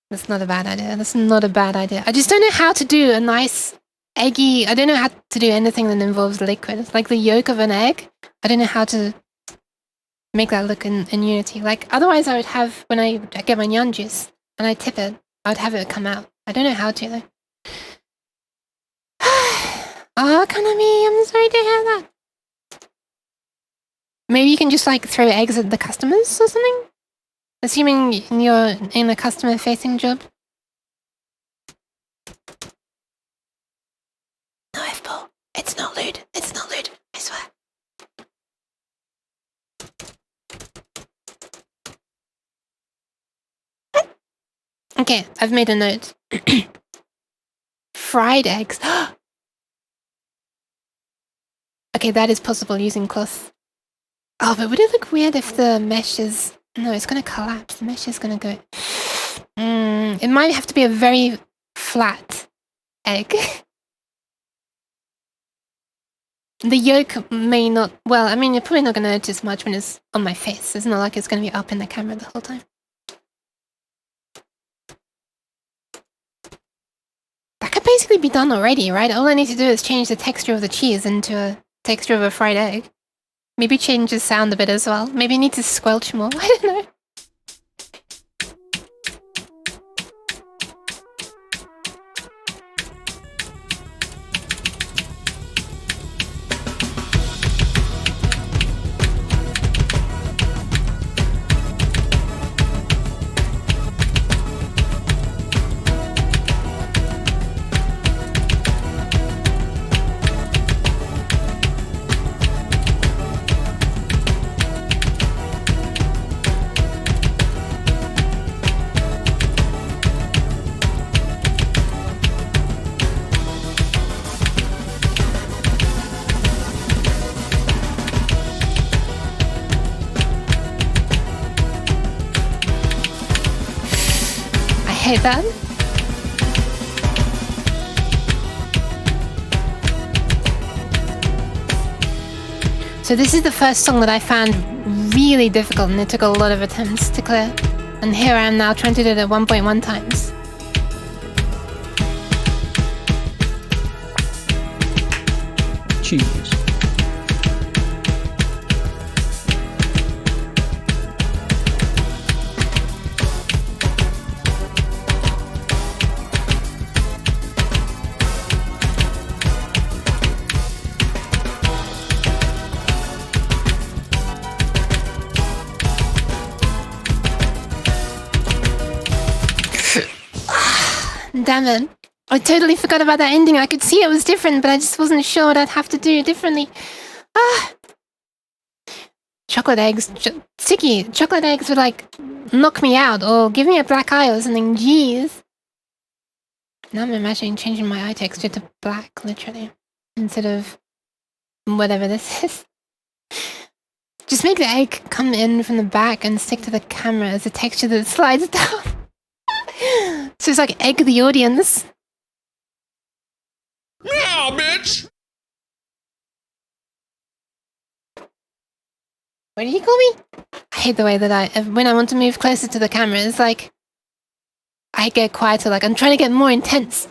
That's not a bad idea. That's not a bad idea. I just don't know how to do a nice eggy... I don't know how to do anything that involves liquid. Like the yolk of an egg. I don't know how to make that look in unity. Like, otherwise I would have... When I get my nyan juice and I tip it, I would have it come out. I don't know how to, though. Oh, Kanami, I'm sorry to hear that. Maybe you can just, like, throw eggs at the customers or something? Assuming you're in a customer-facing job. No F-ball. It's not lewd. It's not lewd. I swear. Okay, I've made a note. Fried eggs. Okay, that is possible using cloth. Oh, but would it look weird if the mesh is... No, it's going to collapse. The mesh is going to go... it might have to be a very flat egg. The yolk may not... Well, I mean, you're probably not going to notice much when it's on my face. It's not like it's going to be up in the camera the whole time. That could basically be done already, right? All I need to do is change the texture of the cheese into a texture of a fried egg. Maybe change the sound a bit as well. Maybe I need to squelch more. I don't know. hate that. So this is the first song that I found really difficult, and it took a lot of attempts to clear. And here I am now trying to do it at 1.1 times. Cheese. Damn it. I totally forgot about that ending. I could see it was different, but I just wasn't sure what I'd have to do differently. Ah! Chocolate eggs. Sticky. Chocolate eggs would, like, knock me out or give me a black eye or something. Jeez. Now I'm imagining changing my eye texture to black, literally. Instead of whatever this is. Just make the egg come in from the back and stick to the camera as a texture that slides down. So it's like egg the audience. Yeah, bitch! What did he call me? I hate the way that when I want to move closer to the camera, it's like I get quieter, like I'm trying to get more intense.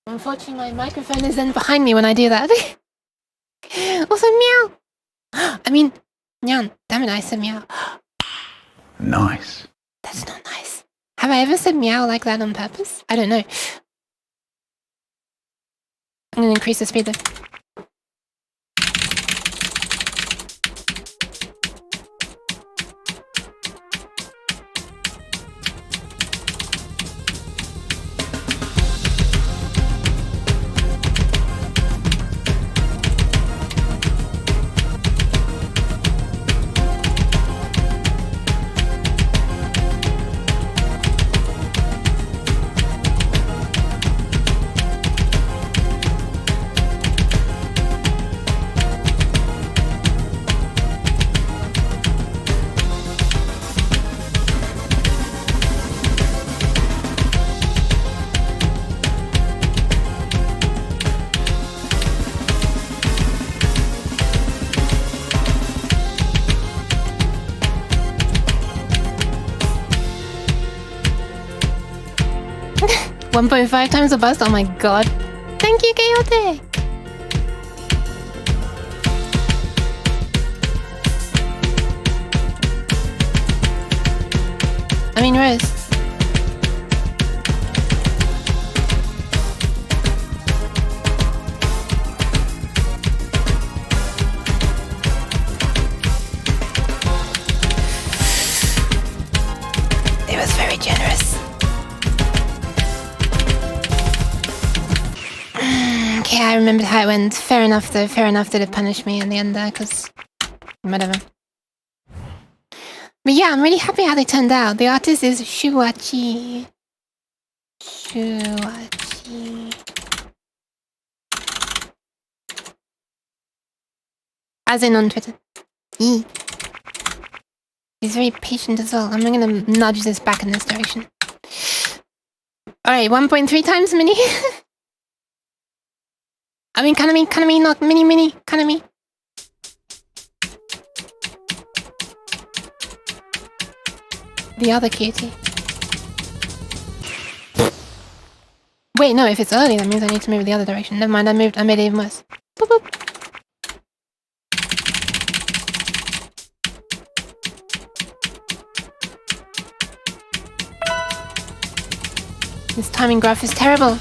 Unfortunately, my microphone is then behind me when I do that. Also, meow. I mean, meow. Damn it, I said meow. Nice. That's not nice. Have I ever said meow like that on purpose? I don't know. I'm gonna increase the speed though. .5 times the bust? Oh my god. Thank you, Chaotic! I mean, Rose. It was very generous. Okay, I remembered how it went. Fair enough, though. Fair enough that it punished me in the end there, because... whatever. But yeah, I'm really happy how they turned out. The artist is Shuachi. As in on Twitter. He's very patient as well. I'm gonna nudge this back in this direction. Alright, 1.3 times mini. I mean, kind of me, not mini, kind of me. The other cutie. Wait, no, if it's early, that means I need to move the other direction. Never mind, I made it even worse. Boop, boop. This timing graph is terrible.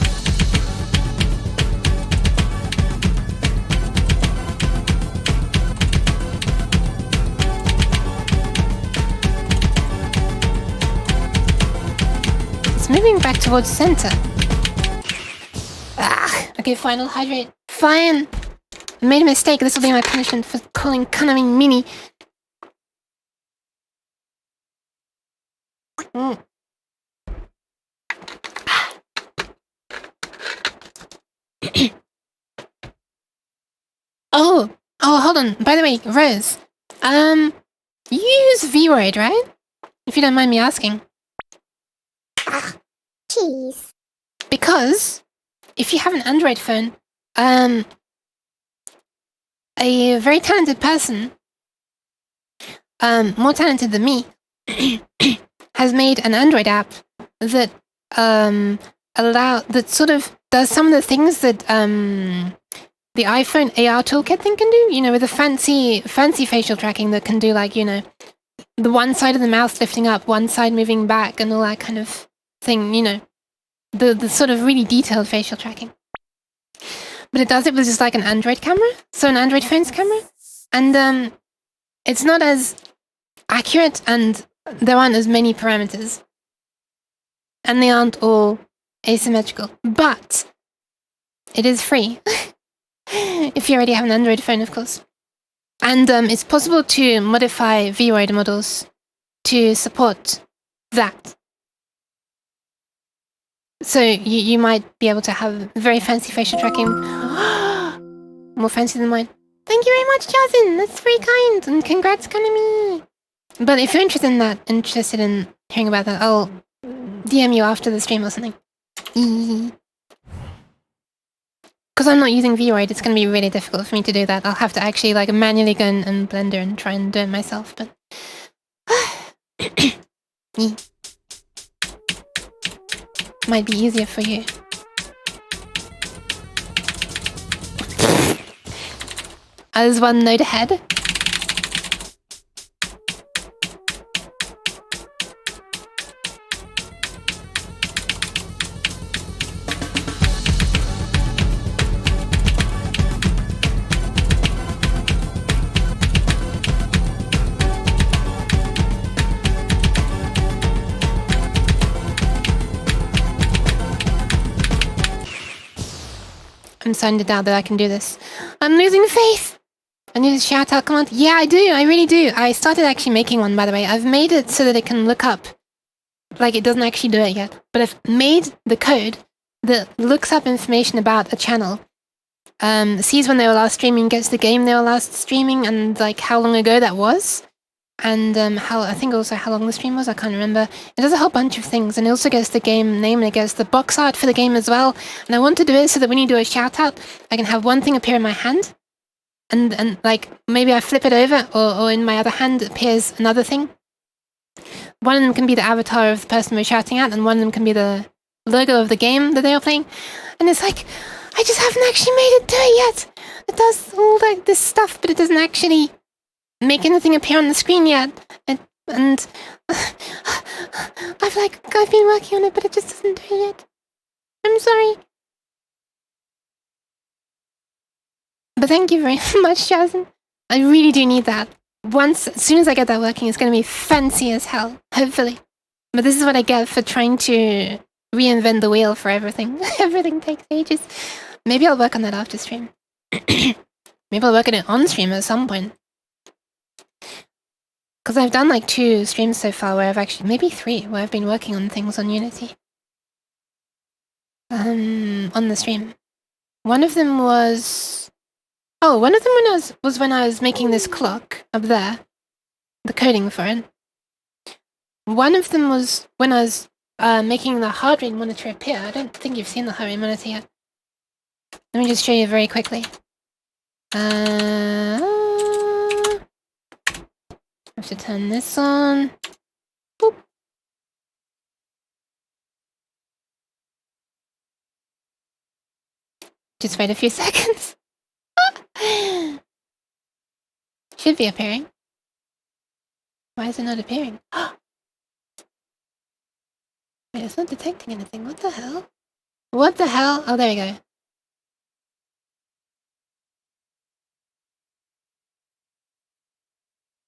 Moving back towards center. Ah, okay, final hydrate. Fine. I made a mistake. This will be my punishment for calling Konami Mini. Oh, hold on. By the way, Rose. You use VRoid, right? If you don't mind me asking. Cheese. Because if you have an Android phone, a very talented person, more talented than me, has made an Android app that that sort of does some of the things that the iPhone AR toolkit thing can do. You know, with the fancy facial tracking that can do, like, you know, the one side of the mouth lifting up, one side moving back, and all that kind of thing. You know, the sort of really detailed facial tracking. But it does it with just like an Android camera, so an Android phone's camera, and it's not as accurate, and there aren't as many parameters, and they aren't all asymmetrical. But it is free if you already have an Android phone, of course. And it's possible to modify Vroid models to support that. So you might be able to have very fancy facial tracking. More fancy than mine. Thank you very much, Jason. That's very kind. And congrats, Kanami. But if you're interested in hearing about that, I'll DM you after the stream or something. Because I'm not using Vroid, it's going to be really difficult for me to do that. I'll have to actually like manually go in Blender and try and do it myself, but... might be easier for you. I was one note ahead. I'm starting to doubt that I can do this. I'm losing faith! I need a shout out command. Yeah, I do. I really do. I started actually making one, by the way. I've made it so that it can look up. Like, it doesn't actually do it yet. But I've made the code that looks up information about a channel. Sees when they were last streaming, gets the game they were last streaming, and like how long ago that was. And I think also how long the stream was, I can't remember. It does a whole bunch of things, and it also gets the game name, and it gets the box art for the game as well. And I want to do it so that when you do a shout out, I can have one thing appear in my hand, and like maybe I flip it over, or in my other hand appears another thing. One of them can be the avatar of the person we're shouting at, and one of them can be the logo of the game that they are playing. And it's like, I just haven't actually made it do it yet. It does all like this stuff, but it doesn't actually make anything appear on the screen yet. And I've been working on it, but it just doesn't do it yet. I'm sorry. But thank you very much, Jasmine. I really do need that. As soon as I get that working, it's going to be fancy as hell, hopefully. But this is what I get for trying to reinvent the wheel for everything. Everything takes ages. Maybe I'll work on that after stream. Maybe I'll work on it on stream at some point. Because I've done like 2 streams so far where I've actually, maybe 3, where I've been working on things on Unity. On the stream. One of them was... Oh, one of them was when I was making this clock up there. The coding for it. One of them was when I was making the heart rate monitor appear. I don't think you've seen the heart rate monitor yet. Let me just show you very quickly. I have to turn this on. Boop. Just wait a few seconds. Should be appearing. Why is it not appearing? Wait, it's not detecting anything. What the hell? What the hell? Oh, there we go.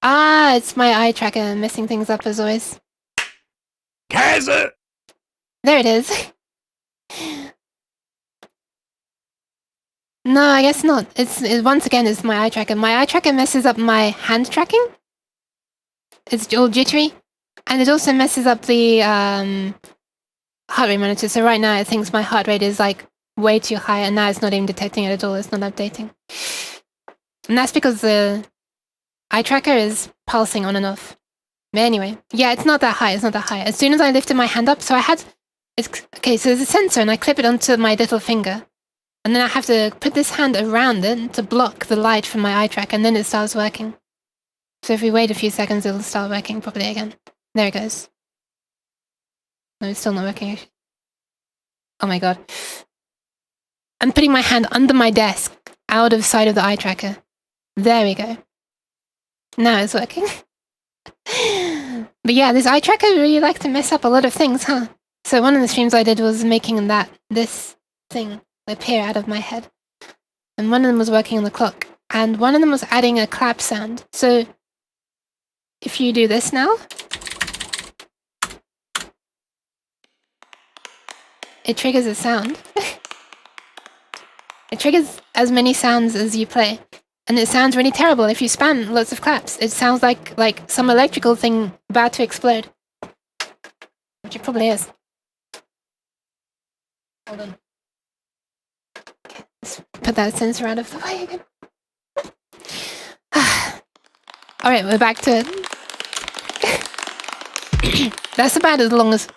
Ah, it's my eye tracker messing things up as always. Kaiser! There it is. No, I guess not. Once again, it's my eye tracker. My eye tracker messes up my hand tracking. It's all jittery. And it also messes up the heart rate monitor. So right now it thinks my heart rate is like way too high, and now it's not even detecting it at all. It's not updating. And that's because the eye tracker is pulsing on and off. But anyway, yeah, it's not that high. It's not that high. As soon as I lifted my hand up, so I had Okay, so there's a sensor and I clip it onto my little finger. And then I have to put this hand around it to block the light from my eye track, and then it starts working. So if we wait a few seconds, it'll start working properly again. There it goes. No, it's still not working, actually. Oh my god. I'm putting my hand under my desk, out of sight of the eye tracker. There we go. Now it's working. But yeah, this eye tracker really likes to mess up a lot of things, huh? So one of the streams I did was making this thing appear out of my head. And one of them was working on the clock. And one of them was adding a clap sound. So if you do this now, it triggers a sound. It triggers as many sounds as you play. And it sounds really terrible if you spam lots of claps. It sounds like some electrical thing about to explode. Which it probably is. Hold on. Okay, let's put that sensor out of the way again. Alright, we're back to it. That's about as long as...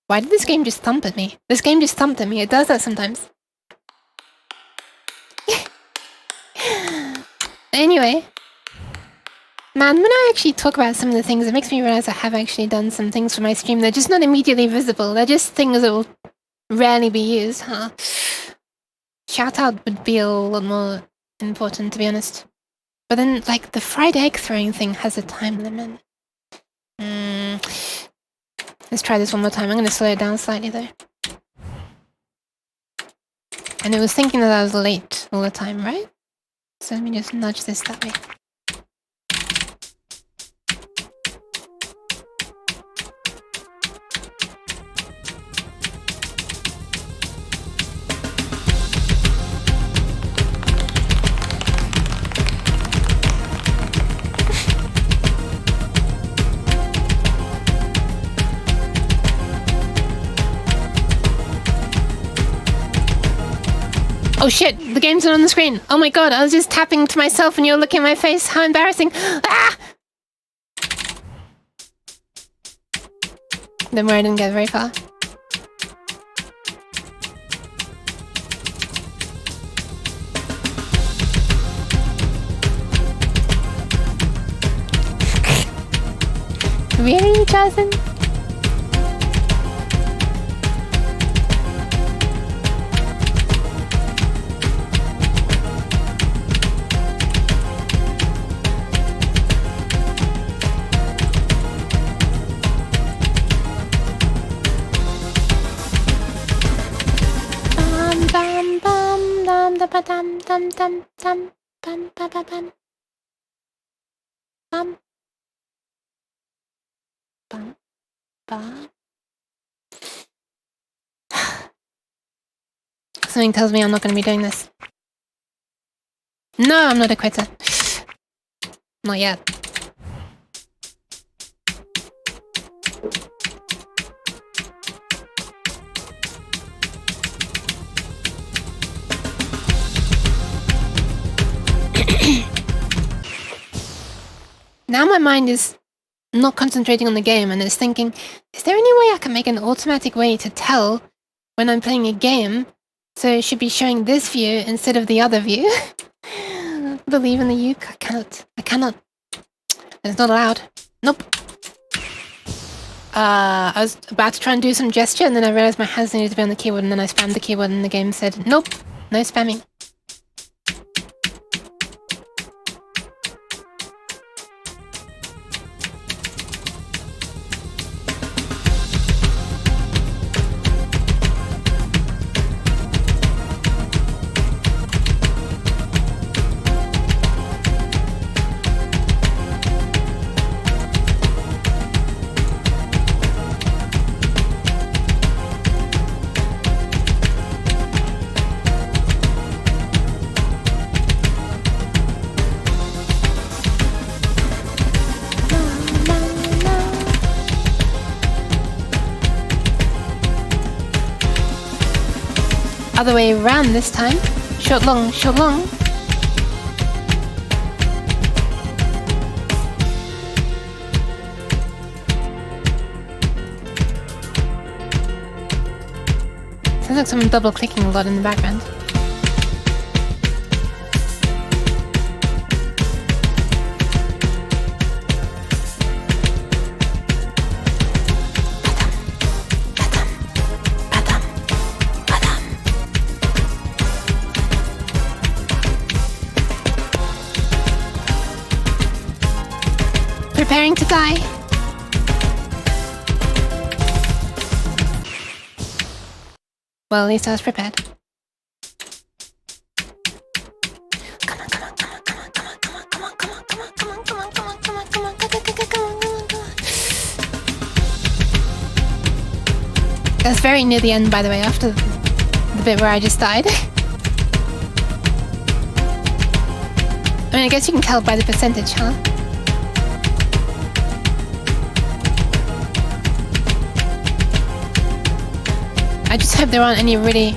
Why did this game just thump at me? This game just thumped at me. It does that sometimes. Anyway. Man, when I actually talk about some of the things, it makes me realize I have actually done some things for my stream. They're just not immediately visible. They're just things that will rarely be used, huh? Shout out would be a lot more important, to be honest. But then, like, the fried egg throwing thing has a time limit. Let's try this one more time. I'm going to slow it down slightly, though. And it was thinking that I was late all the time, right? So let me just nudge this that way. Oh shit, the game's not on the screen. Oh my god, I was just tapping to myself and you're looking at my face. How embarrassing. Ah! Don't worry, I didn't get very far. Really, Justin? Dum dum dum dum bum ba ba bum bum bum ba. Something tells me I'm not going to be doing this. No, I'm not a quitter. Not yet. Now my mind is not concentrating on the game and it's thinking, is there any way I can make an automatic way to tell when I'm playing a game so it should be showing this view instead of the other view? Believe in the you? I cannot. It's not allowed. Nope. I was about to try and do some gesture and then I realized my hands needed to be on the keyboard and then I spammed the keyboard and the game said, nope, no spamming. Other way around this time. Short, long, short, long. Sounds like someone double clicking a lot in the background. Preparing to die. Well, at least I was prepared. Come on, come on, come on, come on, come on, come on, come on, come on, come on, come on, come on, come on, come on, come on, come on. That's very near the end, by the way, after the bit where I just died. I mean, I guess you can tell by the percentage, huh? I just hope there aren't any really...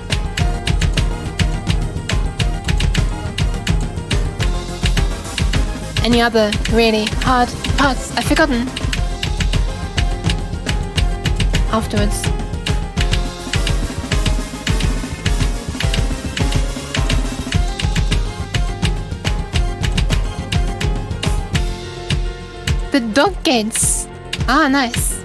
any other really hard parts I've forgotten afterwards. The dog gates. Ah, nice.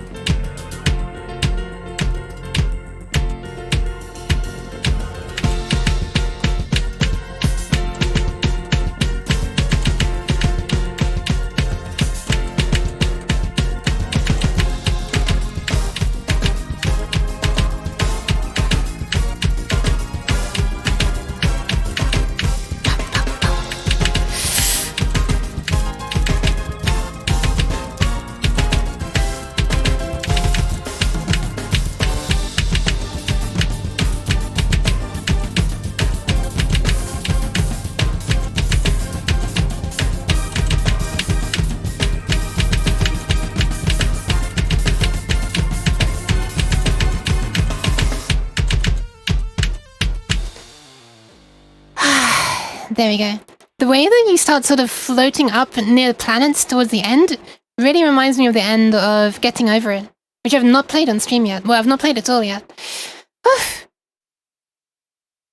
There we go. The way that you start sort of floating up near the planets towards the end really reminds me of the end of Getting Over It, which I've not played on stream yet. Well, I've not played at all yet.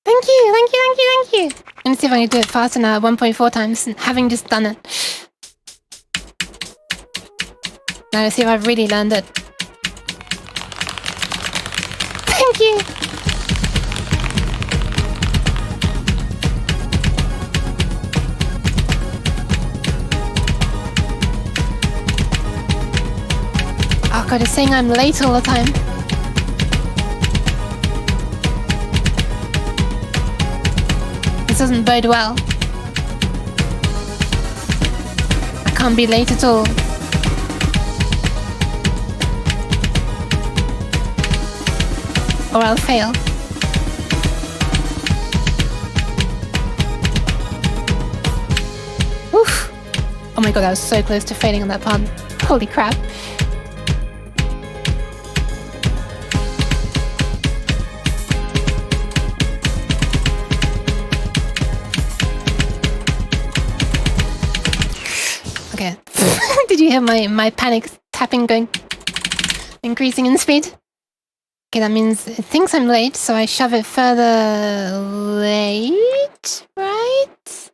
Thank you, thank you, thank you, thank you. Let me see if I can do it faster now, 1.4 times, having just done it. Now let's see if I've really learned it. Thank you. Oh god, it's saying I'm late all the time. This doesn't bode well. I can't be late at all. Or I'll fail. Oof. Oh my god, I was so close to failing on that part. Holy crap. Okay. Did you hear my panic tapping going? Increasing in speed? Okay, that means it thinks I'm late, so I shove it further late, right?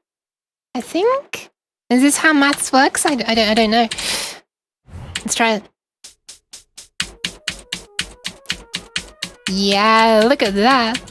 I think? Is this how maths works? I don't know. Let's try it. Yeah, look at that.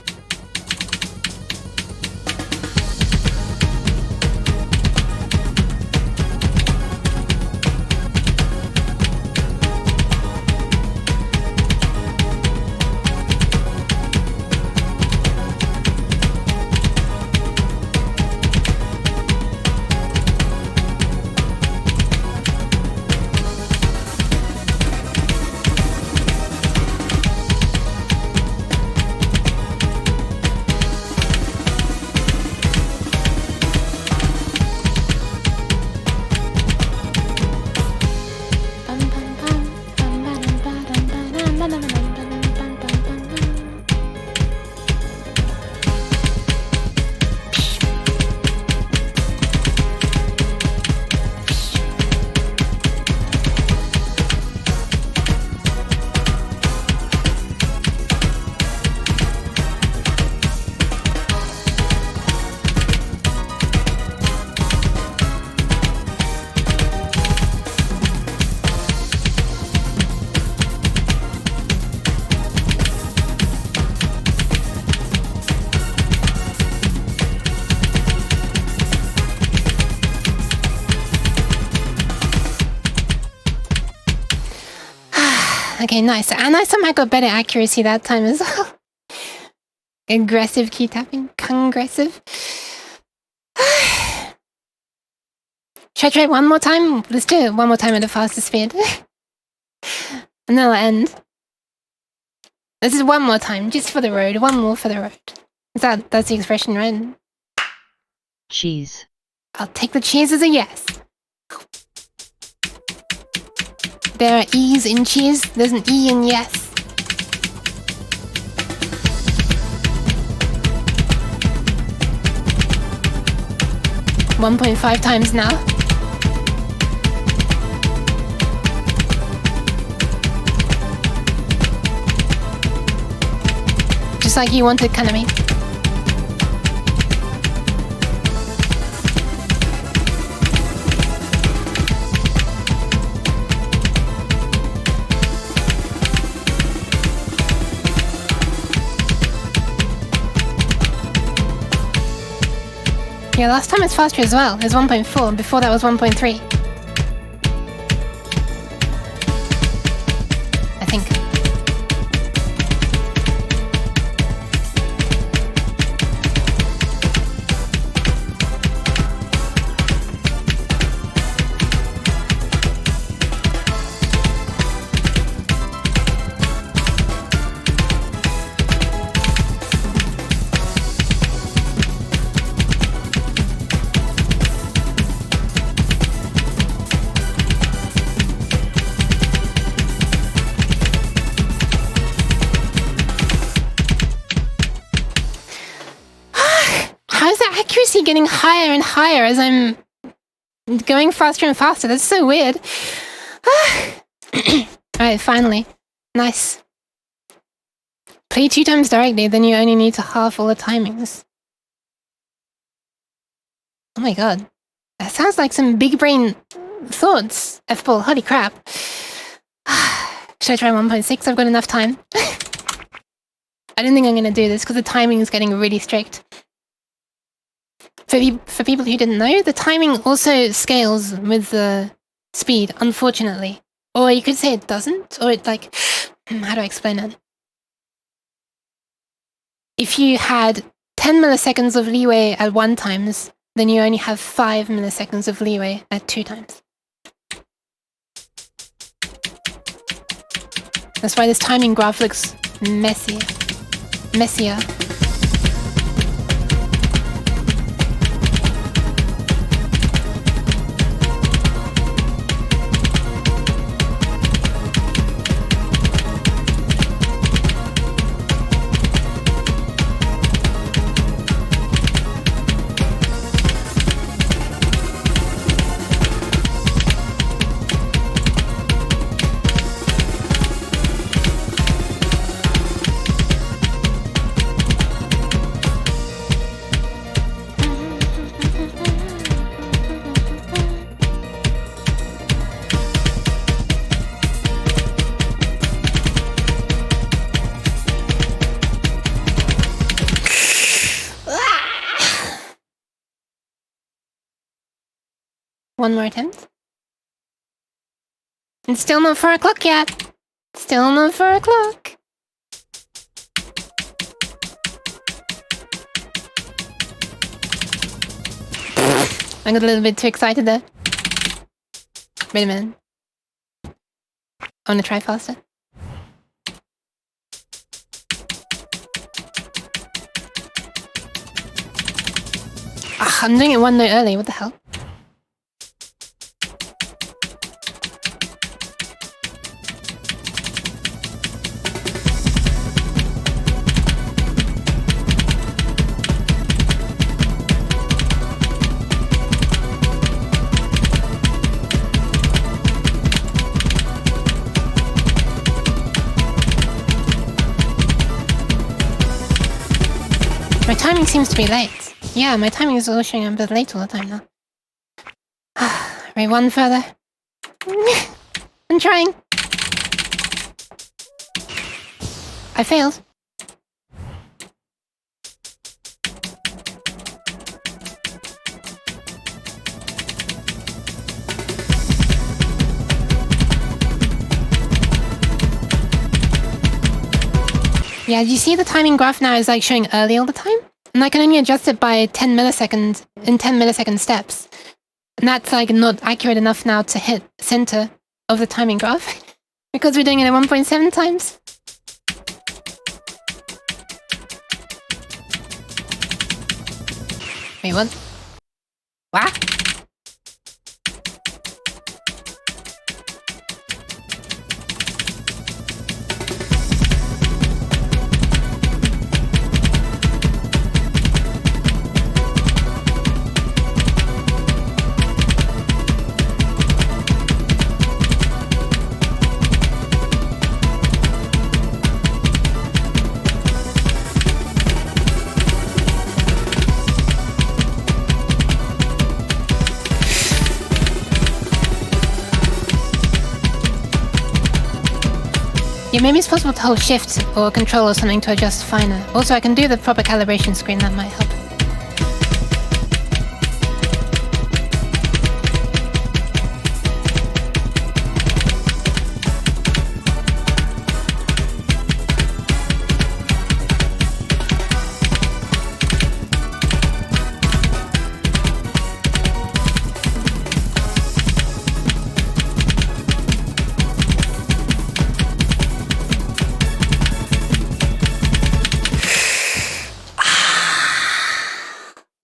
Okay, nice. And I somehow got better accuracy that time as well. Aggressive key tapping. Congressive. Should I try one more time? Let's do it one more time at a faster speed. And then I'll end. This is one more time, just for the road. One more for the road. That's the expression, right? Cheese. I'll take the cheese as a yes. There are E's in cheese. There's an E in yes. .5 times now. Just like you wanted, Kanami. Yeah, last time it's faster as well. It was 1.4. Before that was 1.3. I think. Getting higher and higher as I'm going faster and faster. That's so weird. Alright, finally. Nice. Play 2 times directly, then you only need to half all the timings. Oh my god. That sounds like some big brain thoughts, F-ball. Holy crap. Should I try 1.6? I've got enough time. I don't think I'm gonna do this because the timing is getting really strict. For people who didn't know, the timing also scales with the speed, unfortunately. Or you could say it doesn't, or it like... How do I explain it? If you had 10 milliseconds of leeway at 1 times, then you only have 5 milliseconds of leeway at 2 times. That's why this timing graph looks messier. One more attempt. It's still not 4 o'clock yet. Still not 4 o'clock. I got a little bit too excited there. Wait a minute. I want to try faster. I'm doing it 1 note early. What the hell? My timing seems to be late. Yeah, my timing is always showing I'm a bit late all the time now. Right, 1 further. I'm trying. I failed. Yeah, you see the timing graph now is like showing early all the time? And I can only adjust it by 10 milliseconds in 10 millisecond steps. And that's like not accurate enough now to hit center of the timing graph because we're doing it at 1.7 times. Wait, what? What? Yeah, maybe it's possible to hold shift or control or something to adjust finer. Also, I can do the proper calibration screen, that might help.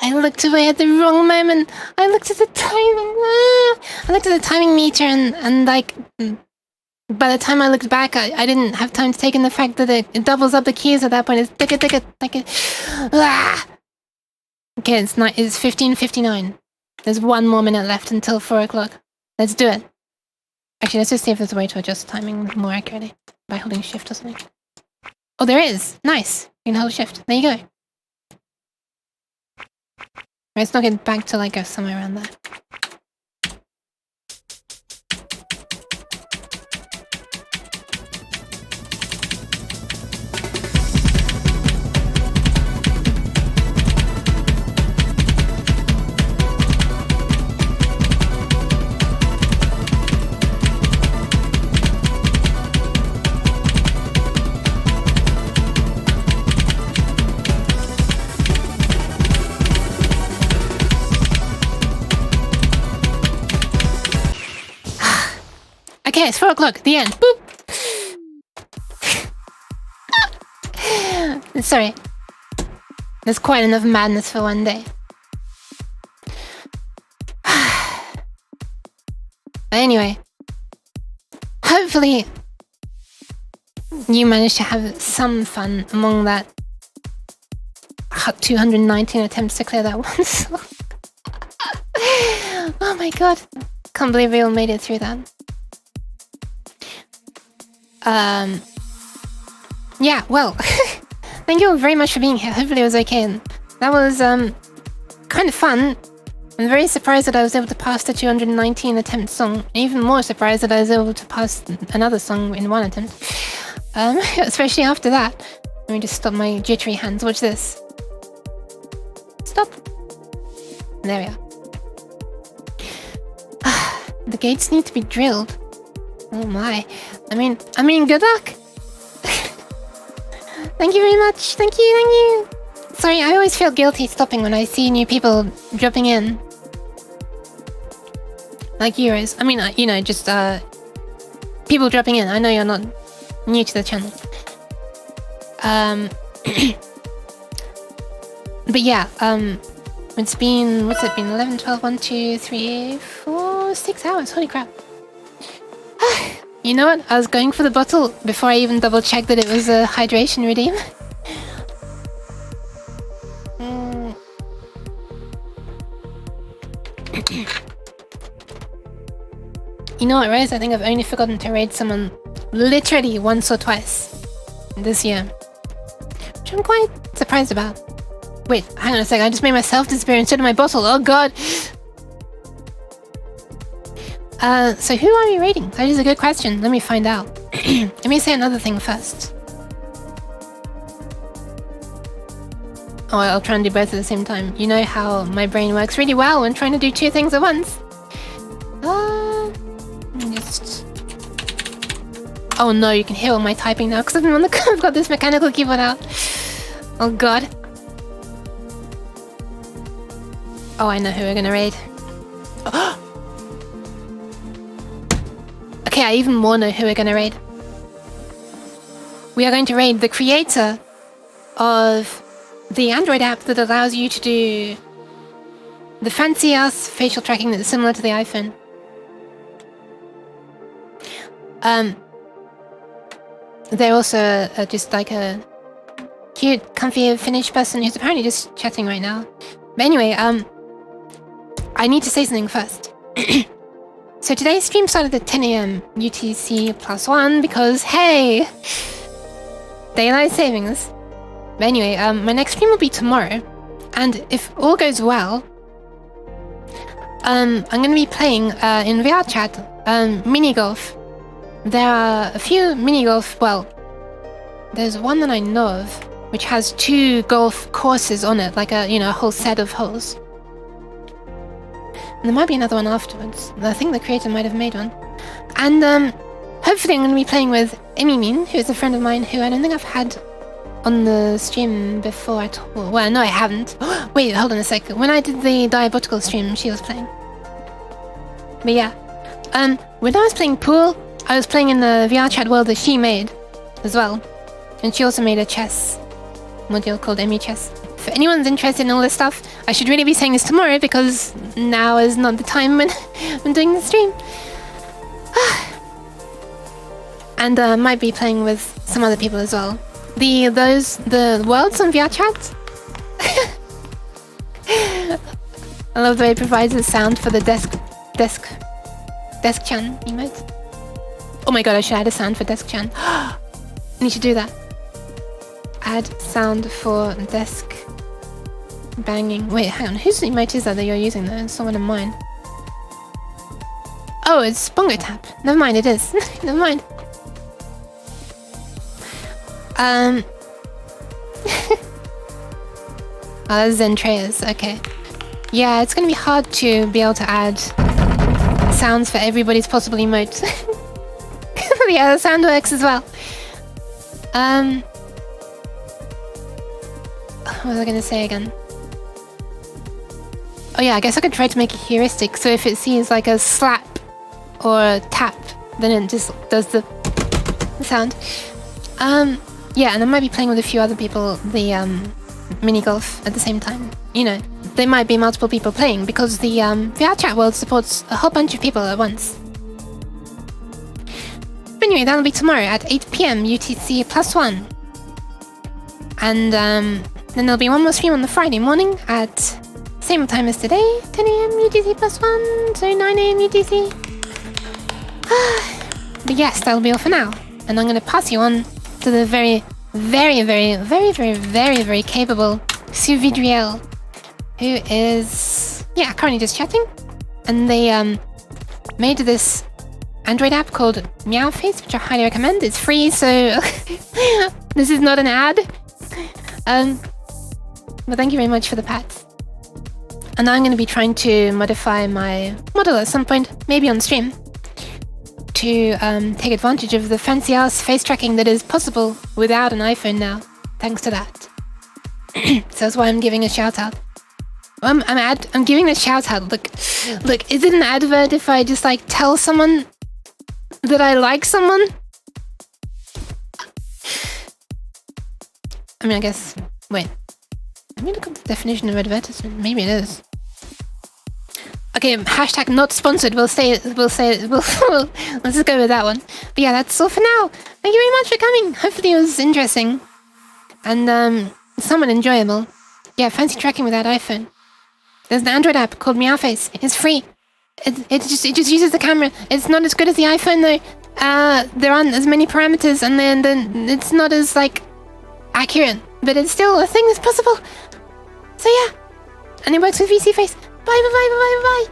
I looked away at the wrong moment. I looked at the timing. I looked at the timing meter and like, by the time I looked back, I didn't have time to take in the fact that it doubles up the keys at that point. It's ticka. Okay, it's 15:59. There's 1 more minute left until 4 o'clock. Let's do it. Actually, let's just see if there's a way to adjust timing more accurately by holding shift or something. Oh, there is. Nice. You can hold shift. There you go. Let's knock it back to like somewhere around there. Okay, it's 4 o'clock. The end. Boop. Sorry. There's quite enough madness for one day. But anyway, hopefully you managed to have some fun among that 219 attempts to clear that one song. Oh my god. Can't believe we all made it through that. Yeah, well, thank you all very much for being here. Hopefully it was okay. And that was, kind of fun. I'm very surprised that I was able to pass the 219 attempt song. Even more surprised that I was able to pass another song in 1 attempt. Especially after that. Let me just stop my jittery hands. Watch this. Stop. There we are. The gates need to be drilled. Oh my. I mean, good luck. Thank you very much. Thank you. Sorry, I always feel guilty stopping when I see new people dropping in. Like yours. I mean, you know, just, people dropping in. I know you're not new to the channel. But yeah, it's been, what's it been? 11, 12, 1, 2, 3, 4, 6 hours. Holy crap. You know what? I was going for the bottle before I even double checked that it was a hydration redeem. You know what, Rose? I think I've only forgotten to raid someone literally once or twice this year. Which I'm quite surprised about. Wait, hang on a sec. I just made myself disappear instead of my bottle. Oh god! So who are we raiding? That is a good question. Let me find out. Let me say another thing first. Oh, I'll try and do both at the same time. You know how my brain works really well when trying to do 2 things at once. Just... Oh no, you can hear all my typing now because I've got this mechanical keyboard out. Oh god. Oh, I know who we're gonna raid. Okay, I even more know who we're gonna raid. We are going to raid the creator of the Android app that allows you to do the fancy-ass facial tracking that's similar to the iPhone. They're also just like a cute, comfy Finnish person who's apparently just chatting right now. But anyway, I need to say something first. So today's stream started at 10 AM UTC +1 because, hey, daylight savings. But anyway, my next stream will be tomorrow, and if all goes well, I'm going to be playing in VR chat mini golf. There are a few mini golf. Well, there's one that I know of, which has 2 golf courses on it, like a a whole set of holes. And there might be another one afterwards. I think the creator might have made one. And hopefully I'm going to be playing with Amy Min, who is a friend of mine who I don't think I've had on the stream before at all. Well, no, I haven't. Wait, hold on a sec. When I did the Diabotical stream, she was playing. But yeah, when I was playing pool, I was playing in the VR chat world that she made as well. And she also made a chess module called Emmy Chess. If anyone's interested in all this stuff, I should really be saying this tomorrow because now is not the time when I'm doing the stream. And I might be playing with some other people as well. The worlds on VR chat. I love the way it provides a sound for the desk chan emote. Oh my god, I should add a sound for desk chan. I need to do that. Add sound for desk banging. Wait, hang on. Whose emote is that you're using though? It's someone of mine. Oh, it's Bongo Tap. Never mind, it is. Never mind. Oh, that's Zentreas. Okay. Yeah, it's gonna be hard to be able to add sounds for everybody's possible emote. Yeah, the sound works as well. What was I gonna say again? Oh yeah, I guess I could try to make a heuristic, so if it sees like a slap or a tap, then it just does the sound. Yeah, and I might be playing with a few other people the mini golf at the same time. There might be multiple people playing because the VR chat world supports a whole bunch of people at once. But anyway, that'll be tomorrow at 8 PM UTC +1. And then there'll be one more stream on the Friday morning at same time as today, 10 AM UTC +1, so 9 AM UTC. But yes, that'll be all for now. And I'm going to pass you on to the very, very, very, very, very, very, very capable Suvidriel, who is, yeah, currently just chatting. And they made this Android app called Meowface, which I highly recommend. It's free, so this is not an ad. But thank you very much for the pats. And I'm going to be trying to modify my model at some point, maybe on stream, to take advantage of the fancy-ass face tracking that is possible without an iPhone now, thanks to that. So that's why I'm giving a shout-out. I'm giving a shout-out. Look, is it an advert if I just, like, tell someone that I like someone? I mean, I guess... Wait. Let me look up the definition of advertisement. Maybe it is. Okay, hashtag not sponsored. Let's just go with that one. But yeah, that's all for now. Thank you very much for coming. Hopefully it was interesting. And somewhat enjoyable. Yeah, fancy tracking with that iPhone. There's an Android app called Meowface. It's free. It just uses the camera. It's not as good as the iPhone though. There aren't as many parameters, and then it's not as like accurate. But it's still a thing that's possible. So yeah. And it works with VC Face. Bye bye bye bye bye bye.